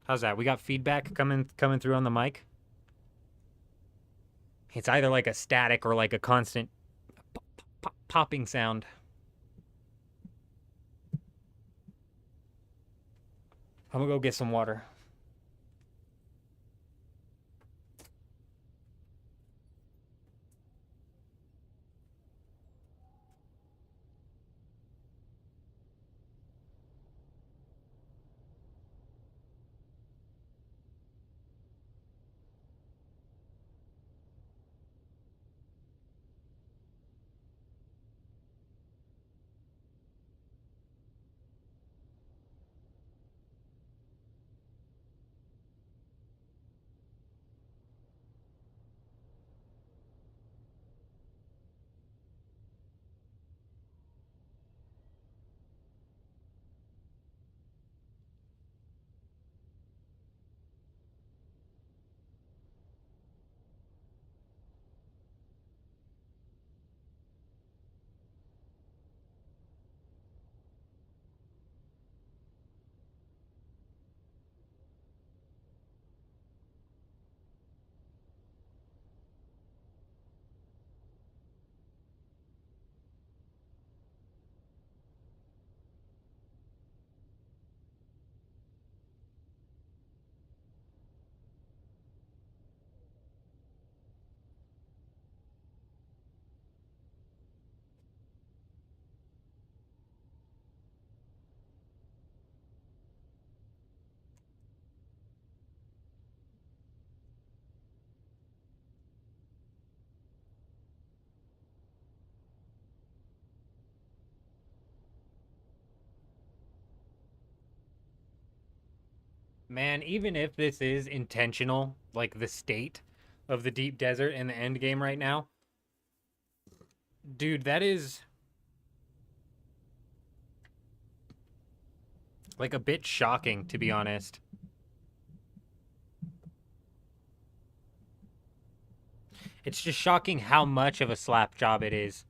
How's that? We got feedback coming through on the mic? It's either like a static or like a constant popping sound. I'm gonna go get some water. Man, even if this is intentional, like the state of the deep desert in the end game right now, dude, that is like a bit shocking, to be honest. It's just shocking how much of a slap job it is.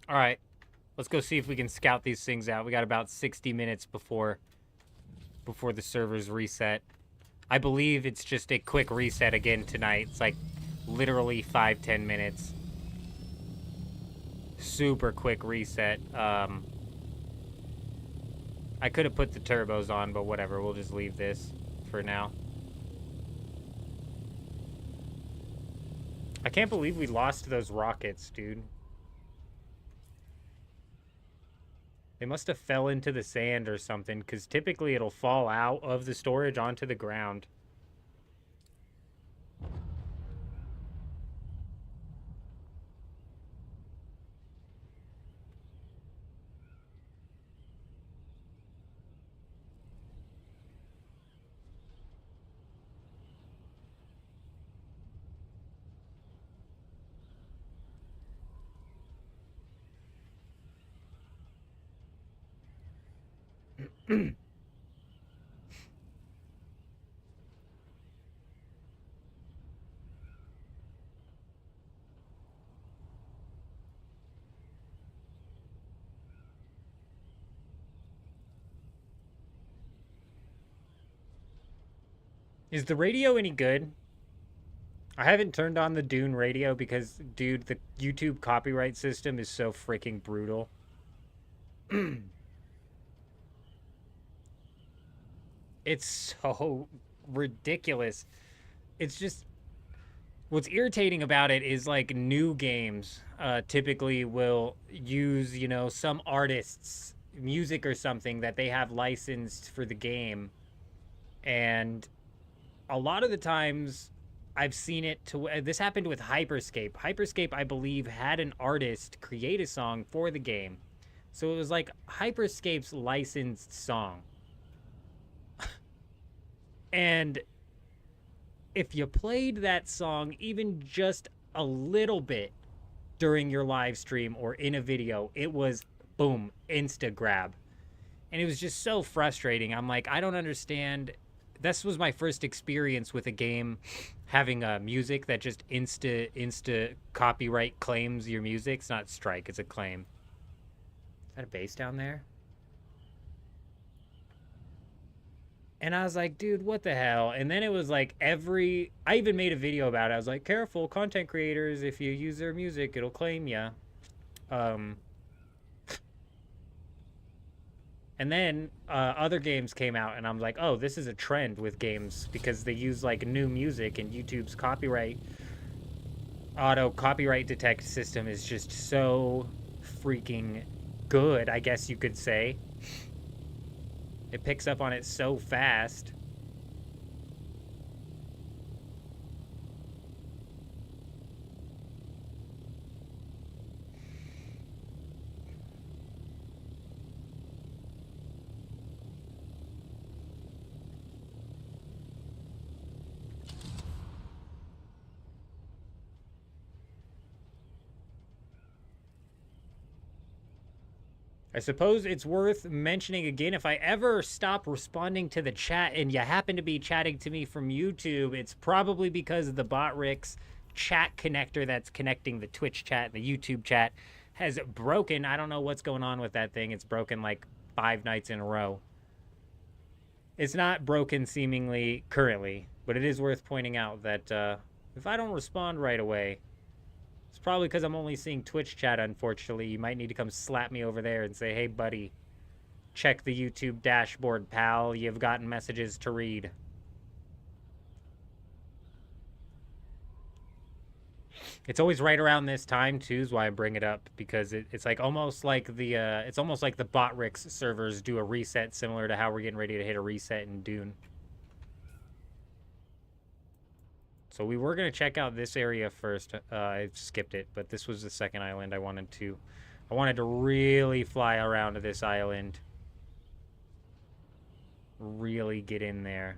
All right, let's go see if we can scout these things out. We got about 60 minutes before the servers reset. I believe it's just a quick reset again tonight. It's like literally 5-10 minutes. Super quick reset. I could have put the turbos on, but whatever. We'll just leave this for now. I can't believe we lost those rockets, dude. They must have fell into the sand or something, because typically it'll fall out of the storage onto the ground. Is the radio any good? I haven't turned on the Dune radio because, dude, the YouTube copyright system is so freaking brutal. It's so ridiculous. It's just, what's irritating about it is like new games typically will use, you know, some artist's music or something that they have licensed for the game. And a lot of the times I've seen it to, this happened with Hyperscape. Hyperscape, I believe, had an artist create a song for the game. So it was like Hyperscape's licensed song. And if you played that song even just a little bit during your live stream or in a video, it was boom, insta grab. And it was just so frustrating. I'm like, I don't understand. This was my first experience with a game having music that just insta copyright claims your music. It's not strike, it's a claim. Is that a bass down there? And I was like, dude, what the hell? And then it was like I even made a video about it. I was like, careful, content creators, if you use their music, it'll claim ya. And then other games came out, and I'm like, oh, this is a trend with games because they use like new music, and YouTube's auto copyright detect system is just so freaking good, I guess you could say. It picks up on it so fast. I suppose it's worth mentioning again, if I ever stop responding to the chat and you happen to be chatting to me from YouTube, it's probably because of the BotRix chat connector that's connecting the Twitch chat and the YouTube chat has broken. I don't know what's going on with that thing. It's broken like 5 nights in a row. It's not broken seemingly currently, but it is worth pointing out that if I don't respond right away, it's probably because I'm only seeing Twitch chat, unfortunately. You might need to come slap me over there and say, hey, buddy, check the YouTube dashboard, pal. You've gotten messages to read. It's always right around this time, too, is why I bring it up, because it's like almost like the BotRix servers do a reset similar to how we're getting ready to hit a reset in Dune. So we were going to check out this area first. I skipped it, but this was the second island I wanted to really fly around to this island. Really get in there.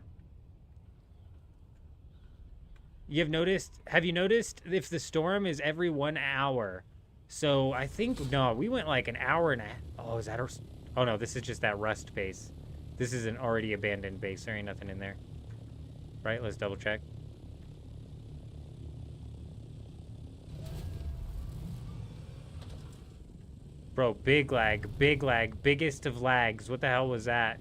Have you noticed if the storm is every 1 hour? So I think, no, we went like an hour and a half. Oh, is that oh no, this is just that rust base. This is an already abandoned base. There ain't nothing in there. Right, let's double check. Bro, big lag, biggest of lags. What the hell was that?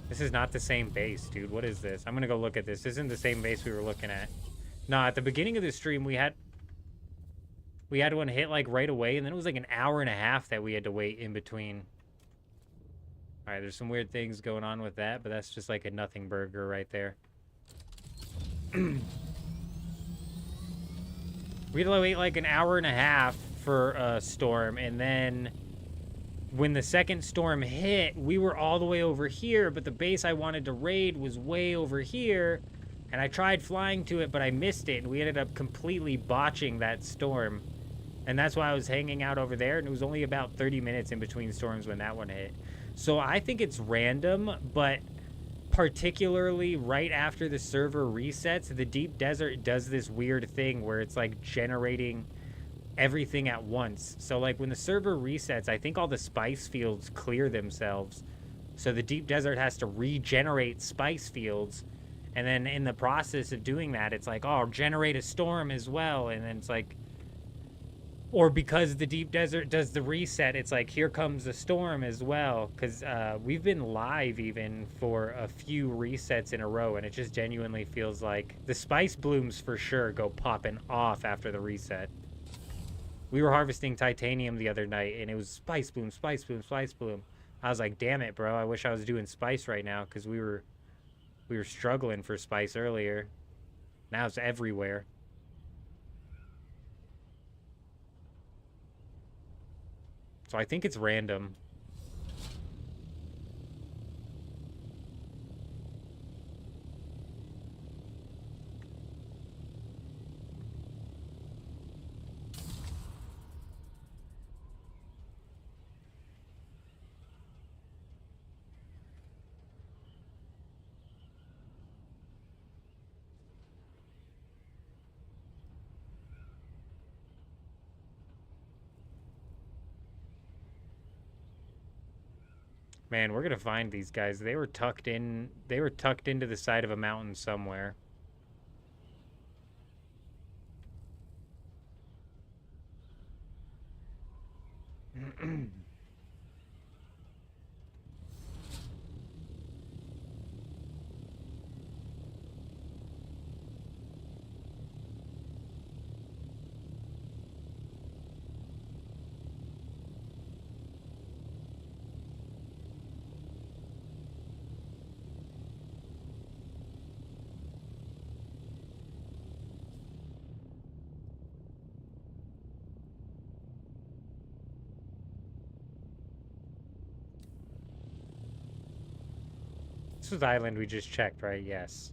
This is not the same base, dude. What is this? I'm gonna go look at this. This isn't the same base we were looking at. Nah, at the beginning of the stream, we had one hit like right away, and then it was like an hour and a half that we had to wait in between. All right, there's some weird things going on with that, but that's just like a nothing burger right there. We had to wait like an hour and a half for a storm, and then when the second storm hit, we were all the way over here, but the base I wanted to raid was way over here, and I tried flying to it, but I missed it, and we ended up completely botching that storm. And that's why I was hanging out over there, and it was only about 30 minutes in between storms when that one hit. So I think it's random, but particularly right after the server resets, the Deep Desert does this weird thing where it's like generating everything at once. So like when the server resets, I think all the spice fields clear themselves. So the Deep Desert has to regenerate spice fields. And then in the process of doing that, it's like, oh, generate a storm as well. And then it's like, Or because the deep desert does the reset, it's like, here comes the storm as well. Because we've been live even for a few resets in a row, and it just genuinely feels like the spice blooms for sure go popping off after the reset. We were harvesting titanium the other night, and it was spice bloom, spice bloom, spice bloom. I was like, damn it, bro. I wish I was doing spice right now, because we were struggling for spice earlier. Now it's everywhere. So I think it's random. Man, we're gonna find these guys. They were tucked in. They were tucked into the side of a mountain somewhere. This was the island we just checked, right? Yes.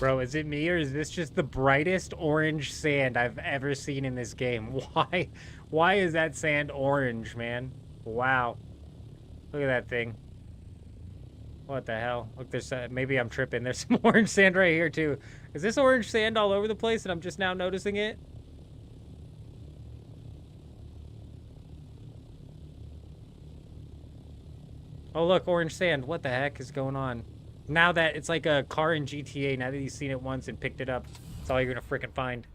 Bro, is it me or is this just the brightest orange sand I've ever seen in this game? Why is that sand orange, man? Wow. Look at that thing. What the hell? Look, there's maybe I'm tripping. There's some orange sand right here too. Is this orange sand all over the place and I'm just now noticing it? Oh, look, orange sand. What the heck is going on? Now that it's like a car in GTA, now that you've seen it once and picked it up, it's all you're gonna freaking find.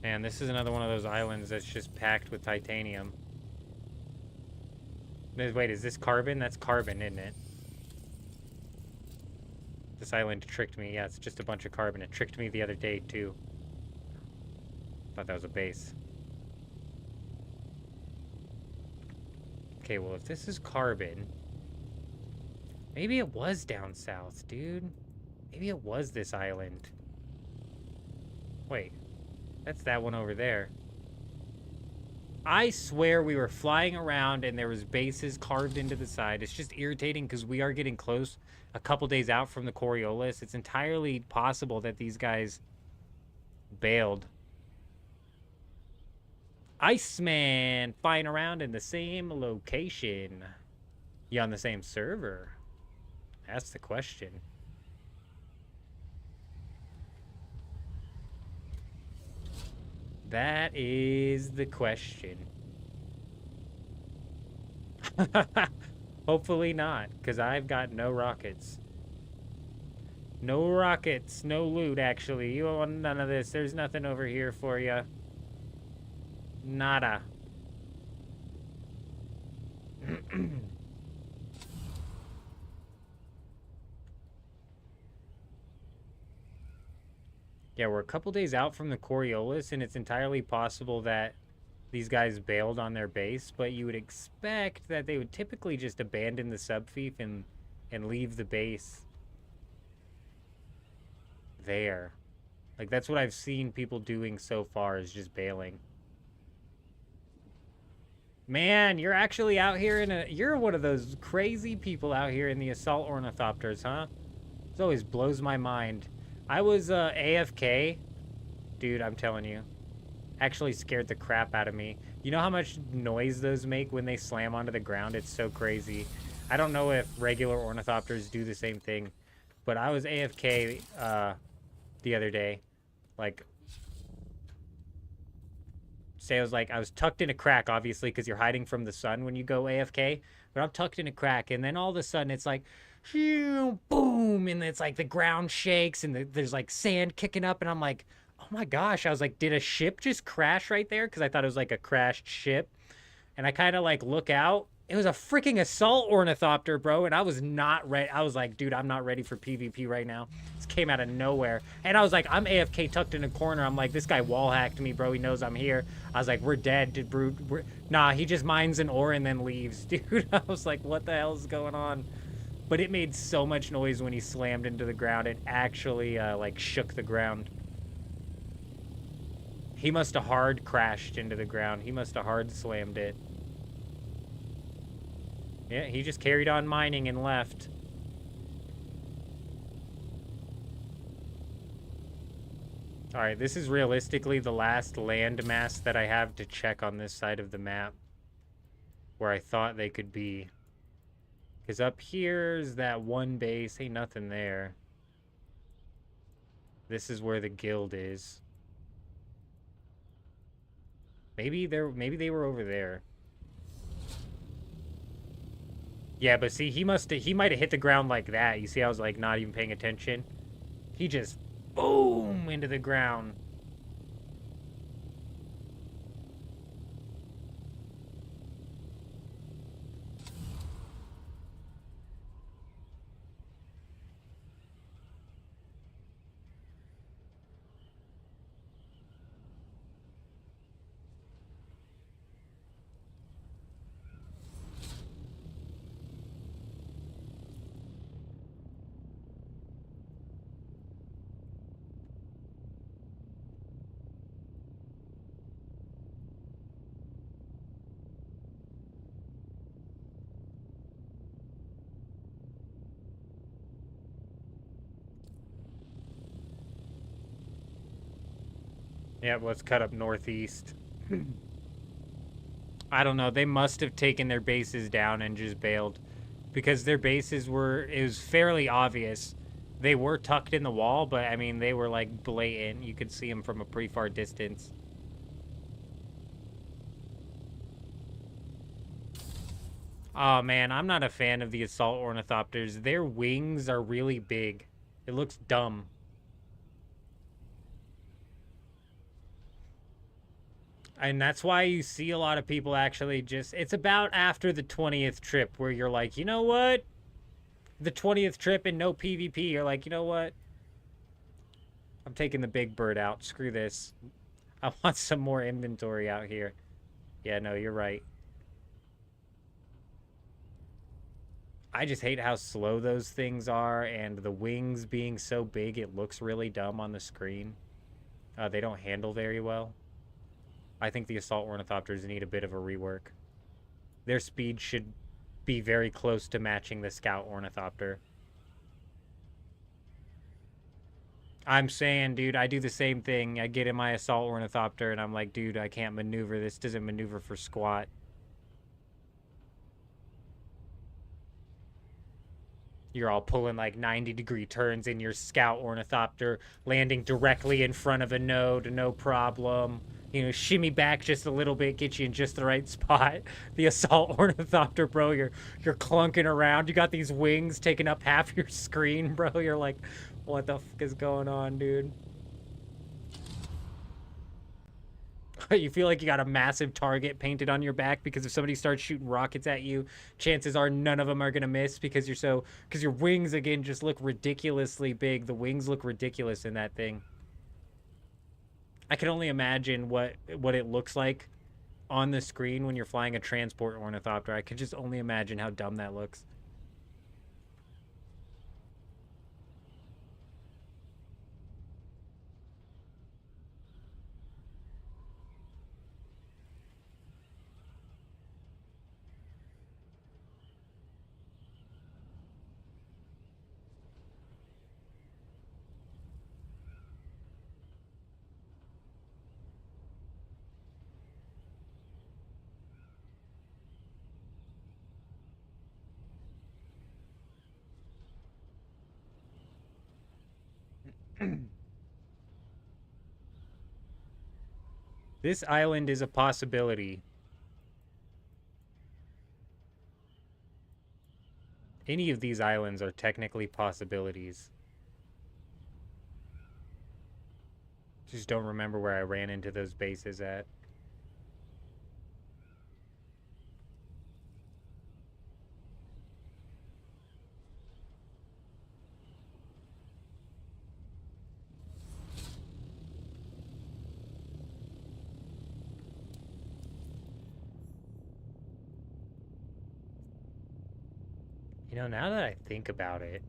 Man, this is another one of those islands that's just packed with titanium. Wait, is this carbon? That's carbon, isn't it? This island tricked me. Yeah, it's just a bunch of carbon. It tricked me the other day, too. Thought that was a base. Okay, well, if this is carbon... Maybe it was down south, dude. Maybe it was this island. Wait. That's that one over there. I swear we were flying around and there was bases carved into the side. It's just irritating because we are getting close a couple days out from the Coriolis. It's entirely possible that these guys bailed. Iceman flying around in the same location. You on the same server? That's the question. That is the question. Hopefully not, because I've got no rockets. No rockets, no loot, actually. You want none of this. There's nothing over here for you. Nada. Yeah, we're a couple days out from the Coriolis, and it's entirely possible that these guys bailed on their base, but you would expect that they would typically just abandon the subfief and leave the base there. Like, that's what I've seen people doing so far, is just bailing. Man, you're actually out here you're one of those crazy people out here in the assault ornithopters, huh? It always blows my mind. I was AFK. Dude, I'm telling you. Actually scared the crap out of me. You know how much noise those make when they slam onto the ground? It's so crazy. I don't know if regular ornithopters do the same thing, but I was AFK the other day. Like, say I was tucked in a crack, obviously, because you're hiding from the sun when you go AFK, but I'm tucked in a crack, and then all of a sudden it's like, boom, and it's like the ground shakes, and there's like sand kicking up, and I'm like, oh my gosh. I was like, did a ship just crash right there? Because I thought it was like a crashed ship. And I kind of like look out. It was a freaking assault ornithopter, bro. And I was not ready. I was like, dude, I'm not ready for PvP right now. This came out of nowhere. And I was like, I'm AFK tucked in a corner. I'm like, this guy wall hacked me, bro. He knows I'm here. I was like, we're dead, dude, bro. Nah, he just mines an ore and then leaves, dude. I was like, what the hell is going on? But it made so much noise when he slammed into the ground. It actually like shook the ground. He must have hard crashed into the ground. He must have hard slammed it. Yeah, he just carried on mining and left. Alright, this is realistically the last landmass that I have to check on this side of the map. Where I thought they could be. Because up here's that one base. Ain't nothing there. This is where the guild is. Maybe they were over there. Yeah, but see, he might have hit the ground like that. You see, I was like not even paying attention. He just boom into the ground. Yeah, let's cut up northeast. I don't know. They must have taken their bases down and just bailed. Because their bases it was fairly obvious. They were tucked in the wall, but I mean, they were like blatant. You could see them from a pretty far distance. Oh man, I'm not a fan of the assault ornithopters. Their wings are really big. It looks dumb. And that's why you see a lot of people actually it's about after the 20th trip where you're like, you know what? The 20th trip and no PvP, you're like, you know what? I'm taking the big bird out. Screw this. I want some more inventory out here. Yeah, no, you're right. I just hate how slow those things are, and the wings being so big, it looks really dumb on the screen. They don't handle very well. I think the assault ornithopters need a bit of a rework. Their speed should be very close to matching the scout ornithopter. I'm saying, dude, I do the same thing. I get in my assault ornithopter and I'm like, dude, I can't maneuver. This doesn't maneuver for squat. You're all pulling like 90-degree turns in your scout ornithopter, landing directly in front of a node, no problem. You know, shimmy back just a little bit, get you in just the right spot. The assault ornithopter, bro, you're clunking around. You got these wings taking up half your screen, bro. You're like, what the fuck is going on, dude? You feel like you got a massive target painted on your back because if somebody starts shooting rockets at you, chances are none of them are gonna miss because your wings again just look ridiculously big. The wings look ridiculous in that thing. I can only imagine what it looks like on the screen when you're flying a transport ornithopter. I can just only imagine how dumb that looks. This island is a possibility. Any of these islands are technically possibilities. Just don't remember where I ran into those bases at. You know, now that I think about it,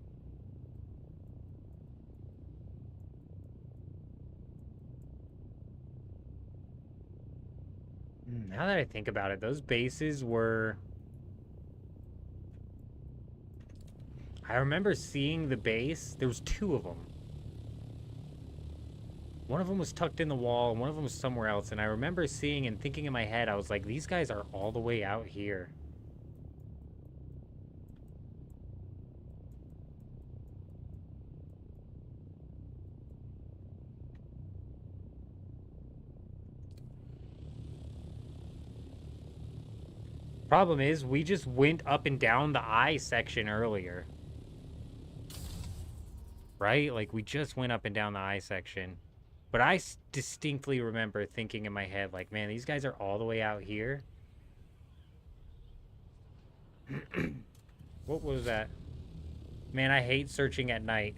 those bases were... I remember seeing the base. There was 2 of them. One of them was tucked in the wall, and one of them was somewhere else. And I remember seeing and thinking in my head, I was like, these guys are all the way out here. Problem is, we just went up and down the I section earlier. Right? Like, we just went up and down the I section. But I distinctly remember thinking in my head, like, man, these guys are all the way out here. What was that? Man, I hate searching at night.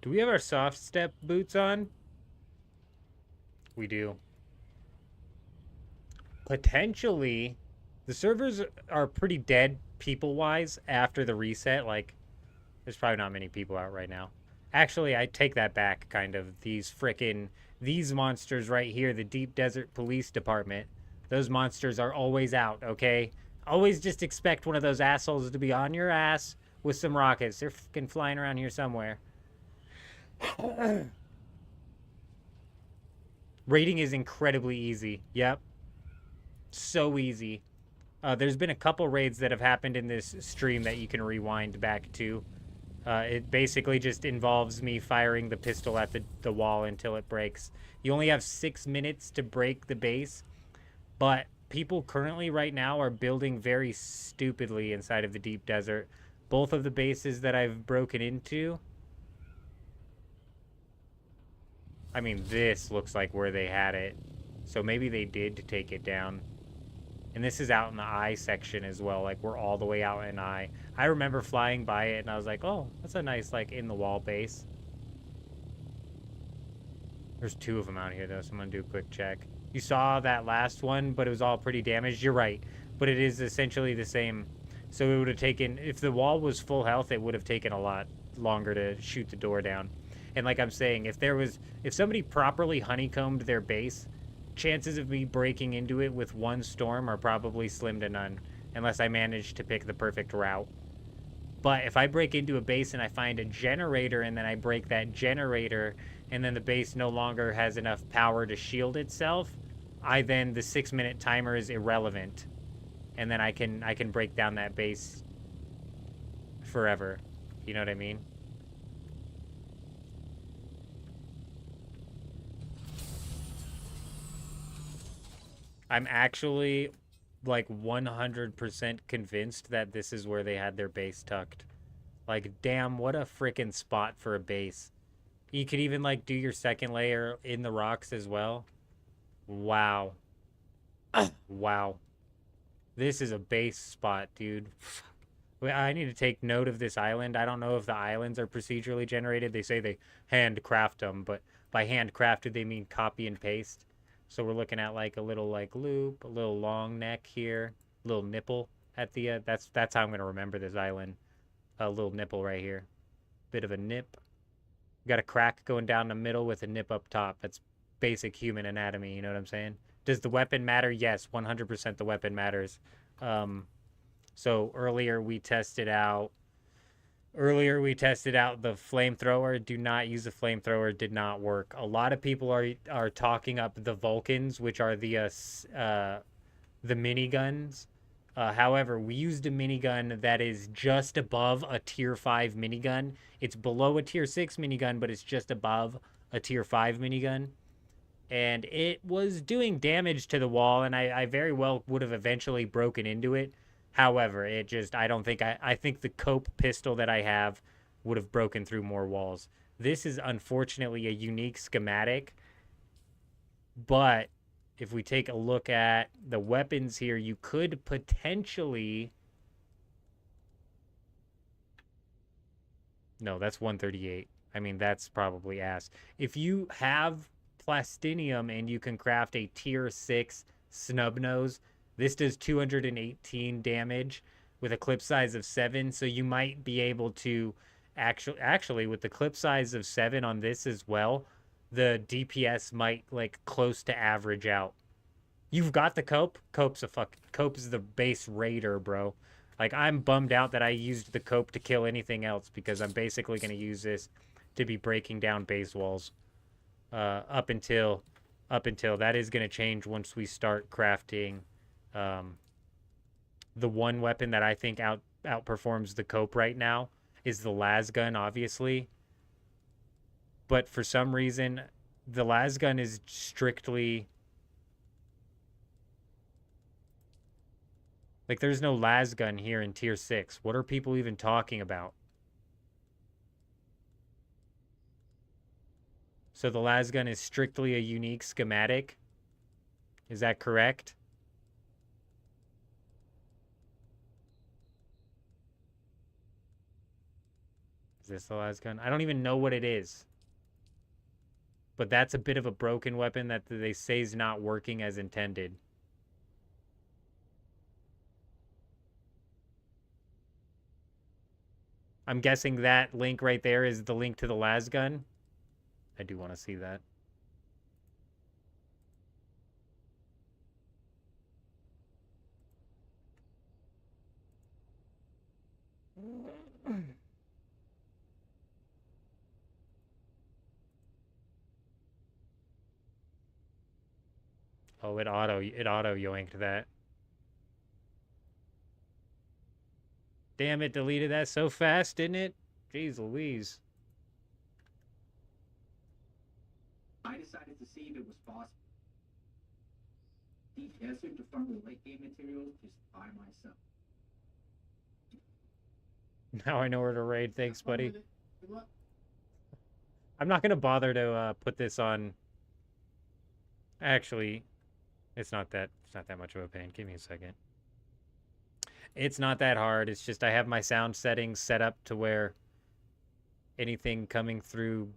Do we have our soft step boots on? We do. Potentially, the servers are pretty dead people-wise after the reset. Like, there's probably not many people out right now. Actually, I take that back, kind of. These monsters right here, the Deep Desert Police Department, those monsters are always out, okay? Always just expect one of those assholes to be on your ass with some rockets. They're fucking flying around here somewhere. Raiding is incredibly easy. Yep. So easy. There's been a couple raids that have happened in this stream that you can rewind back to. It basically just involves me firing the pistol at the wall until it breaks. You only have 6 minutes to break the base, but people currently right now are building very stupidly inside of the deep desert. Both of the bases that I've broken into... I mean, this looks like where they had it. So maybe they did take it down. And this is out in the I section as well. Like, we're all the way out in I. I remember flying by it, and I was like, oh, that's a nice, like, in-the-wall base. There's 2 of them out here, though, so I'm going to do a quick check. You saw that last one, but it was all pretty damaged. You're right. But it is essentially the same. So it would have taken... If the wall was full health, it would have taken a lot longer to shoot the door down. And like I'm saying, if somebody properly honeycombed their base, chances of me breaking into it with 1 storm are probably slim to none, unless I manage to pick the perfect route. But if I break into a base and I find a generator and then I break that generator and then the base no longer has enough power to shield itself, the 6-minute timer is irrelevant. And then I can break down that base forever. You know what I mean? I'm actually like 100% convinced that this is where they had their base tucked. Like, damn, what a freaking spot for a base. You could even like do your second layer in the rocks as well. Wow. Wow. This is a base spot, dude. I need to take note of this island. I don't know if the islands are procedurally generated. They say they handcraft them, but by handcrafted they mean copy and paste. So we're looking at like a little like loop, a little long neck here, a little nipple at the that's how I'm gonna remember this island. A little nipple right here, bit of a nip. Got a crack going down the middle with a nip up top. That's basic human anatomy. You know what I'm saying? Does the weapon matter? Yes, 100% the weapon matters. So earlier we tested out the flamethrower. Do not use the flamethrower. Did not work. A lot of people are talking up the Vulcans, which are the miniguns. However, we used a minigun that is just above a tier 5 minigun. It's below a tier 6 minigun, but it's just above a tier 5 minigun. And it was doing damage to the wall, and I very well would have eventually broken into it. However, I think the Cope pistol that I have would have broken through more walls. This is unfortunately a unique schematic, but if we take a look at the weapons here, you could potentially... No, that's 138. I mean, that's probably ass. If you have plastinium and you can craft a tier 6 snub nose, this does 218 damage with a clip size of 7, so you might be able to actually with the clip size of 7 on this as well, the DPS might like close to average out. You've got the Cope. Cope's the base raider, bro. Like, I'm bummed out that I used the Cope to kill anything else, because I'm basically going to use this to be breaking down base walls. Up until that is going to change once we start crafting the one weapon that I think outperforms the Cope right now is the las gun, obviously. But for some reason, the las gun is strictly... Like, there's no las gun here in tier 6. What are people even talking about? So the las gun is strictly a unique schematic. Is that correct? Is this the las gun? I don't even know what it is. But that's a bit of a broken weapon that they say is not working as intended. I'm guessing that link right there is the link to the las gun. I do want to see that. Oh, it auto yoinked that. Damn, it deleted that so fast, didn't it? Jeez Louise. I decided to see if it was possible. The desert to farm the late game materials just by myself. Now I know where to raid. Thanks, buddy. I'm not gonna bother to put this on. Actually, it's not that much of a pain. Give me a second. It's not that hard. It's just I have my sound settings set up to where anything coming through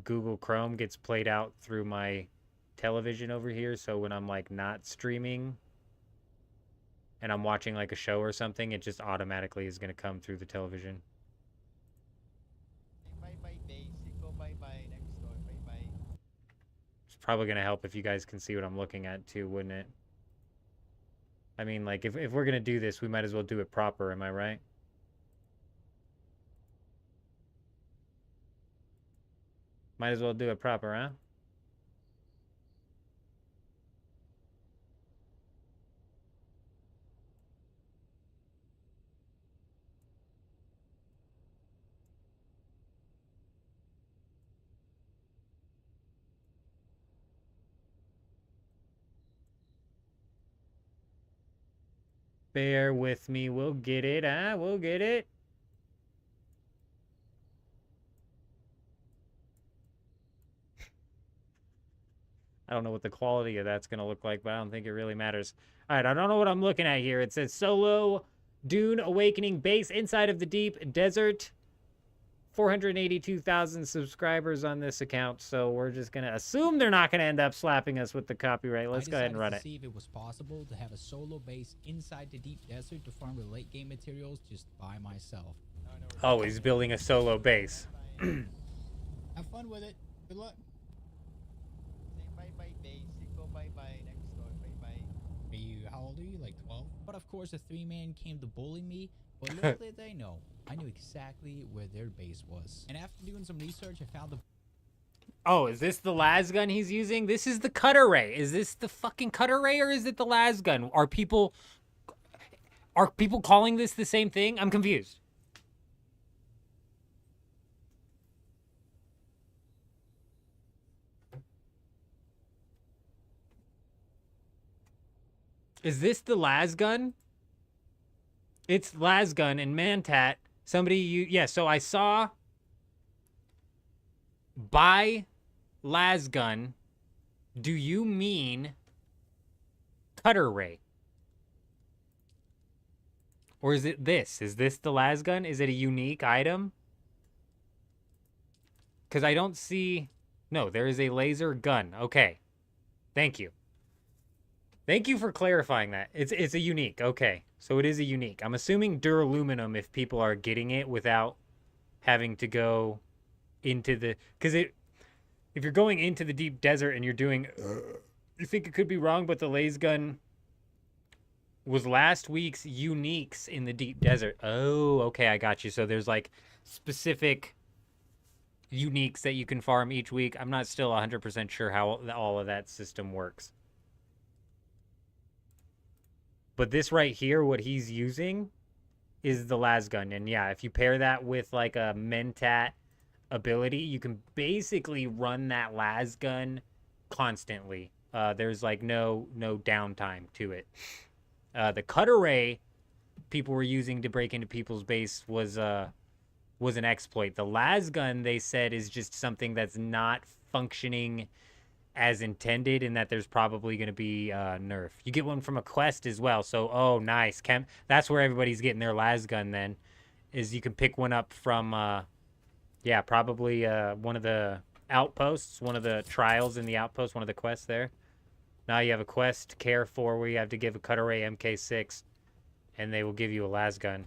Google Chrome gets played out through my television over here. So when I'm like not streaming and I'm watching like a show or something, it just automatically is going to come through the television. Bye-bye basic. Go bye-bye next door. Bye-bye. It's probably going to help if you guys can see what I'm looking at too, wouldn't it? I mean, like, if we're going to do this, we might as well do it proper, am I right? Might as well do it proper, huh? Bear with me. We'll get it, huh? We'll get it. I don't know what the quality of that's going to look like, but I don't think it really matters. All right, I don't know what I'm looking at here. It says solo Dune Awakening base inside of the deep desert. 482,000 subscribers on this account, so we're just going to assume they're not going to end up slapping us with the copyright. Let's go ahead and run it. I decided to see if it was possible to have a solo base inside the deep desert to farm the late game materials just by myself. Oh, he's building a solo base. Have fun with it. Good luck. Say bye-bye basic, go bye-bye next door, bye-bye. How old are you? Like 12? But of course, a 3-man came to bully me. But little did they know, I knew exactly where their base was. And after doing some research, I found the... Oh, is this the las gun he's using? This is the cutter ray. Is this the fucking cutter ray or is it the las gun? Are people calling this the same thing? I'm confused. Is this the las gun? It's las gun and Mantat. Yeah, so I saw by las gun. Do you mean cutter ray? Or is it this? Is this the las gun? Is it a unique item? Because I don't see... No, there is a laser gun. Okay. Thank you. Thank you for clarifying that. It's a unique. Okay. So it is a unique. I'm assuming duraluminum if people are getting it without having to go into the... Because if you're going into the deep desert and you're doing... you think it could be wrong, but the laser gun was last week's uniques in the deep desert. Oh, okay, I got you. So there's like specific uniques that you can farm each week. I'm not still 100% sure how all of that system works. But this right here, what he's using is the las gun. And yeah, if you pair that with like a Mentat ability, you can basically run that las gun constantly. There's like no downtime to it. The cutter ray people were using to break into people's base was an exploit. The las gun, they said, is just something that's not functioning as intended, and that there's probably going to be nerf. You get one from a quest as well, so oh nice. That's where everybody's getting their las gun then, is you can pick one up from yeah, probably one of the outposts, one of the trials in the outpost, one of the quests there. Now you have a quest, Care 4, where you have to give a cutter ray MK6 and they will give you a las gun.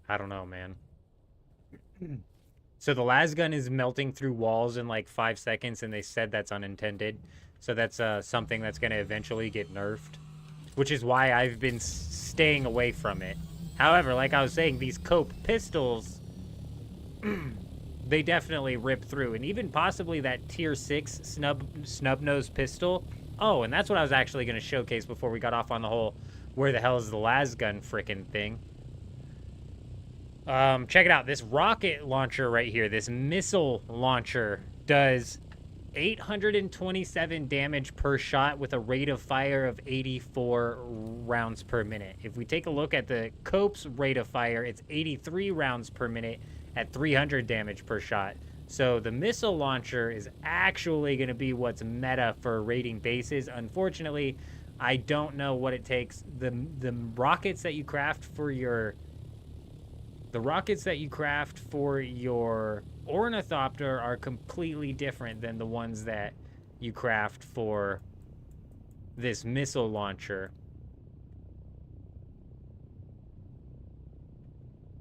I don't know, man. So the las gun is melting through walls in like 5 seconds, and they said that's unintended. So that's something that's going to eventually get nerfed, which is why I've been staying away from it. However, like I was saying, these Cope pistols, they definitely rip through. And even possibly that tier 6 snub-nose pistol. Oh, and that's what I was actually going to showcase before we got off on the whole where the hell is the las gun frickin' thing. Check it out. This rocket launcher right here, this missile launcher, does 827 damage per shot with a rate of fire of 84 rounds per minute. If we take a look at the Cope's rate of fire, it's 83 rounds per minute at 300 damage per shot. So the missile launcher is actually going to be what's meta for raiding bases. Unfortunately, I don't know what it takes. The rockets that you craft for your... The rockets that you craft for your ornithopter are completely different than the ones that you craft for this missile launcher.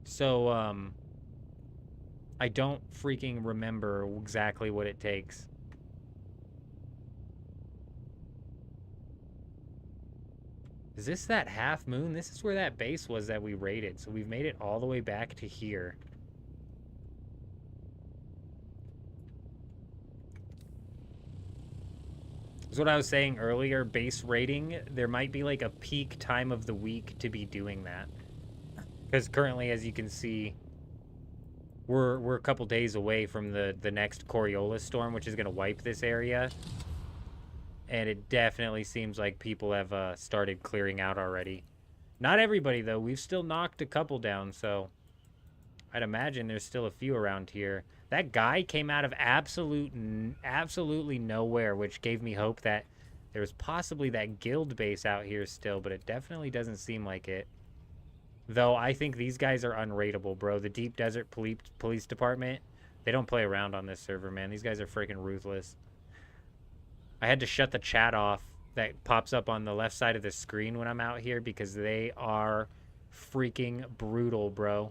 So, I don't freaking remember exactly what it takes. Is this that half moon? This is where that base was that we raided. So we've made it all the way back to here. That's what I was saying earlier. Base raiding, there might be like a peak time of the week to be doing that. Because currently, as you can see, we're a couple days away from the next Coriolis storm, which is going to wipe this area. And it definitely seems like people have started clearing out already. Not everybody, though. We've still knocked a couple down, so I'd imagine there's still a few around here. That guy came out of absolutely nowhere, which gave me hope that there was possibly that guild base out here still, but it definitely doesn't seem like it. Though I think these guys are unrateable, bro. The Deep Desert Police Department, they don't play around on this server, man. These guys are freaking ruthless. I had to shut the chat off that pops up on the left side of the screen when I'm out here because they are freaking brutal, bro.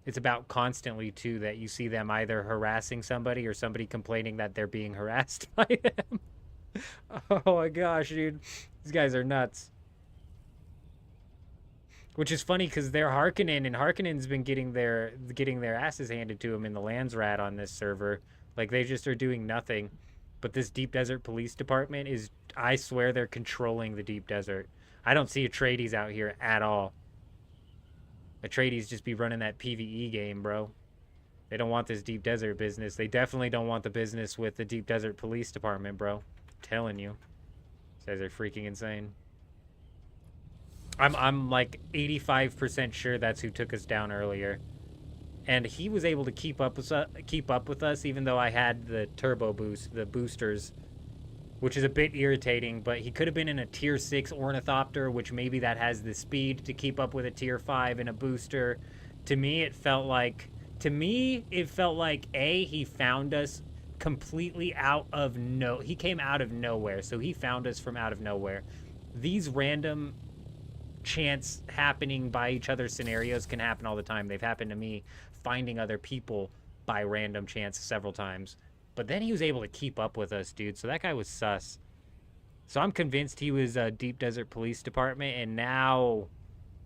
It's about constantly, too, that you see them either harassing somebody or somebody complaining that they're being harassed by them. Oh my gosh, dude. These guys are nuts. Which is funny because they're Harkonnen, and Harkonnen's been getting their asses handed to them in the Landsrat on this server. Like, they just are doing nothing. But this Deep Desert Police Department is, I swear they're controlling the Deep Desert. I don't see Atreides out here at all. Atreides just be running that PvE game, bro. They don't want this Deep Desert business. They definitely don't want the business with the Deep Desert Police Department, bro. I'm telling you. These guys are freaking insane. I'm like 85% sure that's who took us down earlier. And he was able to keep up with us, even though I had the turbo boost, the boosters, which is a bit irritating. But he could have been in a tier 6 ornithopter, which maybe that has the speed to keep up with a tier 5 and a booster. To me, it felt like A, he found us completely out of he came out of nowhere, so he found us from out of nowhere. These random chance happening by each other scenarios can happen all the time. They've happened to me finding other people by random chance several times. But then he was able to keep up with us, dude. So that guy was sus. So I'm convinced he was a Deep Desert Police Department, and now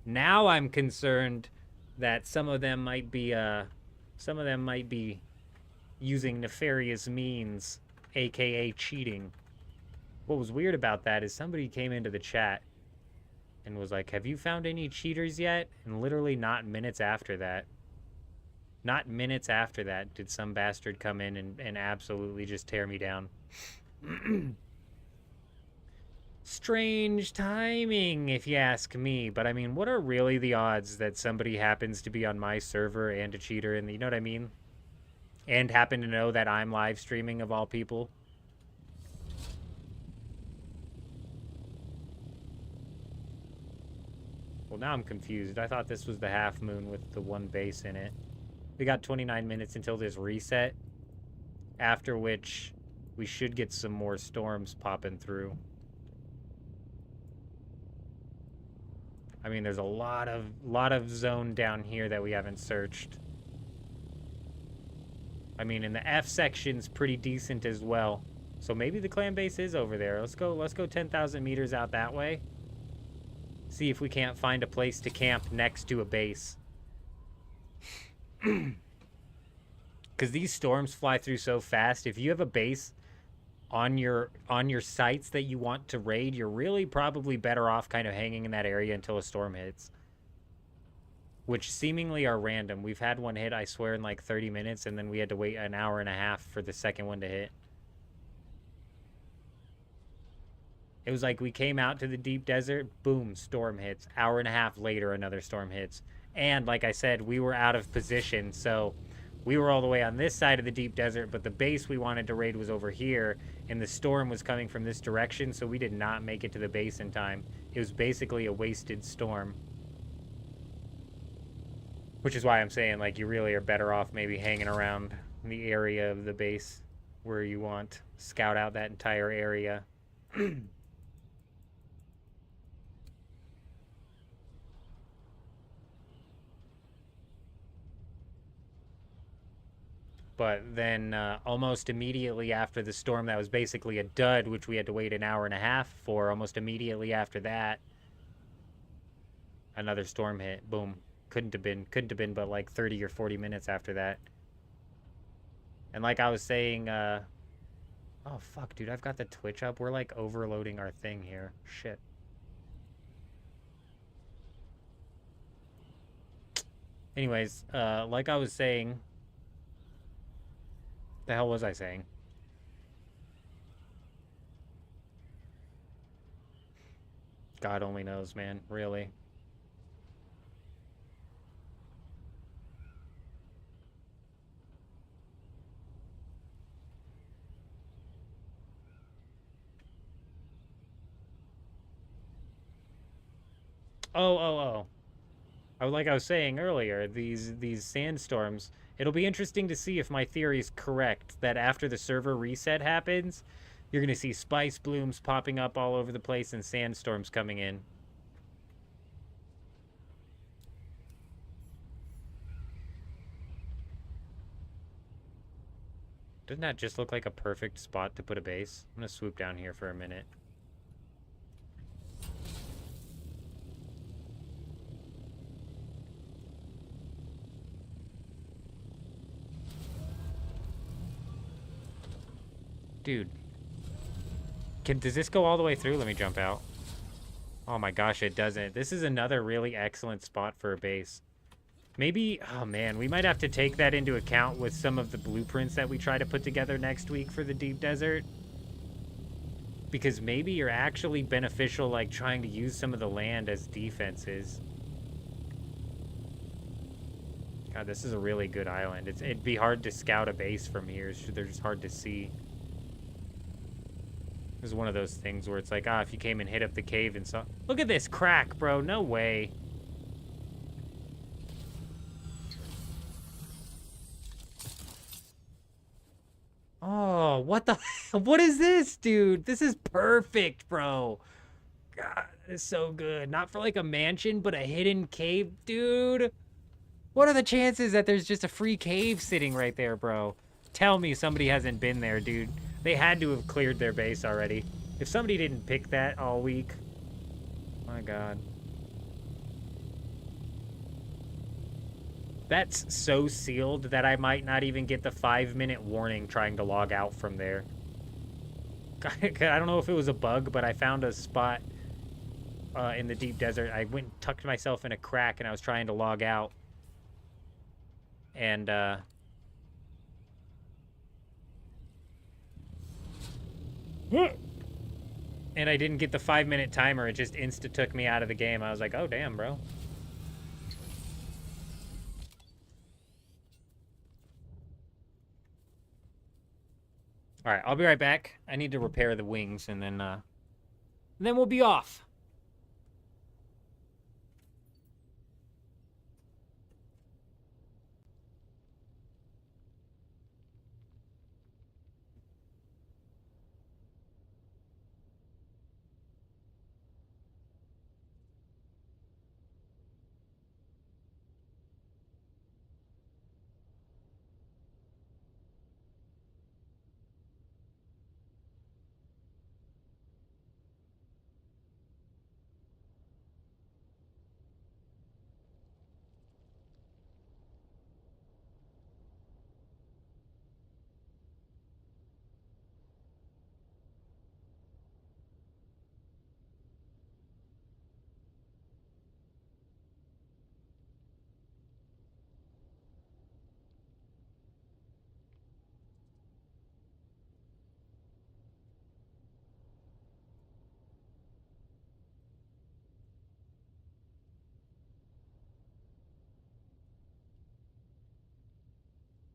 I'm concerned that some of them might be using nefarious means, aka cheating. What was weird about that is somebody came into the chat and was like, have you found any cheaters yet? And literally not minutes after that did some bastard come in and absolutely just tear me down. Strange timing, if you ask me. But I mean, what are really the odds that somebody happens to be on my server and a cheater, and you know what I mean? And happen to know that I'm live streaming of all people? Well, now I'm confused. I thought this was the half moon with the one base in it. We got 29 minutes until this reset, after which we should get some more storms popping through. I mean, there's a lot of zone down here that we haven't searched. I mean, and the F section's pretty decent as well. So maybe the clan base is over there. Let's go 10,000 meters out that way. See if we can't find a place to camp next to a base. Because these storms fly through so fast. If you have a base on your sites that you want to raid, you're really probably better off kind of hanging in that area until a storm hits. Which seemingly are random. We've had one hit, I swear, in like 30 minutes, and then we had to wait an hour and a half for the second one to hit. It was like we came out to the deep desert, boom, storm hits. Hour and a half later, another storm hits. And like I said, we were out of position, so we were all the way on this side of the deep desert, but the base we wanted to raid was over here, and the storm was coming from this direction, so we did not make it to the base in time. It was basically a wasted storm. Which is why I'm saying, like, you really are better off maybe hanging around the area of the base where you want. Scout out that entire area. But then almost immediately after the storm that was basically a dud, which we had to wait an hour and a half for, almost immediately after that, another storm hit. Boom. Couldn't have been but like 30 or 40 minutes after that. And like I was saying, oh fuck, dude, I've got the Twitch up. We're like overloading our thing here. Shit. Anyways, like I was saying, the hell was I saying? God only knows, man. Really. Oh. Like I was saying earlier, these sandstorms, it'll be interesting to see if my theory is correct, that after the server reset happens, you're going to see spice blooms popping up all over the place and sandstorms coming in. Doesn't that just look like a perfect spot to put a base? I'm going to swoop down here for a minute. Dude. Does this go all the way through? Let me jump out. Oh my gosh, it doesn't. This is another really excellent spot for a base. Maybe, oh man, we might have to take that into account with some of the blueprints that we try to put together next week for the deep desert. Because maybe you're actually beneficial, like trying to use some of the land as defenses. God, this is a really good island. It'd be hard to scout a base from here. They're just hard to see. This is one of those things where it's like, if you came and hit up the cave and saw... Look at this crack, bro. No way. Oh, what the... What is this, dude? This is perfect, bro. God, it's so good. Not for like a mansion, but a hidden cave, dude. What are the chances that there's just a free cave sitting right there, bro? Tell me somebody hasn't been there, dude. They had to have cleared their base already. If somebody didn't pick that all week, my God. That's so sealed that I might not even get the 5-minute warning trying to log out from there. I don't know if it was a bug, but I found a spot in the deep desert. I went and tucked myself in a crack and I was trying to log out. And, and I didn't get the 5-minute timer. It just insta-took me out of the game. I was like, oh, damn, bro. All right, I'll be right back. I need to repair the wings, and then we'll be off.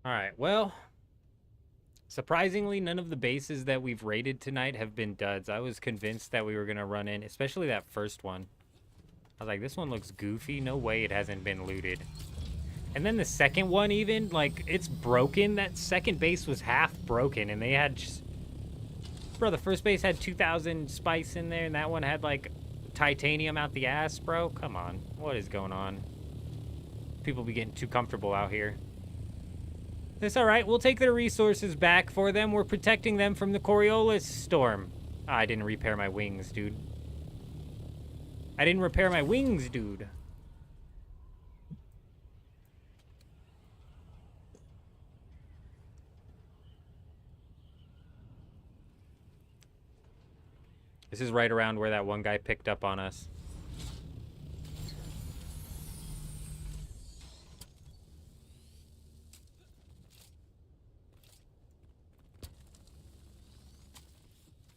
All right, well, surprisingly, none of the bases that we've raided tonight have been duds. I was convinced that we were going to run in, especially that first one. I was like, this one looks goofy. No way it hasn't been looted. And then the second one even, like, it's broken. That second base was half broken, and they had just... Bro, the first base had 2,000 spice in there, and that one had, like, titanium out the ass, bro. Come on. What is going on? People be getting too comfortable out here. It's alright, we'll take their resources back for them. We're protecting them from the Coriolis storm. Ah, I didn't repair my wings, dude. I didn't repair my wings, dude. This is right around where that one guy picked up on us.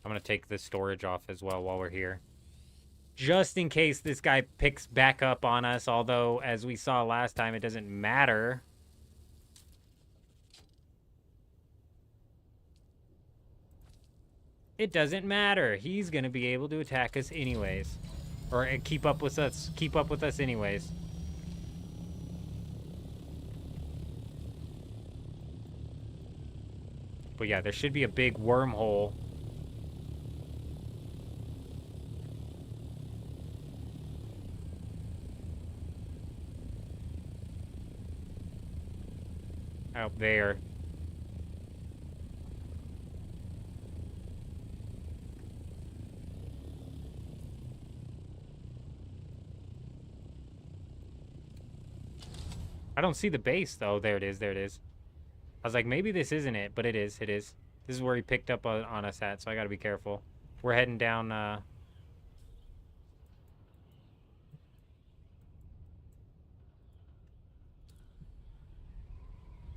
I'm gonna take the storage off as well while we're here. Just in case this guy picks back up on us, although, as we saw last time, it doesn't matter. It doesn't matter. He's gonna be able to attack us anyways. Or keep up with us anyways. But yeah, there should be a big wormhole. Out there. I don't see the base, though. There it is, there it is. I was like, maybe this isn't it, but it is, it is. This is where he picked up on us at, so I gotta be careful. We're heading down,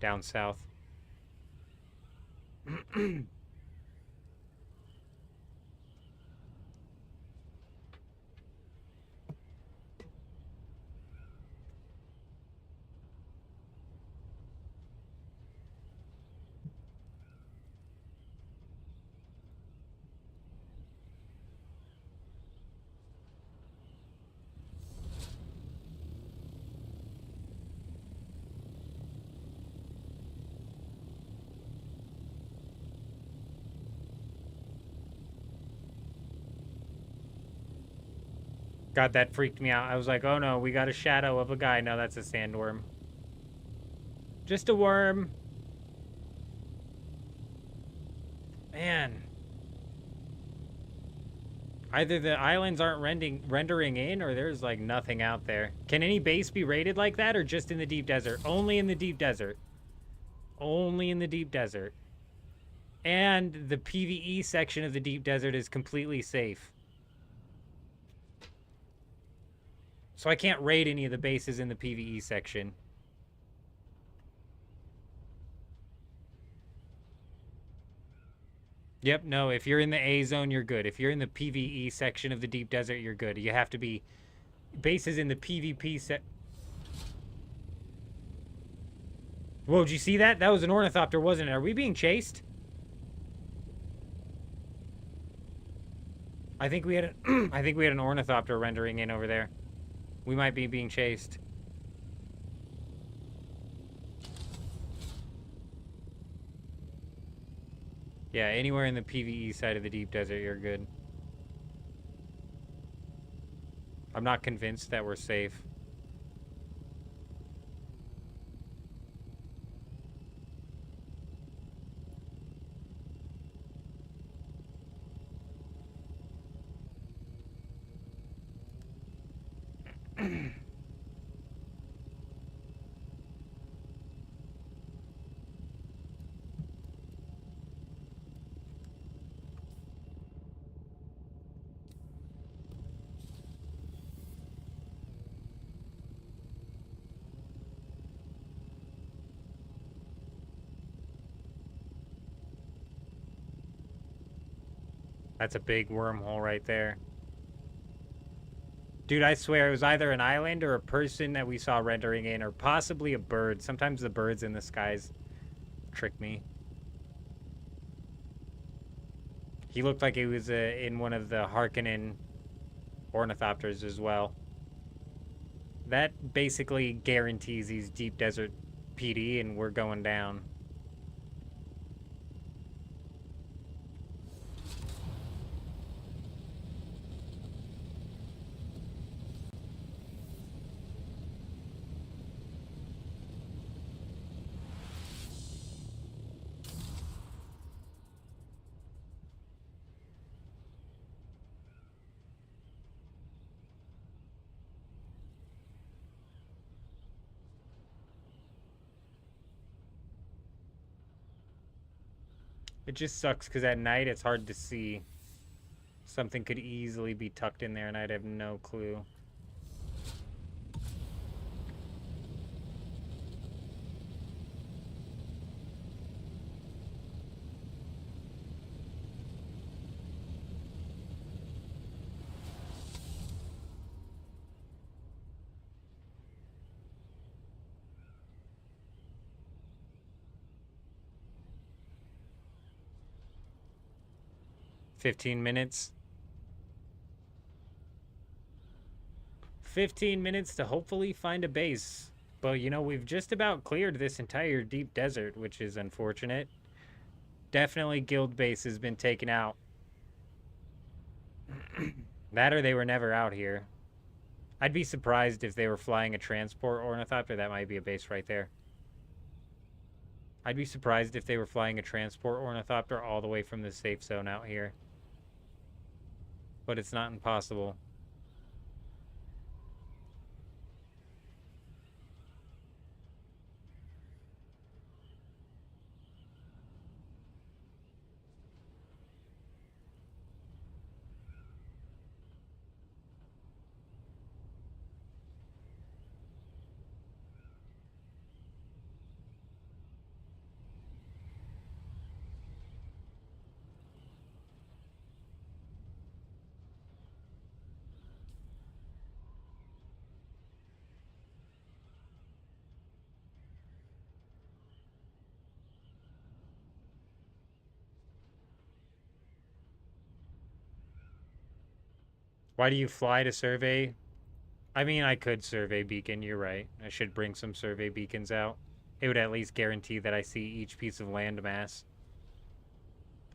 down south. God, that freaked me out. I was like, oh no, we got a shadow of a guy. No, that's a sandworm. Just a worm. Man. Either the islands aren't rendering in, or there's like nothing out there. Can any base be raided like that, or just in the deep desert? Only in the deep desert. Only in the deep desert. And the PvE section of the deep desert is completely safe. So I can't raid any of the bases in the PvE section. Yep, no, if you're in the A zone, you're good. If you're in the PvE section of the deep desert, you're good. You have to be bases in the PvP set. Whoa, did you see that? That was an ornithopter, wasn't it? Are we being chased? I think we had I think we had an ornithopter rendering in over there. We might be being chased. Yeah, anywhere in the PvE side of the deep desert, you're good. I'm not convinced that we're safe. That's a big wormhole right there. Dude, I swear it was either an island or a person that we saw rendering in, or possibly a bird. Sometimes the birds in the skies trick me. He looked like he was in one of the Harkonnen ornithopters as well. That basically guarantees he's deep desert PD and we're going down. It just sucks because at night it's hard to see. Something could easily be tucked in there and I'd have no clue. $15. 15 minutes to hopefully find a base. But, you know, we've just about cleared this entire deep desert, which is unfortunate. Definitely guild base has been taken out. That or they were never out here. I'd be surprised if they were flying a transport ornithopter. That might be a base right there. I'd be surprised if they were flying a transport ornithopter all the way from the safe zone out here. But it's not impossible. Why do you fly to survey? I mean, I could survey beacon, you're right. I should bring some survey beacons out. It would at least guarantee that I see each piece of landmass.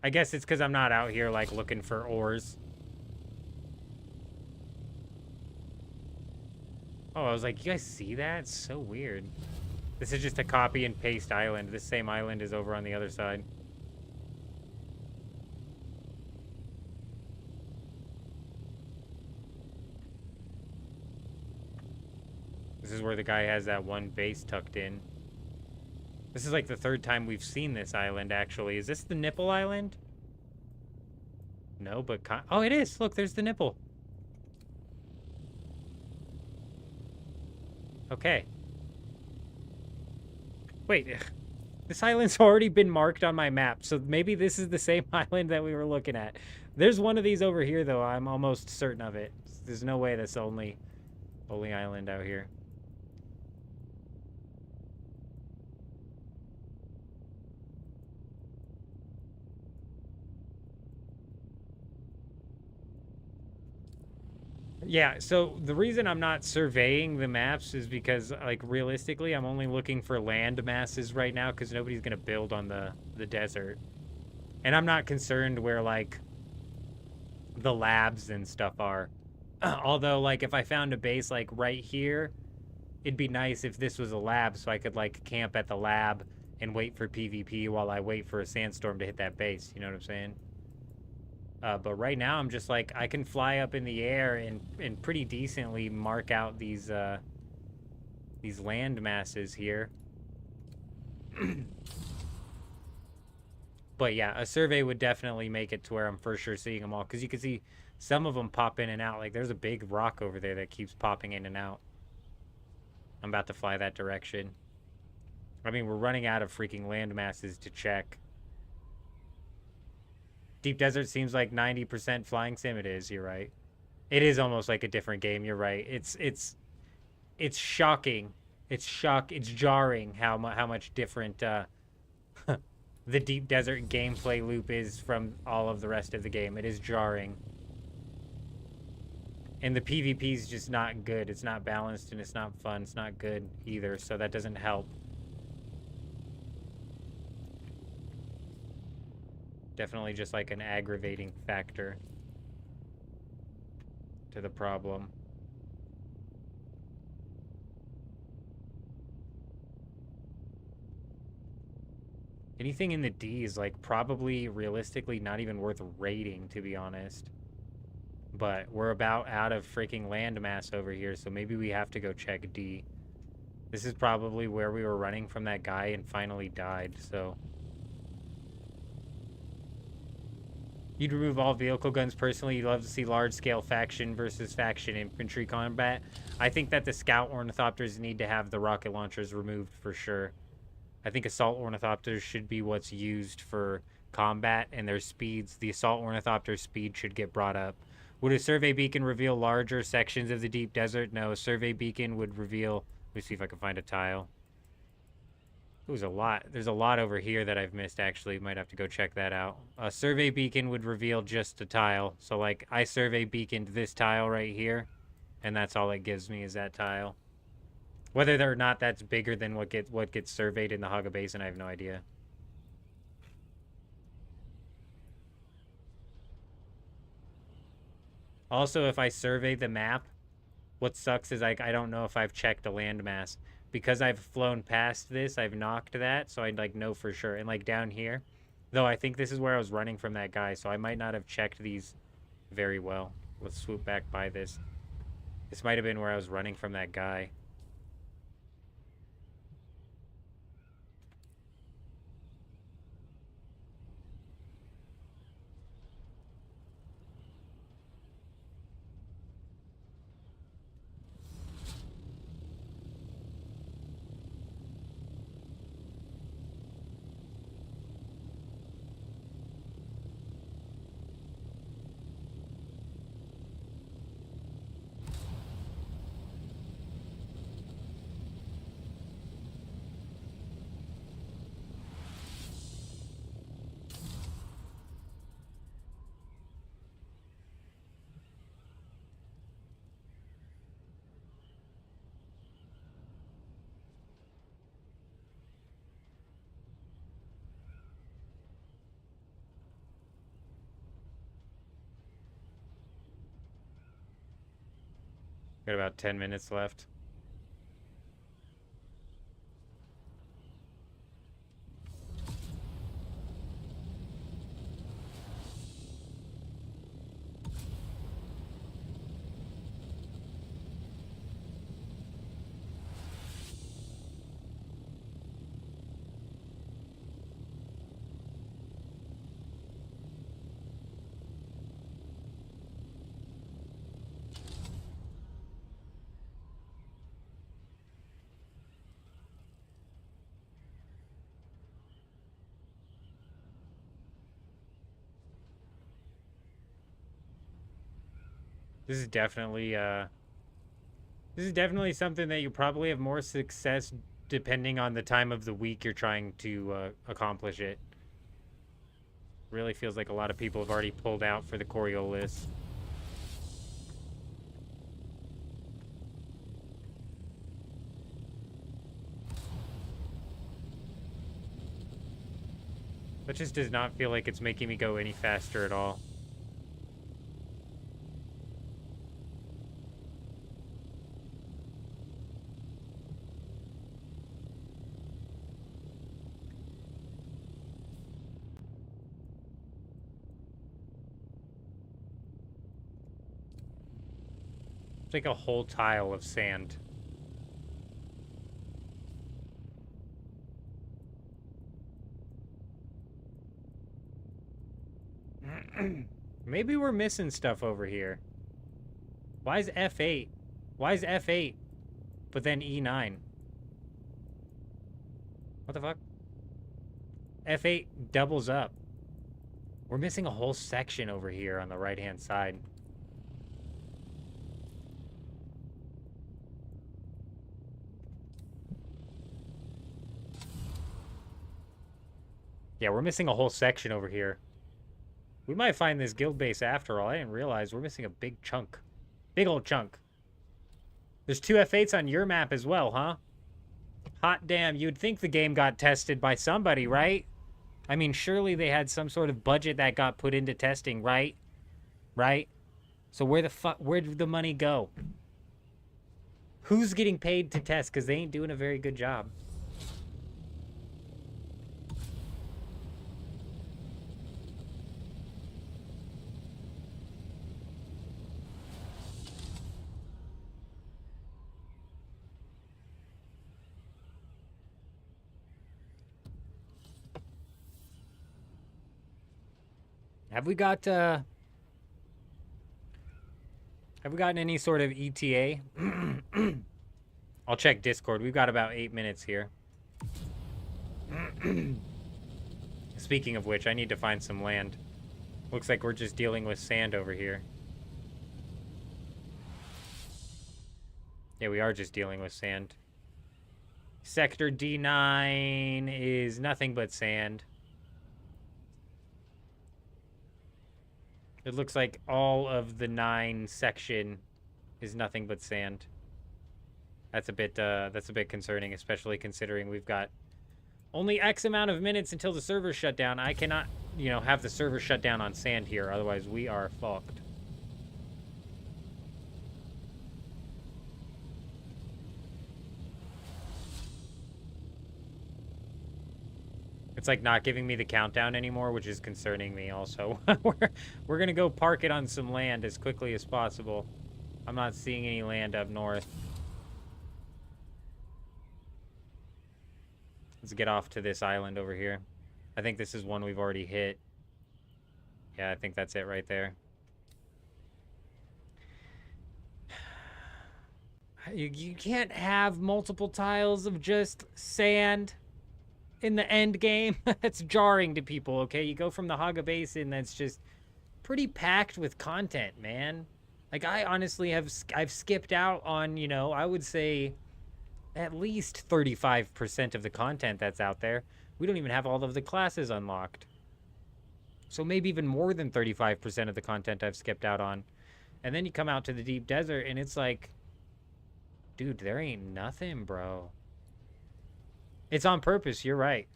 I guess it's because I'm not out here, like, looking for ores. Oh, I was like, you guys see that? It's so weird. This is just a copy and paste island. This same island is over on the other side. This is where the guy has that one base tucked in. This is like the third time we've seen this island, actually. Is this the nipple island? No, but... Oh, it is! Look, there's the nipple. Okay. Wait. This island's already been marked on my map, so maybe this is the same island that we were looking at. There's one of these over here, though. I'm almost certain of it. There's no way that's the only island out here. Yeah, so the reason I'm not surveying the maps is because, like, realistically, I'm only looking for land masses right now because nobody's going to build on the desert. And I'm not concerned where, like, the labs and stuff are. Although, like, if I found a base, like, right here, it'd be nice if this was a lab so I could, like, camp at the lab and wait for PvP while I wait for a sandstorm to hit that base. You know what I'm saying? But right now, I'm just like, I can fly up in the air and pretty decently mark out these land masses here. But yeah, a survey would definitely make it to where I'm for sure seeing them all. Because you can see some of them pop in and out. Like, there's a big rock over there that keeps popping in and out. I'm about to fly that direction. I mean, we're running out of freaking land masses to check. Deep Desert seems like 90% flying sim. It is, you're right. It is almost like a different game, you're right. It's shocking. It's jarring how much different the Deep Desert gameplay loop is from all of the rest of the game. It is jarring. And the PvP is just not good. It's not balanced and it's not fun. It's not good either, so that doesn't help. Definitely just like an aggravating factor to the problem. Anything in the D is like probably realistically not even worth raiding, to be honest. But we're about out of freaking landmass over here, so maybe we have to go check D. This is probably where we were running from that guy and finally died, so... You'd remove all vehicle guns personally. You'd love to see large-scale faction versus faction infantry combat. I think that the scout ornithopters need to have the rocket launchers removed for sure. I think assault ornithopters should be what's used for combat, and their speeds, the assault ornithopter speed should get brought up. Would a survey beacon reveal larger sections of the deep desert? No, a survey beacon would reveal... Let me see if I can find a tile. There's a lot over here that I've missed, actually. Might have to go check that out. A survey beacon would reveal just a tile. So, like, I survey beaconed this tile right here, and that's all it gives me is that tile. Whether or not that's bigger than what gets surveyed in the Haga Basin, I have no idea. Also, if I survey the map, what sucks is I don't know if I've checked the landmass. Because I've flown past this, I've knocked that, so I'd like know for sure. And like down here, though I think this is where I was running from that guy, so I might not have checked these very well. Let's swoop back by this. This might have been where I was running from that guy. Got about 10 minutes left. This is definitely something that you probably have more success depending on the time of the week you're trying to accomplish it. Really feels like a lot of people have already pulled out for the Coriolis. That just does not feel like it's making me go any faster at all. It's like a whole tile of sand. Maybe we're missing stuff over here. Why is F8? Why is F8, but then E9? What the fuck? F8 doubles up. We're missing a whole section over here on the right-hand side. Yeah, we're missing a whole section over here. We might find this guild base after all. I didn't realize we're missing a big chunk. Big old chunk. There's 2 F8s on your map as well, huh? Hot damn, you'd think the game got tested by somebody, right? I mean, surely they had some sort of budget that got put into testing, right? Right? So where did the money go? Who's getting paid to test? Because they ain't doing a very good job. Have we gotten any sort of ETA? I'll check Discord. We've got about 8 minutes here. Speaking of which, I need to find some land. Looks like we're just dealing with sand over here. Yeah, we are just dealing with sand. Sector D9 is nothing but sand. It looks like all of the 9 section is nothing but sand. That's a bit concerning, especially considering we've got only X amount of minutes until the server shut down. I cannot, have the server shut down on sand here, otherwise we are fucked. It's like not giving me the countdown anymore, which is concerning me also. we're gonna go park it on some land as quickly as possible. I'm not seeing any land up north. Let's get off to this island over here. I think this is one we've already hit. Yeah, I think that's it right there. You can't have multiple tiles of just sand in the end game. That's jarring to people, okay? You go from the Haga Basin that's just pretty packed with content, man. Like, I honestly I've skipped out on, I would say at least 35% of the content that's out there. We don't even have all of the classes unlocked. So maybe even more than 35% of the content I've skipped out on. And then you come out to the deep desert and it's like, dude, there ain't nothing, bro. It's on purpose, you're right.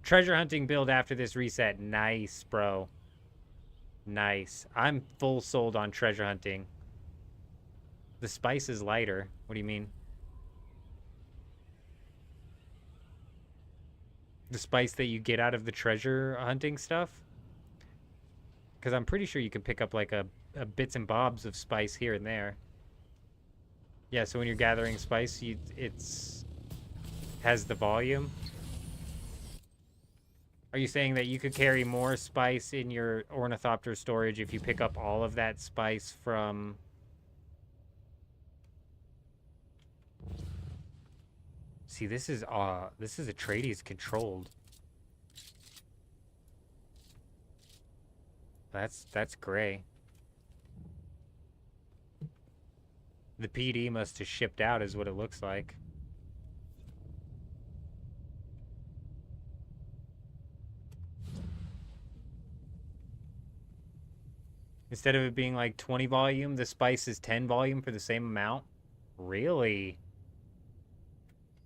Treasure hunting build after this reset. Nice, bro. Nice. I'm full sold on treasure hunting. The spice is lighter. What do you mean? The spice that you get out of the treasure hunting stuff? Because I'm pretty sure you can pick up like a bits and bobs of spice here and there. Yeah, so when you're gathering spice, it's has the volume. Are you saying that you could carry more spice in your ornithopter storage if you pick up all of that spice from... See, this is Atreides controlled. That's gray. The PD must have shipped out is what it looks like. Instead of it being like 20 volume, the spice is 10 volume for the same amount? Really?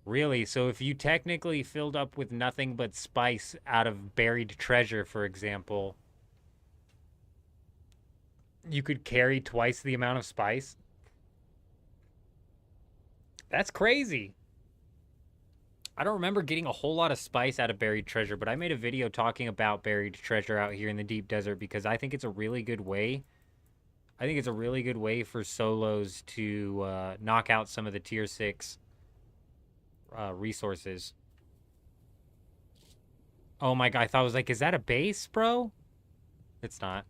Really? So if you technically filled up with nothing but spice out of buried treasure, for example, you could carry twice the amount of spice? That's crazy. I don't remember getting a whole lot of spice out of buried treasure, but I made a video talking about buried treasure out here in the deep desert because I think it's a really good way. I think it's a really good way for solos to knock out some of the tier 6 resources. Oh my god, I thought I was like, is that a base, bro? It's not.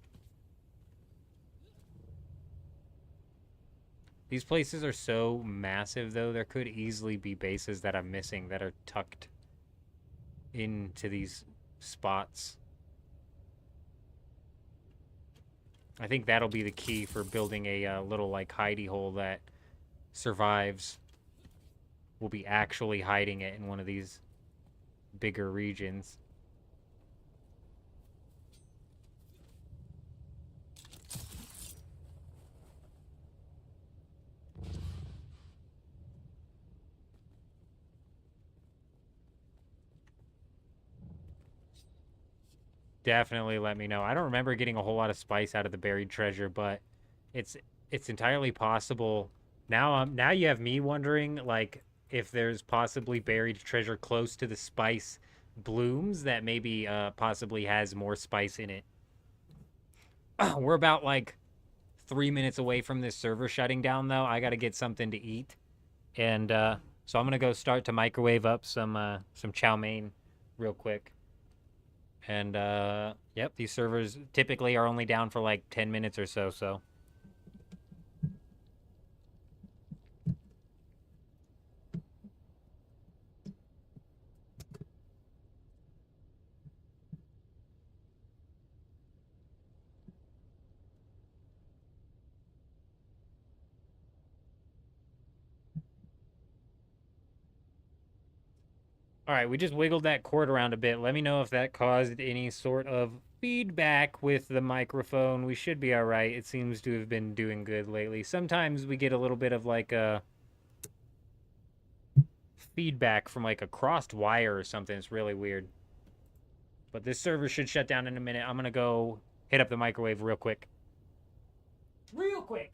These places are so massive, though, there could easily be bases that I'm missing that are tucked into these spots. I think that'll be the key for building a little, like, hidey hole that survives. We'll be actually hiding it in one of these bigger regions. Definitely let me know. I don't remember getting a whole lot of spice out of the buried treasure, but it's entirely possible. Now you have me wondering, like, if there's possibly buried treasure close to the spice blooms that maybe possibly has more spice in it. We're about, like, 3 minutes away from this server shutting down, though. I got to get something to eat. And so I'm going to go start to microwave up some chow mein real quick. And, yep, these servers typically are only down for like 10 minutes or so. All right, we just wiggled that cord around a bit. Let me know if that caused any sort of feedback with the microphone. We should be all right. It seems to have been doing good lately. Sometimes we get a little bit of like a feedback from like a crossed wire or something. It's really weird. But this server should shut down in a minute. I'm going to go hit up the microwave real quick. Real quick.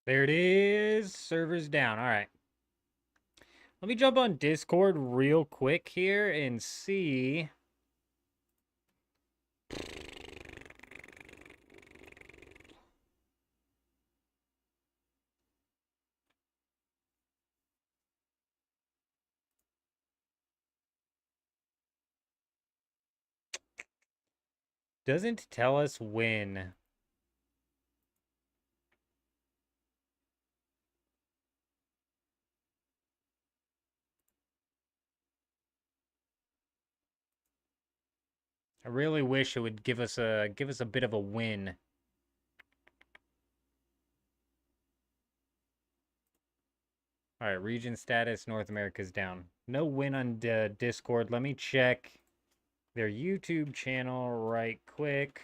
There it is. Server's down. All right. Let me jump on Discord real quick here and see. Doesn't tell us when. I really wish it would give us a bit of a win. All right, region status, North America's down. No win on Discord. Let me check their YouTube channel right quick.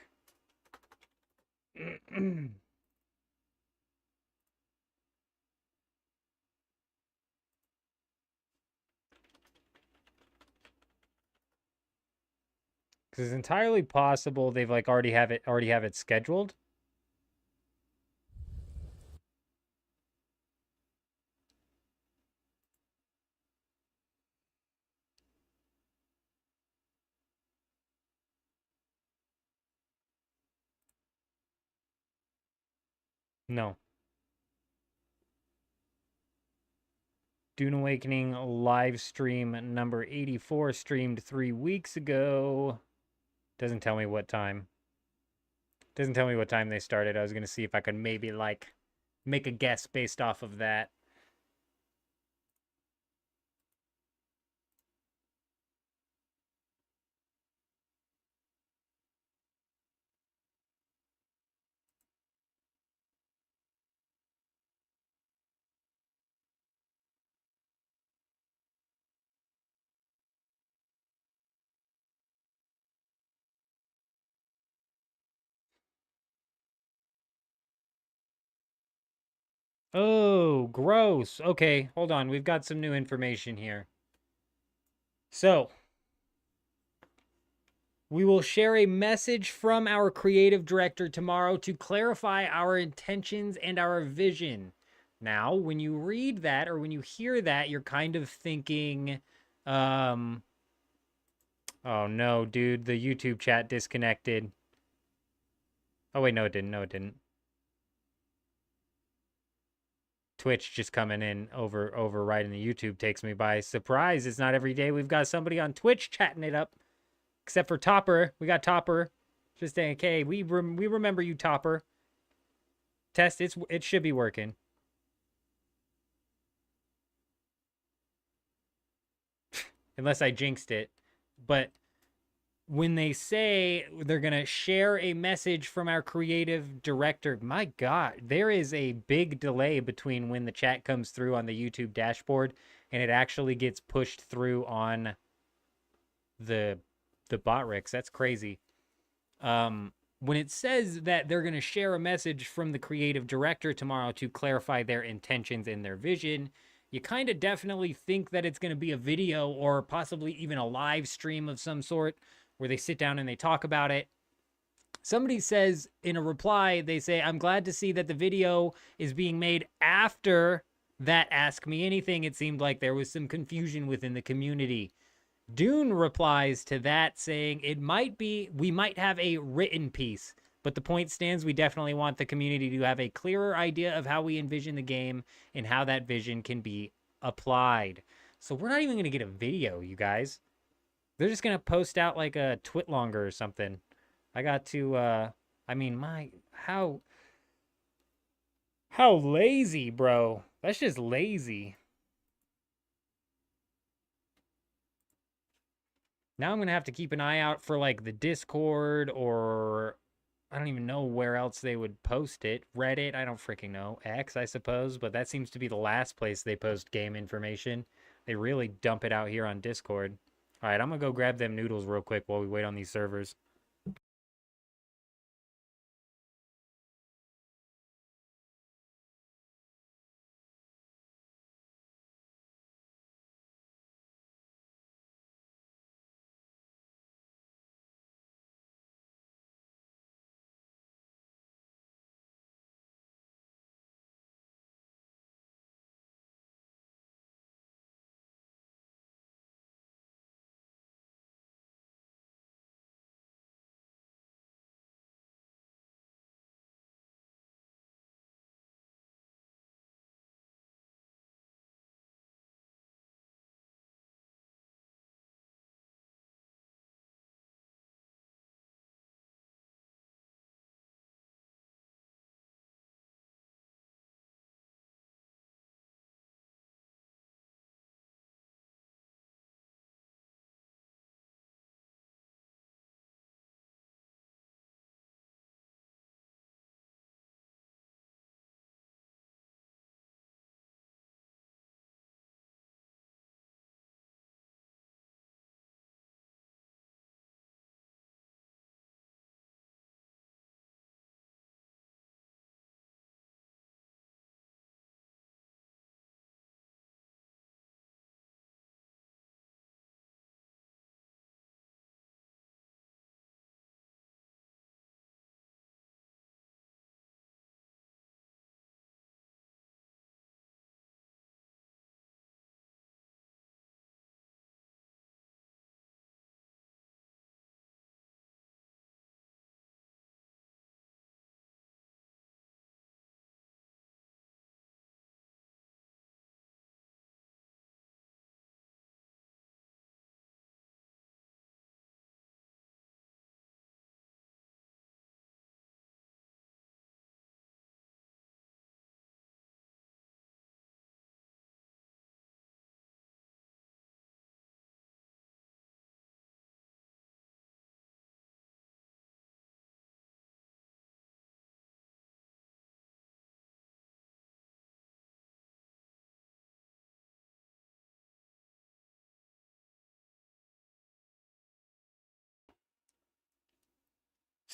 Because it's entirely possible they've like already have it scheduled. No. Dune Awakening live stream number 84 streamed 3 weeks ago. Doesn't tell me what time. Doesn't tell me what time they started. I was going to see if I could maybe like make a guess based off of that. Oh, gross. Okay, hold on. We've got some new information here. So, we will share a message from our creative director tomorrow to clarify our intentions and our vision. Now, when you read that or when you hear that, you're kind of thinking, oh no, dude, the YouTube chat disconnected. Oh wait, no, it didn't. No, it didn't. Twitch just coming in overriding the YouTube takes me by surprise. It's not every day we've got somebody on Twitch chatting it up. Except for Topper. We got Topper. Just saying, okay, we remember you, Topper. Test, it should be working. Unless I jinxed it. But when they say they're going to share a message from our creative director, my God, there is a big delay between when the chat comes through on the YouTube dashboard and it actually gets pushed through on the bot rigs. That's crazy. When it says that they're going to share a message from the creative director tomorrow to clarify their intentions and their vision, you kind of definitely think that it's going to be a video or possibly even a live stream of some sort where they sit down and they talk about it. Somebody says in a reply, they say, I'm glad to see that the video is being made after that Ask Me Anything. It seemed like there was some confusion within the community. Dune replies to that saying we might have a written piece, but the point stands, we definitely want the community to have a clearer idea of how we envision the game and how that vision can be applied. So we're not even going to get a video, you guys. They're just going to post out like a twitlonger or something. I got to, I mean, how lazy, bro. That's just lazy. Now I'm going to have to keep an eye out for like the Discord or I don't even know where else they would post it. Reddit, I don't freaking know. X, I suppose, but that seems to be the last place they post game information. They really dump it out here on Discord. All right, I'm going to go grab them noodles real quick while we wait on these servers.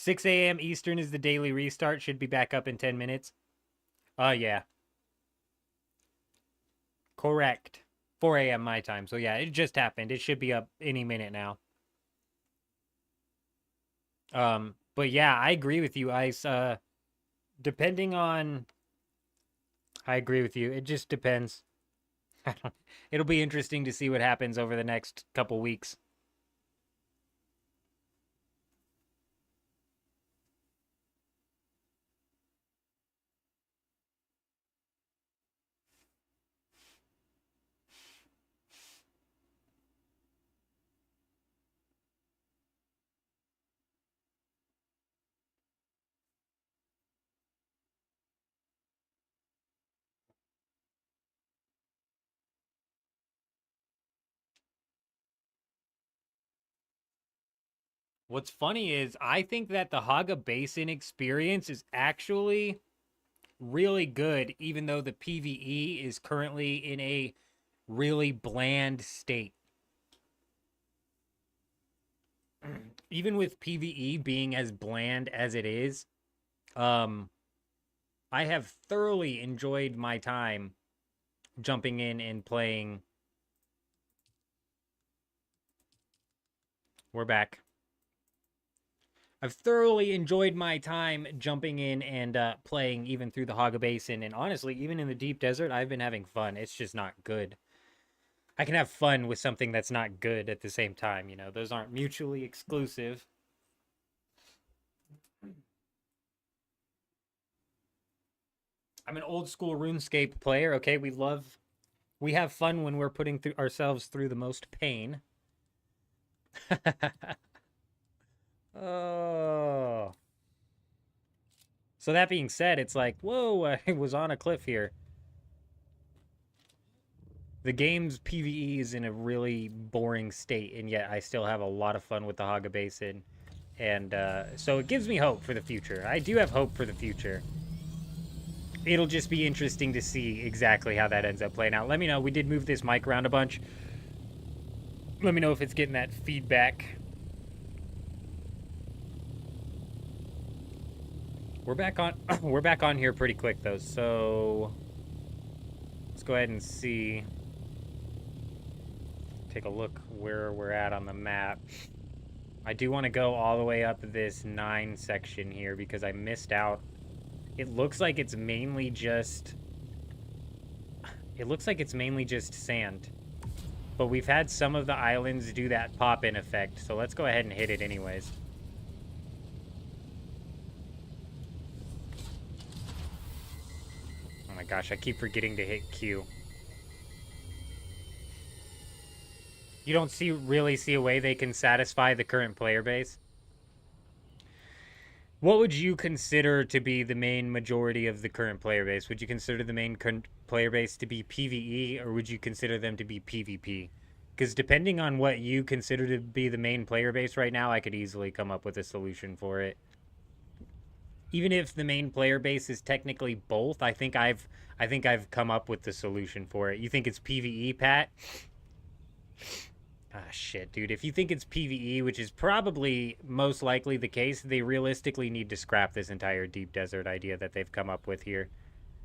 6 a.m. Eastern is the daily restart. Should be back up in 10 minutes. Yeah. Correct. 4 a.m. my time. So yeah, it just happened. It should be up any minute now. But yeah, I agree with you, Ice. Depending on... I agree with you. It just depends. It'll be interesting to see what happens over the next couple weeks. What's funny is I think that the Haga Basin experience is actually really good, even though the PvE is currently in a really bland state. Even with PvE being as bland as it is, I have thoroughly enjoyed my time jumping in and playing. We're back. I've thoroughly enjoyed my time jumping in and playing even through the Haga Basin. And honestly, even in the deep desert, I've been having fun. It's just not good. I can have fun with something that's not good at the same time. You know, those aren't mutually exclusive. I'm an old school RuneScape player. Okay, we have fun when we're putting ourselves through the most pain. Oh. So that being said, it's like, whoa, I was on a cliff here. The game's PvE is in a really boring state, and yet I still have a lot of fun with the Haga Basin. And so it gives me hope for the future. I do have hope for the future. It'll just be interesting to see exactly how that ends up playing out. Let me know. We did move this mic around a bunch. Let me know if it's getting that feedback. We're back on we're back on here pretty quick though, so let's go ahead and see. Take a look where we're at on the map. I do want to go all the way up this 9 section here because I missed out. It looks like it's mainly just sand. But we've had some of the islands do that pop-in effect, so let's go ahead and hit it anyways. Oh my gosh, I keep forgetting to hit Q. You don't really see a way they can satisfy the current player base? What would you consider to be the main majority of the current player base? Would you consider the main player base to be PvE, or would you consider them to be PvP? Because depending on what you consider to be the main player base right now, I could easily come up with a solution for it. Even if the main player base is technically both, I think I've come up with the solution for it. You think it's PvE, Pat? Ah, shit, dude. If you think it's PvE, which is probably most likely the case, they realistically need to scrap this entire deep desert idea that they've come up with here,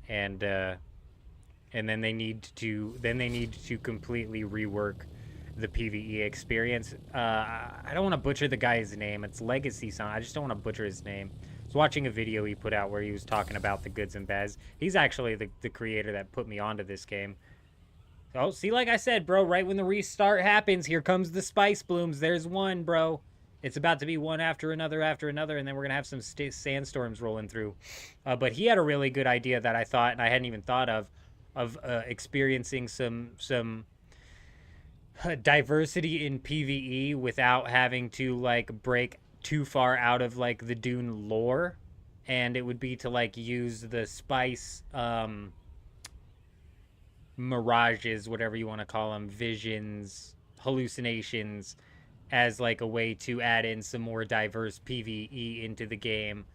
and then they need to completely rework the PvE experience. I don't want to butcher the guy's name. It's Legacy Son. I just don't want to butcher his name. I was watching a video he put out where he was talking about the goods and bads. He's actually the creator that put me onto this game. Oh, see, like I said, bro, right when the restart happens, here comes the spice blooms. There's one, bro. It's about to be one after another, and then we're going to have some sandstorms rolling through. But he had a really good idea that I thought, and I hadn't even thought of experiencing some diversity in PvE without having to, like, break too far out of, like, the Dune lore. And it would be to, like, use the spice, mirages, whatever you want to call them, visions, hallucinations, as like a way to add in some more diverse PvE into the game.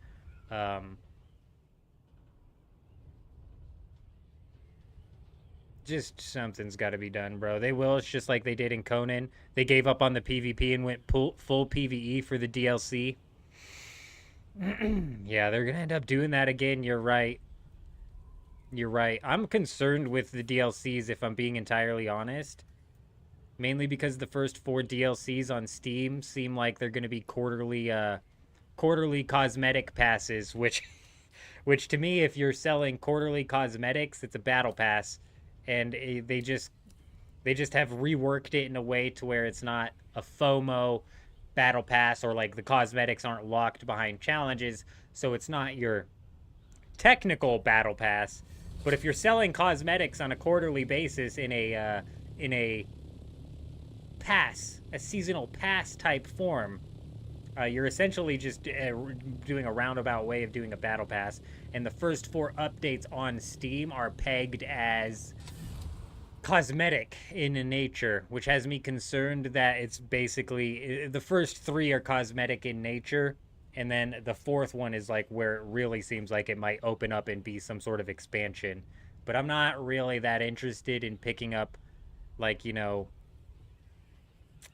Just something's got to be done, bro. They will. It's just like they did in Conan. They gave up on the PvP and went full PvE for the DLC. Yeah, they're gonna end up doing that again. You're right. You're right. I'm concerned with the DLCs, if I'm being entirely honest. Mainly because the first 4 DLCs on Steam seem like they're gonna be quarterly cosmetic passes, which to me, if you're selling quarterly cosmetics, it's a battle pass, and they just have reworked it in a way to where it's not a FOMO battle pass, or like the cosmetics aren't locked behind challenges, so it's not your technical battle pass. But if you're selling cosmetics on a quarterly basis in a pass, a seasonal pass type form, you're essentially just doing a roundabout way of doing a battle pass. And the first 4 updates on Steam are pegged as cosmetic in nature, which has me concerned that it's basically the first 3 are cosmetic in nature, and then the 4th one is like where it really seems like it might open up and be some sort of expansion. But I'm not really that interested in picking up, like, you know,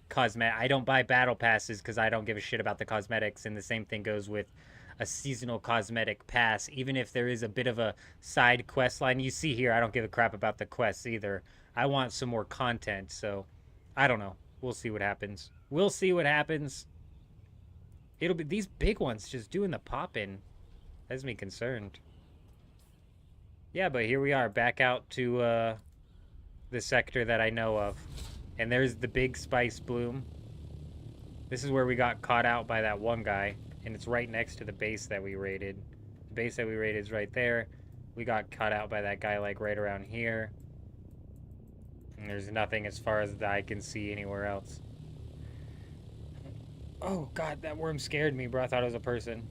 cosmetic. I don't buy battle passes because I don't give a shit about the cosmetics, and the same thing goes with a seasonal cosmetic pass. Even if there is a bit of a side quest line, you see here, I don't give a crap about the quests either. I want some more content, so I don't know. We'll see what happens. We'll see what happens. It'll be these big ones just doing the pop-in. Has me concerned. Yeah, but here we are, back out to the sector that I know of. And there's the big spice bloom. This is where we got caught out by that one guy, and it's right next to the base that we raided. The base that we raided is right there. We got caught out by that guy, like, right around here. And there's nothing as far as I can see anywhere else. Oh, God, that worm scared me, bro. I thought it was a person.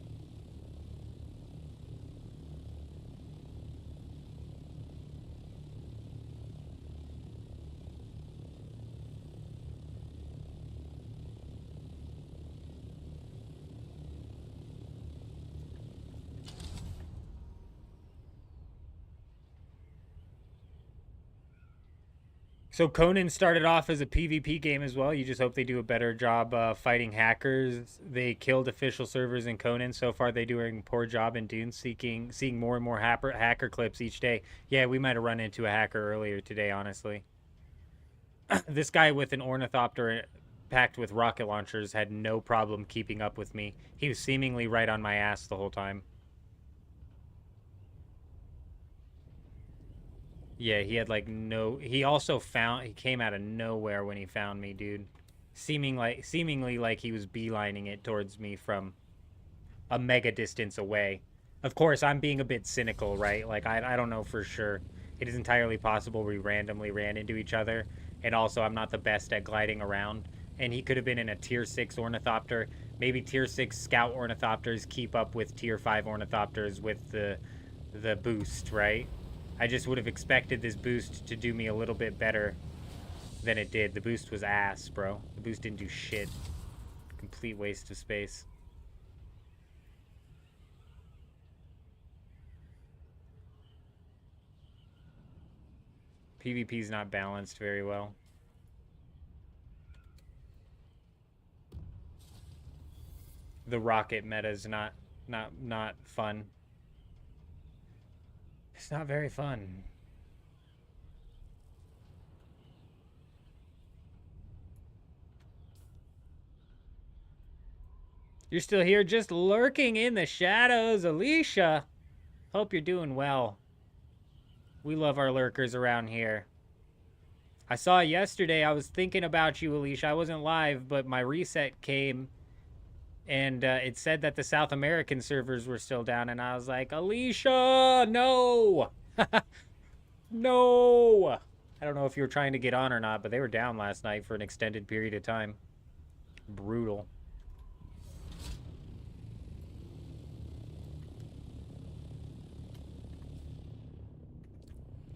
So Conan started off as a PvP game as well. You just hope they do a better job fighting hackers. They killed official servers in Conan. So far, they're doing a poor job in Dune, seeing more and more hacker clips each day. Yeah, we might have run into a hacker earlier today, honestly. This guy with an ornithopter packed with rocket launchers had no problem keeping up with me. He was seemingly right on my ass the whole time. Yeah, he had like no. He also found. He came out of nowhere when he found me, dude. Seemingly like he was beelining it towards me from a mega distance away. Of course, I'm being a bit cynical, right? Like I don't know for sure. It is entirely possible we randomly ran into each other, and also I'm not the best at gliding around. And he could have been in a tier 6 ornithopter. Maybe tier 6 scout ornithopters keep up with tier 5 ornithopters with the boost, right? I just would have expected this boost to do me a little bit better than it did. The boost was ass, bro. The boost didn't do shit. Complete waste of space. PvP's not balanced very well. The rocket meta's not fun. It's not very fun. You're still here, just lurking in the shadows, Alicia. Hope you're doing well. We love our lurkers around here. I saw yesterday, I was thinking about you, Alicia. I wasn't live, but my reset came, and it said that the South American servers were still down, and I was like, Alicia, no! No! I don't know if you were trying to get on or not, but they were down last night for an extended period of time. Brutal.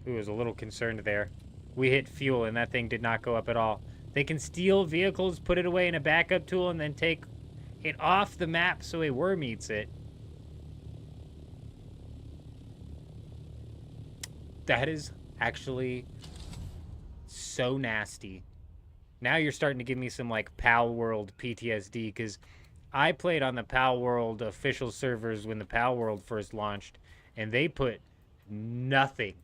Ooh, I was a little concerned there. We hit fuel, and that thing did not go up at all. They can steal vehicles, put it away in a backup tool, and then take it off the map so a worm eats it. That is actually so nasty. Now you're starting to give me some, like, Pal World PTSD, because I played on the Pal World official servers when the Pal World first launched, and they put nothing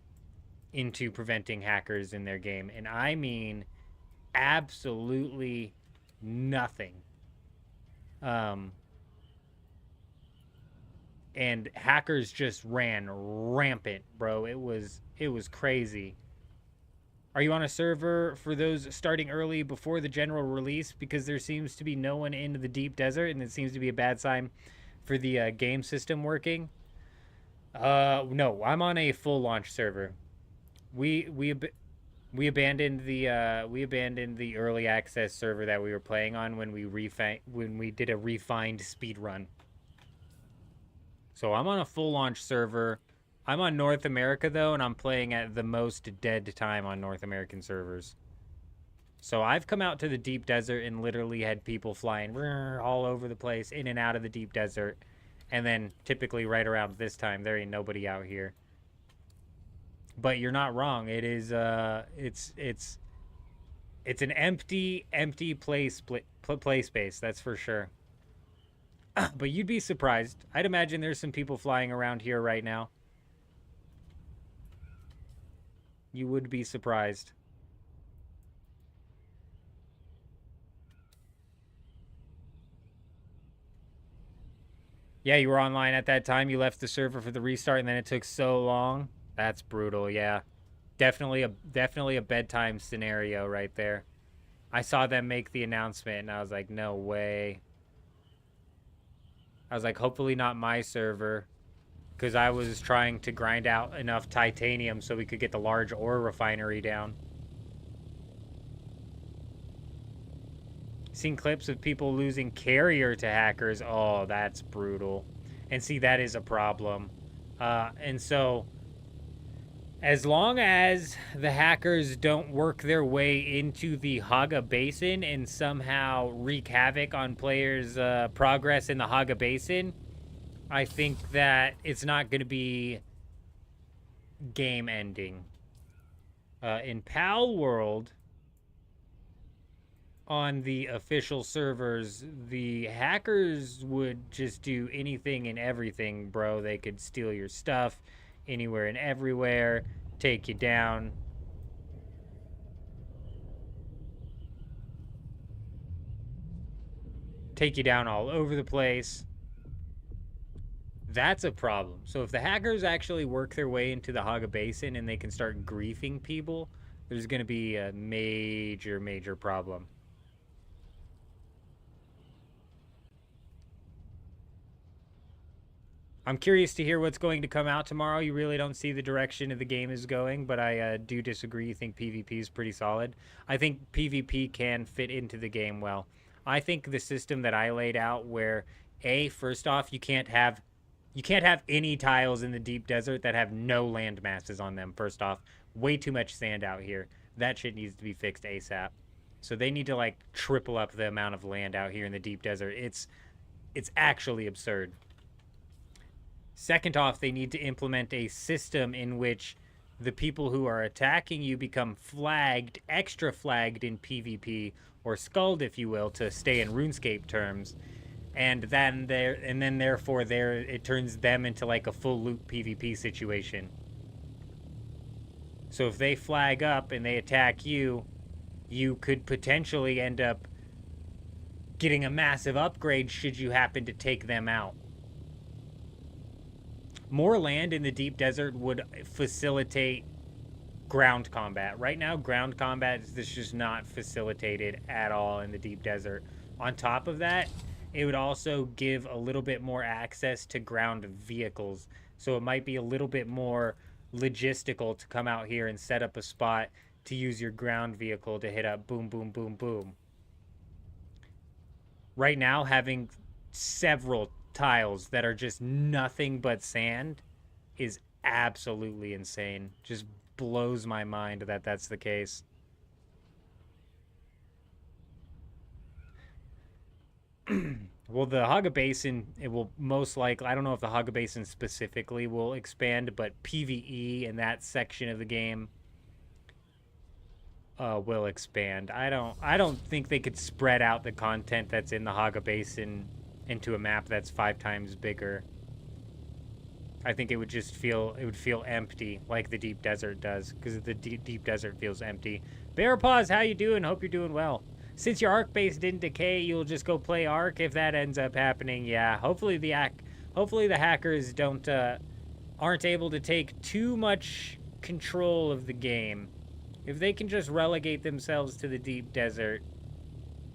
into preventing hackers in their game. And I mean absolutely nothing. And hackers just ran rampant, bro. It was crazy. Are you on a server for those starting early before the general release? Because there seems to be no one in the deep desert, and it seems to be a bad sign for the game system working. No, I'm on a full launch server. We abandoned the early access server that we were playing on when we did a refined speed run. So I'm on a full launch server. I'm on North America, though, and I'm playing at the most dead time on North American servers. So I've come out to the deep desert and literally had people flying all over the place, in and out of the deep desert. And then typically right around this time, there ain't nobody out here. But you're not wrong. It is, it's an empty play space, that's for sure. But you'd be surprised. I'd imagine there's some people flying around here right now. You would be surprised. Yeah, you were online at that time. You left the server for the restart, and then it took so long. That's brutal, yeah. Definitely a bedtime scenario right there. I saw them make the announcement, and I was like, no way. I was like, hopefully not my server. Because I was trying to grind out enough titanium so we could get the large ore refinery down. Seen clips of people losing carrier to hackers. Oh, that's brutal. And see, that is a problem. And so, as long as the hackers don't work their way into the Haga Basin and somehow wreak havoc on players' progress in the Haga Basin, I think that it's not going to be game ending. In Pal World, on the official servers, the hackers would just do anything and everything, bro. They could steal your stuff anywhere and everywhere, take you down. Take you down all over the place. That's a problem. So if the hackers actually work their way into the Haga Basin and they can start griefing people, there's going to be a major problem. I'm curious to hear what's going to come out tomorrow. You really don't see the direction of the game is going, but I do disagree. You think PvP is pretty solid. I think PvP can fit into the game well. I think the system that I laid out where, first off, you can't have any tiles in the deep desert that have no land masses on them, first off. Way too much sand out here. That shit needs to be fixed ASAP. So they need to, like, triple up the amount of land out here in the deep desert. It's actually absurd. Second off, they need to implement a system in which the people who are attacking you become flagged, extra flagged in PvP, or skulled, if you will, to stay in RuneScape terms. And then therefore it turns them into like a full loop PvP situation. So if they flag up and they attack you, you could potentially end up getting a massive upgrade should you happen to take them out. More land in the deep desert would facilitate ground combat. Right now, ground combat is just not facilitated at all in the deep desert. On top of that, it would also give a little bit more access to ground vehicles. So it might be a little bit more logistical to come out here and set up a spot to use your ground vehicle to hit up boom, boom, boom, boom. Right now, having several tiles that are just nothing but sand is absolutely insane. Just blows my mind that that's the case. Well, the Haga Basin, it will most likely, I don't know if the Haga Basin specifically will expand, but PvE in that section of the game will expand. I don't think they could spread out the content that's in the Haga Basin into a map that's 5 times bigger. I think it would just feel empty, like the deep desert does, because the deep desert feels empty. Bear Paws, how you doing? Hope you're doing well. Since your Ark base didn't decay, you'll just go play Ark if that ends up happening. Yeah, hopefully the hackers aren't able to take too much control of the game. If they can just relegate themselves to the deep desert,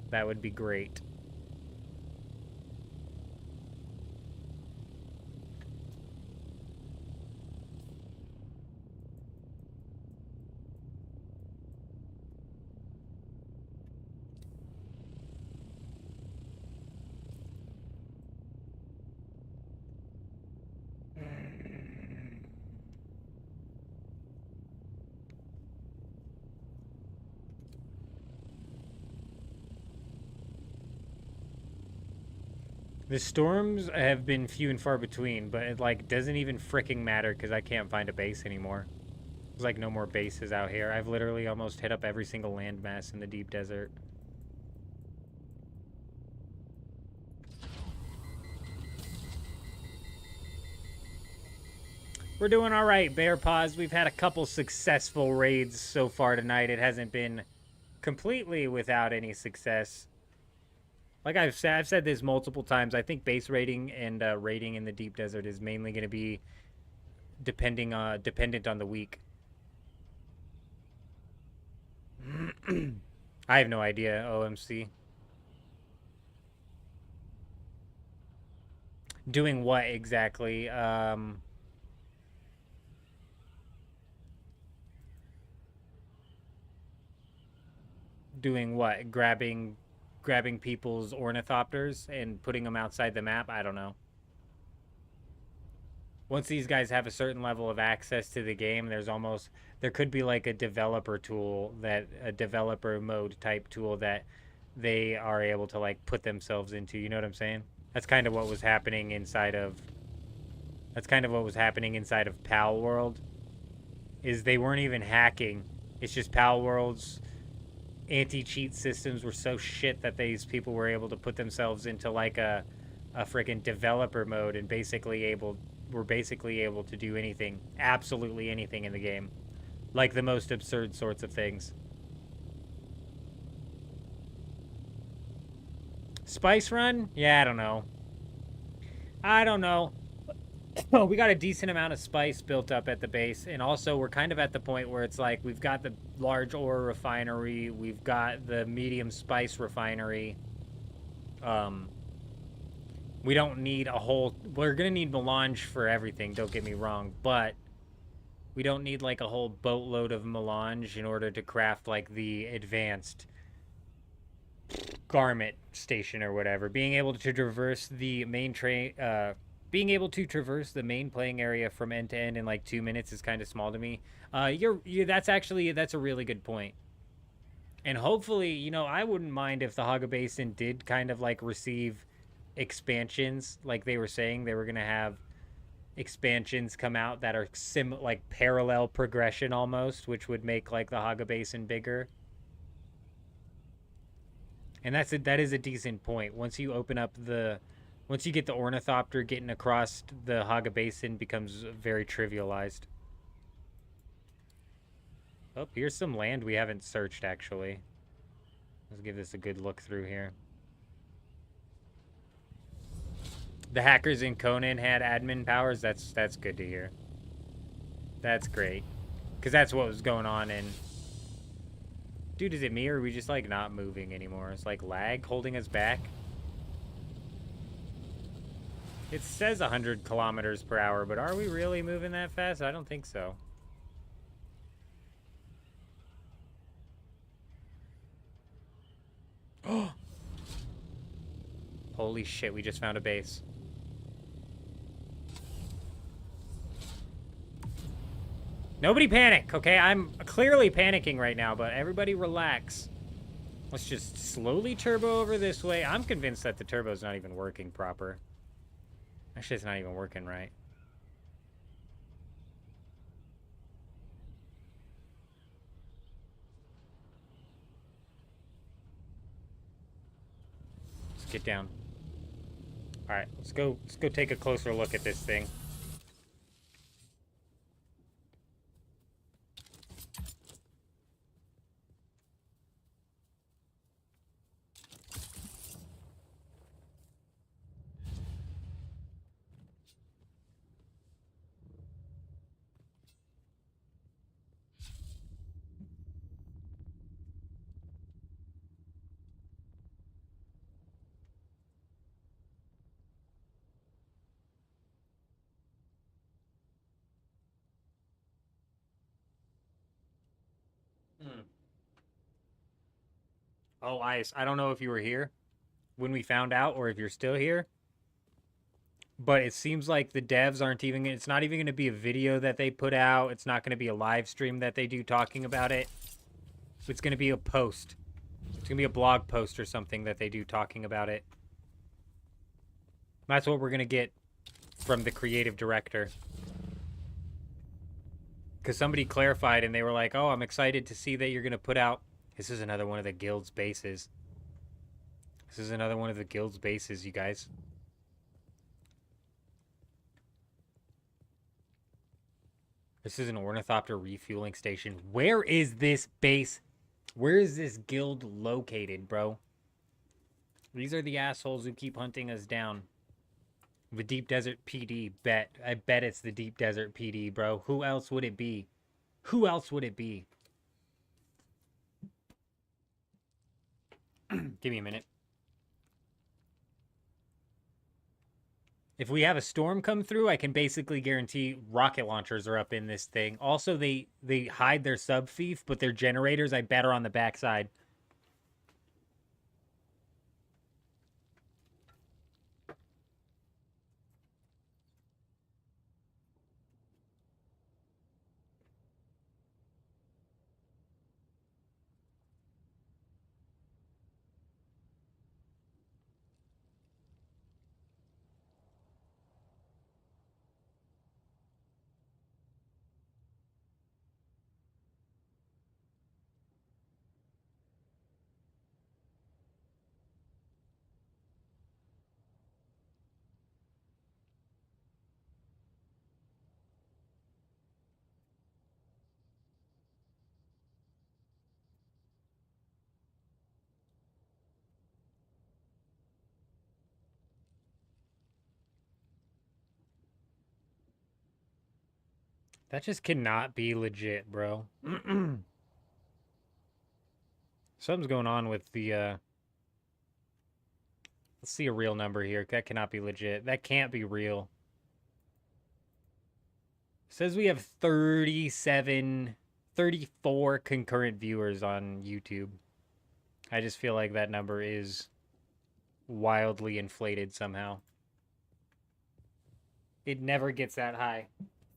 that would be great. The storms have been few and far between, but it, like, doesn't even fricking matter because I can't find a base anymore. There's, like, no more bases out here. I've literally almost hit up every single landmass in the deep desert. We're doing all right, Bear Paws. We've had a couple successful raids so far tonight. It hasn't been completely without any success. Like I've said this multiple times. I think base raiding and raiding in the deep desert is mainly going to be dependent on the week. I have no idea, OMC. Doing what exactly? Doing what? Grabbing people's ornithopters and putting them outside the map? I don't know. Once these guys have a certain level of access to the game, there could be like a developer tool, a developer mode type tool that they are able to like put themselves into. You know what I'm saying? That's kind of what was happening inside of Pal World. Is they weren't even hacking. It's just Pal World's anti-cheat systems were so shit that these people were able to put themselves into like a freaking developer mode and were basically able to do anything, absolutely anything in the game. Like the most absurd sorts of things. Spice run? Yeah, I don't know. Oh, we got a decent amount of spice built up at the base, and also we're kind of at the point where it's like we've got the large ore refinery, we've got the medium spice refinery. We don't need we're gonna need melange for everything, don't get me wrong, but we don't need like a whole boatload of melange in order to craft like the advanced garment station or whatever. Being able to traverse the main playing area from end to end in like 2 minutes is kind of small to me. That's a really good point. And hopefully, I wouldn't mind if the Haga Basin did kind of like receive expansions, like they were saying they were gonna have expansions come out that are like parallel progression almost, which would make like the Haga Basin bigger. And that is a decent point. Once you get the ornithopter getting across the Haga Basin becomes very trivialized. Oh, here's some land we haven't searched, actually. Let's give this a good look through here. The hackers in Conan had admin powers. That's good to hear. That's great. Because that's what was going on in... Dude, is it me or are we just, like, not moving anymore? It's, like, lag holding us back. It says 100 kilometers per hour, but are we really moving that fast? I don't think so. Holy shit, we just found a base. Nobody panic, okay? I'm clearly panicking right now, but everybody relax. Let's just slowly turbo over this way. I'm convinced that the turbo's not even working proper. Actually, it's not even working right. Let's get down. All right, let's go take a closer look at this thing. Oh, Ice, I don't know if you were here when we found out or if you're still here, but it seems like the devs aren't even, it's not even going to be a video that they put out. It's not going to be a live stream that they do talking about it. It's going to be a post. It's going to be a blog post or something that they do talking about it. That's what we're going to get from the creative director. Because somebody clarified and they were like, oh, I'm excited to see that you're going to put out... This is another one of the guild's bases. This is another one of the guild's bases, you guys. This is an ornithopter refueling station. Where is this base? Where is this guild located, bro? These are the assholes who keep hunting us down. The Deep Desert PD, bet. I bet it's the Deep Desert PD, bro. Who else would it be? Who else would it be? Give me a minute. If we have a storm come through, I can basically guarantee rocket launchers are up in this thing. Also, they hide their sub-thief, but their generators, I bet, are on the backside. That just cannot be legit, bro. Something's going on with the, let's see a real number here. That cannot be legit. That can't be real. It says we have 34 concurrent viewers on YouTube. I just feel like that number is wildly inflated somehow. It never gets that high.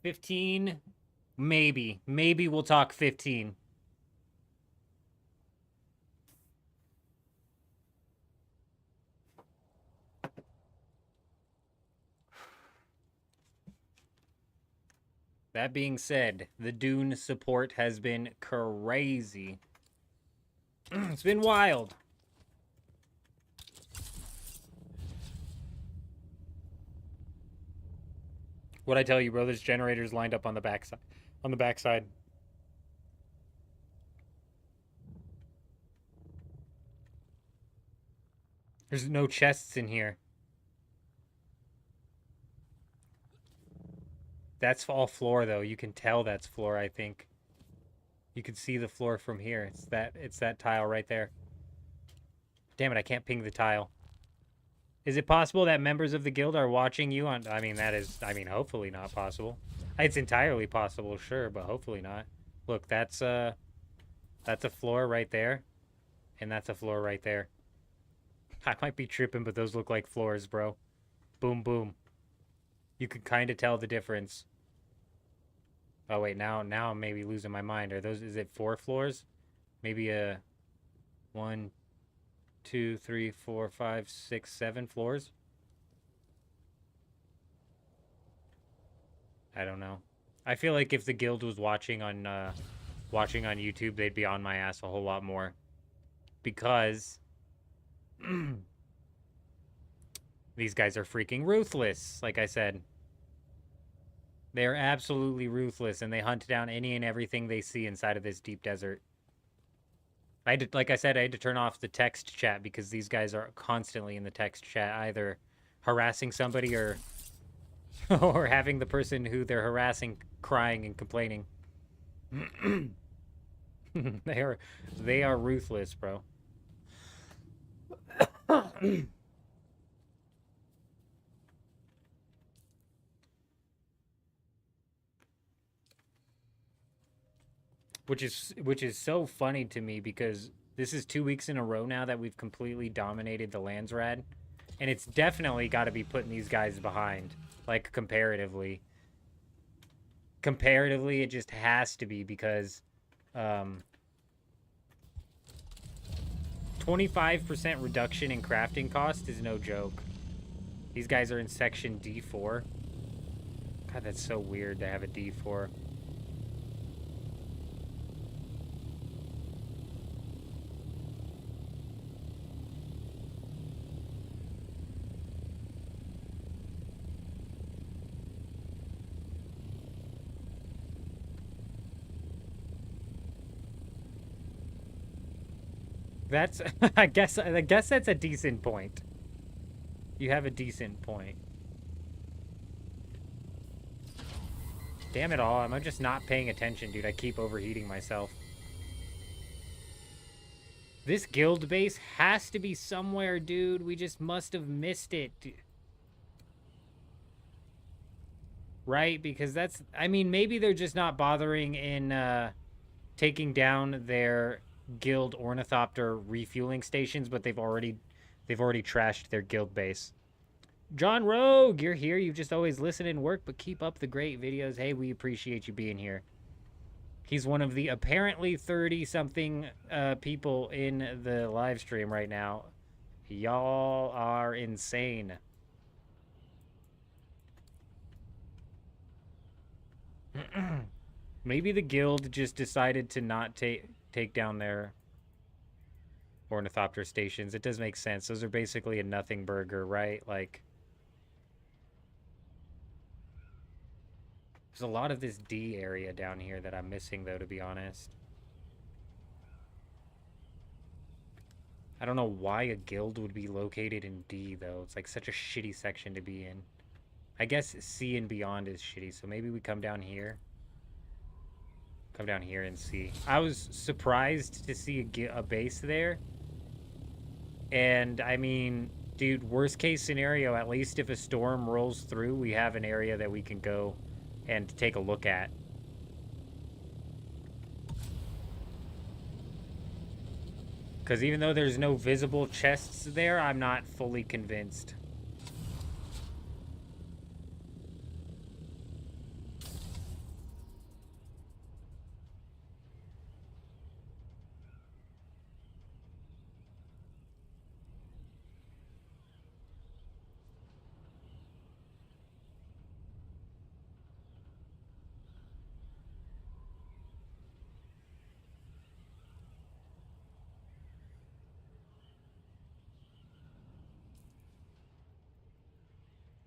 15? Maybe. Maybe we'll talk 15. That being said, the Dune support has been crazy. It's been wild. What'd I tell you, bro? There's generators lined up on the backside. On the backside. There's no chests in here. That's all floor, though. You can tell that's floor, I think. You can see the floor from here. It's that tile right there. Damn it, I can't ping the tile. Is it possible that members of the guild are watching you on... I mean, hopefully not possible. It's entirely possible, sure, but hopefully not. Look, that's a floor right there. And that's a floor right there. I might be tripping, but those look like floors, bro. Boom, boom. You could kind of tell the difference. Oh, wait, now I'm maybe losing my mind. Is it 4 floors? Maybe a 1, 2, 3, 4, 5, 6, 7 floors? I don't know. I feel like if the guild was watching on YouTube, they'd be on my ass a whole lot more. Because These guys are freaking ruthless, like I said. They're absolutely ruthless, and they hunt down any and everything they see inside of this deep desert. Like I said, I had to turn off the text chat because these guys are constantly in the text chat, either harassing somebody or or having the person who they're harassing crying and complaining. They are ruthless, bro. Which is so funny to me because this is 2 weeks in a row now that we've completely dominated the Landsrad, and it's definitely got to be putting these guys behind, like comparatively. Comparatively, it just has to be because 25% reduction in crafting cost is no joke. These guys are in section D4. God, that's so weird to have a D4. That's I guess that's a decent point. You have a decent point. Damn it all, am I just not paying attention, dude? I keep overheating myself. This guild base has to be somewhere, dude. We just must have missed it. Right? Because that's... I mean, maybe they're just not bothering in taking down their guild ornithopter refueling stations, but they've already trashed their guild base. John Rogue, you're here. You just always listen and work, but keep up the great videos. Hey, we appreciate you being here. He's one of the apparently 30-something people in the live stream right now. Y'all are insane. Maybe the guild just decided to not take down their ornithopter stations. It does make sense. Those are basically a nothing burger, right? Like, there's a lot of this D area down here that I'm missing, though, to be honest. I don't know why a guild would be located in D, though. It's like such a shitty section to be in. I guess C and beyond is shitty, so maybe we come down here. Come down here and see. I was surprised to see a base there. And, I mean, dude, worst case scenario, at least if a storm rolls through, we have an area that we can go and take a look at. Because even though there's no visible chests there, I'm not fully convinced.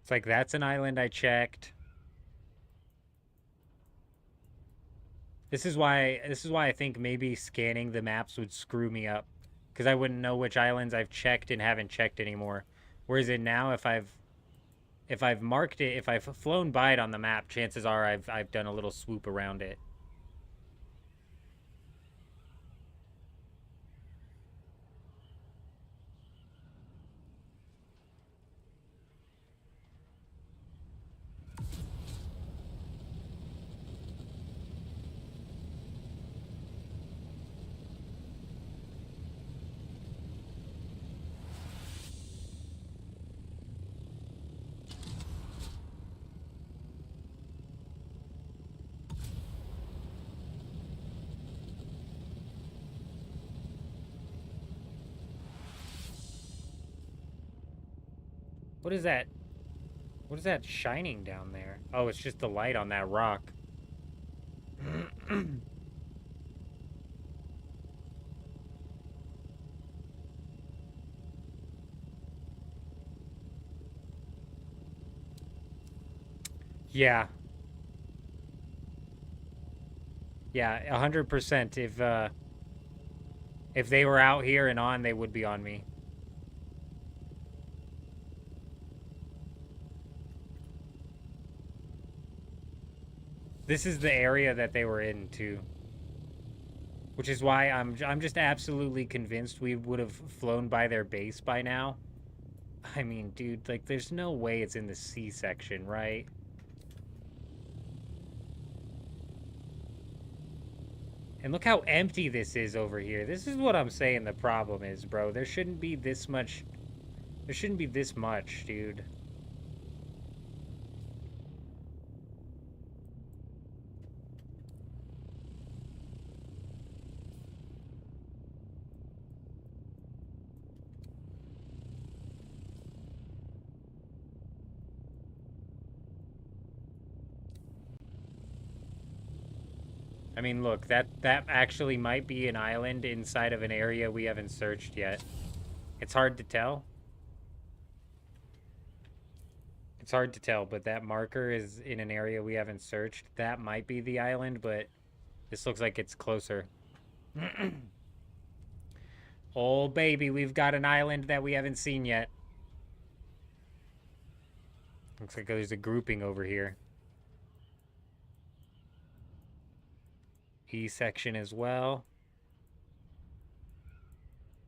It's like, that's an island I checked. This is why I think maybe scanning the maps would screw me up, because I wouldn't know which islands I've checked and haven't checked anymore. Whereas in now, if I've marked it, if I've flown by it on the map, chances are I've done a little swoop around it. What is that? What is that shining down there? Oh, it's just the light on that rock. Yeah. Yeah, 100%. If they were out here and on, they would be on me. This is the area that they were in too. Which is why I'm just absolutely convinced we would have flown by their base by now. I mean, dude, like there's no way it's in the C section, right? And look how empty this is over here. This is what I'm saying the problem is, bro. There shouldn't be this much. There shouldn't be this much, dude. I mean, look, that actually might be an island inside of an area we haven't searched yet. It's hard to tell. It's hard to tell, but that marker is in an area we haven't searched. That might be the island, but this looks like it's closer. Oh, baby, we've got an island that we haven't seen yet. Looks like there's a grouping over here. E section as well.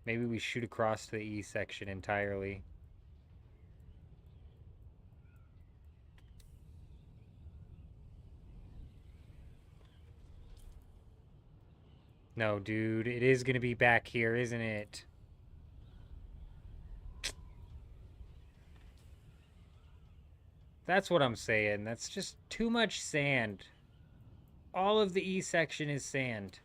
Maybe we shoot across to the E section entirely. No, dude, it is gonna be back here, isn't it? That's what I'm saying. That's just too much sand. All of the E section is sand.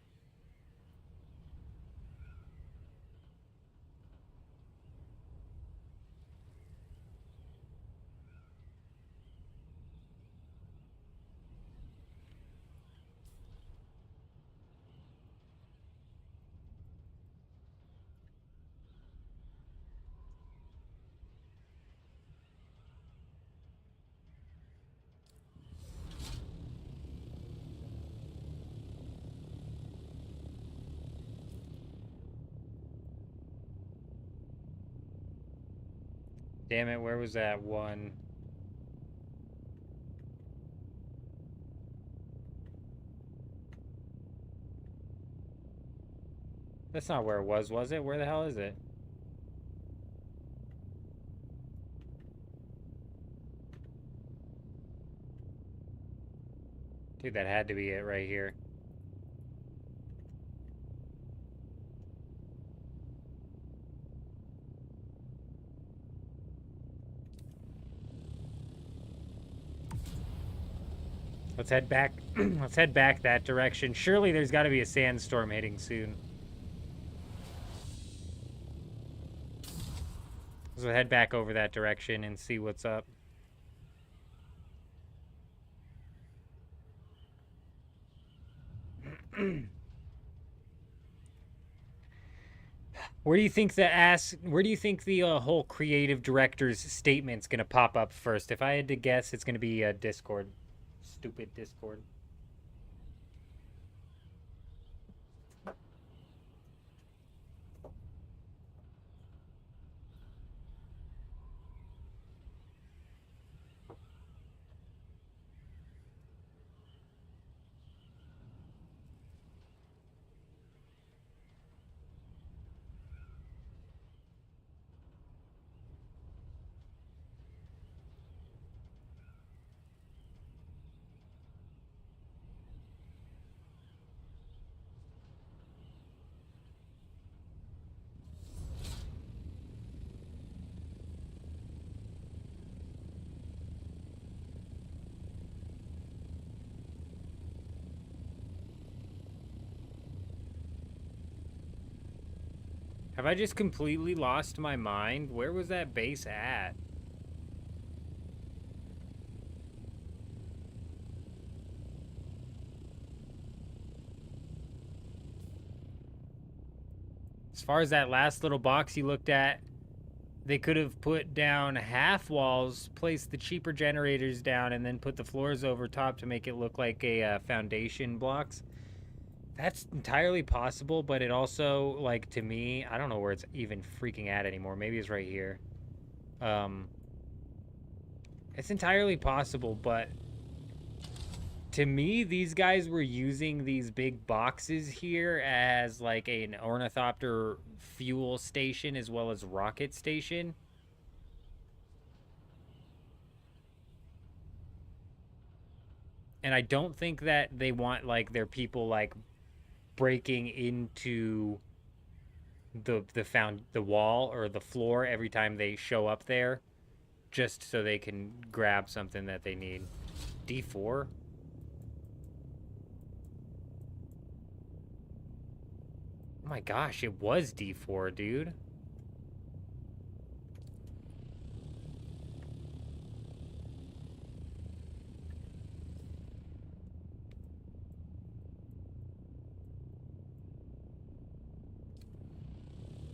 Damn it, where was that one? That's not where it was it? Where the hell is it? Dude, that had to be it right here. Let's head back. Let's head back that direction. Surely there's got to be a sandstorm hitting soon. So head back over that direction and see what's up. Where do you think the whole creative director's statement's gonna pop up first? If I had to guess, it's gonna be Discord. Stupid Discord. Have I just completely lost my mind? Where was that base at? As far as that last little box you looked at, They could have put down half walls, placed the cheaper generators down, and then put the floors over top to make it look like a foundation blocks. That's entirely possible, but it also, like, to me, I don't know where it's even freaking at anymore. Maybe it's right here. It's entirely possible, but to me, these guys were using these big boxes here as, like, an ornithopter fuel station as well as rocket station. And I don't think that they want, like, their people, like, breaking into the wall or the floor every time they show up there, just so they can grab something that they need. D4? Oh my gosh, it was D4, dude.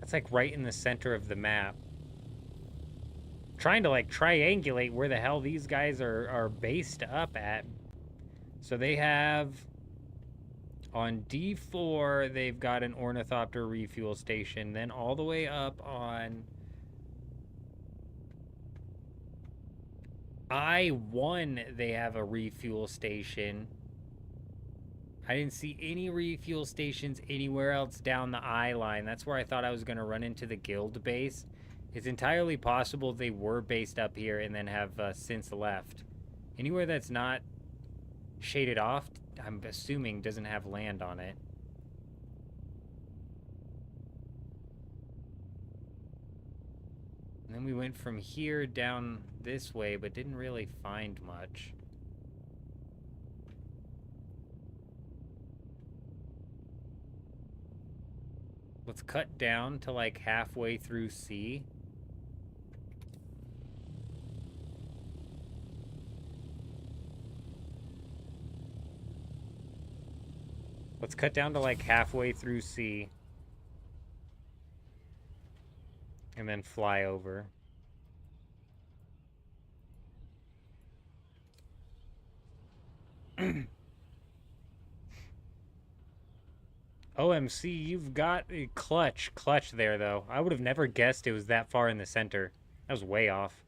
That's like right in the center of the map. Trying to like triangulate where the hell these guys are based up at. So they have on D4, they've got an ornithopter refuel station. Then all the way up on I1, they have a refuel station. I didn't see any refuel stations anywhere else down the I line. That's where I thought I was going to run into the guild base. It's entirely possible they were based up here and then have since left. Anywhere that's not shaded off, I'm assuming doesn't have land on it. And then we went from here down this way, but didn't really find much. Let's cut down to like halfway through C. Let's cut down to like halfway through C. And then fly over. OMC, you've got a clutch there, though. I would have never guessed it was that far in the center. That was way off.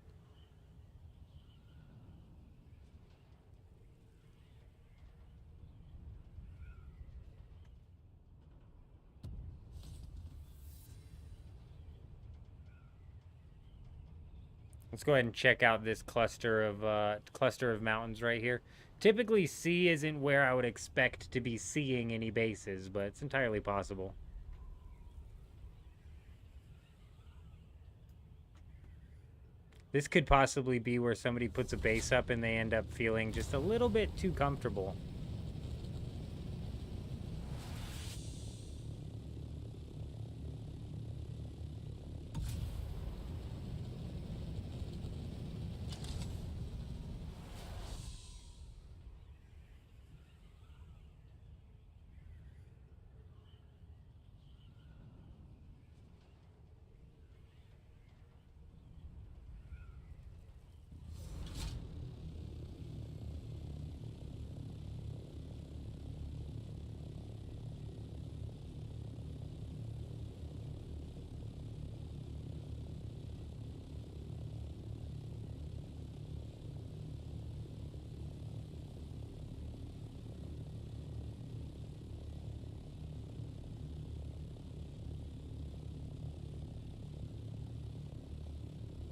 Let's go ahead and check out this cluster of mountains right here. Typically, C isn't where I would expect to be seeing any bases, but it's entirely possible. This could possibly be where somebody puts a base up and they end up feeling just a little bit too comfortable.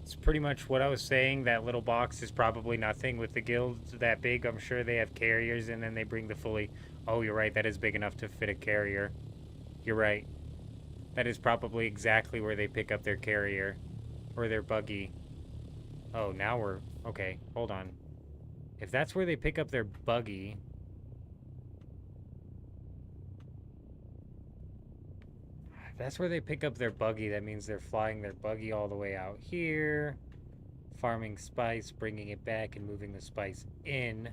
It's pretty much what I was saying. That little box is probably nothing. With the guilds that big, I'm sure they have carriers, and then they bring the fully... Oh, you're right. That is big enough to fit a carrier. You're right. That is probably exactly where they pick up their carrier. Or their buggy. Oh, now we're... Okay, hold on. If that's where they pick up their buggy... That's where they pick up their buggy. That means they're flying their buggy all the way out here, farming spice, bringing it back, and moving the spice in.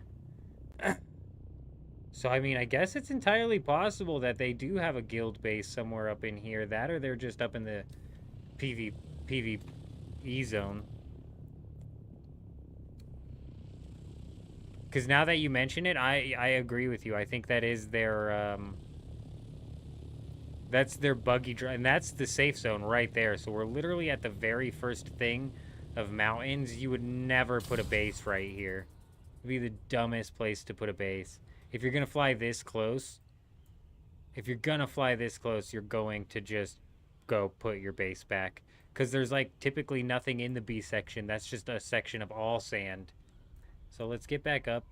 So, I mean, I guess it's entirely possible that they do have a guild base somewhere up in here. That or they're just up in the PvP E-zone. Because now that you mention it, I agree with you. I think that is their, that's their buggy drive, and that's the safe zone right there. So we're literally at the very first thing of mountains. You would never put a base right here. It'd be the dumbest place to put a base. If you're gonna fly this close, you're going to just go put your base back. Because there's like typically nothing in the B section. That's just a section of all sand. So let's get back up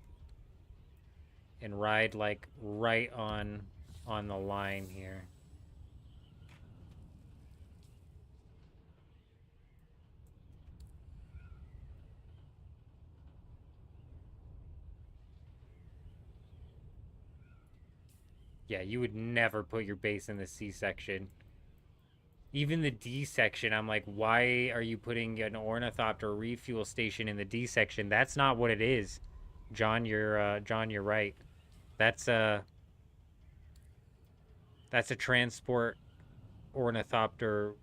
and ride like right on the line here. Yeah, you would never put your base in the C section. Even the D section, I'm like, why are you putting an ornithopter refuel station in the D section? That's not what it is. John, you're right. That's a transport ornithopter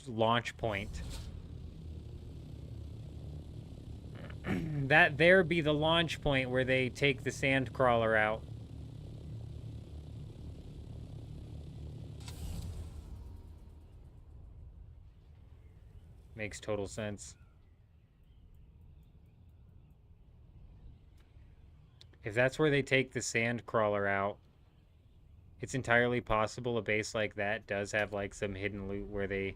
launch point. That there be the launch point where they take the sand crawler out. Makes total sense. If that's where they take the sand crawler out, it's entirely possible a base like that does have like some hidden loot where they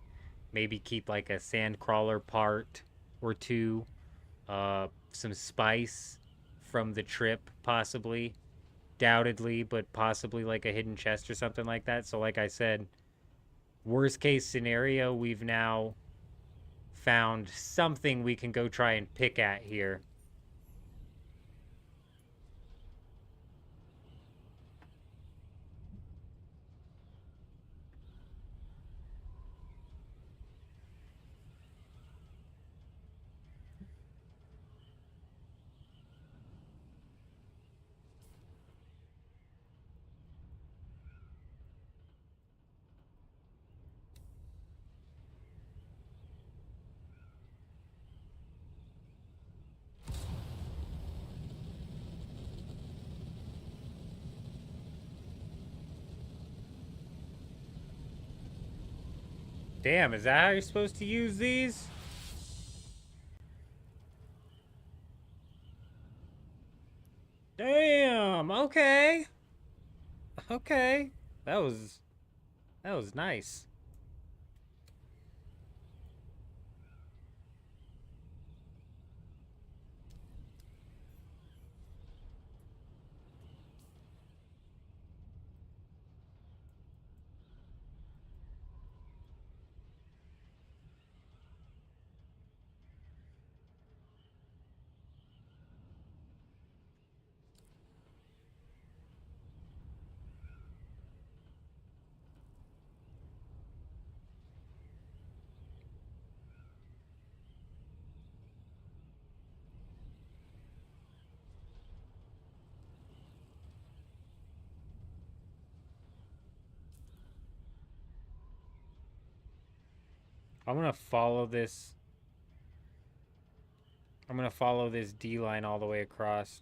maybe keep like a sand crawler part or two, some spice from the trip, possibly, doubtedly, but possibly like a hidden chest or something like that. So like I said, worst case scenario, we've now found something we can go try and pick at here. Damn, is that how you're supposed to use these? Damn, okay. Okay. That was nice. I'm gonna follow this. I'm gonna follow this D line all the way across.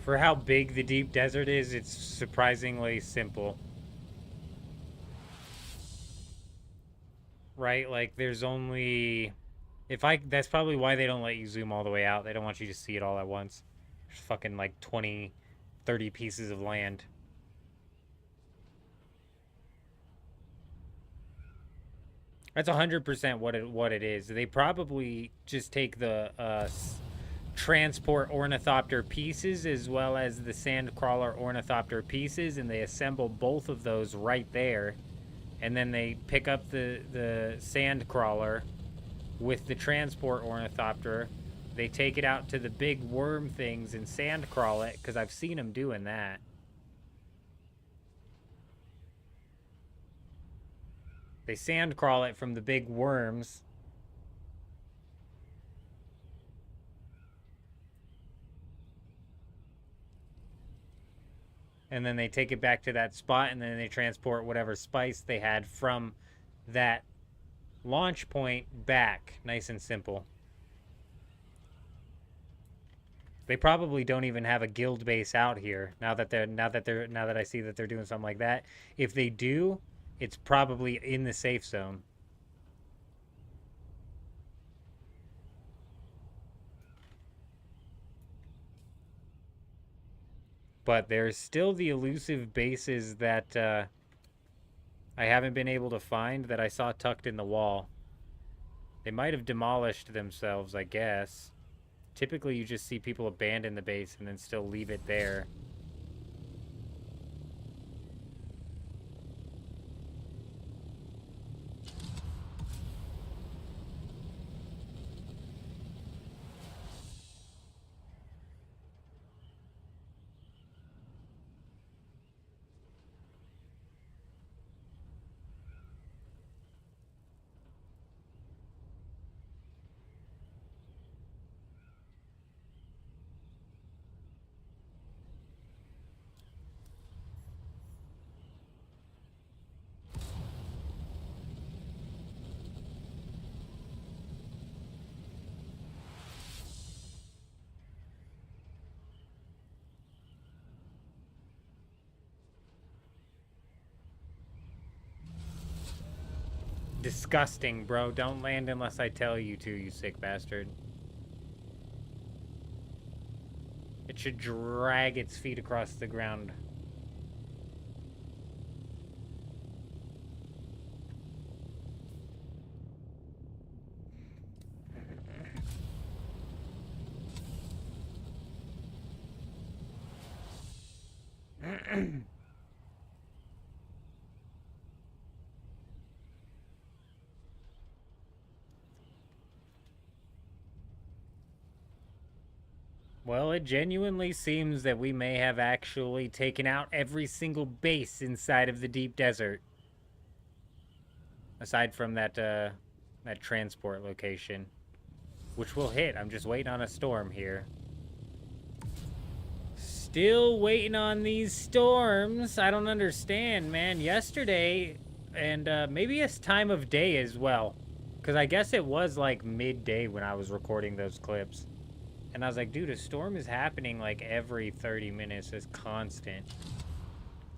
For how big the deep desert is, it's surprisingly simple. Right? Like, there's only... That's probably why they don't let you zoom all the way out. They don't want you to see it all at once. There's fucking, like, 20, 30 pieces of land. That's 100% what it is. They probably just take the transport ornithopter pieces as well as the sandcrawler ornithopter pieces, and they assemble both of those right there. And then they pick up the sandcrawler with the transport ornithopter. They take it out to the big worm things and sandcrawl it, because I've seen them doing that. They sandcrawl it from the big worms. And then they take it back to that spot, and then they transport whatever spice they had from that launch point back. Nice and simple. They probably don't even have a guild base out here now that I see that they're doing something like that. If they do, it's probably in the safe zone. But there's still the elusive bases that I haven't been able to find that I saw tucked in the wall. They might have demolished themselves, I guess. Typically, you just see people abandon the base and then still leave it there. Disgusting, bro. Don't land unless I tell you to, you sick bastard. It should drag its feet across the ground. Well, it genuinely seems that we may have actually taken out every single base inside of the deep desert. Aside from that, that transport location. Which will hit. I'm just waiting on a storm here. Still waiting on these storms. I don't understand, man. Yesterday, and maybe it's time of day as well. Because I guess it was like midday when I was recording those clips. And I was like, dude, a storm is happening like every 30 minutes. It's constant.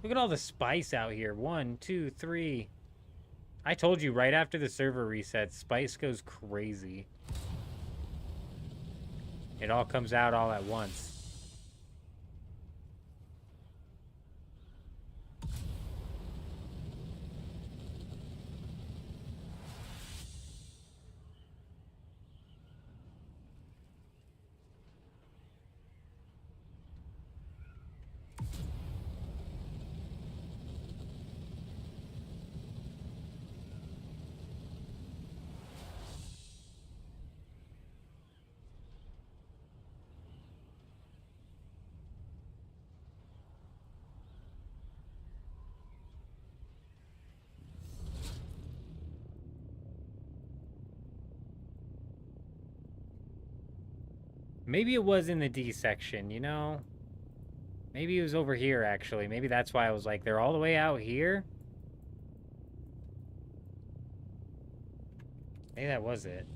Look at all the spice out here. 1, 2, 3. I told you right after the server resets, spice goes crazy. It all comes out all at once. Maybe it was in the D section, you know? Maybe it was over here, actually. Maybe that's why I was like, they're all the way out here? Maybe that was it.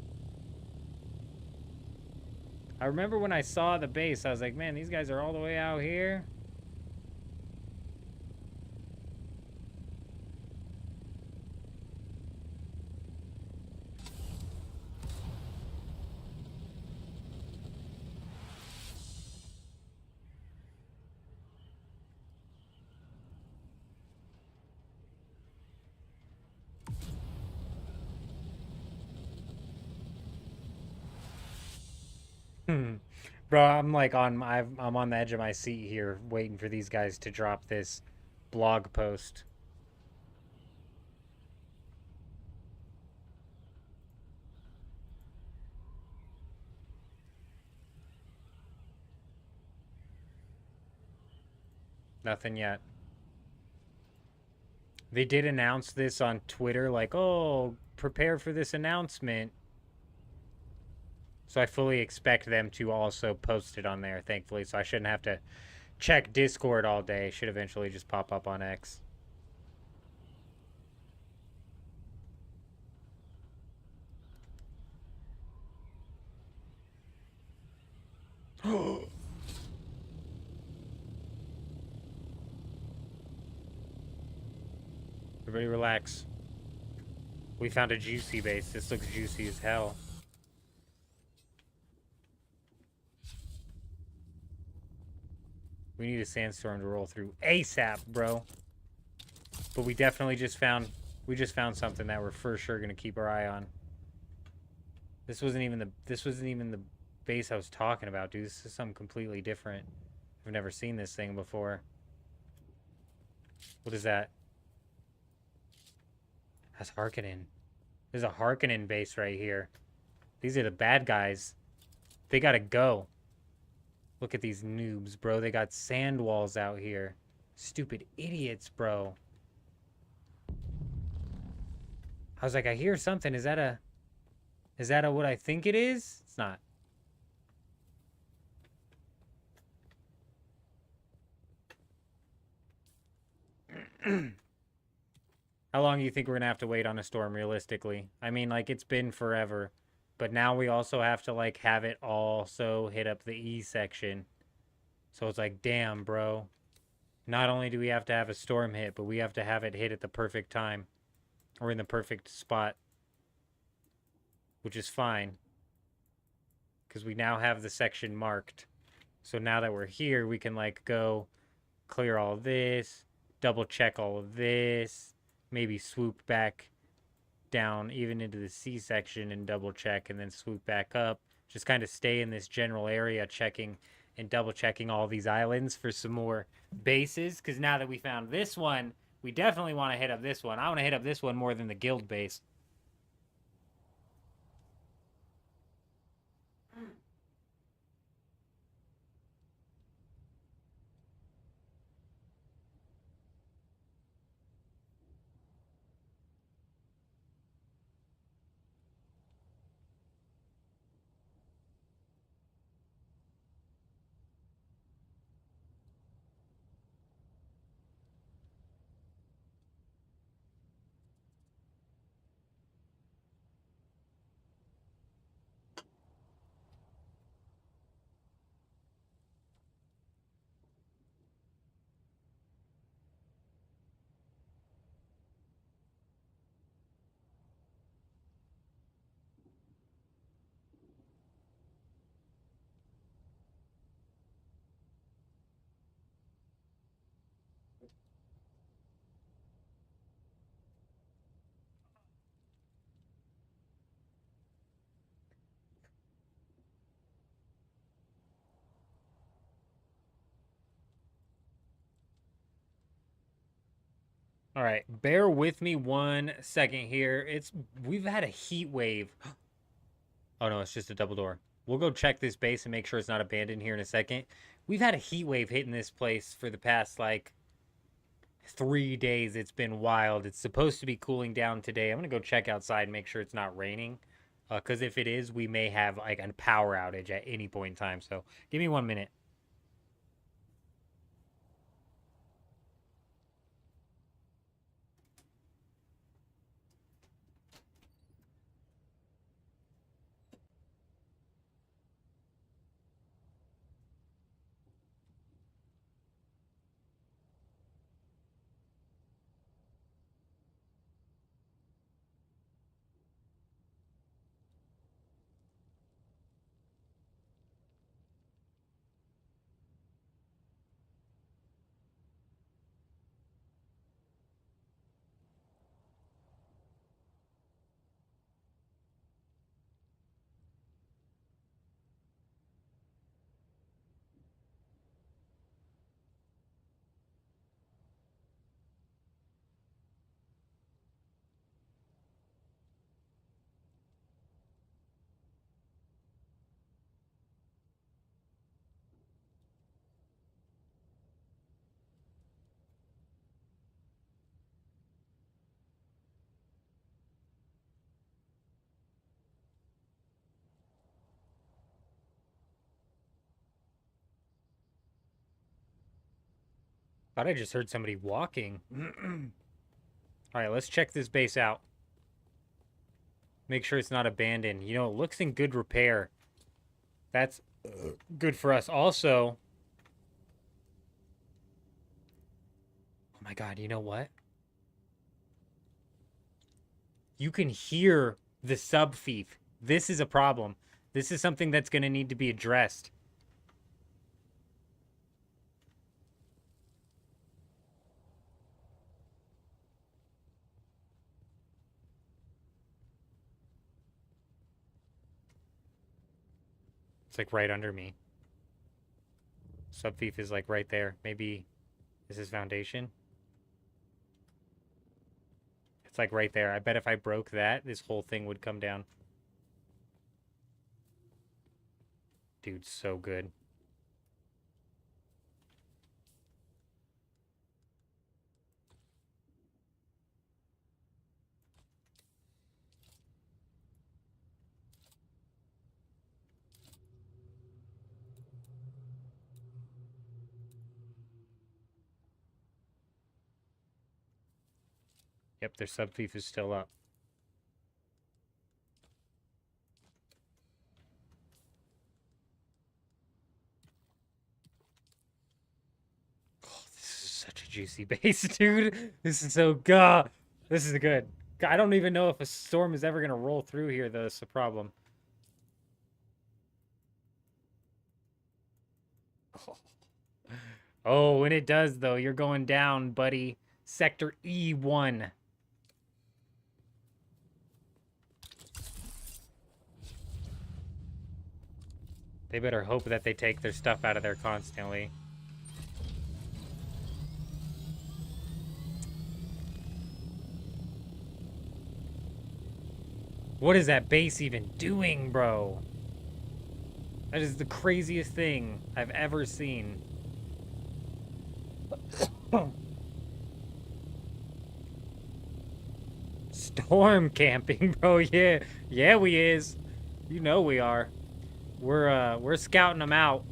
I remember when I saw the base, I was like, man, these guys are all the way out here? Bro, I'm like I'm on the edge of my seat here waiting for these guys to drop this blog post. Nothing yet. They did announce this on Twitter, like, oh, prepare for this announcement. So I fully expect them to also post it on there, thankfully. So I shouldn't have to check Discord all day. It should eventually just pop up on X. Everybody relax. We found a juicy base. This looks juicy as hell. We need a sandstorm to roll through ASAP, bro. But we definitely just found something that we're for sure gonna keep our eye on. This wasn't even the base I was talking about, dude. This is something completely different. I've never seen this thing before. What is that? That's Harkonnen. There's a Harkonnen base right here. These are the bad guys. They gotta go. Look at these noobs, bro. They got sand walls out here. Stupid idiots, bro. I was like, I hear something. Is that a what I think it is? It's not. How long do you think we're gonna have to wait on a storm realistically? I mean, like, it's been forever. But now we also have to, like, have it also hit up the E section. So it's like, damn, bro. Not only do we have to have a storm hit, but we have to have it hit at the perfect time. Or in the perfect spot. Which is fine. Because we now have the section marked. So now that we're here, we can, like, go clear all this. Double check all of this. Maybe swoop back down even into the C section and double check, and then swoop back up. Just kind of stay in this general area checking and double checking all these islands for some more bases, because now that we found this one, we definitely want to hit up this one. I want to hit up this one more than the guild base. All right, bear with me 1 second here. We've had a heat wave. Oh no, it's just a double door. We'll go check this base and make sure it's not abandoned here in a second. We've had a heat wave hitting this place for the past, like, 3 days. It's been wild. It's supposed to be cooling down today. I'm gonna go check outside and make sure it's not raining. Because if it is, we may have, like, a power outage at any point in time. So give me 1 minute. Thought I just heard somebody walking. Alright, let's check this base out. Make sure it's not abandoned. You know, it looks in good repair. That's good for us. Also... Oh my god, you know what? You can hear the sub-thief. This is a problem. This is something that's going to need to be addressed. It's like right under me. Sub-thief is like right there. Maybe is this foundation? It's like right there. I bet if I broke that, this whole thing would come down. Dude, so good. Yep, their sub-thief is still up. Oh, this is such a juicy base, dude. This is so good. This is good. I don't even know if a storm is ever going to roll through here, though. That's the problem. Oh, when it does, though, you're going down, buddy. Sector E1. They better hope that they take their stuff out of there constantly. What is that base even doing, bro? That is the craziest thing I've ever seen. Storm camping, bro. Yeah. Yeah, we is. You know we are. We're scouting them out.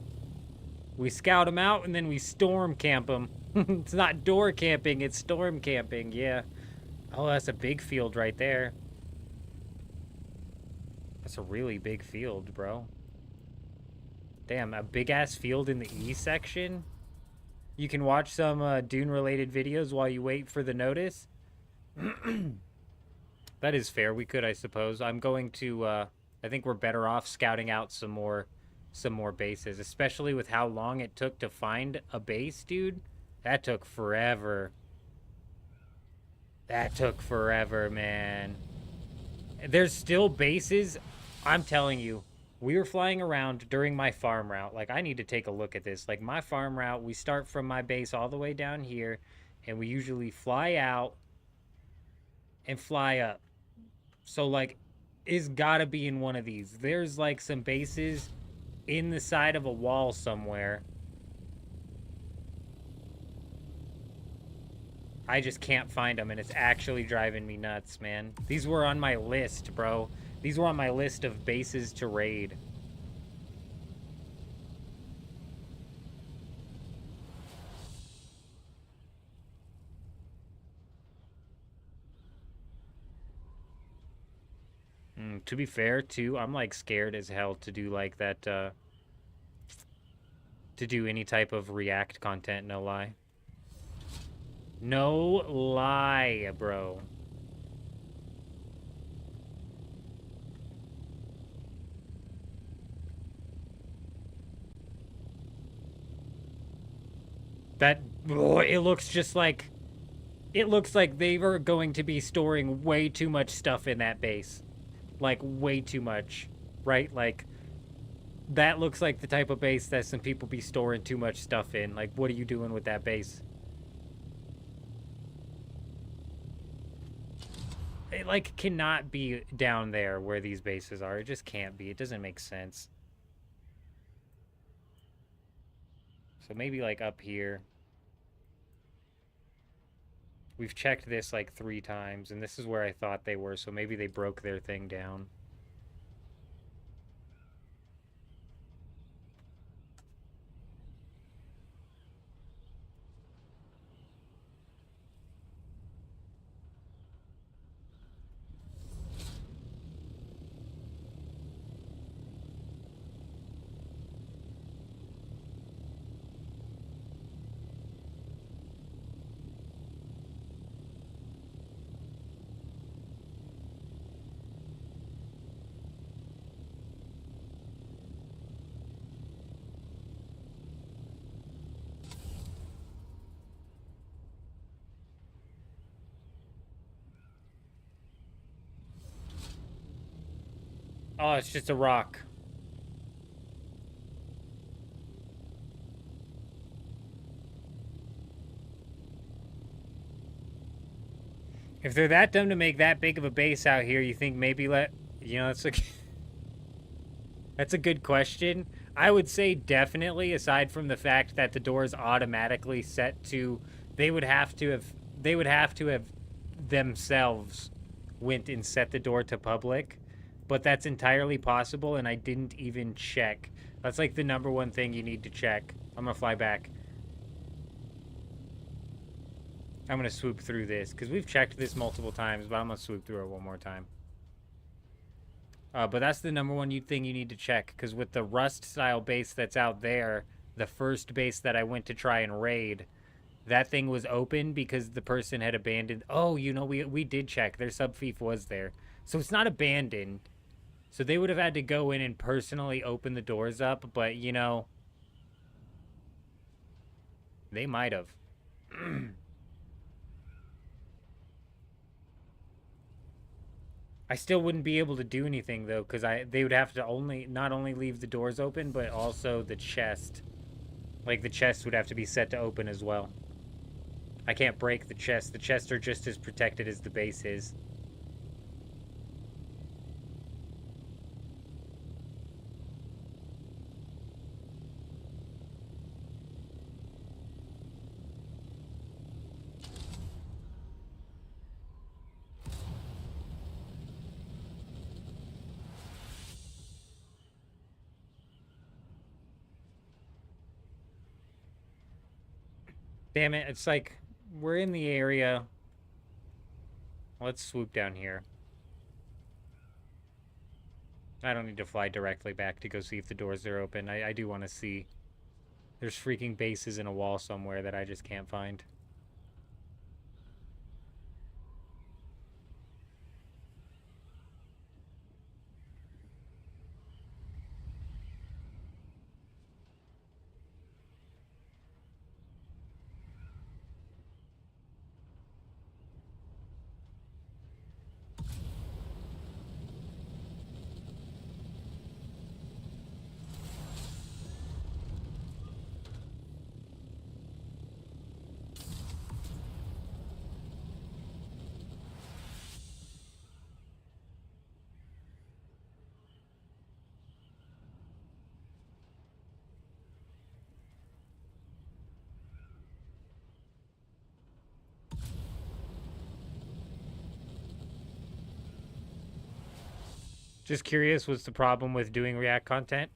We scout them out and then we storm camp them. It's not door camping, it's storm camping. Yeah. Oh, that's a big field right there. That's a really big field, bro. Damn, a big-ass field in the E section? You can watch some Dune-related videos while you wait for the notice? That is fair. We could, I suppose. I'm going to, I think we're better off scouting out some more bases, especially with how long it took to find a base, dude. That took forever. That took forever, man. There's still bases. I'm telling you, we were flying around during my farm route. Like, I need to take a look at this. Like, my farm route, we start from my base all the way down here, and we usually fly out and fly up. So, like, it's gotta be in one of these. There's, like, some bases in the side of a wall somewhere. I just can't find them, and it's actually driving me nuts, man. These were on my list, bro. These were on my list of bases to raid. To be fair, too, I'm, like, scared as hell to do, like, that, to do any type of React content, no lie. No lie, bro. That, oh, it looks just like... It looks like they were going to be storing way too much stuff in that base. Like, way too much. Right? Like, that looks like the type of base that some people be storing too much stuff in. Like, what are you doing with that base? It, like, cannot be down there where these bases are. It just can't be. It doesn't make sense. So maybe, like, up here. We've checked this, like, 3 times, and this is where I thought they were, so maybe they broke their thing down. Oh, it's just a rock. If they're that dumb to make that big of a base out here, you think maybe that's that's a good question. I would say definitely, aside from the fact that the door is automatically set to, they would have to have themselves went and set the door to public, but that's entirely possible, and I didn't even check. That's like the number one thing you need to check. I'm gonna fly back. I'm gonna swoop through this because we've checked this multiple times, but I'm gonna swoop through it one more time. But that's the number one thing you need to check, because with the Rust style base that's out there, the first base that I went to try and raid, that thing was open because the person had abandoned. Oh, we did check. Their subfief was there. So it's not abandoned. So they would have had to go in and personally open the doors up, but, they might have. I still wouldn't be able to do anything, though, because they would have to not only leave the doors open, but also the chest. Like, the chest would have to be set to open as well. I can't break the chest. The chests are just as protected as the base is. Damn it, it's like, we're in the area. Let's swoop down here. I don't need to fly directly back to go see if the doors are open. I do want to see. There's freaking bases in a wall somewhere that I just can't find. Just curious, what's the problem with doing React content?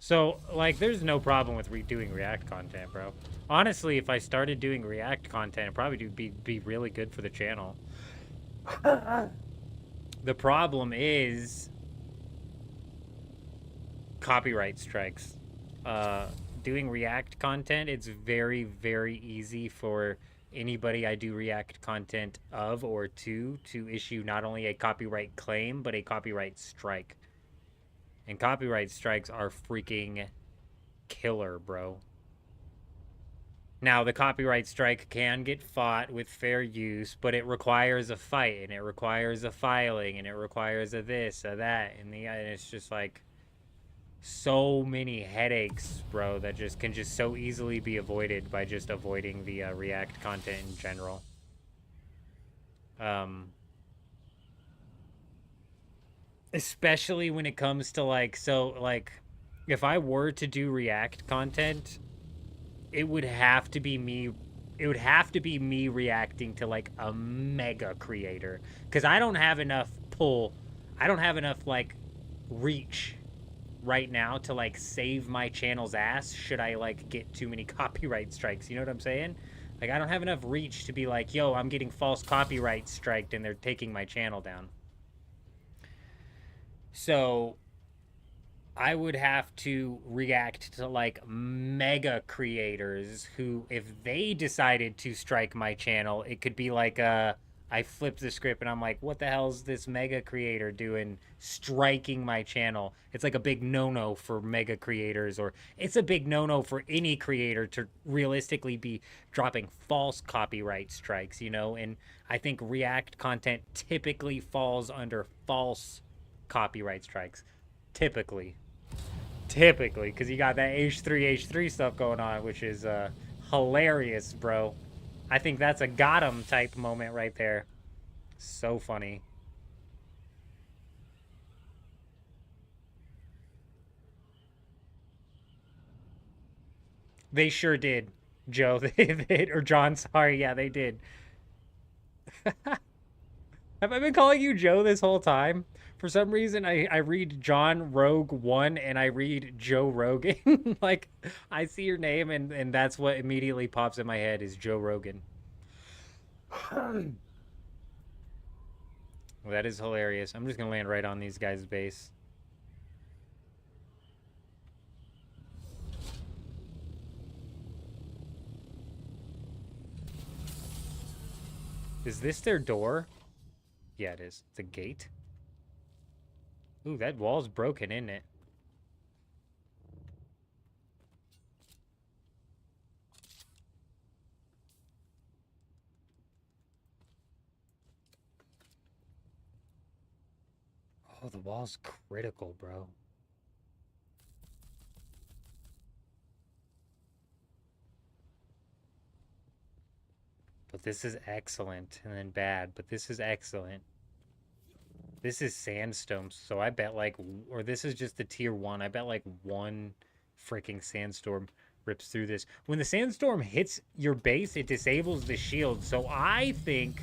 So, like, there's no problem with doing React content, bro. Honestly, if I started doing React content, it'd probably be really good for the channel. The problem is copyright strikes. Doing React content, it's very, very easy for anybody I do React content of or to issue not only a copyright claim, but a copyright strike. And copyright strikes are freaking killer, bro. Now, the copyright strike can get fought with fair use, but it requires a fight, and it requires a filing, and it requires a this, a that, and it's just like so many headaches, bro, that can just so easily be avoided by just avoiding the React content in general. Especially when it comes to if I were to do React content, it would have to be me. It would have to be me reacting to like a mega creator, because I don't have enough pull. I don't have enough like reach right now to like save my channel's ass should I like get too many copyright strikes. You know what I'm saying? Like, I don't have enough reach to be like, yo, I'm getting false copyright striked and they're taking my channel down. So I would have to react to like mega creators who, if they decided to strike my channel, it could be like I flip the script and I'm like, what the hell is this mega creator doing striking my channel? It's like a big no-no for mega creators, or it's a big no-no for any creator to realistically be dropping false copyright strikes, you know? And I think React content typically falls under false copyright strikes. Typically, because you got that H3 stuff going on, which is hilarious, bro. I think that's a got 'em type moment right there. So funny. They sure did, Joe. Or John, sorry. Yeah, they did. Have I been calling you Joe this whole time? For some reason, I read John Rogue 1 and I read Joe Rogan. Like, I see your name and that's what immediately pops in my head is Joe Rogan. Well, that is hilarious. I'm just going to land right on these guys' base. Is this their door? Yeah, it is. It's a gate. Ooh, that wall's broken, isn't it? Oh, the wall's critical, bro. But this is excellent, and then bad, but this is excellent. This is sandstone, so I bet like, or this is just the tier 1. I bet like one freaking sandstorm rips through this. When the sandstorm hits your base, it disables the shield. So I think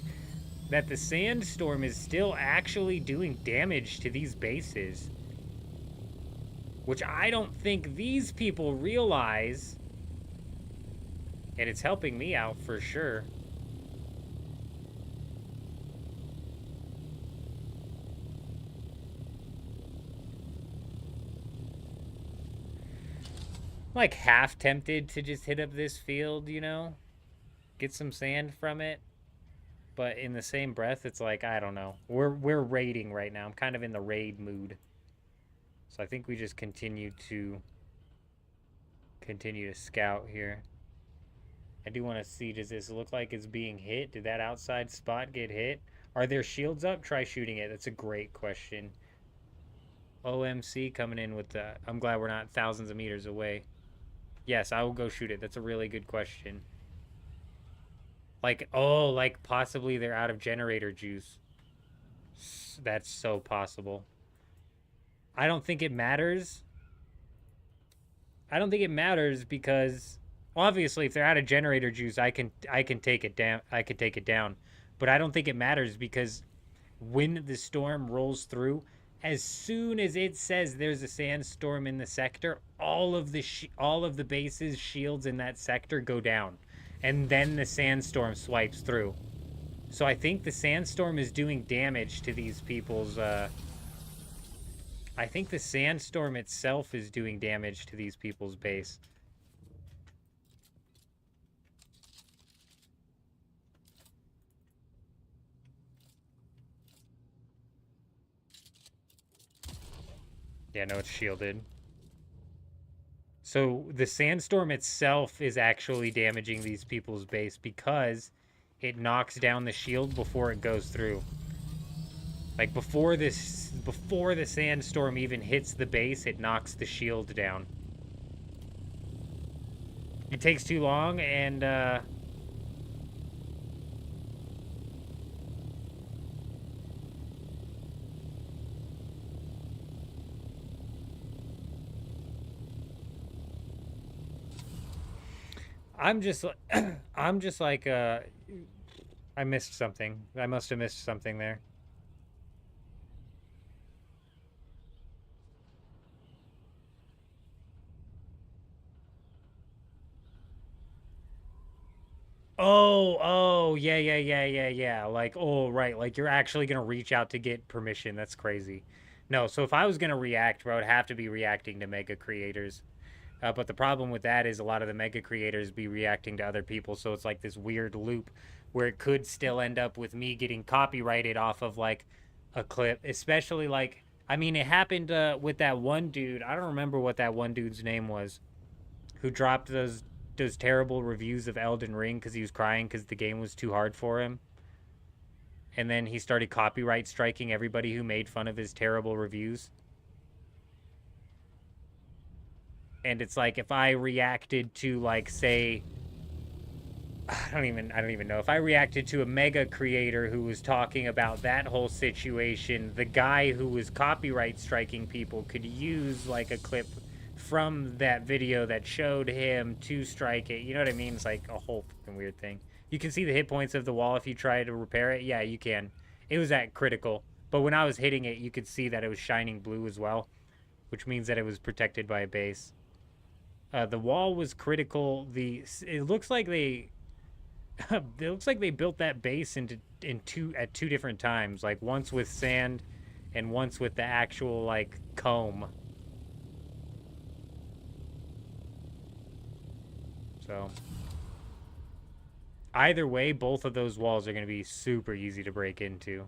that the sandstorm is still actually doing damage to these bases. Which I don't think these people realize. And it's helping me out for sure. Like half tempted to just hit up this field, you know, get some sand from it, but in the same breath it's like, I don't know, we're raiding right now. I'm kind of in the raid mood, so I think we just continue to scout here. I do want to see, does this look like it's being hit? Did that outside spot get hit? Are there shields up? Try shooting it. That's a great question. OMC coming in with the, I'm glad we're not thousands of meters away. Yes, I will go shoot it. That's a really good question. Like, oh, like possibly they're out of generator juice. That's so possible. I don't think it matters. I don't think it matters because obviously if they're out of generator juice, I can take it down. I can take it down. But I don't think it matters because when the storm rolls through, as soon as it says there's a sandstorm in the sector, all of the base's shields in that sector go down, and then the sandstorm swipes through. So I think the sandstorm is doing damage to these people's. I think the sandstorm itself is doing damage to these people's base. Yeah, no, it's shielded. So the sandstorm itself is actually damaging these people's base because it knocks down the shield before it goes through. Like before the sandstorm even hits the base, it knocks the shield down. It takes too long, and I'm just like, I missed something. I must have missed something there. Oh, yeah. Like, oh, right. Like, you're actually going to reach out to get permission. That's crazy. No, so if I was going to react, bro, I would have to be reacting to mega creators. But the problem with that is a lot of the mega creators be reacting to other people, so it's like this weird loop where it could still end up with me getting copyrighted off of, like, a clip. Especially, like, I mean, it happened with that one dude. I don't remember what that one dude's name was, who dropped those terrible reviews of Elden Ring because he was crying because the game was too hard for him. And then he started copyright striking everybody who made fun of his terrible reviews. And it's like, if I reacted to, like, say, I don't even know. If I reacted to a mega creator who was talking about that whole situation, the guy who was copyright striking people could use, like, a clip from that video that showed him to strike it. You know what I mean? It's like a whole fucking weird thing. You can see the hit points of the wall if you try to repair it. Yeah, you can. It was at critical. But when I was hitting it, you could see that it was shining blue as well, which means that it was protected by a base. The wall was critical. It looks like they built that base at two different times, like once with sand and once with the actual, like, comb. So either way, both of those walls are going to be super easy to break into,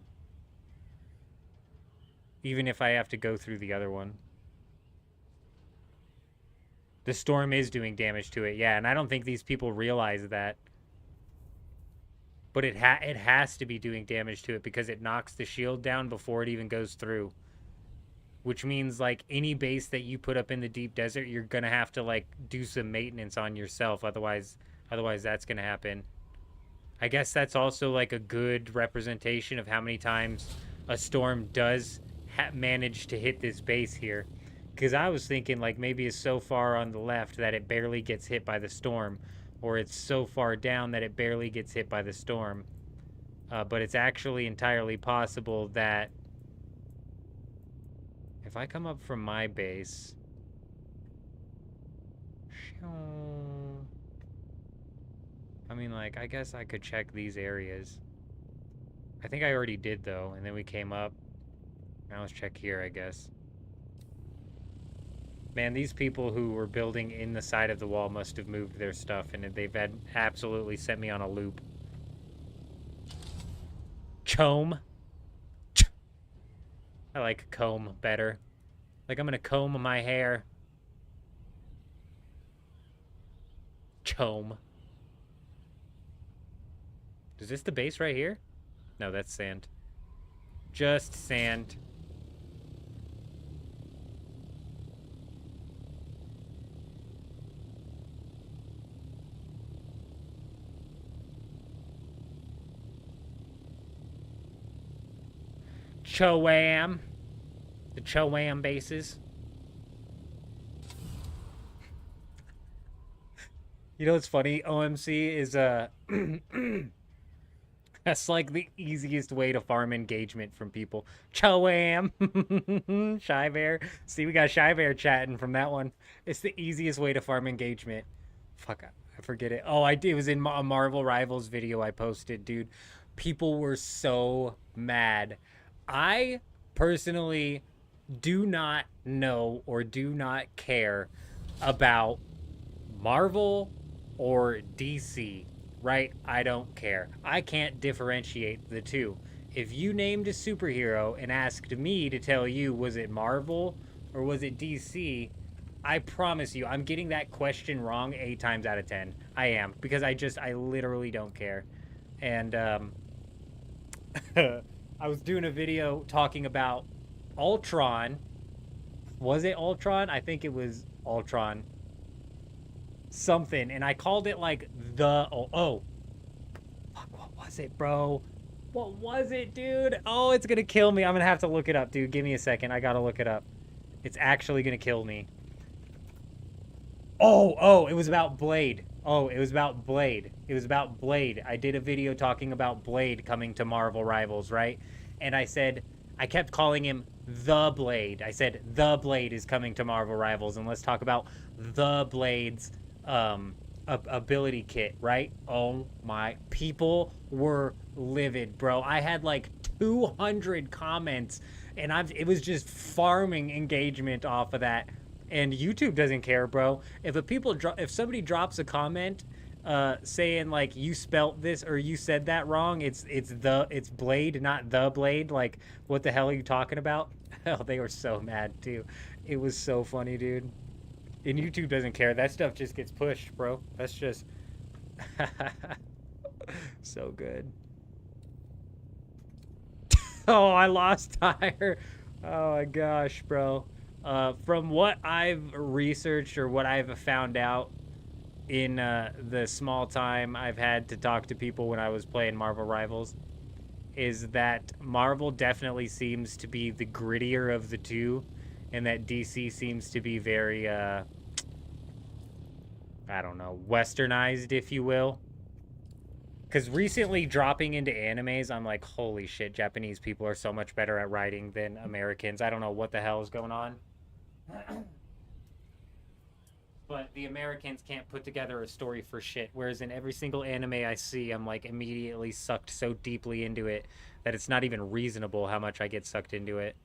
even if I have to go through the other one. The storm is doing damage to it, yeah, and I don't think these people realize that. But it has to be doing damage to it because it knocks the shield down before it even goes through. Which means, like, any base that you put up in the deep desert, you're going to have to, like, do some maintenance on yourself. Otherwise that's going to happen. I guess that's also, like, a good representation of how many times a storm does manage to hit this base here. Because I was thinking, like, maybe it's so far on the left that it barely gets hit by the storm. Or it's so far down that it barely gets hit by the storm. But it's actually entirely possible that if I come up from my base... I mean, like, I guess I could check these areas. I think I already did, though. And then we came up. Now let's check here, I guess. Man, these people who were building in the side of the wall must have moved their stuff, and they've absolutely set me on a loop. Chome. I like comb better. Like, I'm gonna comb my hair. Chome. Is this the base right here? No, that's sand. Just sand. Choam. The Choam bases. You know what's funny? OMC is that's like the easiest way to farm engagement from people. Choam. Shy Bear. See, we got Shy Bear chatting from that one. It's the easiest way to farm engagement. Fuck, I forget it. Oh, it was in a Marvel Rivals video I posted, dude. People were so mad. I personally do not know or do not care about Marvel or DC, right? I don't care. I can't differentiate the two. If you named a superhero and asked me to tell you, was it Marvel or was it DC, I promise you, I'm getting that question wrong 8 times out of 10. I am, because I literally don't care. And, I was doing a video talking about Ultron. Was it Ultron? I think it was Ultron. Something. And I called it like the... Oh. Fuck, what was it, bro? What was it, dude? Oh, it's gonna kill me. I'm gonna have to look it up, dude. Give me a second. I gotta look it up. It's actually gonna kill me. Oh, it was about Blade. Oh, it was about Blade. It was about Blade. I did a video talking about Blade coming to Marvel Rivals, right? And I kept calling him The Blade. I said, The Blade is coming to Marvel Rivals, and let's talk about The Blade's ability kit, right? Oh my, people were livid, bro. I had like 200 comments, and it was just farming engagement off of that. And YouTube doesn't care, bro. If somebody drops a comment saying like you spelt this or you said that wrong, it's Blade, not The Blade. Like, what the hell are you talking about? Hell, they were so mad too. It was so funny, dude. And YouTube doesn't care. That stuff just gets pushed, bro. That's just so good. Oh, I lost Tyre. Oh my gosh, bro. From what I've researched or what I've found out in the small time I've had to talk to people when I was playing Marvel Rivals, is that Marvel definitely seems to be the grittier of the two, and that DC seems to be very, I don't know, westernized, if you will. Because recently dropping into animes, I'm like, holy shit, Japanese people are so much better at writing than Americans. I don't know what the hell is going on. But the Americans can't put together a story for shit. Whereas in every single anime I see, I'm like immediately sucked so deeply into it that it's not even reasonable how much I get sucked into it.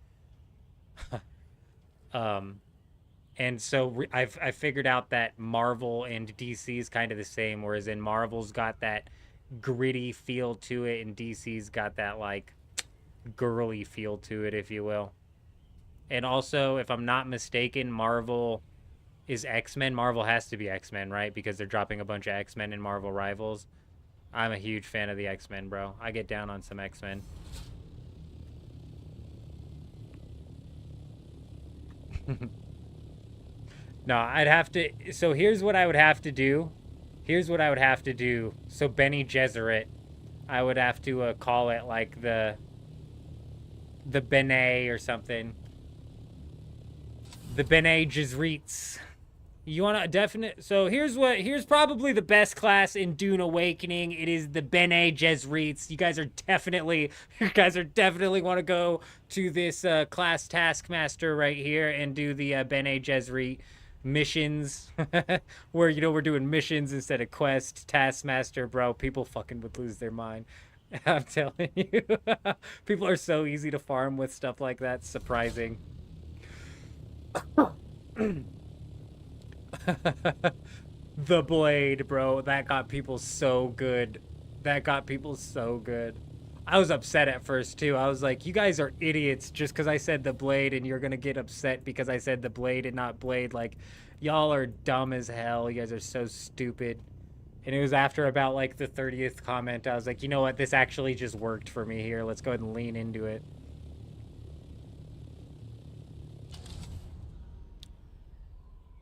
And so I've figured out that Marvel and DC is kind of the same. Whereas in Marvel's got that gritty feel to it, and DC's got that like girly feel to it, if you will. And also, if I'm not mistaken, Marvel is X-Men. Marvel has to be X-Men, right? Because they're dropping a bunch of X-Men in Marvel Rivals. I'm a huge fan of the X-Men, bro. I get down on some X-Men. No, I'd have to... So here's what I would have to do. Here's what I would have to do. So Bene Gesserit, I would have to call it like the Bene or something. The Bene Gesserits. You want a definite... So here's probably the best class in Dune Awakening. It is the Bene Gesserits. You guys are definitely want to go to this class Taskmaster right here and do the Bene Gesserit missions. Where, you know, we're doing missions instead of quest. Taskmaster, bro. People fucking would lose their mind. I'm telling you. People are so easy to farm with stuff like that. It's surprising. The Blade, bro. That got people so good. That got people so good. I was upset at first, too. I was like, you guys are idiots just because I said the Blade, and you're going to get upset because I said the Blade and not Blade. Like, y'all are dumb as hell. You guys are so stupid. And it was after about, like, the 30th comment, I was like, you know what? This actually just worked for me here. Let's go ahead and lean into it.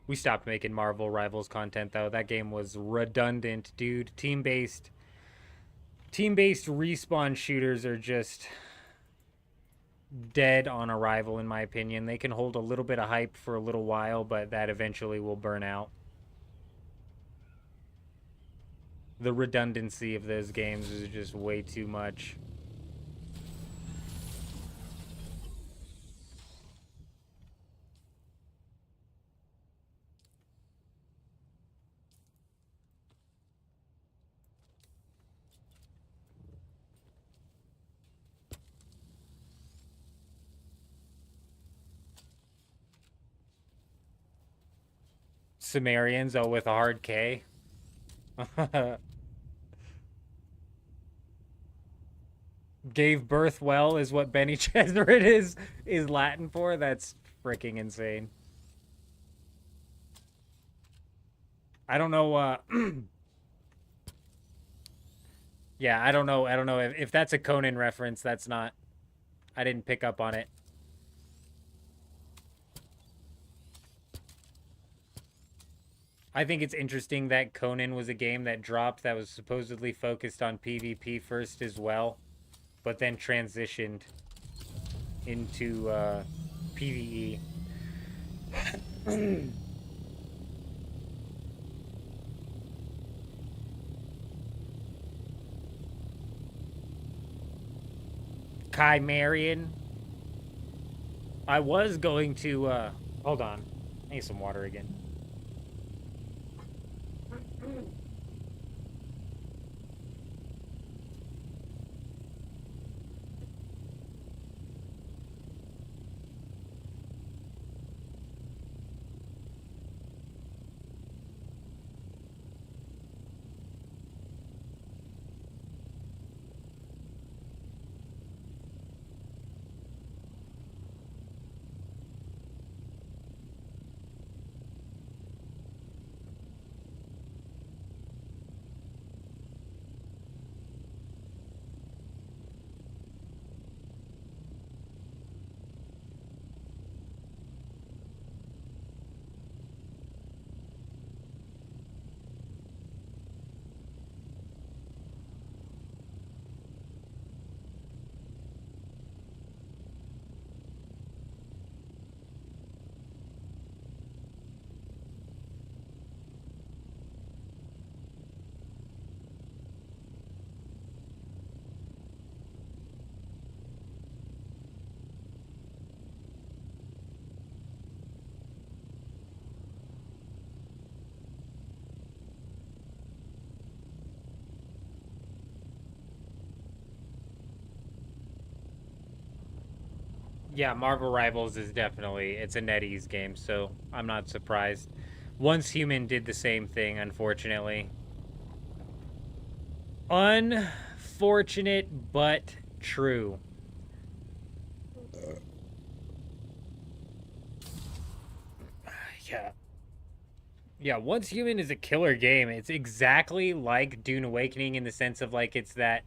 We stopped making Marvel Rivals content, though. That game was redundant, dude. Team-based respawn shooters are just dead on arrival, in my opinion. They can hold a little bit of hype for a little while, but that eventually will burn out. The redundancy of those games is just way too much. Sumerians, oh, with a hard K. Gave birth well is what Bene Gesserit is Latin for. That's freaking insane. I don't know. Yeah, I don't know if that's a Conan reference. That's not. I didn't pick up on it. I think it's interesting that Conan was a game that dropped that was supposedly focused on PvP first as well, but then transitioned into PvE. Chimerian. I was going to, hold on. I need some water again. Yeah, Marvel Rivals is definitely, it's a NetEase game, so I'm not surprised. Once Human did the same thing, unfortunately. Unfortunate, but true. Yeah. Yeah, Once Human is a killer game. It's exactly like Dune Awakening in the sense of like it's that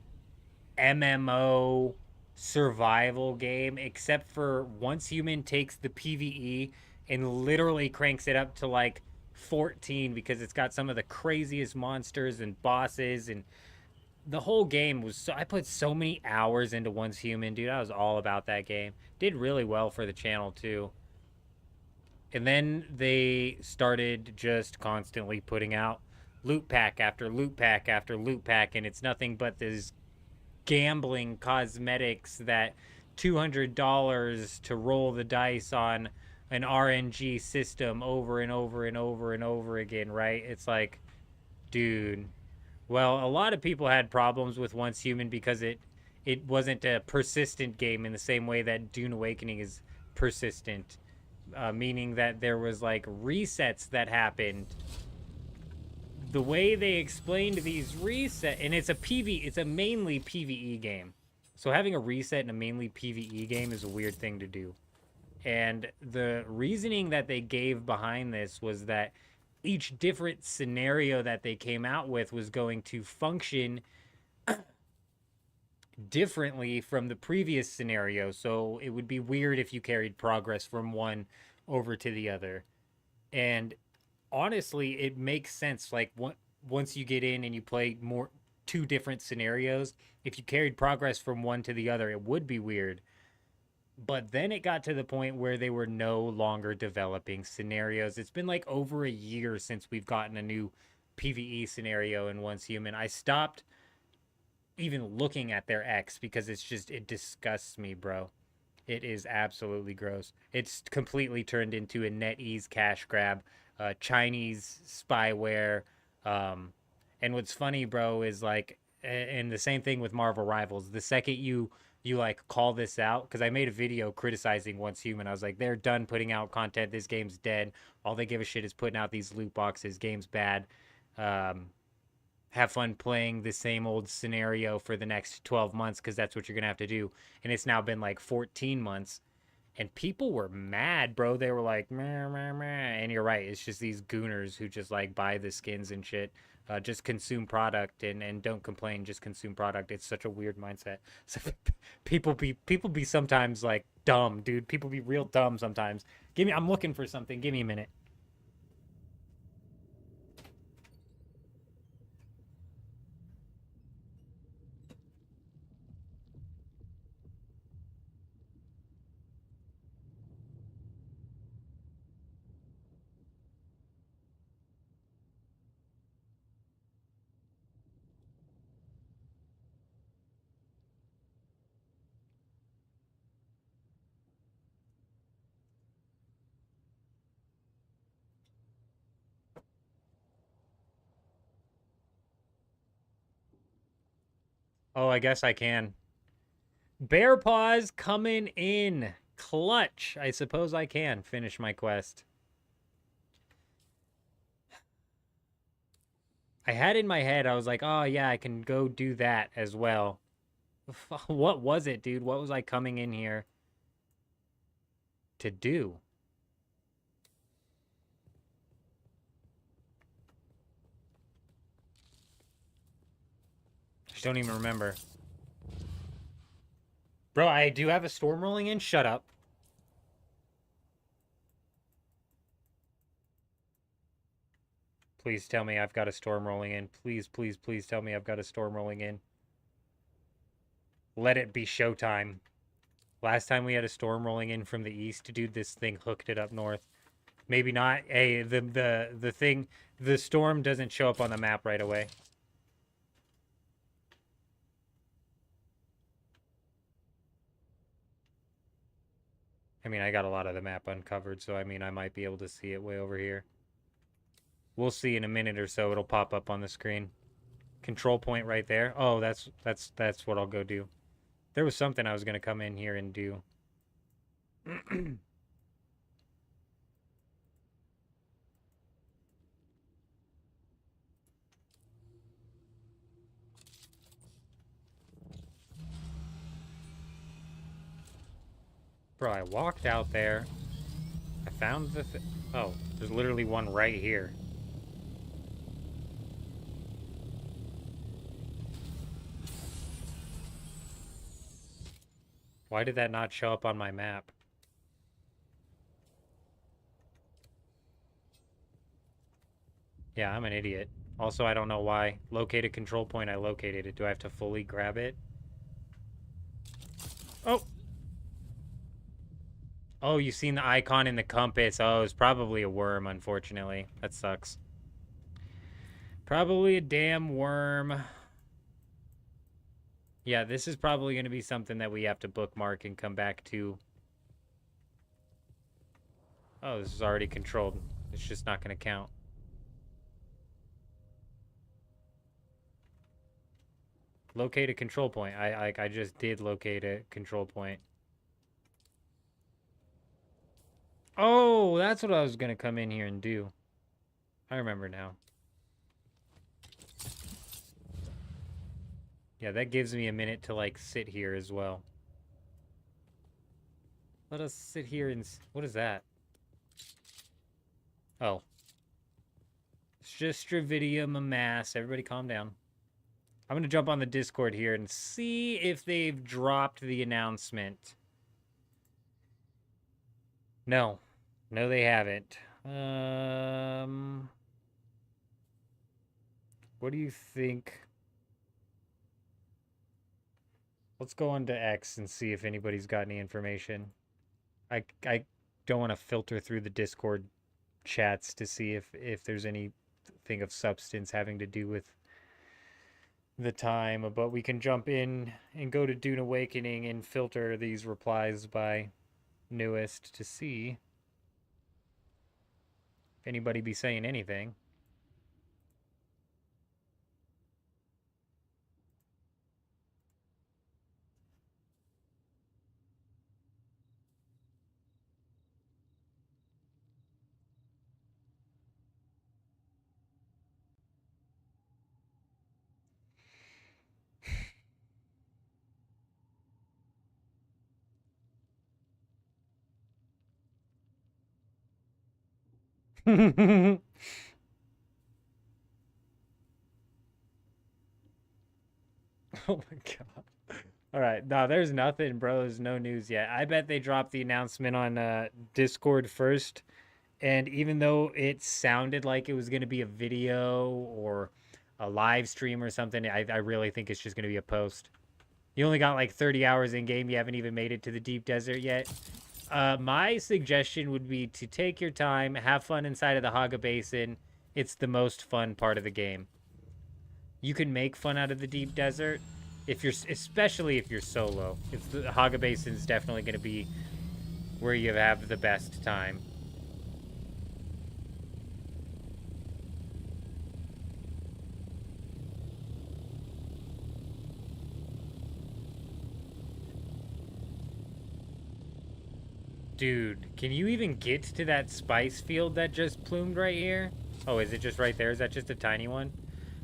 MMO survival game, except for Once Human takes the PvE and literally cranks it up to like 14 because it's got some of the craziest monsters and bosses, and the whole game was so, I put so many hours into Once Human, dude. I was all about that game. Did really well for the channel too. And then they started just constantly putting out loot pack after loot pack after loot pack, and it's nothing but this gambling cosmetics that $200 to roll the dice on an RNG system over and over and over and over again, right? It's like, dude. Well, a lot of people had problems with Once Human because it wasn't a persistent game in the same way that Dune Awakening is persistent, meaning that there was like resets that happened. The way they explained these and it's a mainly PvE game. So having a reset in a mainly PvE game is a weird thing to do. And the reasoning that they gave behind this was that each different scenario that they came out with was going to function differently from the previous scenario. So it would be weird if you carried progress from one over to the other. And honestly, it makes sense. Like once you get in and you play two different scenarios, if you carried progress from one to the other, it would be weird. But then it got to the point where they were no longer developing scenarios. It's been like over a year since we've gotten a new PvE scenario in Once Human. I stopped even looking at their X because it disgusts me, bro. It is absolutely gross. It's completely turned into a NetEase cash grab, Chinese spyware. And what's funny, bro, is like, and the same thing with Marvel Rivals. The second you like call this out, because I made a video criticizing Once Human. I was like, they're done putting out content. This game's dead. All they give a shit is putting out these loot boxes. Game's bad. Have fun playing the same old scenario for the next 12 months because that's what you're going to have to do. And it's now been like 14 months. And people were mad, bro. They were like, meh, meh, meh. And you're right. It's just these gooners who just like buy the skins and shit. Just consume product and don't complain. Just consume product. It's such a weird mindset. So people be sometimes like dumb, dude. People be real dumb sometimes. I'm looking for something. Give me a minute. Oh, I guess I can. Bear Paws coming in. Clutch. I suppose I can finish my quest. I had in my head, I was like, oh yeah, I can go do that as well. What was it, dude? What was I coming in here to do? I don't even remember. Bro, I do have a storm rolling in. Shut up. Please tell me I've got a storm rolling in. Please, please, please tell me I've got a storm rolling in. Let it be showtime. Last time we had a storm rolling in from the east, dude, this thing hooked it up north. Maybe not. Hey, the storm doesn't show up on the map right away. I mean, I got a lot of the map uncovered, so I mean, I might be able to see it way over here. We'll see in a minute or so. It'll pop up on the screen. Control point right there. Oh, that's what I'll go do. There was something I was going to come in here and do. Bro, I walked out there. I found the oh, there's literally one right here. Why did that not show up on my map? Yeah, I'm an idiot. Also, I don't know why. Locate a control point, I located it. Do I have to fully grab it? Oh! Oh, you've seen the icon in the compass. Oh, it's probably a worm, unfortunately. That sucks. Probably a damn worm. Yeah, this is probably going to be something that we have to bookmark and come back to. Oh, this is already controlled. It's just not going to count. Locate a control point. I just did locate a control point. Oh, that's what I was going to come in here and do. I remember now. Yeah, that gives me a minute to, like, sit here as well. Let us sit here and... What is that? Oh. It's just Stravidium amass. Everybody calm down. I'm going to jump on the Discord here and see if they've dropped the announcement. No. No, they haven't. What do you think? Let's go on to X and see if anybody's got any information. I don't want to filter through the Discord chats to see if there's anything of substance having to do with the time, but we can jump in and go to Dune Awakening and filter these replies by newest to see if anybody be saying anything. Oh my god. All right. No, there's nothing, bro. There's no news yet. I bet they dropped the announcement on Discord first. And even though it sounded like it was going to be a video or a live stream or something, I really think it's just going to be a post. You only got like 30 hours in game. You haven't even made it to the deep desert yet. My suggestion would be to take your time, have fun inside of the Haga Basin. It's the most fun part of the game. You can make fun out of the deep desert, especially if you're solo. The Haga Basin is definitely going to be where you have the best time. Dude, can you even get to that spice field that just plumed right here? Oh, is it just right there? Is that just a tiny one?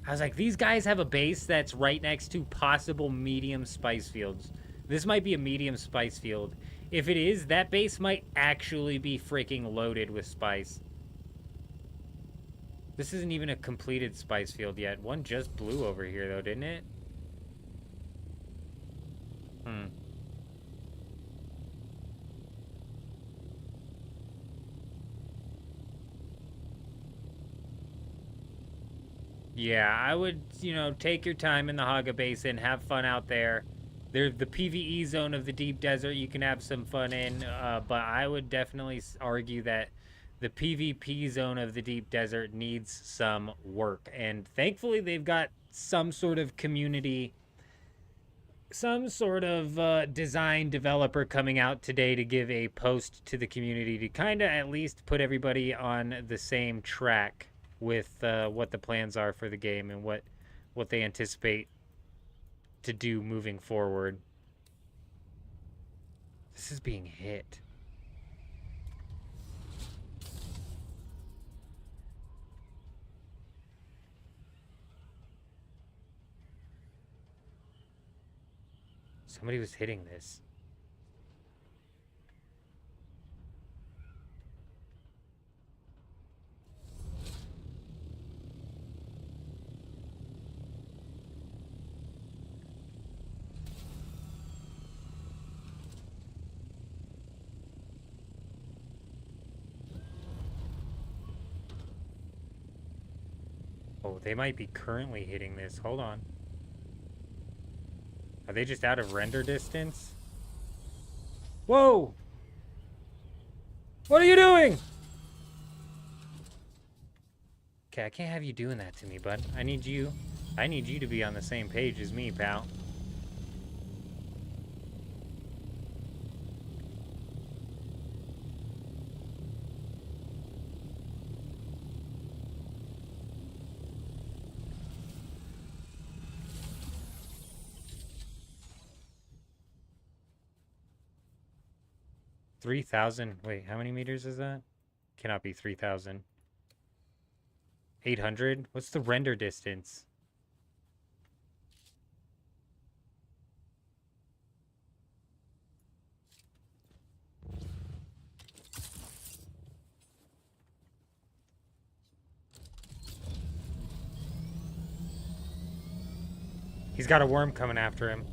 I was like, these guys have a base that's right next to possible medium spice fields. This might be a medium spice field. If it is, that base might actually be freaking loaded with spice. This isn't even a completed spice field yet. One just blew over here, though, didn't it? Yeah, I would, take your time in the Haga Basin, have fun out there. There's the PvE zone of the deep desert you can have some fun in, but I would definitely argue that the PvP zone of the deep desert needs some work. And thankfully, they've got some sort of community, some sort of design developer coming out today to give a post to the community to kind of at least put everybody on the same track with what the plans are for the game and what they anticipate to do moving forward. This is being hit. Somebody was hitting this. Oh, they might be currently hitting this. Hold on. Are they just out of render distance? Whoa! What are you doing? Okay, I can't have you doing that to me, bud. I need you to be on the same page as me, pal. $3,000. Wait, how many meters is that? Cannot be 3,000. 800? What's the render distance? He's got a worm coming after him.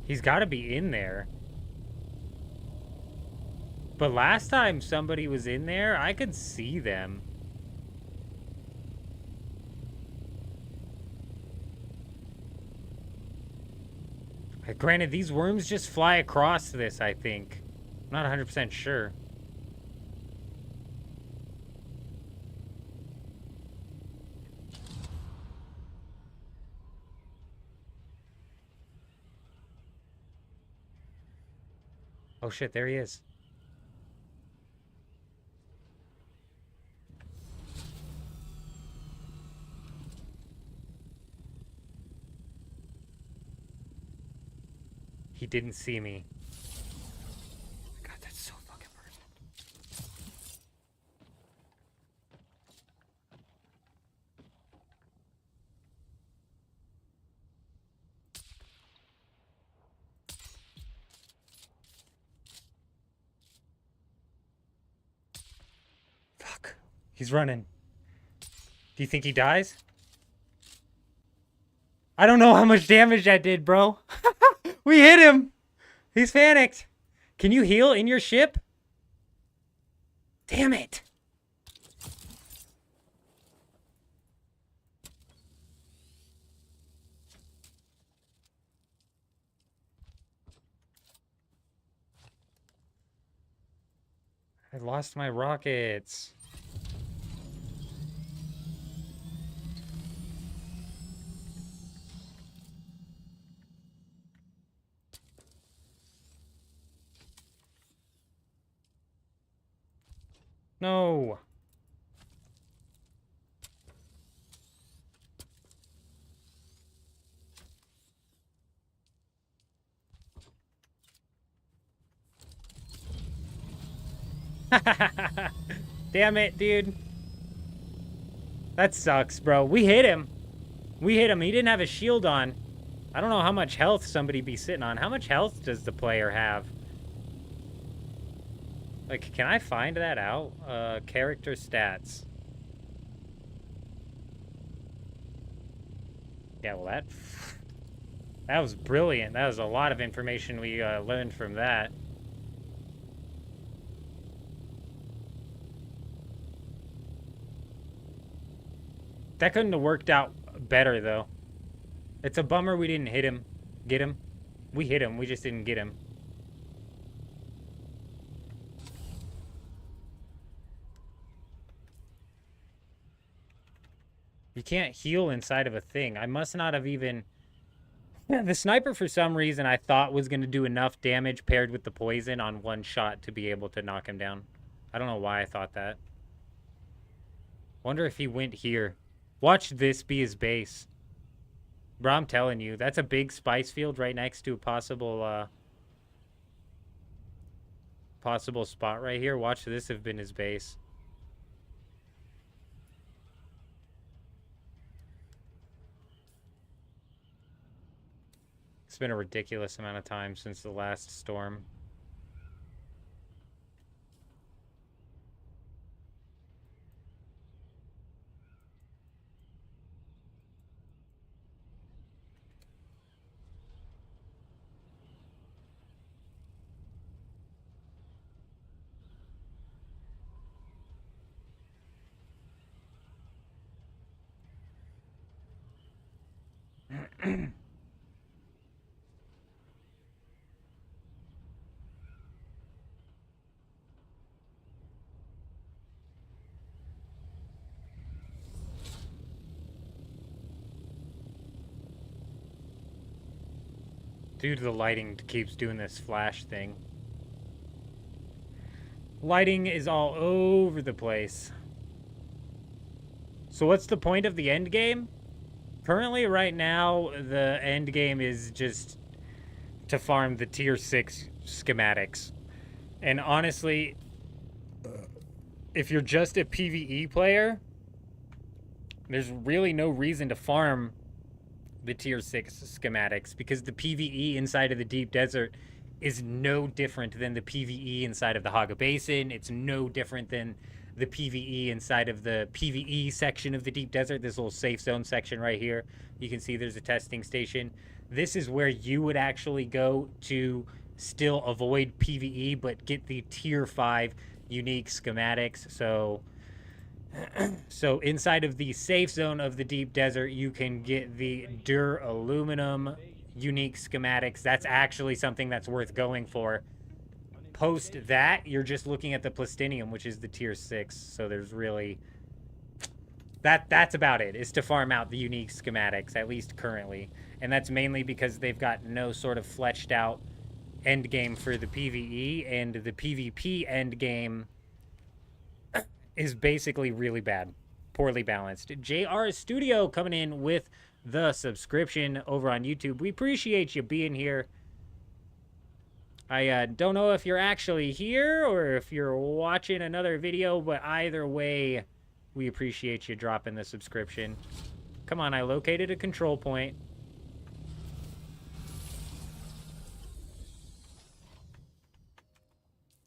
He's got to be in there. But last time somebody was in there, I could see them. Granted, these worms just fly across this, I think. I'm not 100% sure. Oh shit, there he is. He didn't see me. God, that's so fucking perfect. Fuck. He's running. Do you think he dies? I don't know how much damage that did, bro. We hit him. He's panicked. Can you heal in your ship? Damn it. I lost my rockets. No. Damn it, dude. That sucks, bro. We hit him. We hit him. He didn't have a shield on. I don't know how much health somebody be sitting on. How much health does the player have? Like, can I find that out? Character stats. Yeah, well, that was brilliant. That was a lot of information we learned from that. That couldn't have worked out better, though. It's a bummer we didn't hit him. Get him. We hit him. We just didn't get him. You can't heal inside of a thing. I must not have even... Yeah, the sniper, for some reason, I thought was going to do enough damage paired with the poison on one shot to be able to knock him down. I don't know why I thought that. Wonder if he went here. Watch this be his base. Bro, I'm telling you, that's a big spice field right next to a possible spot right here. Watch this have been his base. It's been a ridiculous amount of time since the last storm. Due to the lighting keeps doing this flash thing. Lighting is all over the place. So what's the point of the end game? Currently, right now, the end game is just to farm the tier 6 schematics. And honestly, if you're just a PvE player, there's really no reason to farm the tier 6 schematics, because the PvE inside of the deep desert is no different than the PvE inside of the Haga Basin. It's no different than the PvE inside of the PvE section of the deep desert. This little safe zone section right here, you can see there's a testing station. This is where you would actually go to still avoid PvE but get the tier 5 unique schematics. So inside of the safe zone of the deep desert, you can get the aluminum unique schematics. That's actually something that's worth going for. Post that, you're just looking at the plastinium, which is the tier 6. So there's really... That's about it, is to farm out the unique schematics, at least currently. And that's mainly because they've got no sort of fleshed out end game for the PvE, and the PvP end game is basically really bad. Poorly balanced. JR Studio coming in with the subscription over on YouTube. We appreciate you being here. I don't know if you're actually here or if you're watching another video, but either way, we appreciate you dropping the subscription. Come on, I located a control point.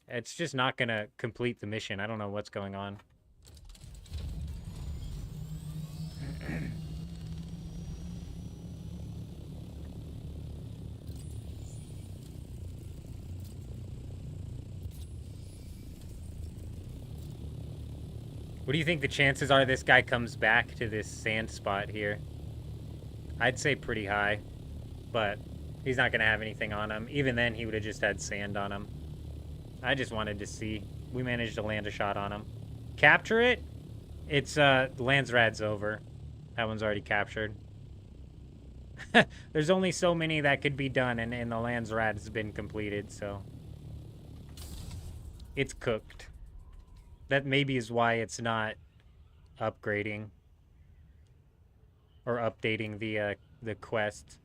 It's just not going to complete the mission. I don't know what's going on. What do you think the chances are this guy comes back to this sand spot here? I'd say pretty high, but he's not going to have anything on him. Even then, he would have just had sand on him. I just wanted to see. We managed to land a shot on him. Capture it? It's, Landsrad's over. That one's already captured. There's only so many that could be done, and the Landsrad's been completed, so... It's cooked. That maybe is why it's not upgrading. Or updating the quest.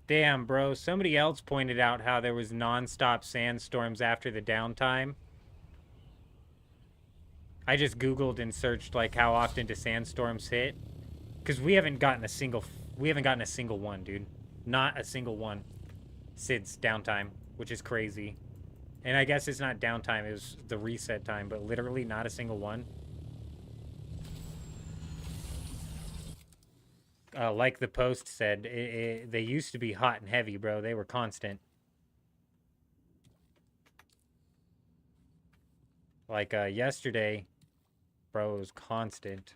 Damn, bro. Somebody else pointed out how there was non-stop sandstorms after the downtime. I just Googled and searched, like, how often do sandstorms hit. Because we haven't gotten a single one, dude. Not a single one since downtime, which is crazy. And I guess it's not downtime, it was the reset time, but literally not a single one. Like the post said, they used to be hot and heavy, bro. They were constant. Like, yesterday, bro, it was constant.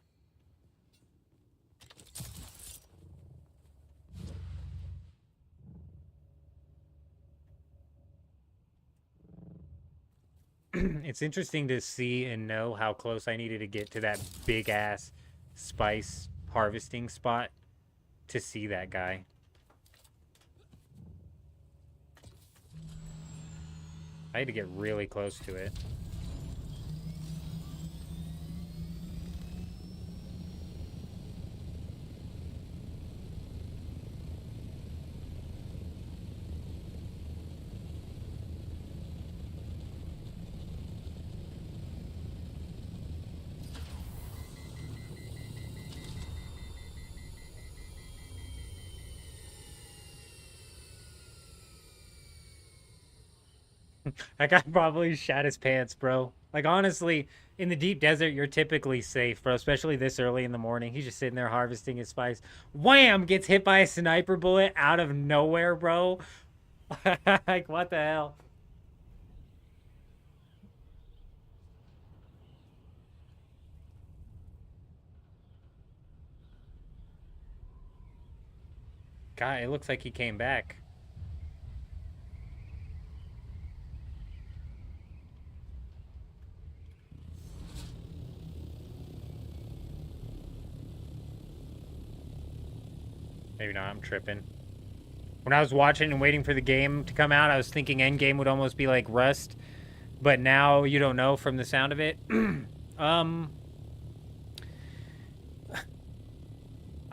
It's interesting to see and know how close I needed to get to that big ass spice harvesting spot to see that guy. I had to get really close to it. That guy probably shat his pants, bro. Like, honestly, in the deep desert, you're typically safe, bro. Especially this early in the morning. He's just sitting there harvesting his spice. Wham! Gets hit by a sniper bullet out of nowhere, bro. Like, what the hell? God, it looks like he came back. Maybe not, I'm tripping. When I was watching and waiting for the game to come out, I was thinking Endgame would almost be like Rust. But now you don't know from the sound of it. I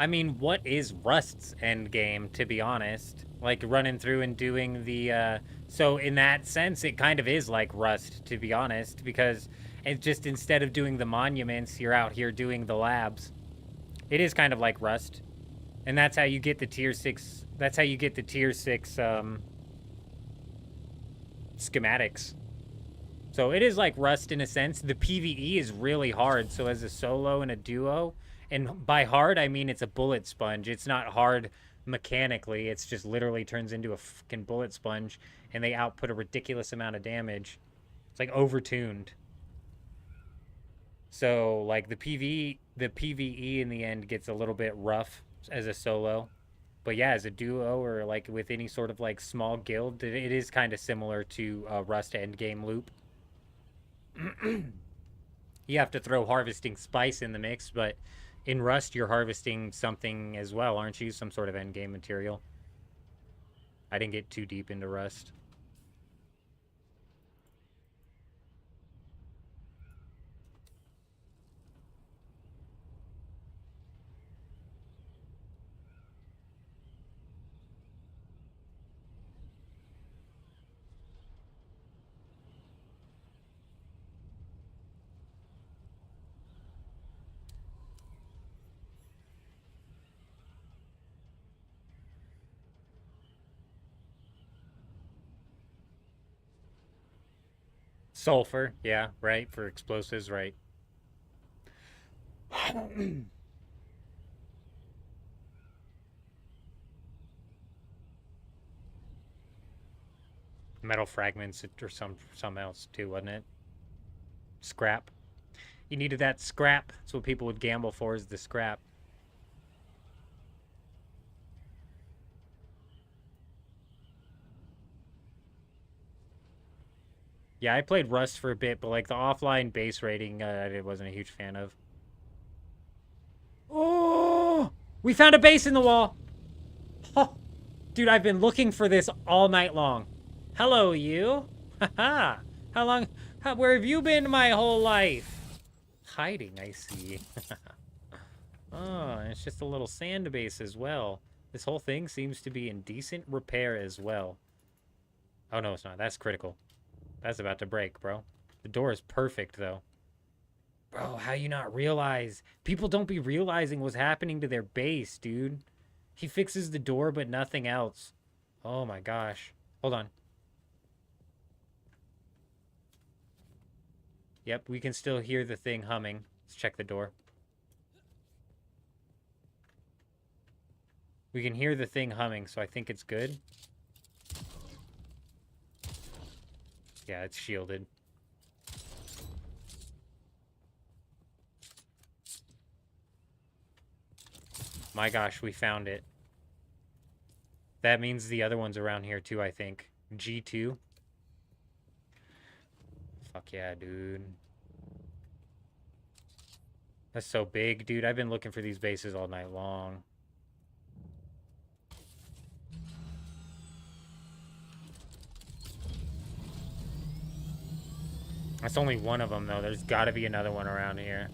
mean, what is Rust's Endgame, to be honest? Like, running through and doing the, So, in that sense, it kind of is like Rust, to be honest. Because it's just, instead of doing the monuments, you're out here doing the labs. It is kind of like Rust. And that's how you get the tier 6... That's how you get the tier 6, schematics. So it is like Rust in a sense. The PvE is really hard. So as a solo and a duo, and by hard, I mean it's a bullet sponge. It's not hard mechanically. It's just literally turns into a fucking bullet sponge, and they output a ridiculous amount of damage. It's like overtuned. So like the PvE in the end gets a little bit rough as a solo. But yeah, as a duo or like with any sort of like small guild, it is kind of similar to Rust endgame loop. You have to throw harvesting spice in the mix, but in Rust you're harvesting something as well, aren't you? Some sort of endgame material. I didn't get too deep into Rust. Sulfur, yeah, right, for explosives, right. Metal fragments or some else too, wasn't it? Scrap. You needed that scrap. That's what people would gamble for, is the scrap. Yeah, I played Rust for a bit, but like the offline base rating, I wasn't a huge fan of. Oh, we found a base in the wall. Oh, dude, I've been looking for this all night long. Hello, you. Haha. Where have you been my whole life? Hiding, I see. Oh, it's just a little sand base as well. This whole thing seems to be in decent repair as well. Oh, no, it's not. That's critical. That's about to break, bro. The door is perfect, though. Bro, how you not realize? People don't be realizing what's happening to their base, dude. He fixes the door, but nothing else. Oh, my gosh. Hold on. Yep, we can still hear the thing humming. Let's check the door. We can hear the thing humming, so I think it's good. Yeah, it's shielded. My gosh, we found it. That means the other one's around here too, I think. G2. Fuck yeah, dude. That's so big, dude. I've been looking for these bases all night long. That's only one of them, though. There's got to be another one around here.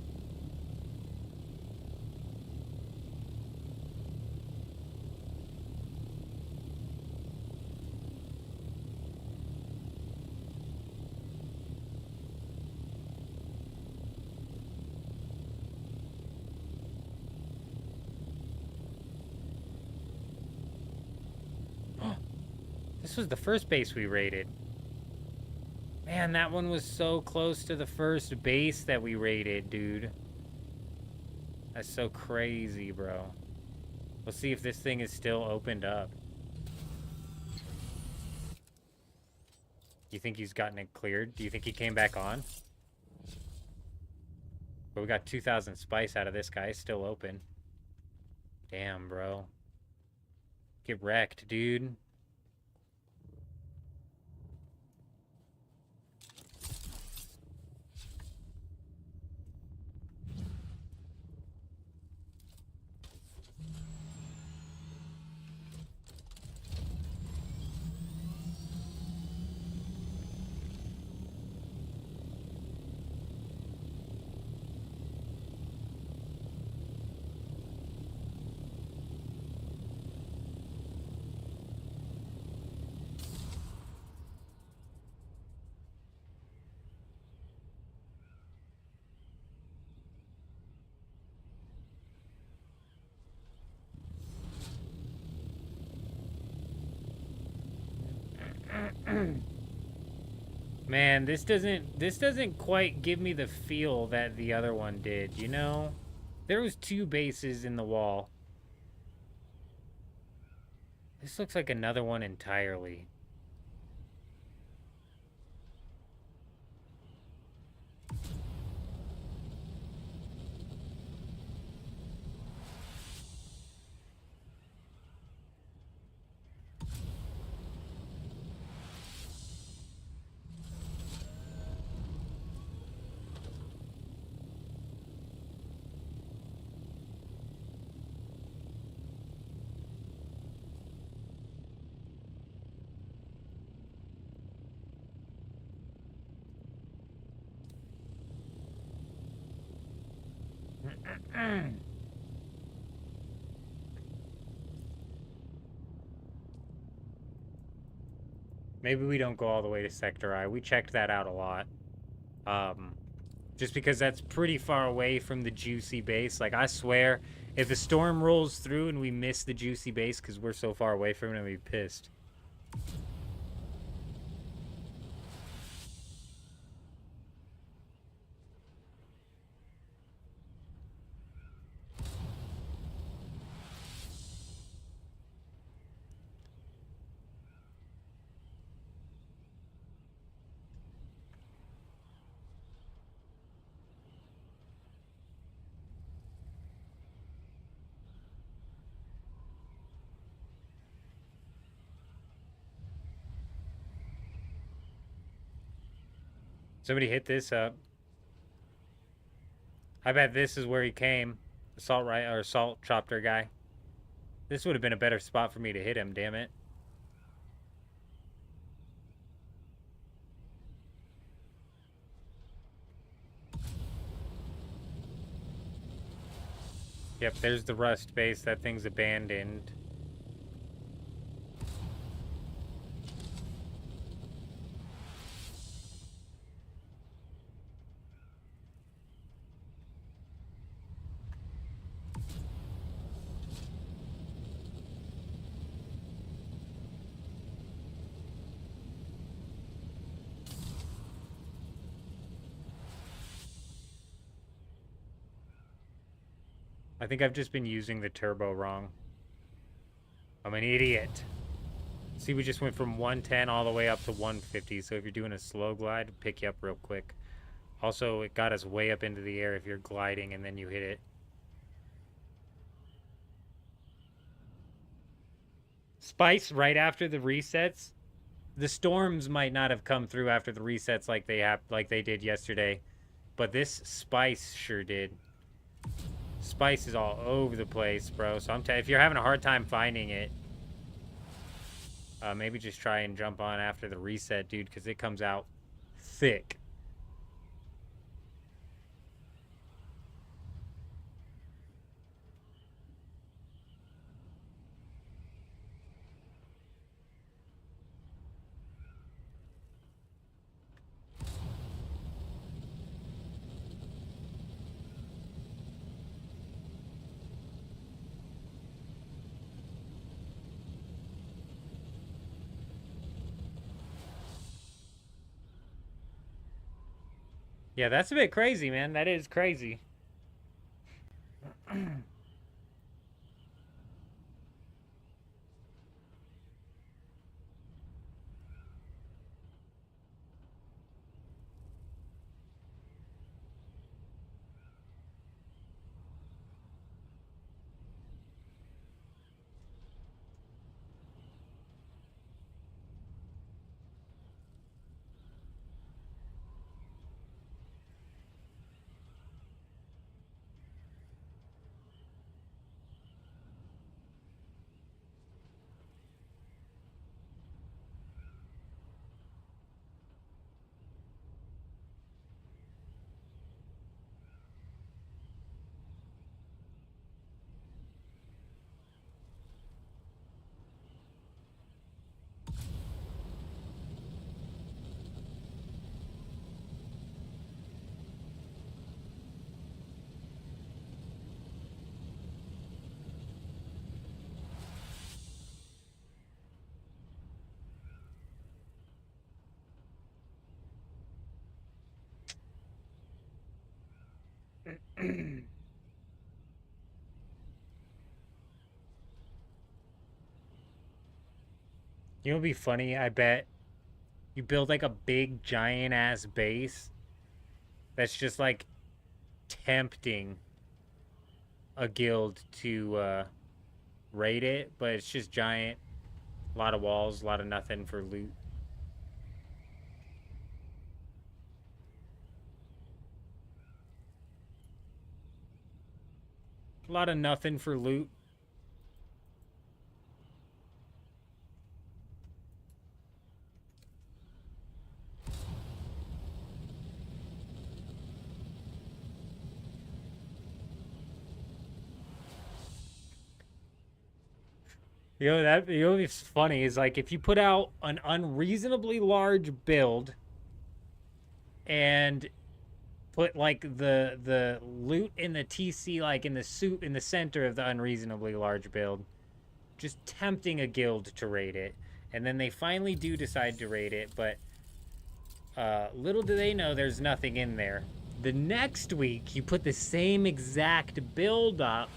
This was the first base we raided. Man, that one was so close to the first base that we raided, dude. That's so crazy, bro. Let's see if this thing is still opened up. You think he's gotten it cleared? Do you think he came back on? But we got 2,000 spice out of this guy. It's still open. Damn, bro. Get wrecked, dude. Man, this doesn't quite give me the feel that the other one did, you know? There was 2 bases in the wall. This looks like another one entirely. Maybe we don't go all the way to Sector I. We checked that out a lot. Just because that's pretty far away from the juicy base. Like, I swear, if the storm rolls through and we miss the juicy base because we're so far away from it, I'm gonna be pissed. Somebody hit this up. I bet this is where he came. Assault chopper guy. This would have been a better spot for me to hit him, damn it. Yep, there's the rust base. That thing's abandoned. I think I've just been using the turbo wrong. I'm an idiot. See, we just went from 110 all the way up to 150, so if you're doing a slow glide, it'll pick you up real quick. Also, it got us way up into the air if you're gliding and then you hit it. Spice right after the resets? The storms might not have come through after the resets like they did yesterday, but this spice sure did. Spice is all over the place, bro. So if you're having a hard time finding it, maybe just try and jump on after the reset, dude, because it comes out thick. Yeah, that's a bit crazy, man. That is crazy. You know what'd be funny? I bet you build like a big giant ass base that's just like tempting a guild to raid it, but it's just giant. A lot of walls, a lot of nothing for loot. A lot of nothing for loot. You know what's funny is like if you put out an unreasonably large build and put like the loot in the TC like in the center of the unreasonably large build, just tempting a guild to raid it, and then they finally do decide to raid it, but little do they know there's nothing in there. The next week you put the same exact build up.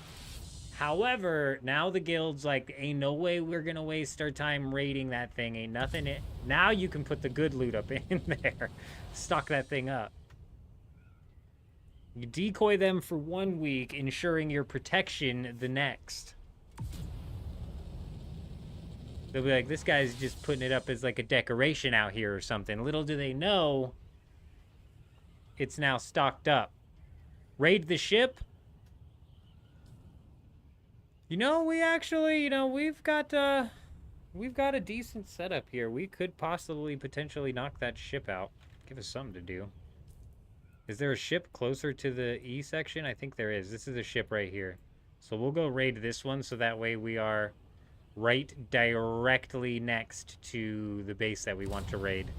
However, now the guild's like, ain't no way we're gonna waste our time raiding that thing. Ain't nothing in. Now you can put the good loot up in there. Stock that thing up. You decoy them for 1 week, ensuring your protection the next. They'll be like, this guy's just putting it up as like a decoration out here or something. Little do they know, it's now stocked up. Raid the ship? You know, we actually, we've got a decent setup here. We could potentially knock that ship out. Give us something to do. Is there a ship closer to the E section? I think there is. This is a ship right here. So we'll go raid this one so that way we are right directly next to the base that we want to raid.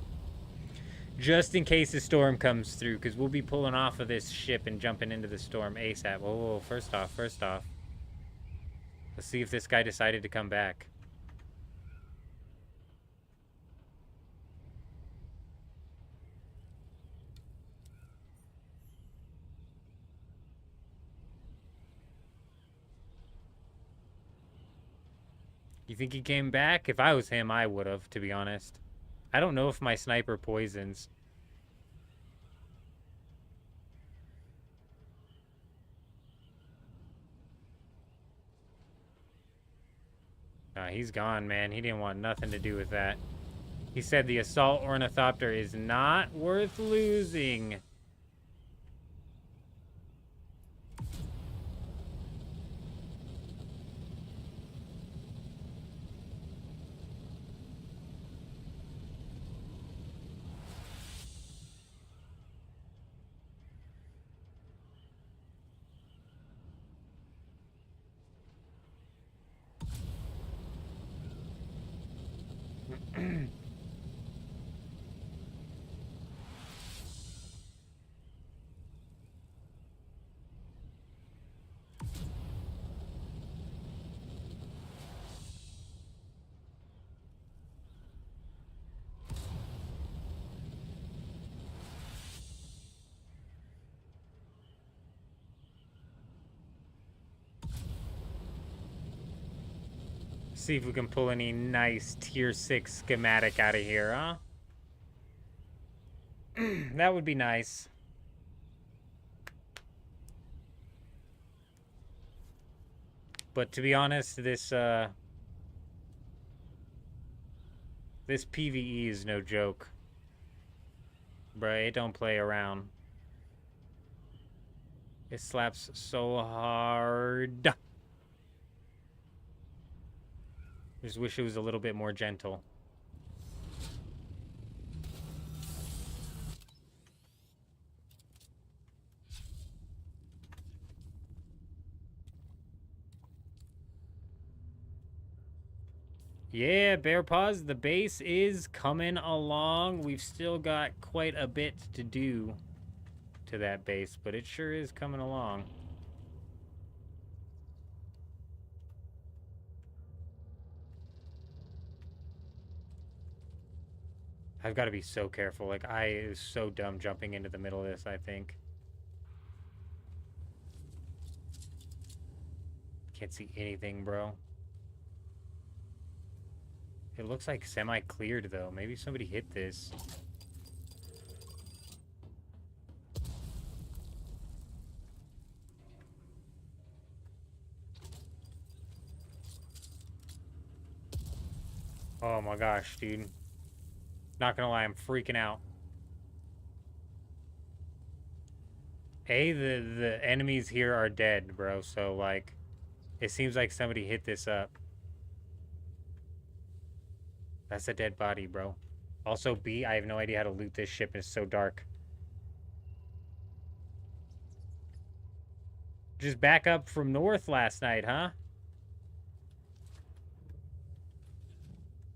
Just in case the storm comes through, because we'll be pulling off of this ship and jumping into the storm ASAP. Whoa, first off. Let's see if this guy decided to come back. You think he came back? If I was him, I would have, to be honest. I don't know if my sniper poisons. Nah, he's gone, man. He didn't want nothing to do with that. He said the assault ornithopter is not worth losing. See if we can pull any nice tier 6 schematic out of here, huh? That would be nice. But to be honest, this PvE is no joke. Bruh, it don't play around. It slaps so hard. Just wish it was a little bit more gentle. Yeah, Bear Paws, the base is coming along. We've still got quite a bit to do to that base, but it sure is coming along. I've got to be so careful. Like, I is so dumb jumping into the middle of this, I think. Can't see anything, bro. It looks like semi-cleared, though. Maybe somebody hit this. Oh my gosh, dude. Not gonna lie, I'm freaking out. The enemies here are dead, bro. So, like, it seems like somebody hit this up. That's a dead body, bro. Also, B, I have no idea how to loot this ship. It's so dark. Just back up from north last night, huh?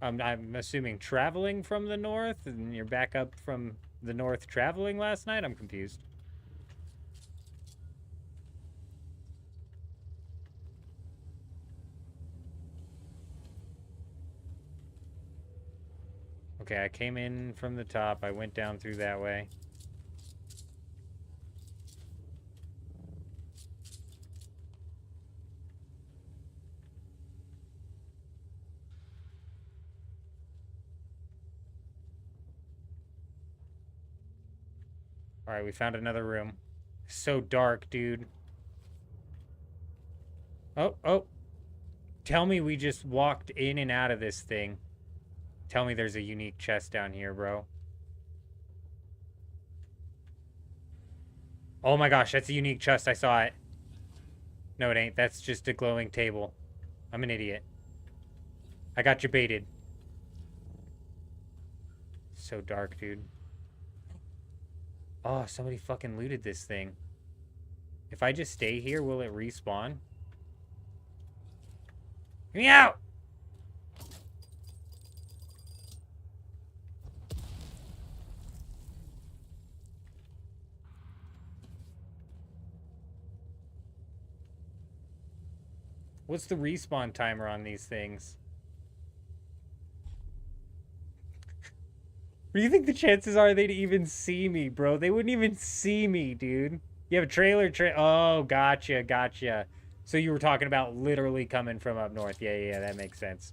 I'm assuming traveling from the north, and you're back up from the north traveling last night? I'm confused. Okay, I came in from the top. I went down through that way. Alright, we found another room. So dark, dude. Oh. Tell me we just walked in and out of this thing. Tell me there's a unique chest down here, bro. Oh my gosh, that's a unique chest. I saw it. No, it ain't. That's just a glowing table. I'm an idiot. I got you baited. So dark, dude. Oh, somebody fucking looted this thing. If I just stay here, will it respawn? Get me out! What's the respawn timer on these things? What do you think the chances are they'd even see me, bro? They wouldn't even see me, dude. You have a trailer. Oh, gotcha. So you were talking about literally coming from up north. Yeah, that makes sense.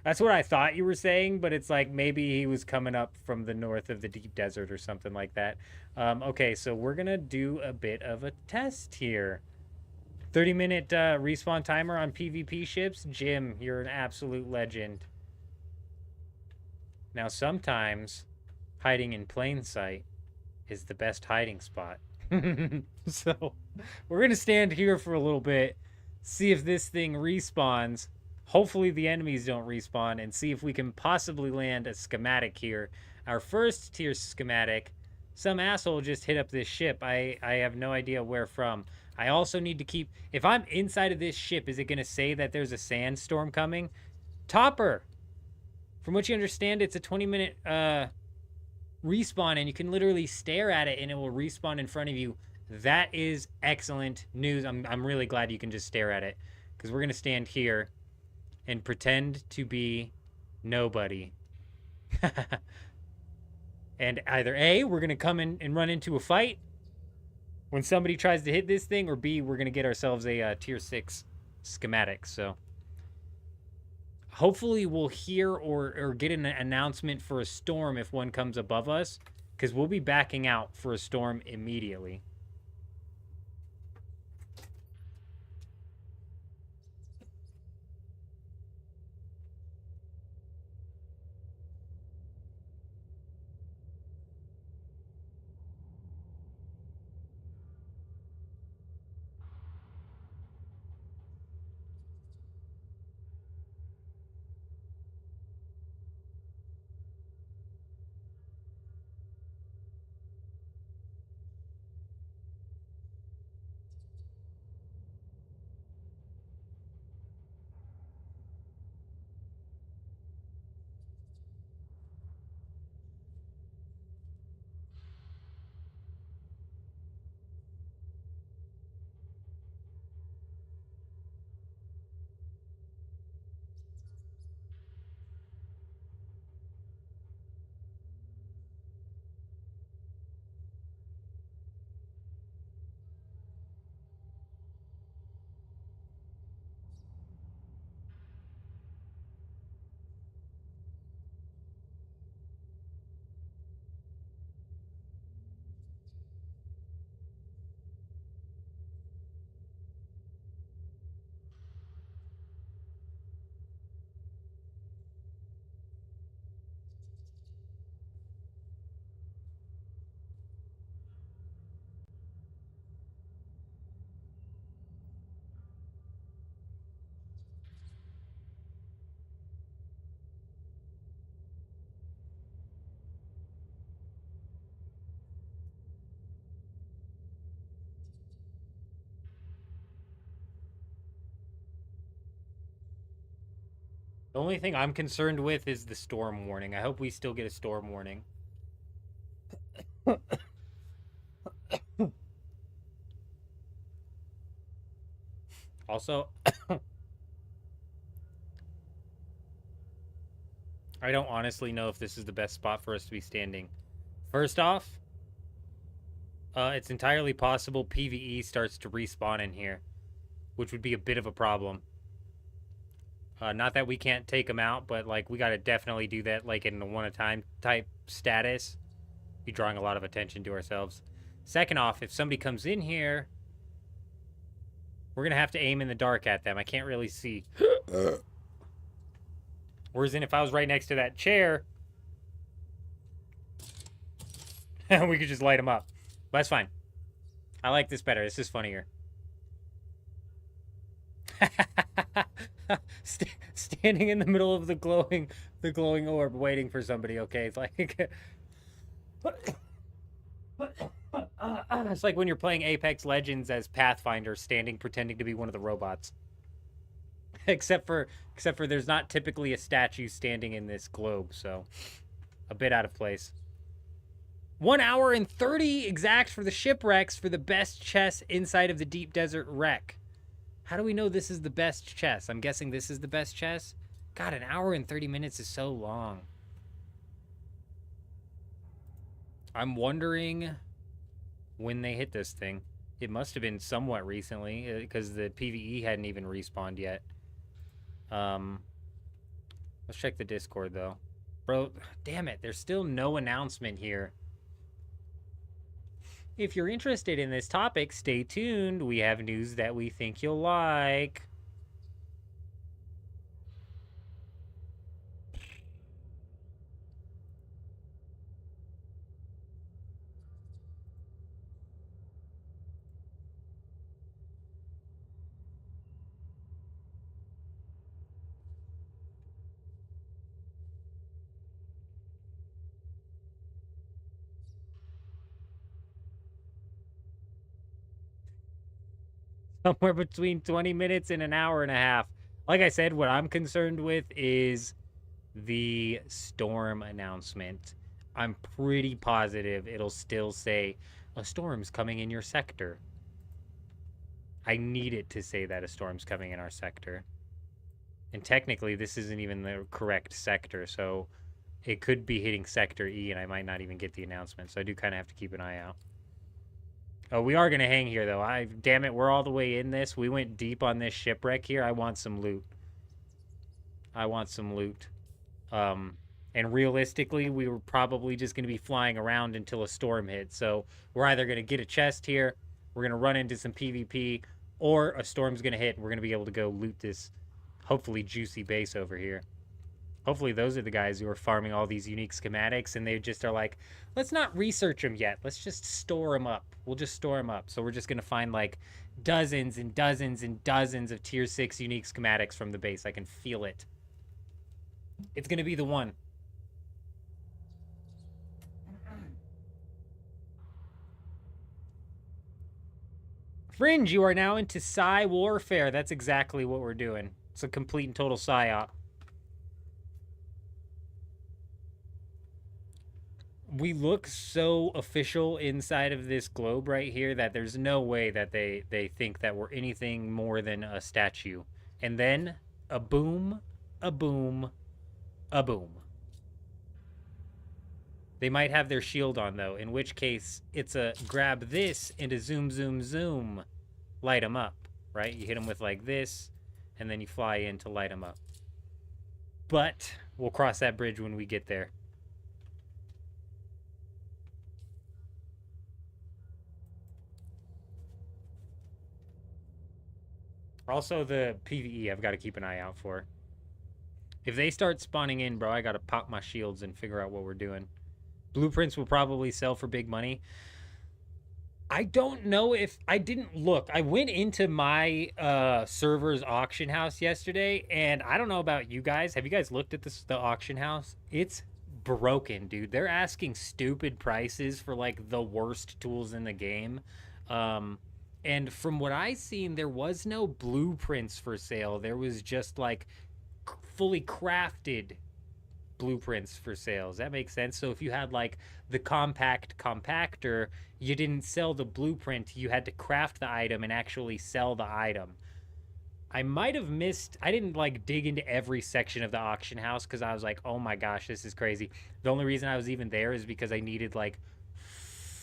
That's what I thought you were saying, but it's like maybe he was coming up from the north of the deep desert or something like that. Okay, so we're going to do a bit of a test here. 30-minute respawn timer on PvP ships. Jim, you're an absolute legend. Now, sometimes hiding in plain sight is the best hiding spot. So, we're going to stand here for a little bit, see if this thing respawns. Hopefully the enemies don't respawn, and see if we can possibly land a schematic here. Our first tier schematic. Some asshole just hit up this ship. I have no idea where from. I also need to keep... If I'm inside of this ship, is it going to say that there's a sandstorm coming? Topper! From what you understand, it's a 20-minute respawn, and you can literally stare at it, and it will respawn in front of you. That is excellent news. I'm really glad you can just stare at it, because we're going to stand here and pretend to be nobody. And either A, we're going to come in and run into a fight when somebody tries to hit this thing, or B, we're going to get ourselves a tier 6 schematic. So hopefully we'll hear or get an announcement for a storm if one comes above us, because we'll be backing out for a storm immediately. The only thing I'm concerned with is the storm warning. I hope we still get a storm warning. Also, I don't honestly know if this is the best spot for us to be standing. First off, it's entirely possible PvE starts to respawn in here, which would be a bit of a problem. Not that we can't take them out, but like we gotta definitely do that like in the one-at-a-time type status. Be drawing a lot of attention to ourselves. Second off, if somebody comes in here, we're gonna have to aim in the dark at them. I can't really see. Whereas in if I was right next to that chair, we could just light them up. But that's fine. I like this better. This is funnier. Standing in the middle of the glowing orb, waiting for somebody. Okay, it's like it's like when you're playing Apex Legends as Pathfinder, standing pretending to be one of the robots. Except for there's not typically a statue standing in this globe, so a bit out of place. 1 hour and 30 exact for the shipwrecks for the best chest inside of the deep desert wreck. How do we know this is the best chest? I'm guessing this is the best chest. God, 1 hour and 30 minutes is so long. I'm wondering when they hit this thing. It must have been somewhat recently, because the PvE hadn't even respawned yet. Let's check the Discord, though. Bro, damn it, there's still no announcement here. If you're interested in this topic, stay tuned. We have news that we think you'll like. somewhere between 20 minutes and an hour and a half. Like I said, what I'm concerned with is the storm announcement. I'm pretty positive it'll still say a storm's coming in your sector. I need it to say that a storm's coming in our sector. And technically, this isn't even the correct sector, so it could be hitting Sector E, and I might not even get the announcement. So I do kind of have to keep an eye out. Oh, we are going to hang here, though. Damn it, we're all the way in this. We went deep on this shipwreck here. I want some loot. I want some loot. And realistically, we were probably just going to be flying around until a storm hit. So we're either going to get a chest here, we're going to run into some PvP, or a storm's going to hit, and we're going to be able to go loot this hopefully juicy base over here. Hopefully those are the guys who are farming all these unique schematics, and they just are like, let's not research them yet. Let's just store them up. We'll just store them up. So we're just going to find like dozens and dozens and dozens of tier 6 unique schematics from the base. I can feel it. It's going to be the one. Fringe, you are now into Psy warfare. That's exactly what we're doing. It's a complete and total psyop. We look so official inside of this globe right here that there's no way that they think that we're anything more than a statue. And then a boom, a boom, a boom. They might have their shield on, though, in which case it's a grab this and a zoom, zoom, zoom. Light them up, right? You hit them with like this, and then you fly in to light them up. But we'll cross that bridge when we get there. Also, the PvE I've got to keep an eye out for. If they start spawning in, bro, I got to pop my shields and figure out what we're doing. Blueprints will probably sell for big money. I don't know if... I didn't look. I went into my server's auction house yesterday, and I don't know about you guys. Have you guys looked at the auction house? It's broken, dude. They're asking stupid prices for, like, the worst tools in the game. And from what I seen, there was no blueprints for sale. There was just, like, fully crafted blueprints for sales. That makes sense. So if you had, like, the compact compactor, you didn't sell the blueprint. You had to craft the item and actually sell the item. I might have missed... I didn't, like, dig into every section of the auction house because I was like, oh my gosh, this is crazy. The only reason I was even there is because I needed, like,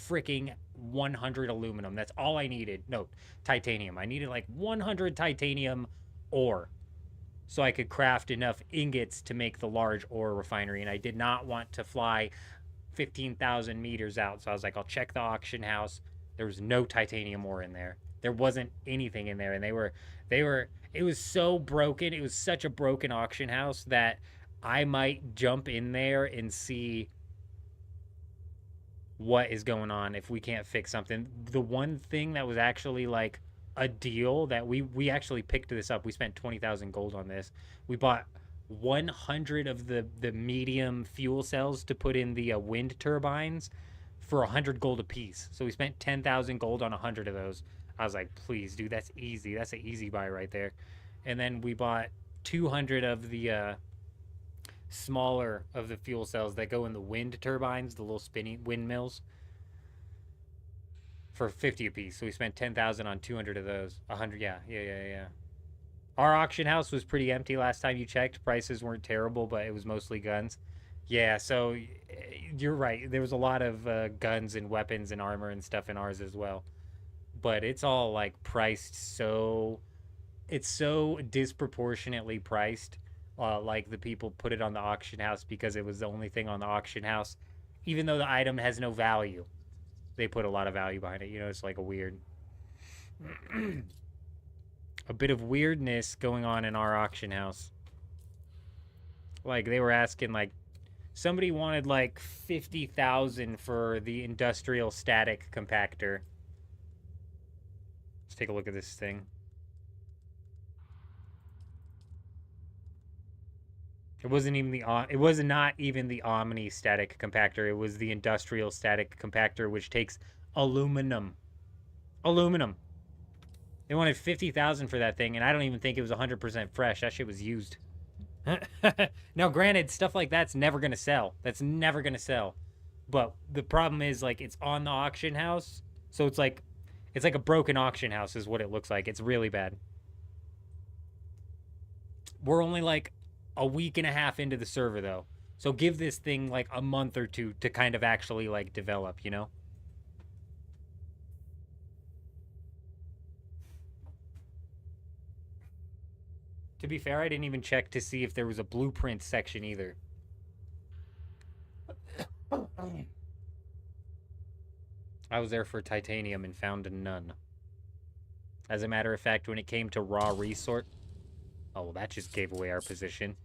freaking 100 aluminum. That's all I needed. No, titanium. I needed like 100 titanium ore so I could craft enough ingots to make the large ore refinery, and I did not want to fly 15,000 meters out. So I was like, I'll check the auction house. There was no titanium ore in there. There wasn't anything in there, and it was so broken. It was such a broken auction house that I might jump in there and see what is going on if we can't fix something. The one thing that was actually like a deal that we actually picked this up. We spent 20,000 gold on this. We bought 100 of the medium fuel cells to put in the wind turbines for 100 gold a piece. So we spent 10,000 gold on 100 of those. I was like, please, dude, that's easy. That's an easy buy right there. And then we bought 200 of the smaller of the fuel cells that go in the wind turbines, the little spinny windmills, for 50 a piece. So we spent 10,000 on 200 of those. 100, yeah. Our auction house was pretty empty last time you checked. Prices weren't terrible, but it was mostly guns. Yeah, so you're right. There was a lot of guns and weapons and armor and stuff in ours as well. But it's all like priced so... It's so disproportionately priced. Like the people put it on the auction house because it was the only thing on the auction house. Even though the item has no value, they put a lot of value behind it. You know, it's like a weird... a bit of weirdness going on in our auction house. Like, they were asking, like... Somebody wanted, like, 50,000 for the industrial static compactor. Let's take a look at this thing. It wasn't even it was not even the Omni static compactor. It was the industrial static compactor, which takes aluminum. Aluminum. They wanted 50,000 for that thing, and I don't even think it was 100% fresh. That shit was used. Now, granted, stuff like that's never gonna sell. That's never gonna sell. But the problem is, like, it's on the auction house, so it's like a broken auction house is what it looks like. It's really bad. We're only like a week and a half into the server though, so give this thing like a month or two to kind of actually like develop, you know? To be fair, I didn't even check to see if there was a blueprint section either. I was there for titanium and found none. As a matter of fact, when it came to raw resource... Oh, well, that just gave away our position.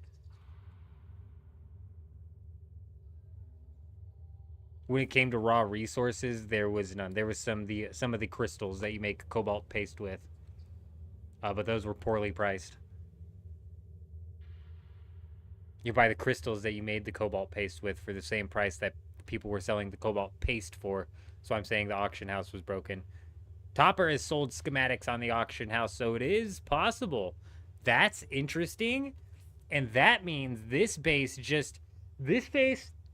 When it came to raw resources, there was none. There was some of the crystals that you make cobalt paste with. But those were poorly priced. You buy the crystals that you made the cobalt paste with for the same price that people were selling the cobalt paste for. So I'm saying the auction house was broken. Topper has sold schematics on the auction house, so it is possible. That's interesting. And that means this base,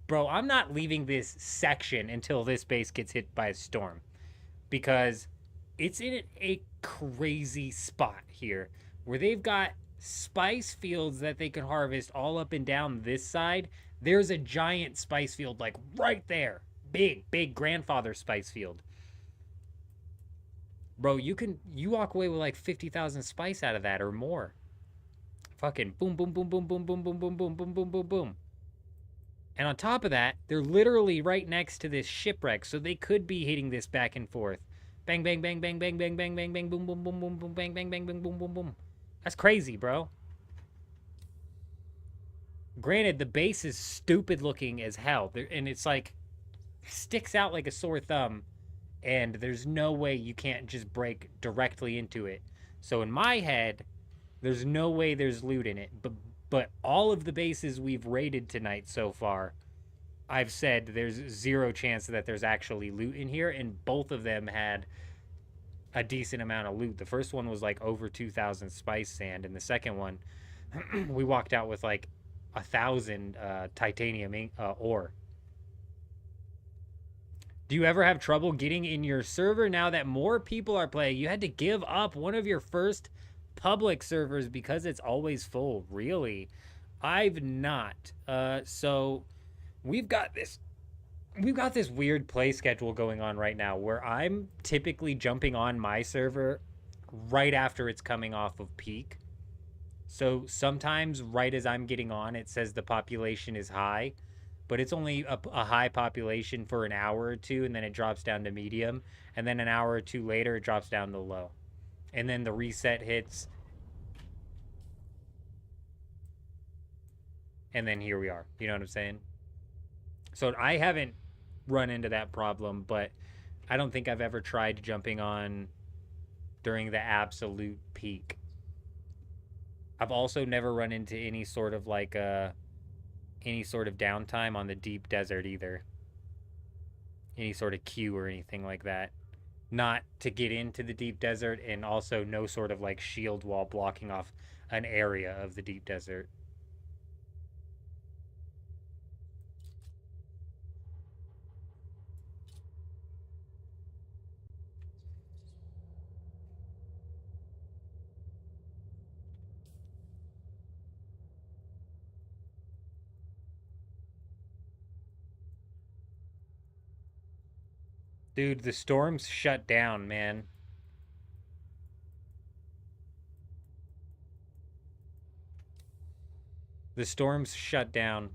bro, I'm not leaving this section until this base gets hit by a storm. Because it's in a crazy spot here where they've got spice fields that they can harvest all up and down this side. There's a giant spice field like right there. Big grandfather spice field. Bro, you walk away with like 50,000 spice out of that or more. Fucking boom, boom, boom, boom, boom, boom, boom, boom, boom, boom, boom, boom, boom. And on top of that, they're literally right next to this shipwreck, so they could be hitting this back and forth. Bang, bang, bang, bang, bang, bang, bang, bang, bang, boom, boom, boom, boom, boom, bang, bang, bang, bang, boom, boom, boom. That's crazy, bro. Granted, the base is stupid looking as hell, and it's like sticks out like a sore thumb, and there's no way you can't just break directly into it. So in my head, there's no way there's loot in it. But all of the bases we've raided tonight so far, I've said there's zero chance that there's actually loot in here, and both of them had a decent amount of loot. The first one was like over 2,000 spice sand, and the second one, we walked out with like 1,000 titanium ore. Do you ever have trouble getting in your server now that more people are playing? You had to give up one of your first public servers because it's always full. Really? I've not. So we've got this weird play schedule going on right now where I'm typically jumping on my server right after it's coming off of peak. So sometimes right as I'm getting on, it says the population is high, but it's only a high population for an hour or two, and then it drops down to medium, and then an hour or two later, it drops down to low. And then the reset hits, and then here we are. You know what I'm saying? So I haven't run into that problem, but I don't think I've ever tried jumping on during the absolute peak. I've also never run into any sort of like any sort of downtime on the deep desert either. Any sort of queue or anything like that. Not to get into the deep desert, and also no sort of like shield wall blocking off an area of the deep desert. Dude, the storm's shut down, man. The storm's shut down.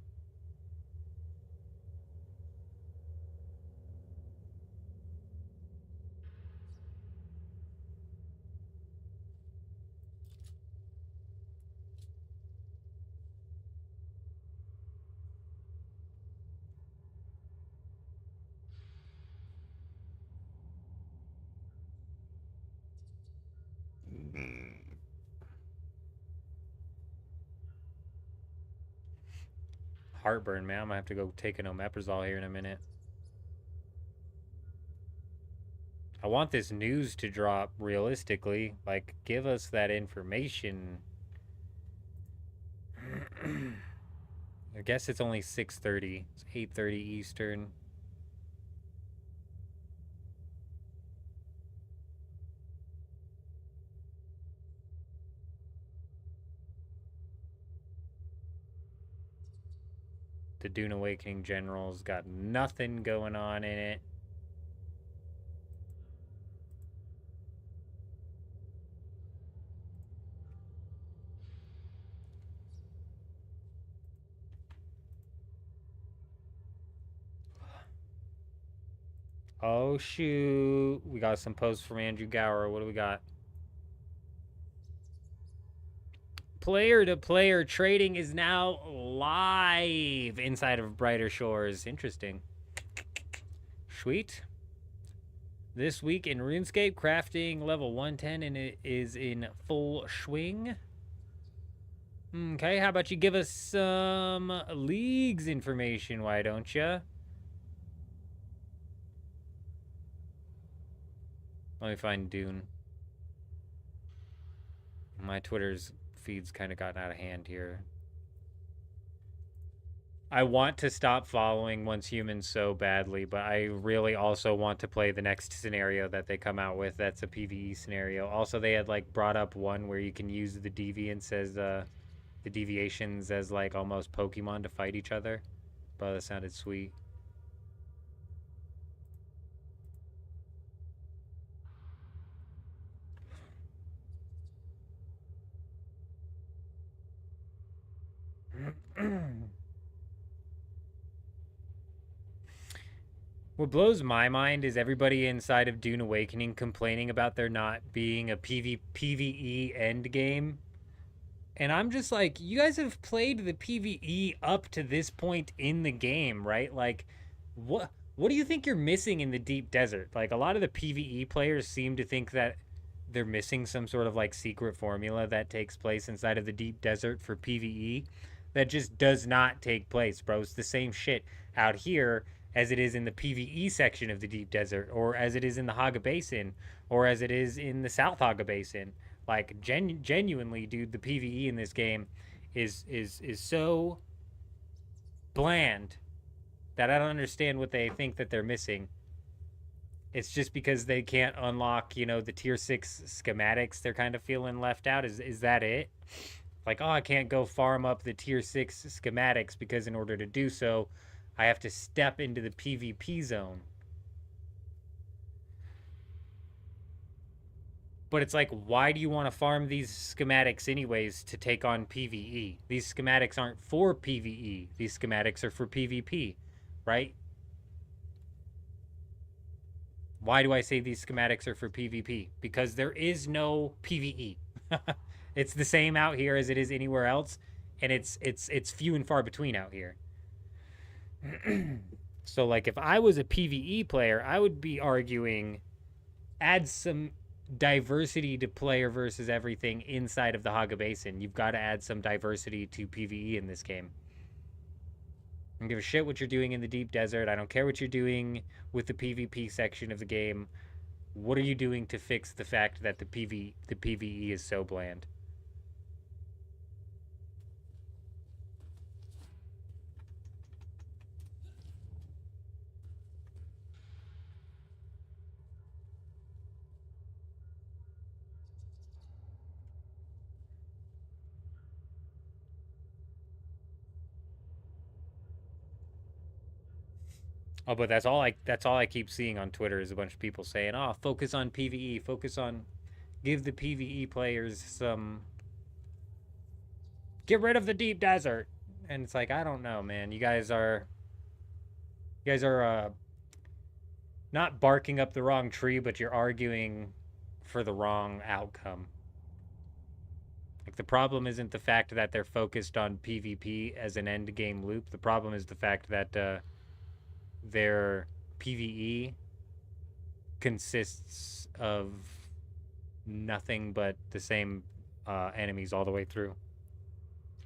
Heartburn, man. I'm gonna have to go take an omeprazole here in a minute. I want this news to drop realistically. Like, give us that information. I guess it's only 6:30. It's 8:30 Eastern. The Dune Awakening General's got nothing going on in it. Oh, shoot. We got some posts from Andrew Gower. What do we got? Player-to-player trading is now live inside of Brighter Shores. Interesting. Sweet. This week in RuneScape, crafting level 110 and it is in full swing. Okay, how about you give us some leagues information, why don't you? Let me find Dune. My Twitter's feed's kind of gotten out of hand here. I want to stop following Once Human so badly, but I really also want to play the next scenario that they come out with. That's a PvE scenario. Also, they had like brought up one where you can use the deviants as the deviations as like almost Pokemon to fight each other. But that sounded sweet. What blows my mind is everybody inside of Dune Awakening complaining about there not being a PvE end game. And I'm just like, you guys have played the PvE up to this point in the game, right? Like, what do you think you're missing in the deep desert? Like, a lot of the PvE players seem to think that they're missing some sort of like secret formula that takes place inside of the deep desert for PvE. That just does not take place, bro. It's the same shit out here as it is in the PvE section of the deep desert, or as it is in the Haga Basin, or as it is in the South Haga Basin. Like, genuinely, dude, the PvE in this game is so bland that I don't understand what they think that they're missing. It's just because they can't unlock, you know, the tier 6 schematics. They're kind of feeling left out. Is that it? Like, oh, I can't go farm up the tier 6 schematics because in order to do so, I have to step into the PvP zone. But it's like, why do you want to farm these schematics anyways to take on PvE? These schematics aren't for PvE. These schematics are for PvP, right? Why do I say these schematics are for PvP? Because there is no PvE. It's the same out here as it is anywhere else, and it's few and far between out here. So, like, if I was a PvE player, I would be arguing add some diversity to player versus everything inside of the Haga Basin. You've got to add some diversity to PvE in this game. I don't give a shit what you're doing in the deep desert. I don't care what you're doing with the PvP section of the game. What are you doing to fix the fact that the PvE is so bland? Oh, but that's all I keep seeing on Twitter is a bunch of people saying, "Oh, focus on PvE, give the PvE players some, get rid of the deep desert." And it's like, I don't know, man. You guys are not barking up the wrong tree, but you're arguing for the wrong outcome. Like, the problem isn't the fact that they're focused on PvP as an end game loop. The problem is the fact that their PvE consists of nothing but the same enemies all the way through.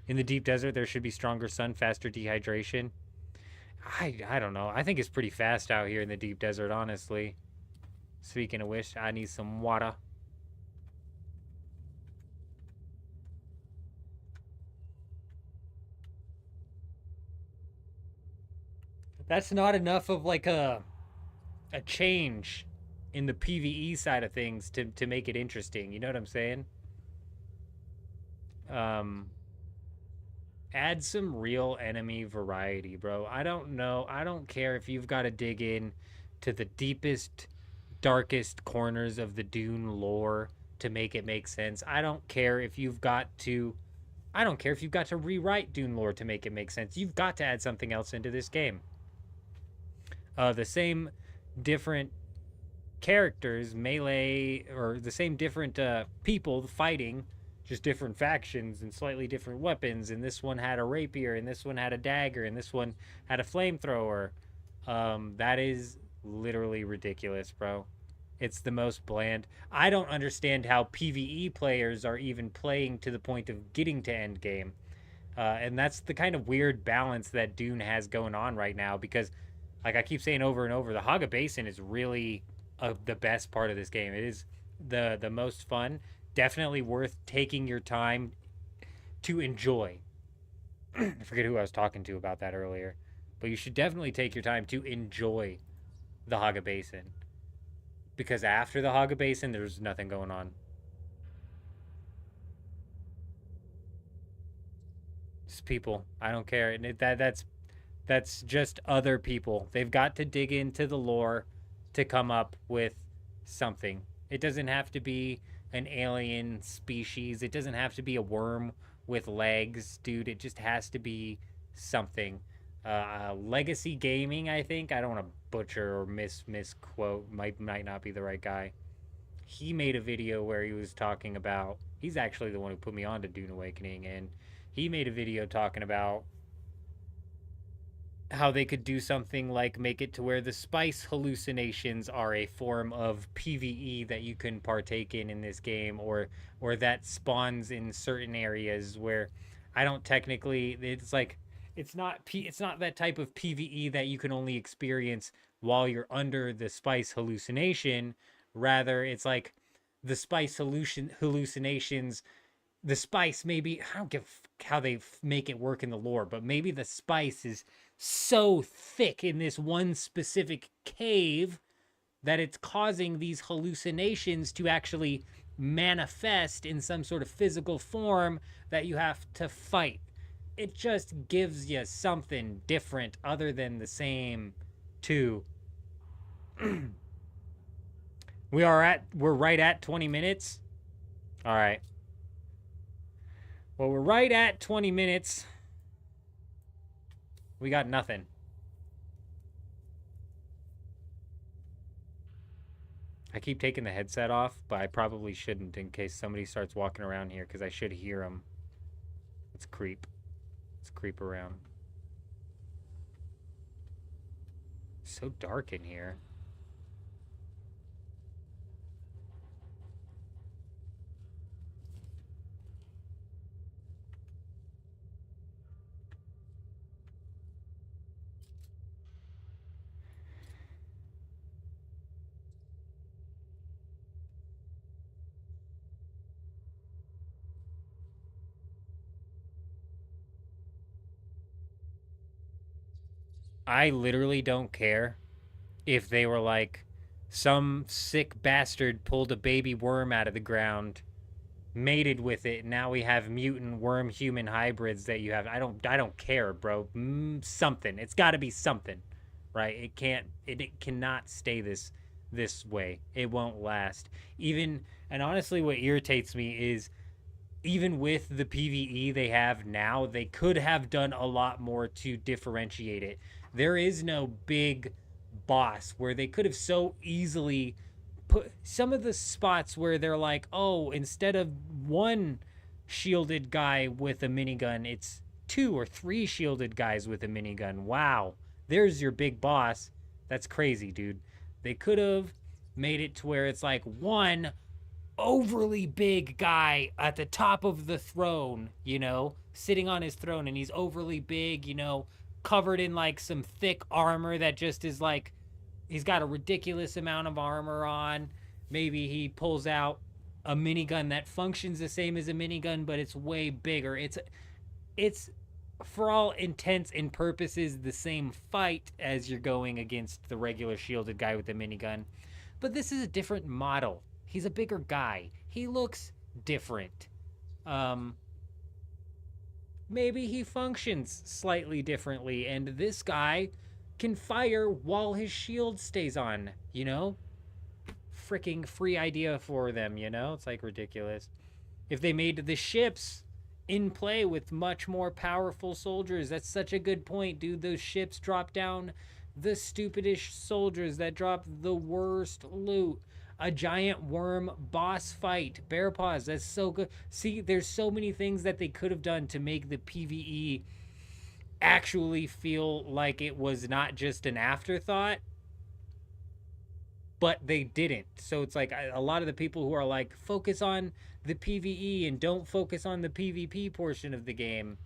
In the deep desert, there should be stronger sun, faster dehydration. I don't know. I think it's pretty fast out here in the deep desert, honestly. Speaking of which, I need some water. That's not enough of like a change in the PvE side of things to make it interesting. You know what I'm saying? Add some real enemy variety, bro. I don't know. I don't care if you've got to dig in to the deepest, darkest corners of the Dune lore to make it make sense. I don't care if you've got to rewrite Dune lore to make it make sense. You've got to add something else into this game. The same different characters, melee, or the same different people fighting, just different factions and slightly different weapons. And this one had a rapier, and this one had a dagger, and this one had a flamethrower. That is literally ridiculous, bro. It's the most bland. I don't understand how PvE players are even playing to the point of getting to end game. And that's the kind of weird balance that Dune has going on right now, because like I keep saying over and over, the Haga Basin is really the best part of this game. It is the most fun. Definitely worth taking your time to enjoy. I forget who I was talking to about that earlier. But you should definitely take your time to enjoy the Haga Basin. Because after the Haga Basin, there's nothing going on. It's people. I don't care. And that's just other people. They've got to dig into the lore to come up with something. It doesn't have to be an alien species. It doesn't have to be a worm with legs, dude. It just has to be something. Legacy Gaming, I think. I don't want to butcher or misquote. Might not be the right guy. He made a video where he was talking about... He's actually the one who put me on to Dune Awakening, and he made a video talking about how they could do something like make it to where the spice hallucinations are a form of PvE that you can partake in this game, or that spawns in certain areas where I don't technically, it's like it's not that type of PvE that you can only experience while you're under the spice hallucination. Rather, it's like the spice hallucinations, the spice maybe, I don't give how they make it work in the lore, but maybe the spice is so thick in this one specific cave that it's causing these hallucinations to actually manifest in some sort of physical form that you have to fight. It just gives you something different other than the same two. We're right at 20 minutes. All right. Well, we're right at 20 minutes. We got nothing. I keep taking the headset off, but I probably shouldn't in case somebody starts walking around here, because I should hear them. Let's creep. Let's creep around. It's so dark in here. I literally don't care if they were like, some sick bastard pulled a baby worm out of the ground, mated with it, and now we have mutant worm human hybrids that you have. I don't care, bro. Something. It's got to be something, right? It cannot stay this way. It won't last. And honestly, what irritates me is, even with the PvE they have now, they could have done a lot more to differentiate it. There is no big boss where they could have so easily put some of the spots where they're like, oh, instead of one shielded guy with a minigun, it's 2 or 3 shielded guys with a minigun. Wow, there's your big boss. That's crazy, dude. They could have made it to where it's like one overly big guy at the top of the throne, you know, sitting on his throne, and he's overly big, you know, covered in like some thick armor that just is like He's got a ridiculous amount of armor on. Maybe he pulls out a minigun that functions the same as a minigun, but it's way bigger. It's for all intents and purposes the same fight as you're going against the regular shielded guy with the minigun. But this is a different model. He's a bigger guy. He looks different. Maybe he functions slightly differently, and this guy can fire while his shield stays on, you know? Freaking free idea for them, you know? It's like ridiculous. If they made the ships in play with much more powerful soldiers, that's such a good point, dude. Those ships drop down the stupidest soldiers that drop the worst loot. A giant worm boss fight. Bear paws, that's so good. See, there's so many things that they could have done to make the PvE actually feel like it was not just an afterthought, but they didn't. So it's like a lot of the people who are like, focus on the PvE and don't focus on the PvP portion of the game.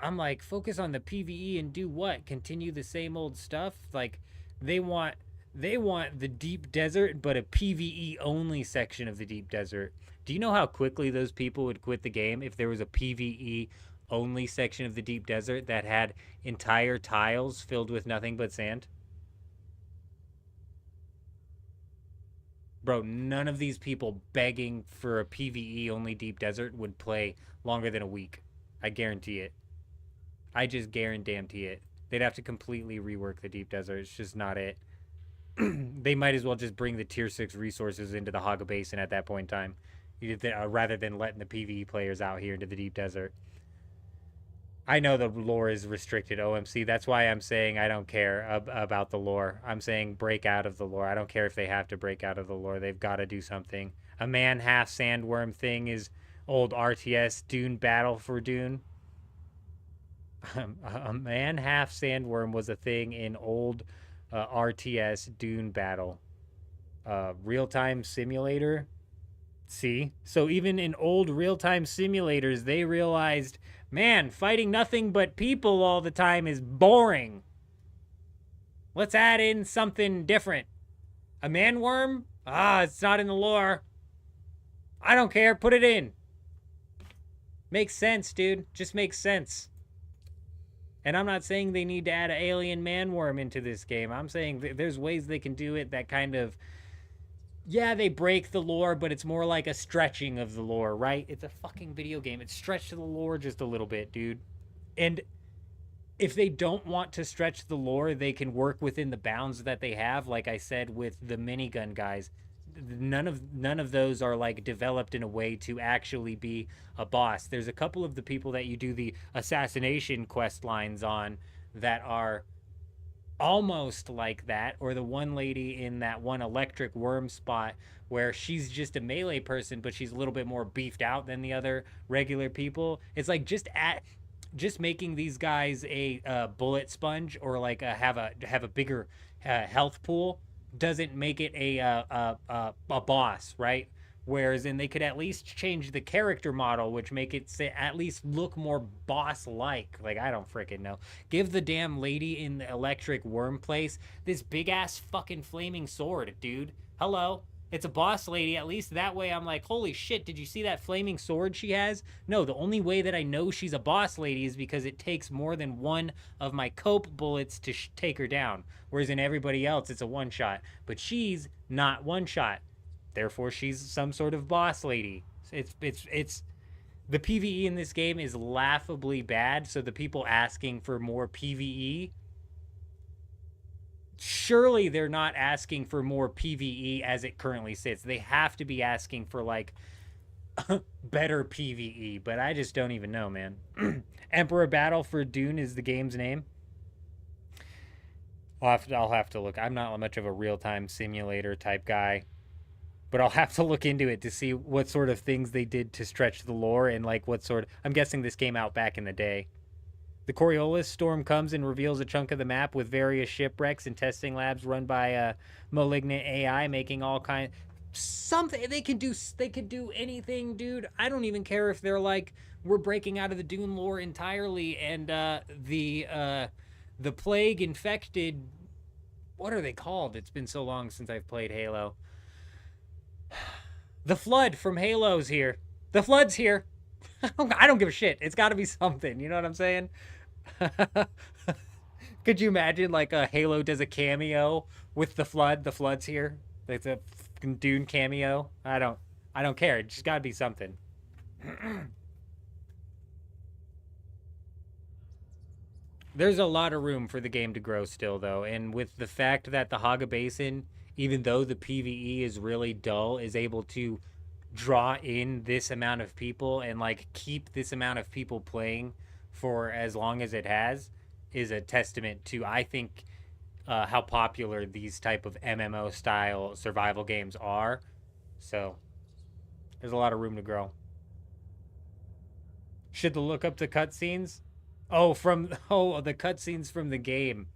I'm like, focus on the PvE and do what? Continue the same old stuff? Like, they want the deep desert, but a PvE only section of the deep desert. Do you know how quickly those people would quit the game if there was a PvE only section of the deep desert that had entire tiles filled with nothing but sand? Bro, none of these people begging for a PvE only deep desert would play longer than a week. I guarantee it. I just guarantee it. They'd have to completely rework the deep desert. It's just not it. They might as well just bring the tier 6 resources into the Haga Basin at that point in time, rather than letting the PvE players out here into the deep desert. I know the lore is restricted, OMC. That's why I'm saying I don't care about the lore. I'm saying break out of the lore. I don't care if they have to break out of the lore. They've got to do something. A man half sandworm thing is old RTS Dune battle for Dune. A man half sandworm was a thing in old RTS Dune battle. Real-time simulator. See? So even in old real-time simulators, they realized, man, fighting nothing but people all the time is boring. Let's add in something different. A man-worm? It's not in the lore. I don't care. Put it in. Makes sense, dude. Just makes sense. And I'm not saying they need to add an alien man-worm into this game. I'm saying there's ways they can do it that kind of... Yeah, they break the lore, but it's more like a stretching of the lore, right? It's a fucking video game. It's stretched to the lore just a little bit, dude. And if they don't want to stretch the lore, they can work within the bounds that they have. Like I said with the minigun guys, none of those are like developed in a way to actually be a boss. There's a couple of the people that you do the assassination quest lines on that are almost like that, or the one lady in that one electric worm spot where she's just a melee person, but she's a little bit more beefed out than the other regular people. It's like just making these guys a bullet sponge, or like have a bigger health pool doesn't make it a boss, right? Whereas then they could at least change the character model, which make it at least look more boss-like. Like, I don't freaking know. Give the damn lady in the electric worm place this big-ass fucking flaming sword, dude. Hello? It's a boss lady. At least that way I'm like, holy shit, did you see that flaming sword she has? No, the only way that I know she's a boss lady is because it takes more than one of my cope bullets to take her down. Whereas in everybody else, it's a one-shot. But she's not one-shot. Therefore, she's some sort of boss lady. It's the PvE in this game is laughably bad. So the people asking for more PvE, surely they're not asking for more PvE as it currently sits. They have to be asking for like better PvE. But I just don't even know, man. Emperor Battle for Dune is the game's name. I'll have to look. I'm not much of a real-time simulator type guy. But I'll have to look into it to see what sort of things they did to stretch the lore and like what sort of... I'm guessing this came out back in the day. The Coriolis storm comes and reveals a chunk of the map with various shipwrecks and testing labs run by a malignant AI making all kinds... Something... They could do anything, dude. I don't even care if they're like, we're breaking out of the Dune lore entirely and the plague infected What are they called? It's been so long since I've played Halo. The Flood from Halo's here. The Flood's here. I don't give a shit. It's got to be something. You know what I'm saying? Could you imagine like a Halo does a cameo with the Flood? The Flood's here. It's a Dune cameo. I don't care. It just got to be something. There's a lot of room for the game to grow still, though. And with the fact that the Haga Basin, even though the PvE is really dull, is able to draw in this amount of people and like keep this amount of people playing for as long as it has, is a testament to, I think, how popular these type of MMO style survival games are. So there's a lot of room to grow. Should the look up the cutscenes? Oh, the cutscenes from the game.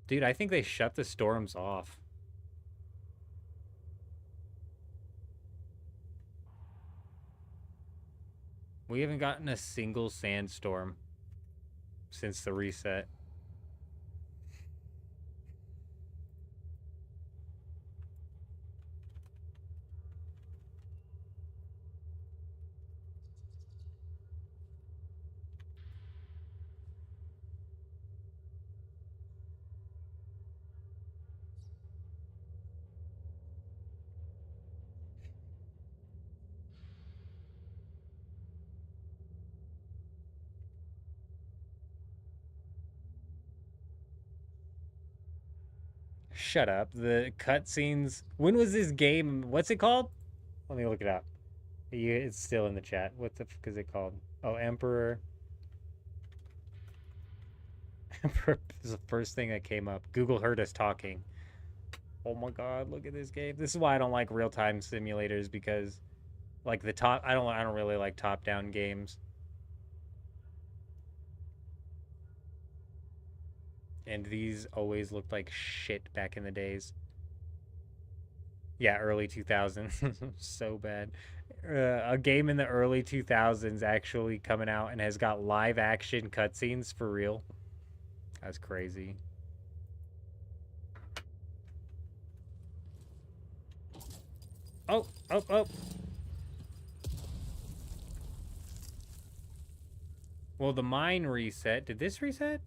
Dude, I think they shut the storms off. We haven't gotten a single sandstorm since the reset. Shut up. The cutscenes. When was this game? What's it called? Let me look it up. It's still in the chat. What the fuck is it called? Oh, Emperor. Emperor is the first thing that came up. Google heard us talking. Oh my god, look at this game. This is why I don't like real-time simulators, because like I don't really like top-down games. And these always looked like shit back in the days. Yeah, early 2000s. So bad. A game in the early 2000s actually coming out and has got live action cutscenes for real. That's crazy. Oh. Well, the mine reset. Did this reset?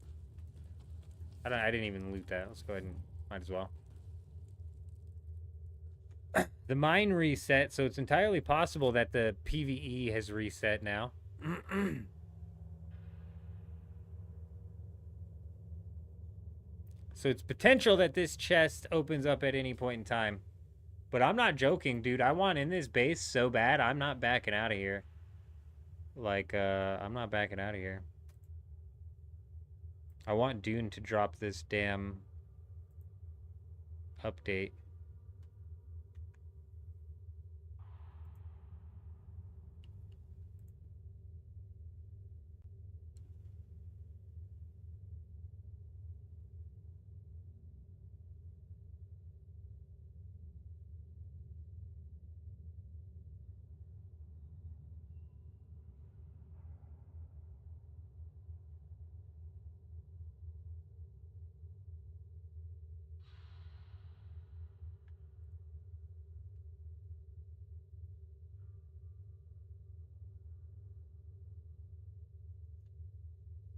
I didn't even loot that. Let's go ahead and might as well. The mine reset, so it's entirely possible that the PvE has reset now. So it's potential that this chest opens up at any point in time. But I'm not joking, dude. I want in this base so bad, I'm not backing out of here. Like, I'm not backing out of here. I want Dune to drop this damn update.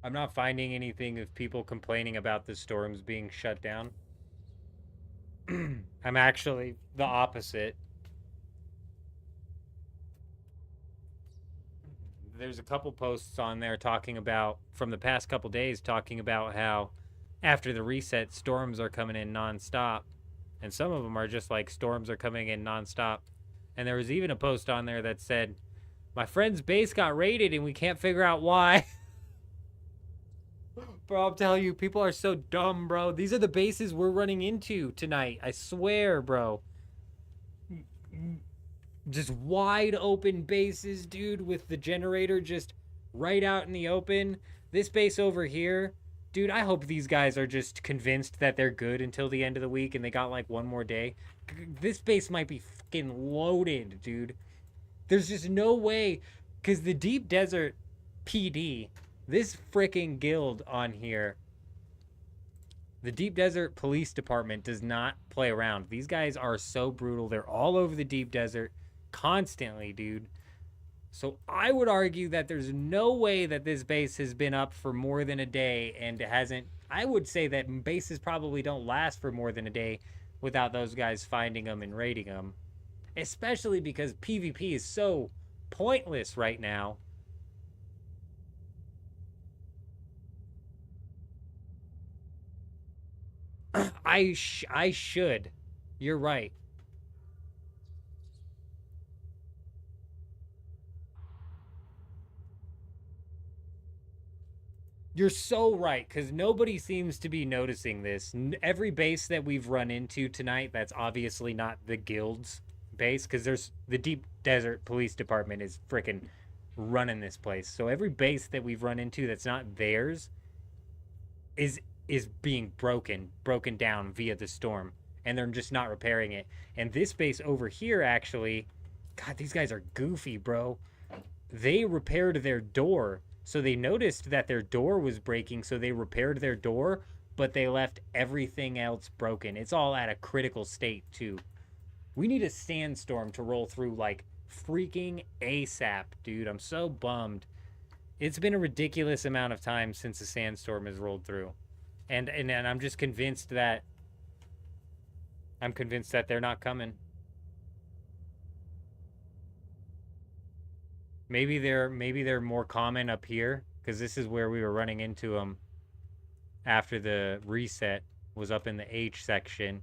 I'm not finding anything of people complaining about the storms being shut down. I'm actually the opposite. There's a couple posts on there talking about, from the past couple days, talking about how after the reset, storms are coming in nonstop. And some of them are just like, storms are coming in nonstop. And there was even a post on there that said, my friend's base got raided and we can't figure out why. Bro, I'm telling you, people are so dumb, bro. These are the bases we're running into tonight. I swear, bro. Just wide open bases, dude, with the generator just right out in the open. This base over here, Dude, I hope these guys are just convinced that they're good until the end of the week and they got like one more day. This base might be fucking loaded, dude. There's just no way, because the Deep Desert PD, this freaking guild on here, the Deep Desert Police Department does not play around. These guys are so brutal. They're all over the Deep Desert constantly, dude. So I would argue that there's no way that this base has been up for more than a day and hasn't. I would say that bases probably don't last for more than a day without those guys finding them and raiding them. Especially because PvP is so pointless right now. I should. You're right. You're so right, because nobody seems to be noticing this. Every base that we've run into tonight, that's obviously not the guild's base, because there's the Deep Desert Police Department is freaking running this place. So every base that we've run into that's not theirs is being broken down via the storm, and they're just not repairing it. And this base over here, actually, God, these guys are goofy, bro. They repaired their door. So they noticed that their door was breaking, so they repaired their door, but they left everything else broken. It's all at a critical state, too. We need a sandstorm to roll through, like, freaking ASAP, dude. I'm so bummed. It's been a ridiculous amount of time since a sandstorm has rolled through. And I'm just convinced that... I'm convinced that they're not coming. Maybe they're more common up here, because this is where we were running into them after the reset was up in the H section.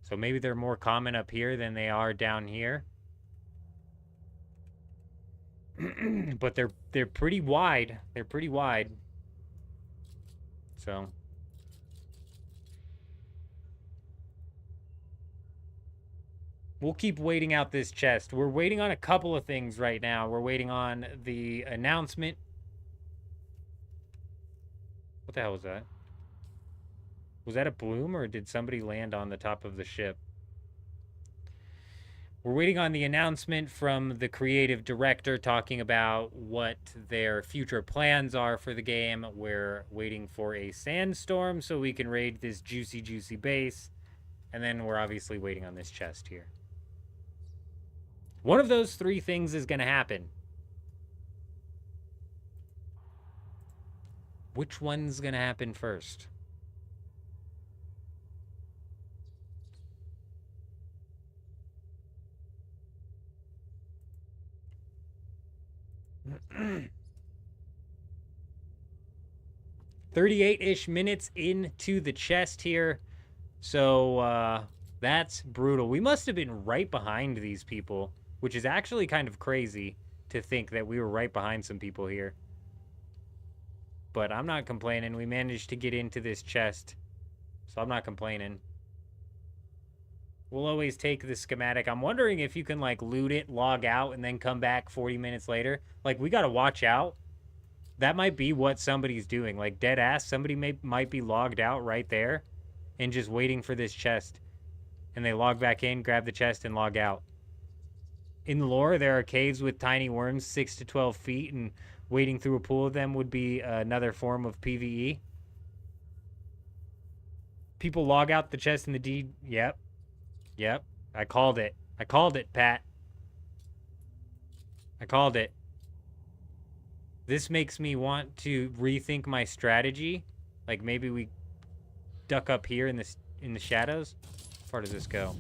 So maybe they're more common up here than they are down here. But they're pretty wide. They're pretty wide. So we'll keep waiting out this chest. We're waiting on a couple of things right now. We're waiting on the announcement. What the hell was that? Was that a bloom, or did somebody land on the top of the ship? We're waiting on the announcement from the creative director talking about what their future plans are for the game. We're waiting for a sandstorm so we can raid this juicy, juicy base. And then we're obviously waiting on this chest here. One of those three things is going to happen. Which one's going to happen first? $38-ish minutes into the chest here. So, that's brutal. We must have been right behind these people, which is actually kind of crazy to think that we were right behind some people here. But I'm not complaining. We managed to get into this chest, so I'm not complaining. We'll always take the schematic. I'm wondering if you can, like, loot it, log out, and then come back 40 minutes later. Like, we gotta watch out. That might be what somebody's doing. Like, dead ass, somebody might be logged out right there and just waiting for this chest. And they log back in, grab the chest, and log out. In lore, there are caves with tiny worms 6 to 12 feet, and wading through a pool of them would be another form of PvE. People log out the chest in the deed. Yep. Yep. I called it. I called it, Pat. I called it. This makes me want to rethink my strategy. Like, maybe we duck up here in the shadows. How far does this go?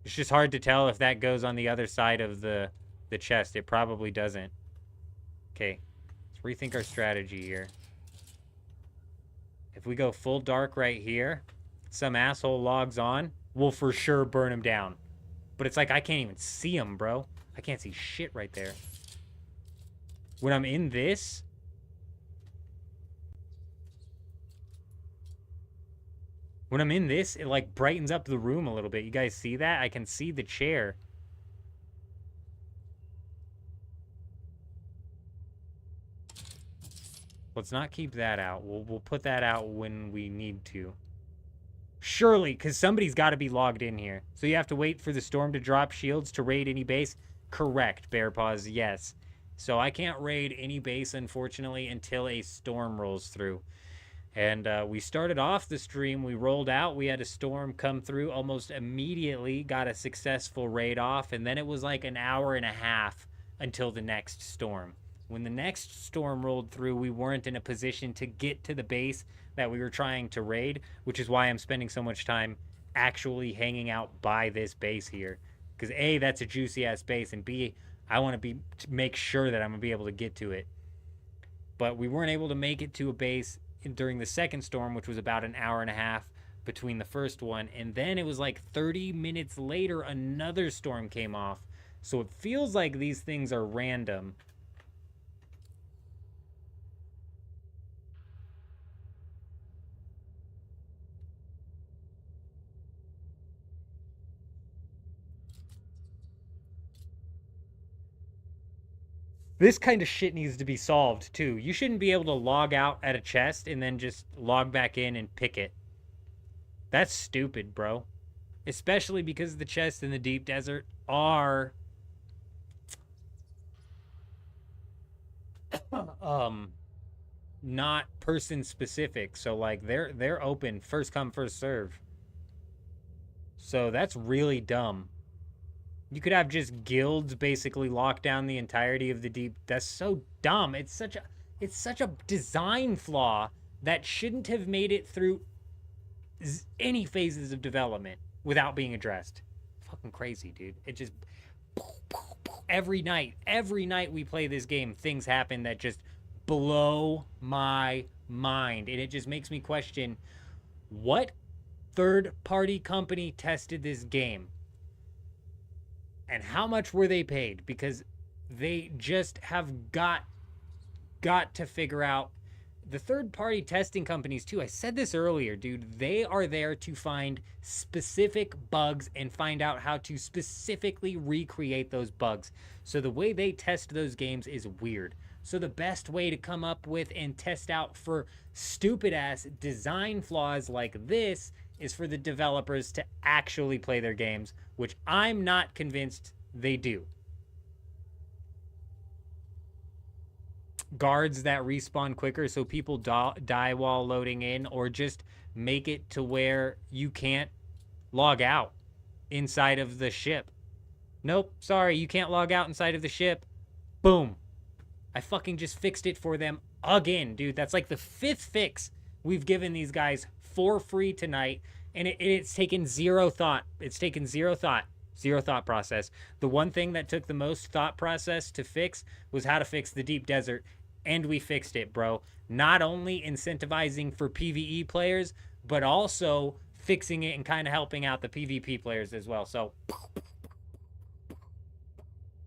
It's just hard to tell if that goes on the other side of the chest. It probably doesn't. Okay. Let's rethink our strategy here. If we go full dark right here, some asshole logs on, we'll for sure burn him down. But it's like I can't even see him, bro. I can't see shit right there. When I'm in this... When I'm in this, it like brightens up the room a little bit. You guys see that? I can see the chair. Let's not keep that out. We'll put that out when we need to. Surely, because somebody's got to be logged in here. So you have to wait for the storm to drop shields to raid any base? Correct, Bear Paws, yes. So I can't raid any base, unfortunately, until a storm rolls through. And we started off the stream, we rolled out, we had a storm come through almost immediately, got a successful raid off, and then it was like an hour and a half until the next storm. When the next storm rolled through, we weren't in a position to get to the base that we were trying to raid, which is why I'm spending so much time actually hanging out by this base here. Because A, that's a juicy-ass base, and B, I want to make sure that I'm going to be able to get to it. But we weren't able to make it to a base during the second storm, which was about an hour and a half between the first one. And then it was like 30 minutes later, another storm came off. So it feels like these things are random. This kind of shit needs to be solved, too. You shouldn't be able to log out at a chest and then just log back in and pick it. That's stupid, bro. Especially because the chests in the deep desert are... not person specific. So, like, they're open. First come, first serve. So that's really dumb. You could have just guilds basically lock down the entirety of the deep. That's so dumb. It's such a design flaw that shouldn't have made it through any phases of development without being addressed. Fucking crazy, dude. It just every night we play this game, things happen that just blow my mind, and it just makes me question what third-party company tested this game. And how much were they paid? Because they just have got to figure out the third-party testing companies too. I said this earlier, dude. They are there to find specific bugs and find out how to specifically recreate those bugs. So the way they test those games is weird. So the best way to come up with and test out for stupid-ass design flaws like this is for the developers to actually play their games, which I'm not convinced they do. Guards that respawn quicker so people die while loading in, or just make it to where you can't log out inside of the ship. Nope, sorry, you can't log out inside of the ship. Boom. I fucking just fixed it for them again, dude. That's like the 5th fix we've given these guys for free tonight, and it's taken zero thought. It's taken zero thought process. The one thing that took the most thought process to fix was how to fix the deep desert, and we fixed it, bro. Not only incentivizing for PvE players, but also fixing it and kind of helping out the PvP players as well. So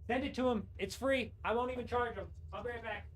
send it to them. It's free. I won't even charge them. I'll be right back.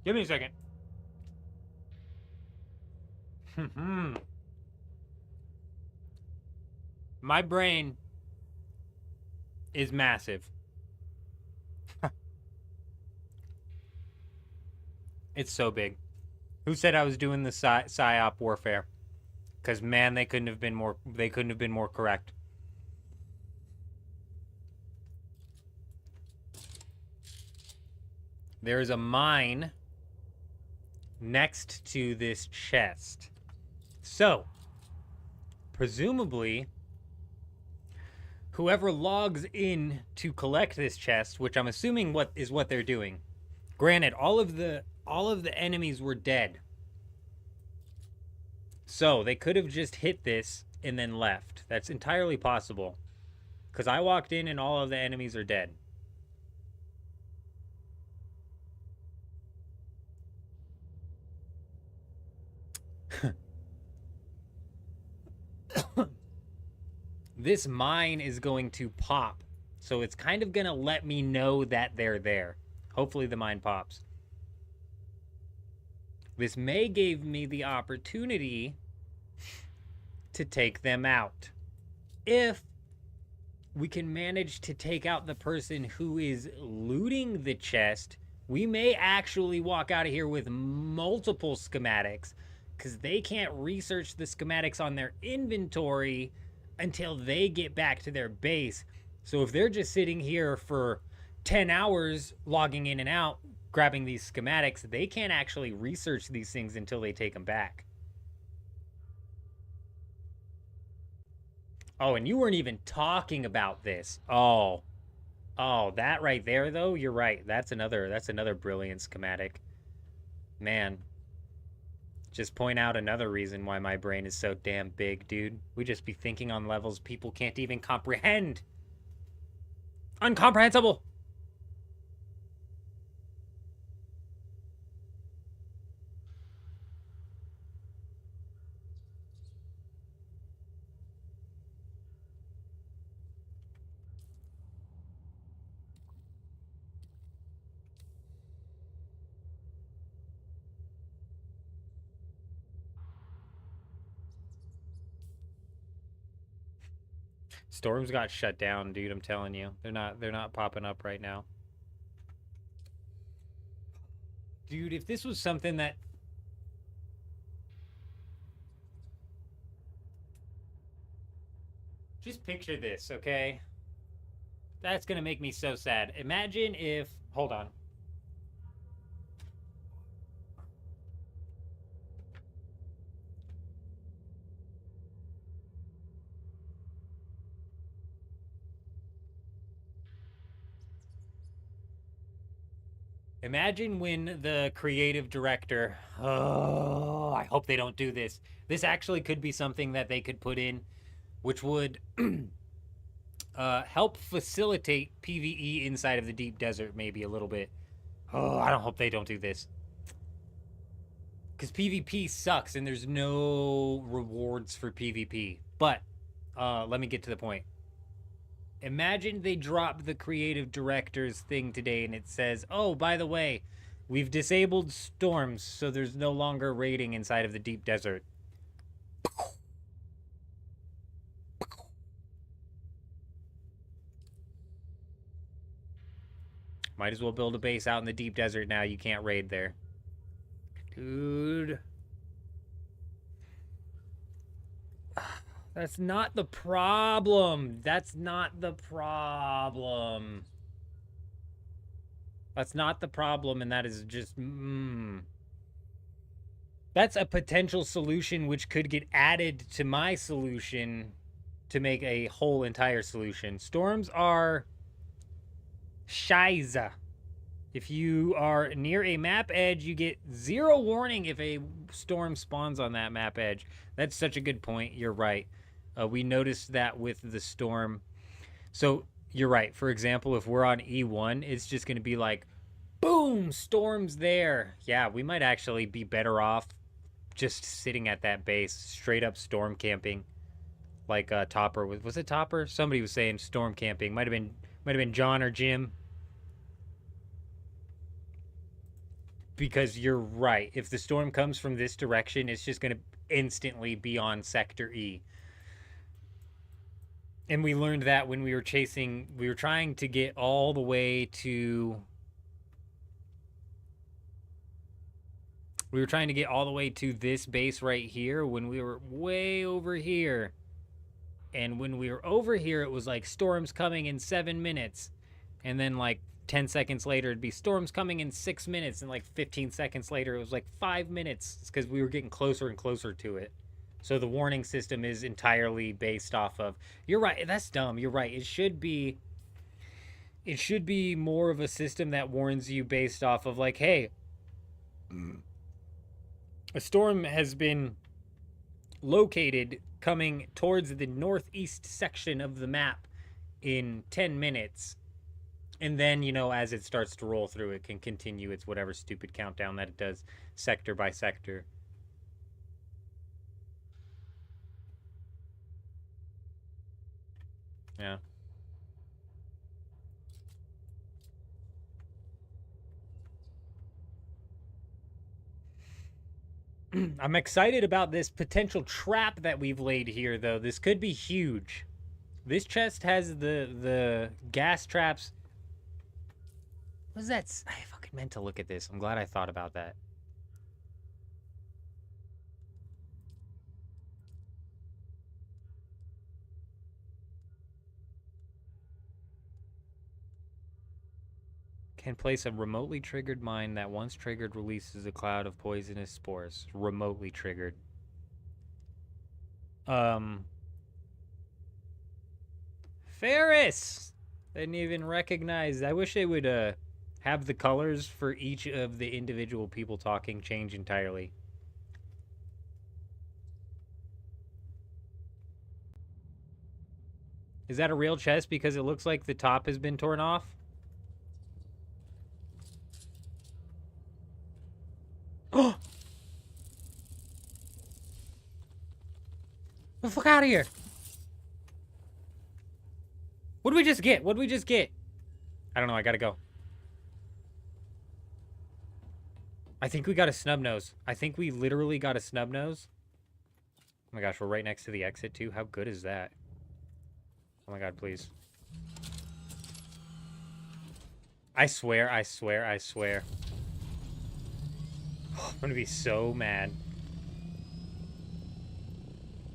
Give me a second. My brain is massive. It's so big. Who said I was doing the psyop warfare? Because man, they couldn't have been more correct. There is a mine next to this chest. So, presumably, whoever logs in to collect this chest, which I'm assuming what they're doing. Granted, all of the enemies were dead. So, they could have just hit this and then left. That's entirely possible. Because I walked in and all of the enemies are dead. This mine is going to pop. So it's kind of going to let me know that they're there. Hopefully the mine pops. This may give me the opportunity to take them out. If we can manage to take out the person who is looting the chest, we may actually walk out of here with multiple schematics, because they can't research the schematics on their inventory until they get back to their base. So if they're just sitting here for 10 hours logging in and out, grabbing these schematics, they can't actually research these things until they take them back. Oh, and you weren't even talking about this. Oh, that right there, though, you're right. That's another brilliant schematic. Man. Just point out another reason why my brain is so damn big, dude. We just be thinking on levels people can't even comprehend. Incomprehensible! Storms got shut down, dude, I'm telling you. They're not popping up right now. Dude, if this was something that... Just picture this, okay? That's gonna make me so sad. Imagine if... Hold on. Imagine when the creative director, oh, I hope they don't do this. This actually could be something that they could put in, which would help facilitate PvE inside of the deep desert maybe a little bit. Oh, I don't hope they don't do this. Because PvP sucks and there's no rewards for PvP. But, let me get to the point. Imagine they drop the creative director's thing today and it says, oh, by the way, we've disabled storms, so there's no longer raiding inside of the deep desert. Might as well build a base out in the deep desert now. You can't raid there. Dude. That's not the problem. That's not the problem. That's not the problem, and that is just... That's a potential solution which could get added to my solution to make a whole entire solution. Storms are... Shiza. If you are near a map edge, you get 0 warning if a storm spawns on that map edge. That's such a good point. You're right. We noticed that with the storm. So, you're right. For example, if we're on E1, it's just going to be like, boom, storm's there. Yeah, we might actually be better off just sitting at that base, straight up storm camping. Like Topper was it Topper? Somebody was saying storm camping. Might have been John or Jim. Because you're right. If the storm comes from this direction, it's just going to instantly be on Sector E. And we learned that when we were trying to get all the way to... We were trying to get all the way to this base right here when we were way over here. And when we were over here, it was like storms coming in 7 minutes. And then like 10 seconds later, it'd be storms coming in 6 minutes. And like 15 seconds later, it was like 5 minutes. It's because we were getting closer and closer to it. So the warning system is entirely based off of... You're right. That's dumb. You're right. It should be more of a system that warns you based off of like, hey, a storm has been located coming towards the northeast section of the map in 10 minutes. And then, as it starts to roll through, it can continue its whatever stupid countdown that it does sector by sector. Yeah. I'm excited about this potential trap that we've laid here, though. This could be huge. This chest has the gas traps. What is that? I fucking meant to look at this. I'm glad I thought about that. Can place a remotely triggered mine that once triggered releases a cloud of poisonous spores. Remotely triggered. Ferris! Didn't even recognize. I wish they would have the colors for each of the individual people talking change entirely. Is that a real chest because it looks like the top has been torn off? Oh! Get the fuck out of here! What did we just get? What did we just get? I don't know, I gotta go. I think we got a snub nose. I think we literally got a snub nose. Oh my gosh, we're right next to the exit too. How good is that? Oh my god, please. I swear, I swear, I swear. I'm gonna be so mad.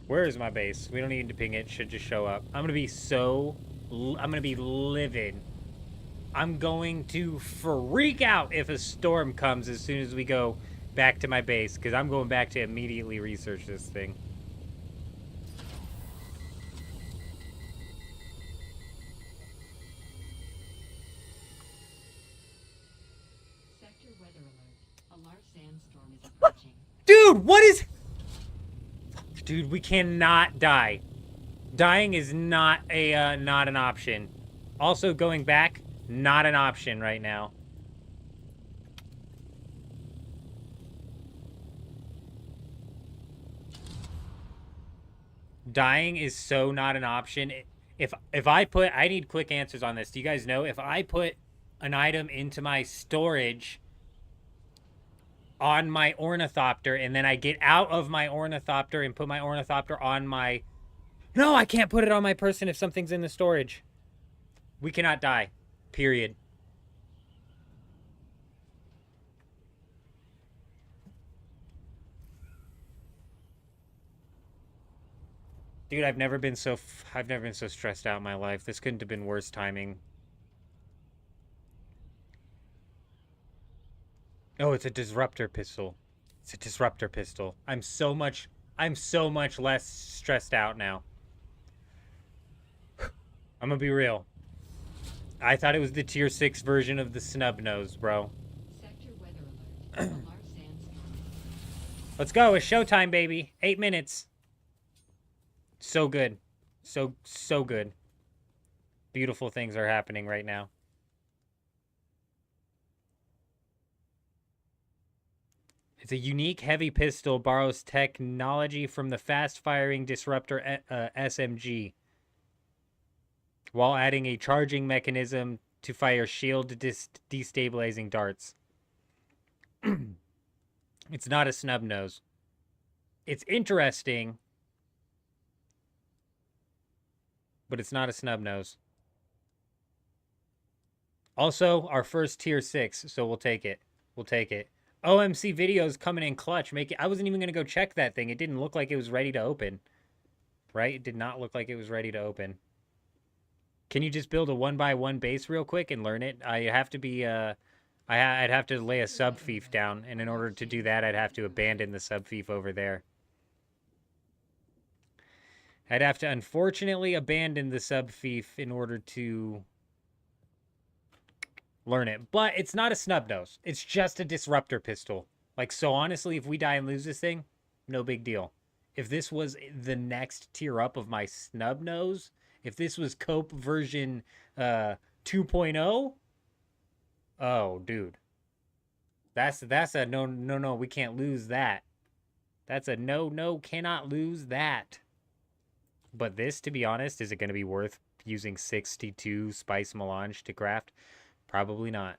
Where is my base? We don't need to ping it. Should just show up. I'm gonna be so... I'm gonna be livid. I'm going to freak out if a storm comes as soon as we go back to my base, because I'm going back to immediately research this thing. Sector weather alert. A large sandstorm is approaching. Dude, what is... Dude, we cannot die. Dying is not an option. Also, going back, not an option right now. Dying is so not an option. If I put... I need quick answers on this. Do you guys know? If I put an item into my storage on my ornithopter, and then I get out of my ornithopter and put my ornithopter on my... No, I can't put it on my person if something's in the storage. We cannot die. Period. Dude, I've never been so stressed out in my life. This couldn't have been worse timing. Oh, it's a disruptor pistol. It's a disruptor pistol. I'm so much less stressed out now. I'm gonna be real. I thought it was the tier 6 version of the snub nose, bro. Sector weather alert. A large sandstorm. Let's go. It's showtime, baby. 8 minutes. So good. So good. Beautiful things are happening right now. It's a unique heavy pistol, borrows technology from the fast-firing disruptor SMG, while adding a charging mechanism to fire shield destabilizing darts. It's not a snub nose. It's interesting, but it's not a snub nose. Also, our first tier 6, so we'll take it. We'll take it. OMC videos coming in clutch. I wasn't even going to go check that thing. It didn't look like it was ready to open. Right? It did not look like it was ready to open. Can you just build a 1x1 base real quick and learn it? I have to be, I'd have to lay a sub-fief down. And in order to do that, I'd have to abandon the sub-fief over there. I'd have to unfortunately abandon the sub-thief in order to learn it. But it's not a snub nose. It's just a disruptor pistol. Like, so honestly, if we die and lose this thing, no big deal. If this was the next tier up of my snub nose, if this was Cope version 2.0, oh, dude. That's a no, we can't lose that. That's a no, cannot lose that. But this, to be honest, is it going to be worth using 62 spice melange to craft? Probably not.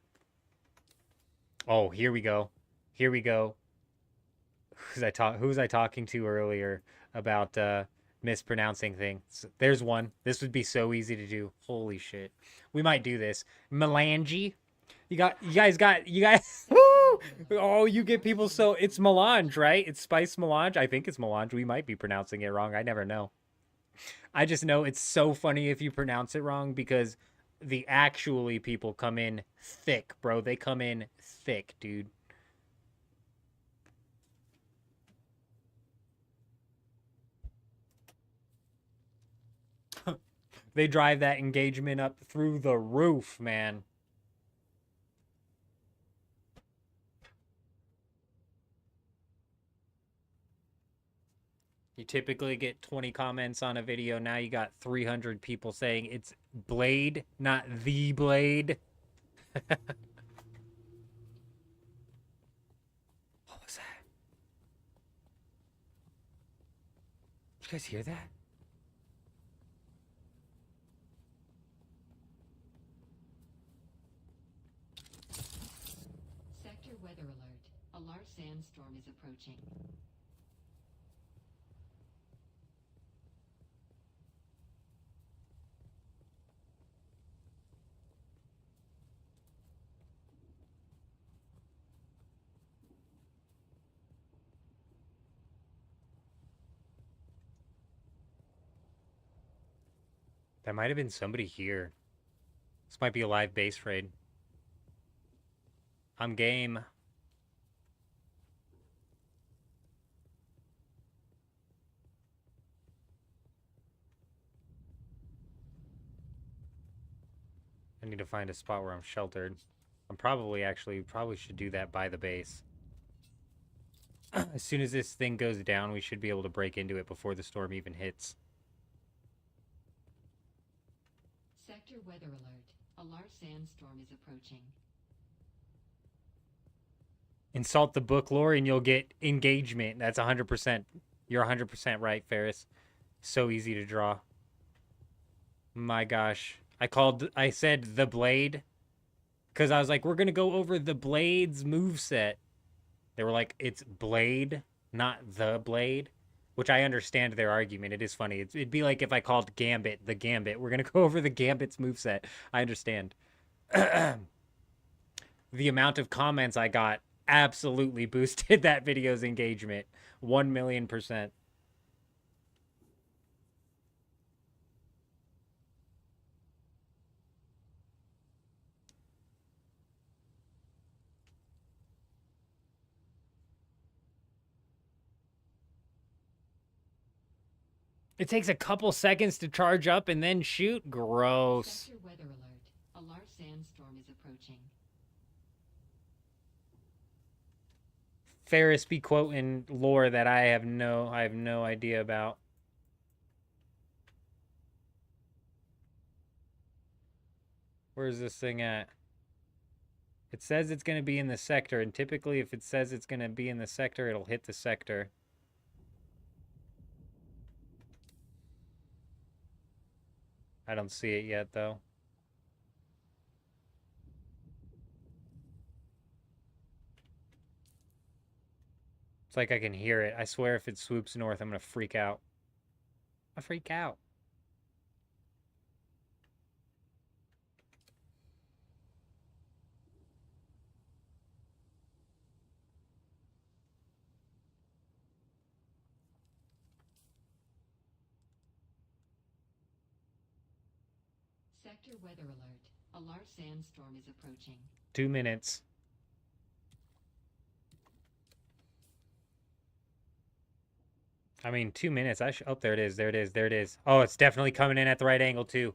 Oh, here we go. Here we go. Who was I talking to earlier about mispronouncing things? There's one. This would be so easy to do. Holy shit. We might do this. Melange. You guys. Oh, you get people so it's melange, right? It's spice melange. I think it's melange. We might be pronouncing it wrong. I never know. I just know it's so funny if you pronounce it wrong because the actually people come in thick, bro. They come in thick, dude. They drive that engagement up through the roof, man. You typically get 20 comments on a video. Now you got 300 people saying it's Blade, not the Blade. What was that? Did you guys hear that? Sector weather alert. A large sandstorm is approaching. There might have been somebody here. This might be a live base raid. I'm game. I need to find a spot where I'm sheltered. I'm probably should do that by the base. As soon as this thing goes down, we should be able to break into it before the storm even hits. Sector weather alert. A large sandstorm is approaching. Insult the book lore and you'll get engagement. That's 100%. You're 100% right, Ferris. So easy to draw. My gosh. I said the Blade because I was like, we're going to go over the Blade's moveset. They were like, it's Blade, not the Blade, which I understand their argument. It is funny. It'd be like if I called Gambit the Gambit. We're going to go over the Gambit's moveset. I understand. The amount of comments I got absolutely boosted that video's engagement. 1,000,000%. It takes a couple seconds to charge up and then shoot? Gross. Sector weather alert. A large sandstorm is approaching. Ferris be quoting lore that I have no idea about. Where's this thing at? It says it's going to be in the sector, and typically if it says it's going to be in the sector, it'll hit the sector. I don't see it yet, though. It's like I can hear it. I swear if it swoops north, I'm going to freak out. I freak out. Sector weather alert. A large sandstorm is approaching. 2 minutes. I mean, 2 minutes. Oh, there it is. There it is. There it is. Oh, it's definitely coming in at the right angle, too.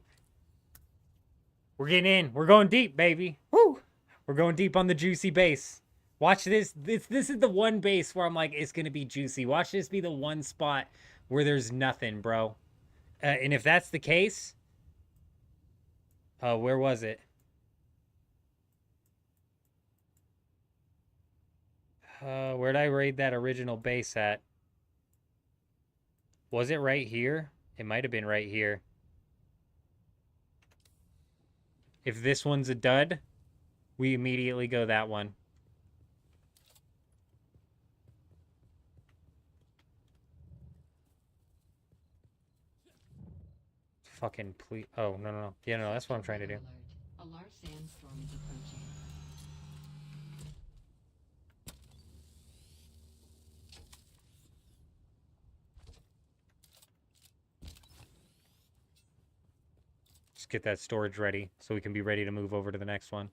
We're getting in. We're going deep, baby. Woo! We're going deep on the juicy base. Watch this. This is the one base where I'm like, it's going to be juicy. Watch this be the one spot where there's nothing, bro. And if that's the case... Oh, where was it? Where'd I raid that original base at? Was it right here? It might have been right here. If this one's a dud, we immediately go that one. Fucking please. Oh, no, no, no. Yeah, no, that's what I'm trying to do. A large sandstorm is approaching. Just get that storage ready so we can be ready to move over to the next one.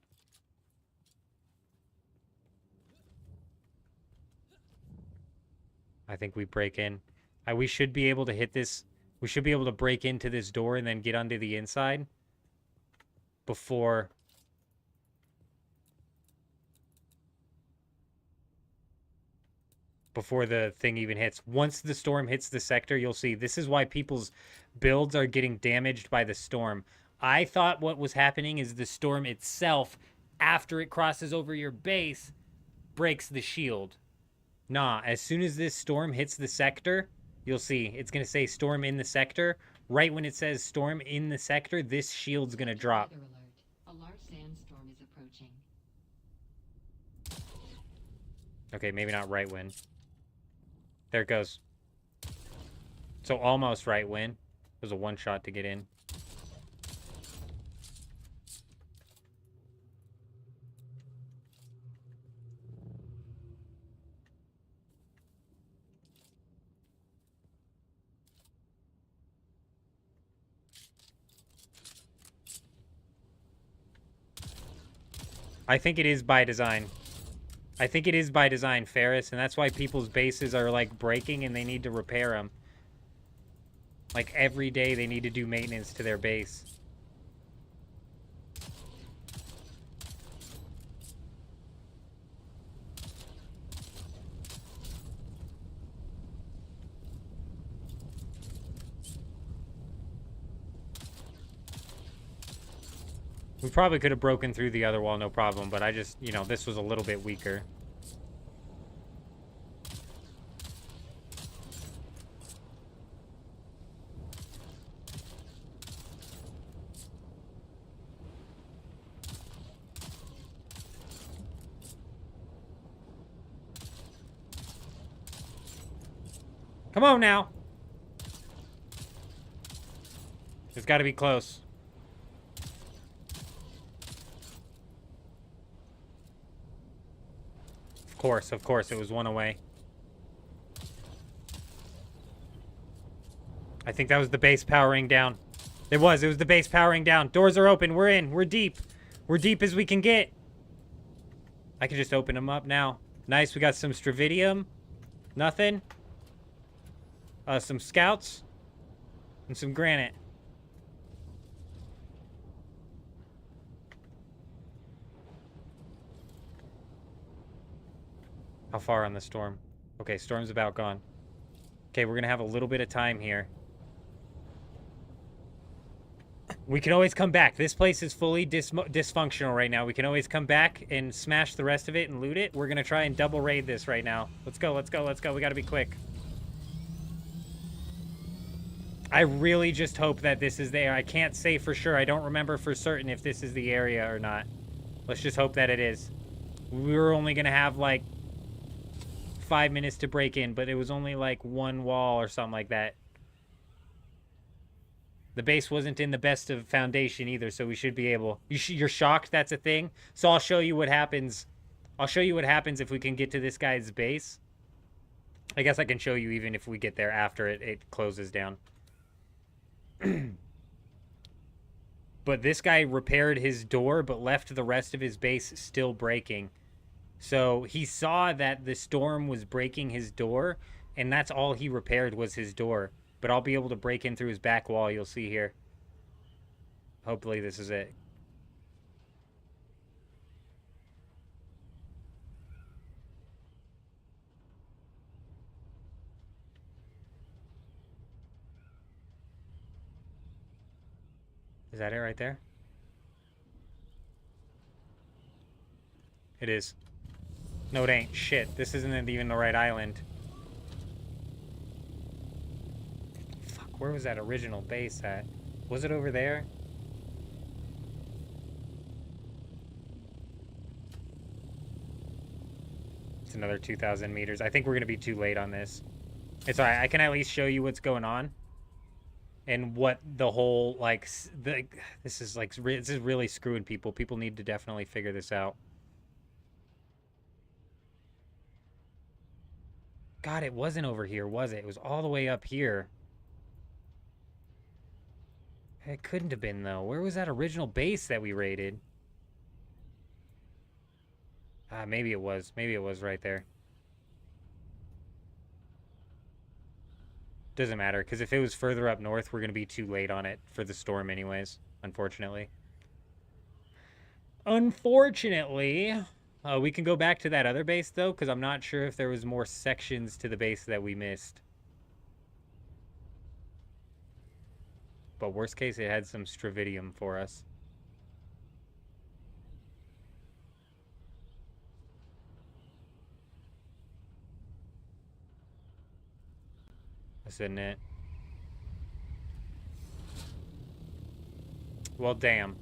I think we break in. We should be able to hit this. We should be able to break into this door and then get onto the inside before the thing even hits. Once the storm hits the sector, you'll see. This is why people's builds are getting damaged by the storm. I thought what was happening is the storm itself, after it crosses over your base, breaks the shield. Nah, as soon as this storm hits the sector, you'll see. It's going to say storm in the sector. Right when it says storm in the sector, this shield's going to drop. Weather alert. A large sandstorm is approaching. Okay, maybe not right when. There it goes. So almost right when. It was a one shot to get in. I think it is by design. I think it is by design, Ferris, and that's why people's bases are, like, breaking and they need to repair them. Like, every day they need to do maintenance to their base. We probably could have broken through the other wall, no problem, but I just, you know, this was a little bit weaker. Come on now. It's got to be close. Of course, it was one away. I think that was the base powering down. It was the base powering down. Doors are open, we're in, we're deep. We're deep as we can get. I can just open them up now. Nice, we got some Stravidium. Nothing. Some scouts. And some granite. How far on the storm? Okay, storm's about gone. Okay, we're gonna have a little bit of time here. We can always come back. This place is fully dysfunctional right now. We can always come back and smash the rest of it and loot it. We're gonna try and double raid this right now. Let's go, let's go, let's go. We gotta be quick. I really just hope that this is there. I can't say for sure. I don't remember for certain if this is the area or not. Let's just hope that it is. We were only gonna have, like, 5 minutes to break in, but it was only like one wall or something like that. The base wasn't in the best of foundation either, so we should be able... You're shocked that's a thing? So I'll show you what happens. I'll show you what happens if we can get to this guy's base. I guess I can show you even if we get there after it closes down. But this guy repaired his door, but left the rest of his base still breaking. So he saw that the storm was breaking his door, And that's all he repaired was his door. But I'll be able to break in through his back wall, you'll see here. Hopefully this is it. Is that it right there? It is. No, it ain't. Shit, this isn't even the right island. Fuck, where was that original base at? Was it over there? It's another 2,000 meters. I think we're going to be too late on this. It's alright, I can at least show you what's going on. And what the whole, like, this is really screwing people. People need to definitely figure this out. God, it wasn't over here, was it? It was all the way up here. It couldn't have been, though. Where was that original base that we raided? Ah, maybe it was. Maybe it was right there. Doesn't matter, because if it was further up north, we're going to be too late on it for the storm anyways, unfortunately. Unfortunately, we can go back to that other base, though, because I'm not sure if there was more sections to the base that we missed. But worst case, it had some Stravidium for us. This isn't it. Well, damn.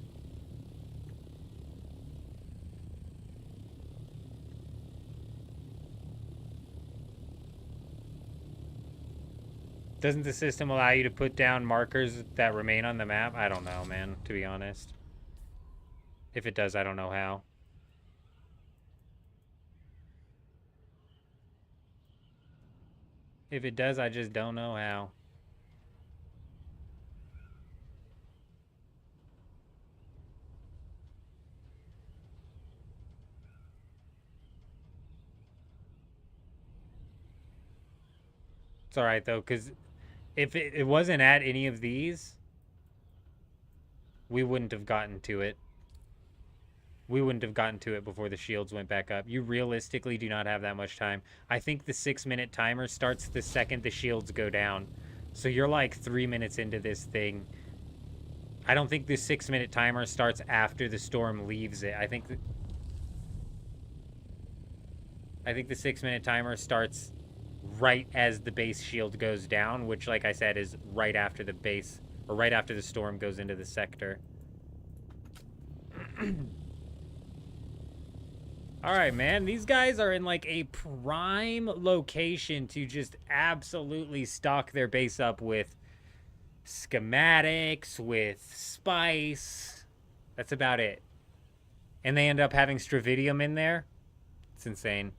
Doesn't the system allow you to put down markers that remain on the map? I don't know, man, to be honest. If it does, I don't know how. If it does, I just don't know how. It's alright, though, because if it wasn't at any of these, we wouldn't have gotten to it. We wouldn't have gotten to it before the shields went back up. You realistically do not have that much time. I think the 6-minute timer starts the second the shields go down. So you're like 3 minutes into this thing. I don't think the 6-minute timer starts after the storm leaves it. I think the 6-minute timer starts right as the base shield goes down, which, like I said, is right after the base, or right after the storm goes into the sector. Alright, man. These guys are in, like, a prime location to just absolutely stock their base up with schematics, with spice. That's about it. And they end up having Stravidium in there. It's insane.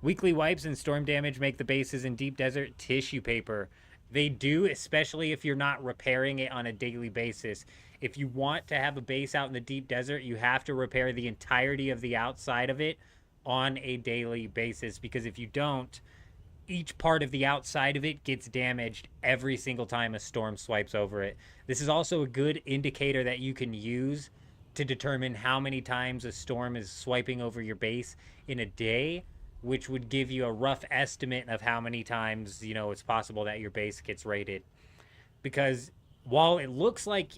Weekly wipes and storm damage make the bases in deep desert tissue paper. They do, especially if you're not repairing it on a daily basis. If you want to have a base out in the deep desert, you have to repair the entirety of the outside of it on a daily basis. Because if you don't, each part of the outside of it gets damaged every single time a storm swipes over it. This is also a good indicator that you can use to determine how many times a storm is swiping over your base in a day, which would give you a rough estimate of how many times, you know, it's possible that your base gets raided. Because while it looks like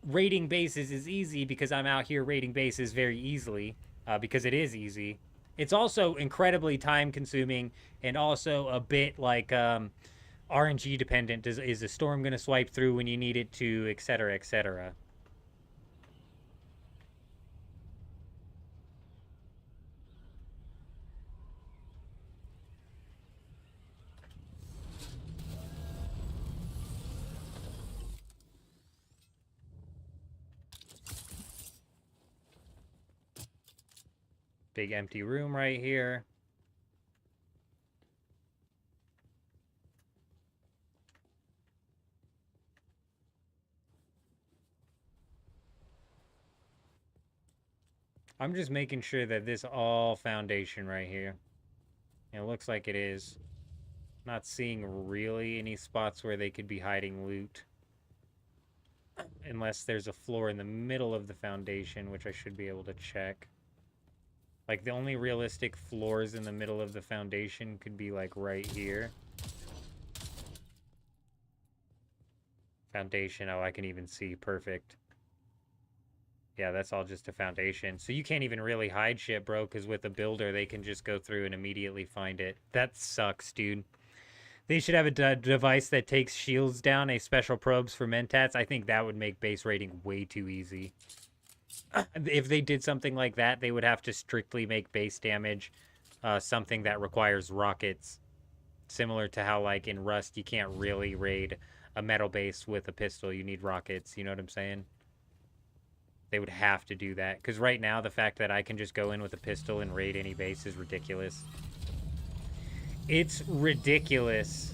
raiding bases is easy, because I'm out here raiding bases very easily, because it is easy, it's also incredibly time consuming and also a bit like RNG dependent. Is a storm going to swipe through when you need it to, etc., etc. Big empty room right here. I'm just making sure that this all foundation right here. It looks like it is. Not seeing really any spots where they could be hiding loot. Unless there's a floor in the middle of the foundation, which I should be able to check. Like, the only realistic floors in the middle of the foundation could be, like, right here. Foundation, oh, I can even see. Perfect. Yeah, that's all just a foundation. So you can't even really hide shit, bro, because with a builder, they can just go through and immediately find it. That sucks, dude. They should have a device that takes shields down, a special probes for mentats. I think that would make base raiding way too easy. If they did something like that, they would have to strictly make base damage something that requires rockets. Similar to how, like, in Rust, you can't really raid a metal base with a pistol. You need rockets, you know what I'm saying? They would have to do that. Because right now, the fact that I can just go in with a pistol and raid any base is ridiculous. It's ridiculous.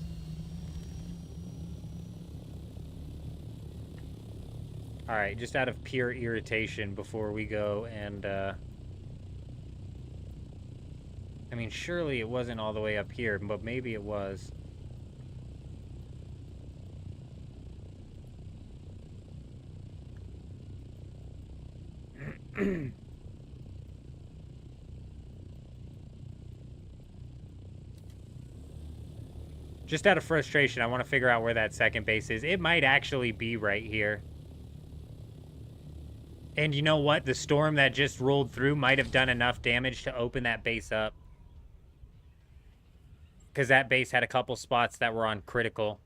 Alright, just out of pure irritation before we go and, I mean, surely it wasn't all the way up here, but maybe it was. Just out of frustration, I want to figure out where that second base is. It might actually be right here. And you know what? The storm that just rolled through might have done enough damage to open that base up. Because that base had a couple spots that were on critical.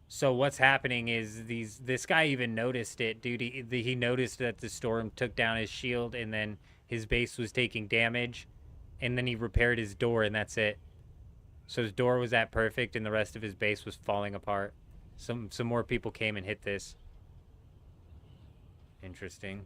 So what's happening is this guy even noticed it, dude. He noticed that the storm took down his shield and then his base was taking damage. And then he repaired his door and that's it. So his door was at perfect and the rest of his base was falling apart. Some more people came and hit this. Interesting.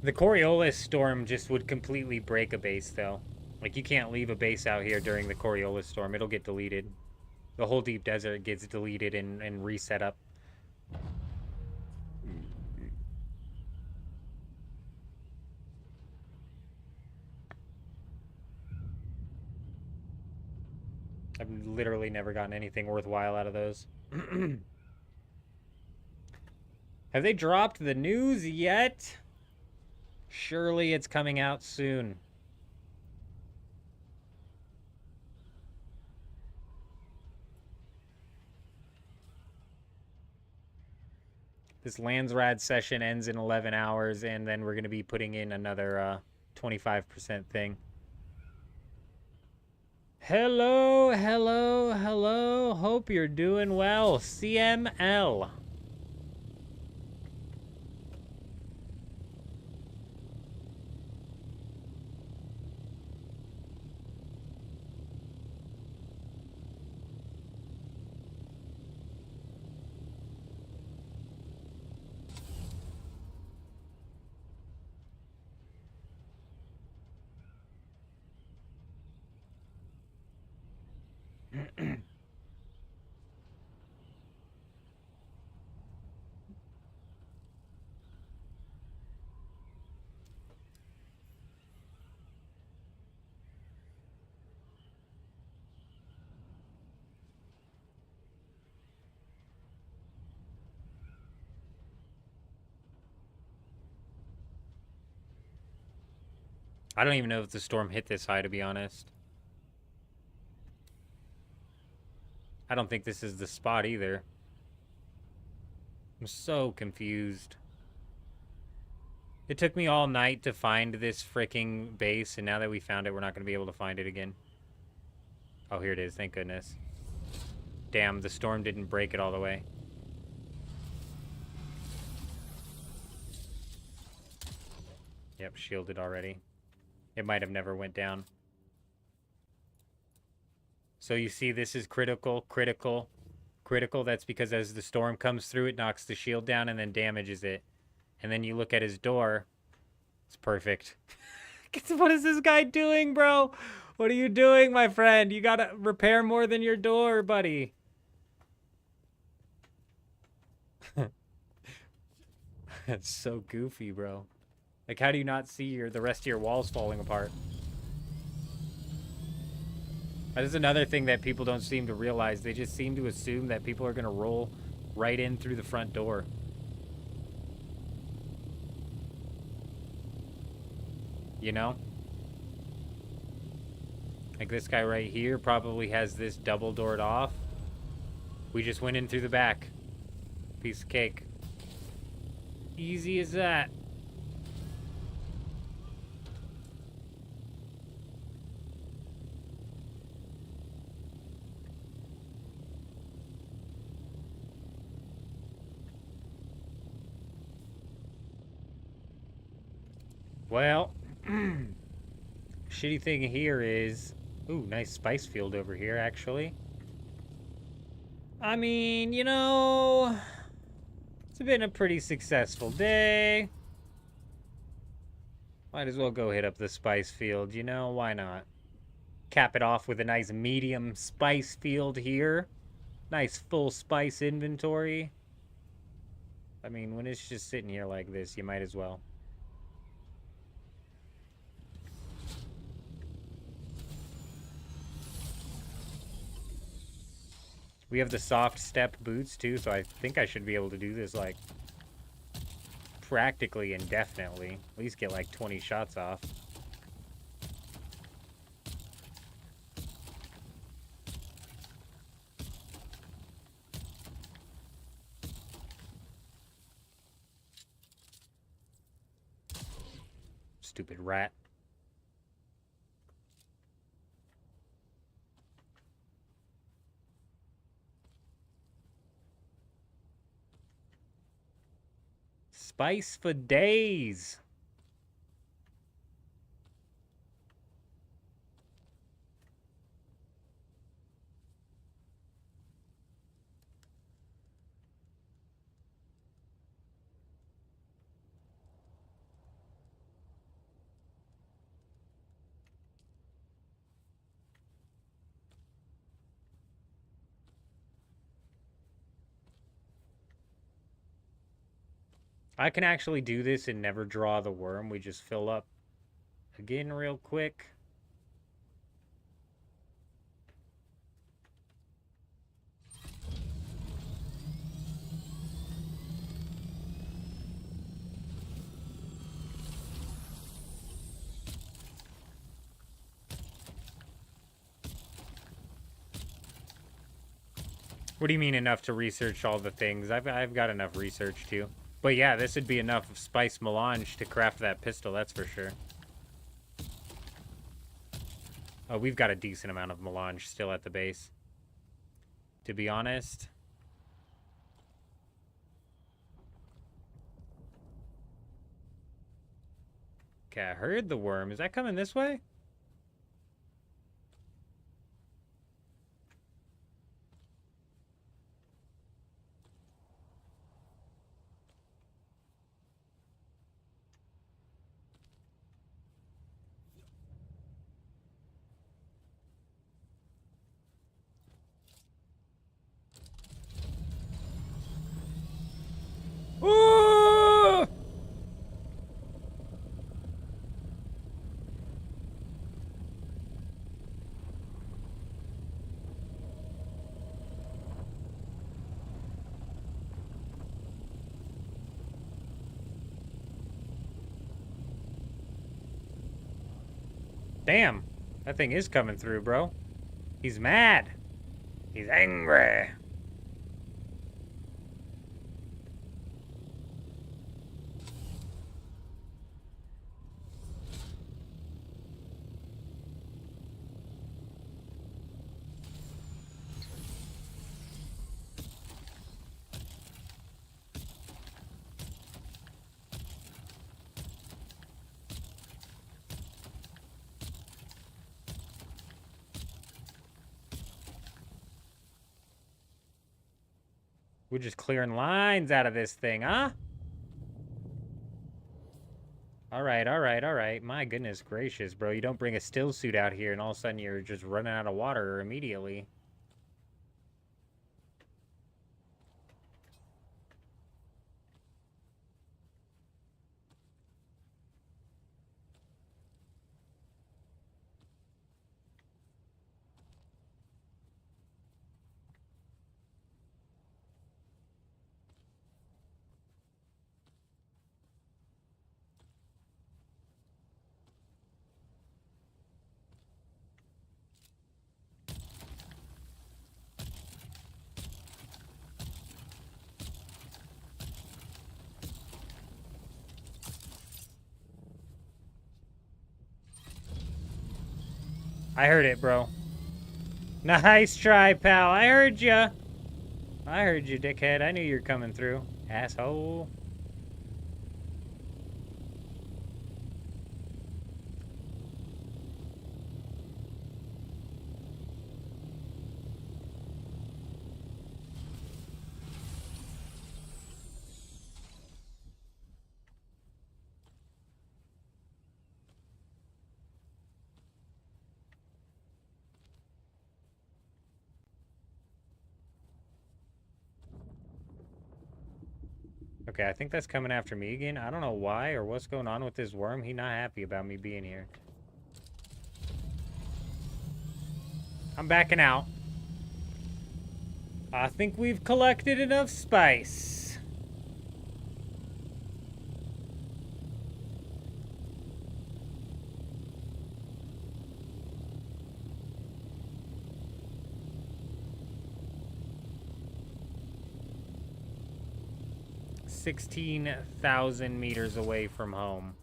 The Coriolis storm just would completely break a base, though. Like, you can't leave a base out here during the Coriolis storm. It'll get deleted. The whole deep desert gets deleted and reset up. I've literally never gotten anything worthwhile out of those. Have they dropped the news yet? Surely it's coming out soon. This Landsrad session ends in 11 hours, and then we're going to be putting in another 25% thing. Hello, hello, hello. Hope you're doing well. CML. I don't even know if the storm hit this high, to be honest. I don't think this is the spot either. I'm so confused. It took me all night to find this freaking base, and now that we found it, we're not going to be able to find it again. Oh, here it is. Thank goodness. Damn, the storm didn't break it all the way. Yep, shielded already. It might have never went down. So you see, this is critical, critical, critical, that's because as the storm comes through, it knocks the shield down and then damages it. And then you look at his door. It's perfect. What is this guy doing, bro? What are you doing, my friend? You gotta repair more than your door, buddy. That's so goofy, bro. Like, how do you not see the rest of your walls falling apart? That is another thing that people don't seem to realize. They just seem to assume that people are gonna roll right in through the front door. You know? Like this guy right here probably has this double doored off. We just went in through the back. Piece of cake. Easy as that. Well, shitty thing here is... Ooh, nice spice field over here, actually. I mean, you know... It's been a pretty successful day. Might as well go hit up the spice field, you know? Why not? Cap it off with a nice medium spice field here. Nice full spice inventory. I mean, when it's just sitting here like this, you might as well. We have the soft step boots too, so I think I should be able to do this like practically indefinitely. At least get like 20 shots off. Stupid rat. Spice for days. I can actually do this and never draw the worm. We just fill up again real quick. What do you mean enough to research all the things? I've got enough research too. But yeah, this would be enough of spice melange to craft that pistol, that's for sure. Oh, we've got a decent amount of melange still at the base. To be honest. Okay, I heard the worm. Is that coming this way? Ooh! Damn, that thing is coming through, bro. He's mad. He's angry. We're just clearing lines out of this thing, huh? All right, all right, all right. My goodness gracious, bro. You don't bring a still suit out here and all of a sudden you're just running out of water immediately. I heard it, bro. Nice try, pal. I heard ya. I heard you, dickhead. I knew you were coming through, asshole. Okay, I think that's coming after me again. I don't know why or what's going on with this worm. He not happy about me being here. I'm backing out. I think we've collected enough spice. $16,000 meters away from home.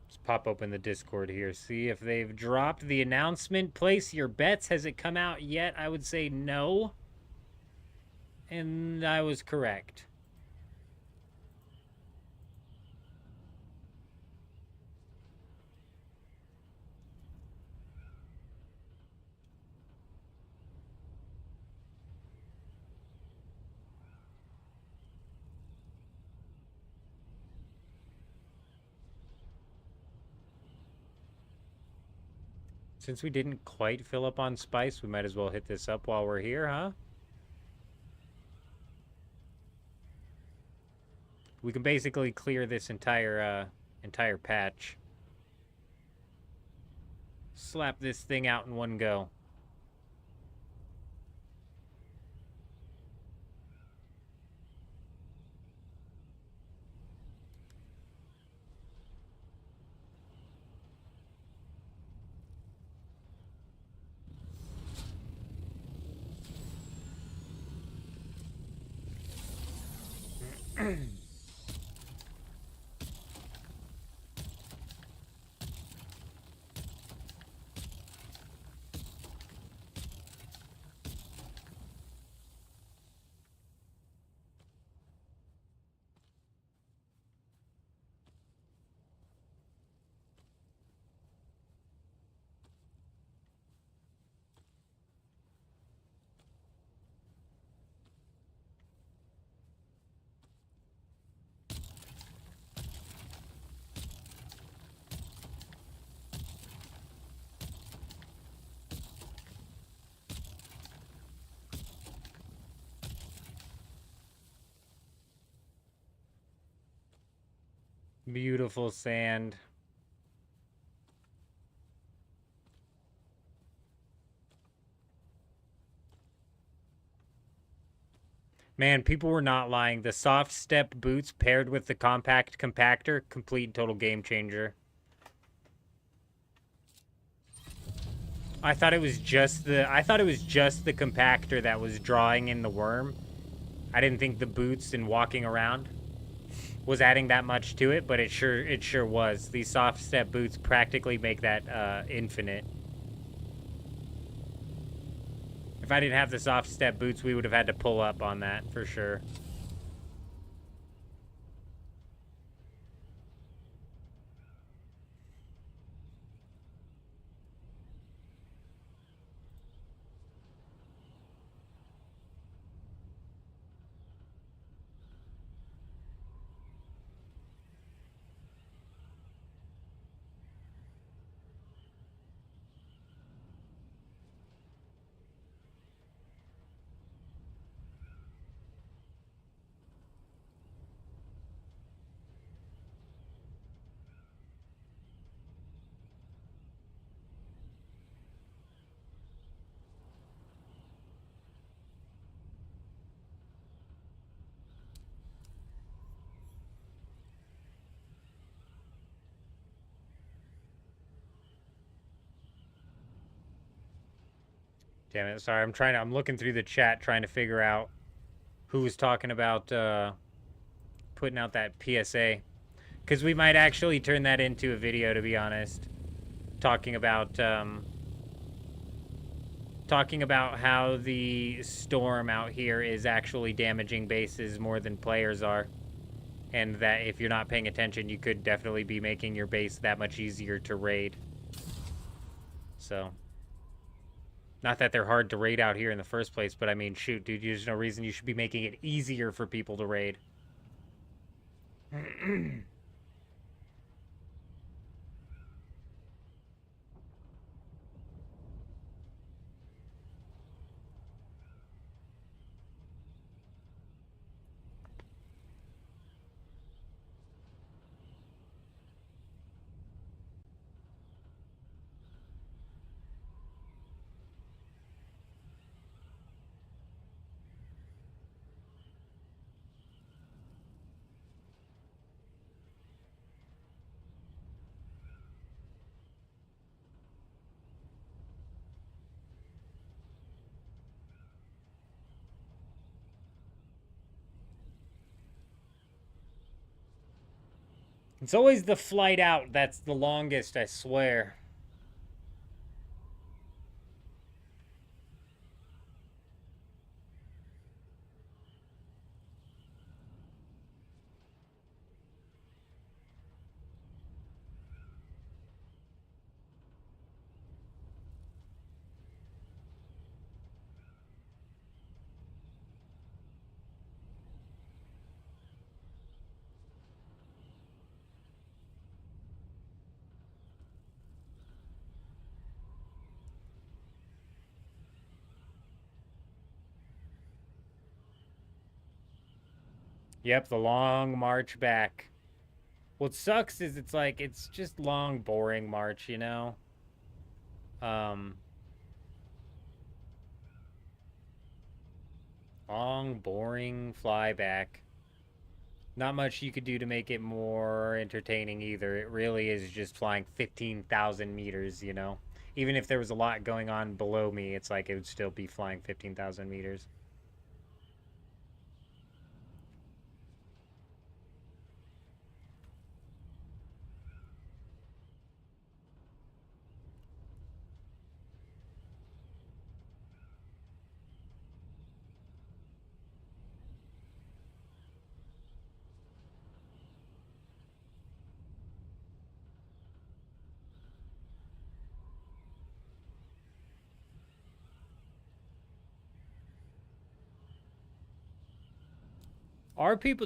Let's pop open the Discord here. See if they've dropped the announcement. Place your bets. Has it come out yet? I would say no. And I was correct. Since we didn't quite fill up on spice, we might as well hit this up while we're here, huh? We can basically clear this entire patch. Slap this thing out in one go. Beautiful sand. Man, people were not lying. The soft step boots paired with the compact compactor, complete and total game changer. I thought it was just the compactor that was drawing in the worm. I didn't think the boots and walking around was adding that much to it, but it sure was. These soft step boots practically make that infinite. If I didn't have the soft step boots, we would have had to pull up on that for sure. Damn it. Sorry, I'm looking through the chat trying to figure out who was talking about putting out that PSA. Because we might actually turn that into a video, to be honest. Talking about how the storm out here is actually damaging bases more than players are. And that if you're not paying attention, you could definitely be making your base that much easier to raid. So, not that they're hard to raid out here in the first place, but I mean, shoot, dude, there's no reason you should be making it easier for people to raid. It's always the flight out that's the longest, I swear. Yep, the long march back. What sucks is it's like, it's just long, boring march, you know? Long, boring fly back. Not much you could do to make it more entertaining either. It really is just flying 15,000 meters, you know? Even if there was a lot going on below me, it's like it would still be flying 15,000 meters.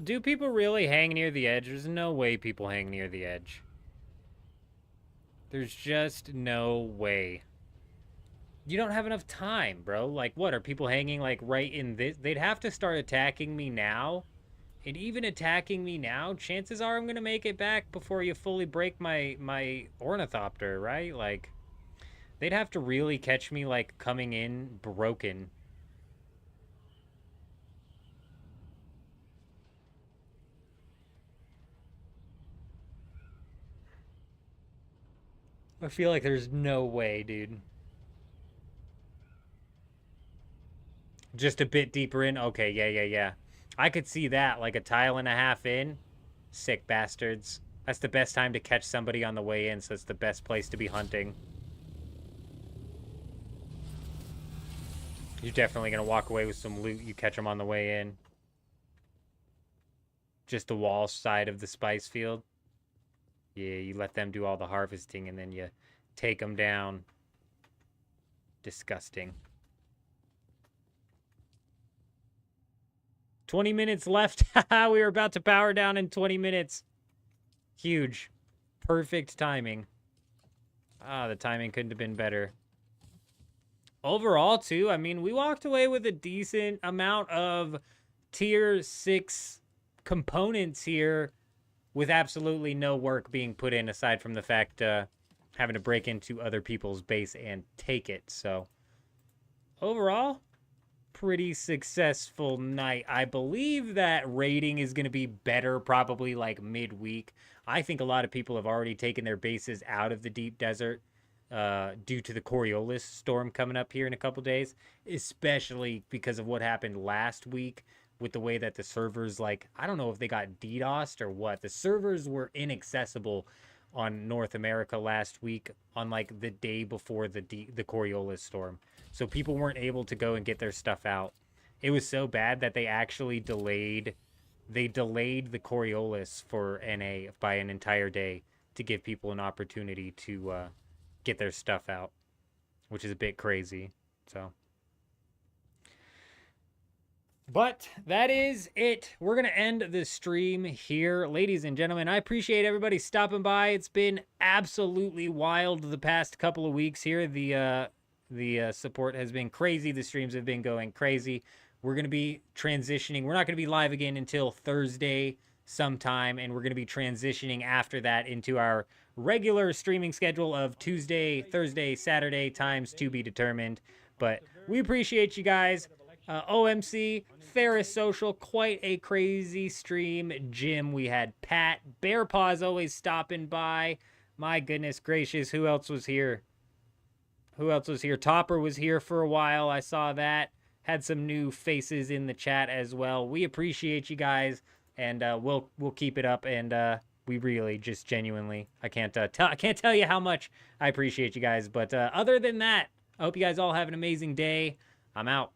Do people really hang near the edge? There's no way people hang near the edge. There's just no way. You don't have enough time, bro. Like, what, are people hanging, like, right in this? They'd have to start attacking me now. And even attacking me now, chances are I'm gonna make it back before you fully break my ornithopter, right? Like, they'd have to really catch me, like, coming in broken. I feel like there's no way, dude. Just a bit deeper in? Okay, yeah. I could see that, like a tile and a half in. Sick bastards. That's the best time to catch somebody on the way in, so it's the best place to be hunting. You're definitely going to walk away with some loot. You catch them on the way in. Just the wall side of the spice field. Yeah, you let them do all the harvesting and then you take them down. Disgusting. 20 minutes left. We were about to power down in 20 minutes. Huge. Perfect timing. Ah, the timing couldn't have been better. Overall, too, I mean, we walked away with a decent amount of tier 6 components here with absolutely no work being put in aside from the fact having to break into other people's base and take it. So, overall, pretty successful night. I believe that raiding is going to be better probably like midweek. I think a lot of people have already taken their bases out of the deep desert due to the Coriolis storm coming up here in a couple days, especially because of what happened last week with the way that the servers, like, I don't know if they got DDoSed or what. The servers were inaccessible on North America last week on like the day before the Coriolis storm. So people weren't able to go and get their stuff out. It was so bad that they actually delayed the Coriolis for NA by an entire day to give people an opportunity to get their stuff out, which is a bit crazy. So, but that is it. We're going to end the stream here. Ladies and gentlemen, I appreciate everybody stopping by. It's been absolutely wild the past couple of weeks here. The support has been crazy. The streams have been going crazy. We're going to be transitioning. We're not going to be live again until Thursday sometime, and we're going to be transitioning after that into our regular streaming schedule of Tuesday, Thursday, Saturday, times to be determined. But we appreciate you guys. OMC, Ferris Social, quite a crazy stream. Jim, we had Pat, Bear Paws always stopping by. My goodness gracious, who else was here? Topper was here for a while. I saw that. Had some new faces in the chat as well. We appreciate you guys, and we'll keep it up. And we really just genuinely, I can't tell you how much I appreciate you guys. But other than that, I hope you guys all have an amazing day. I'm out.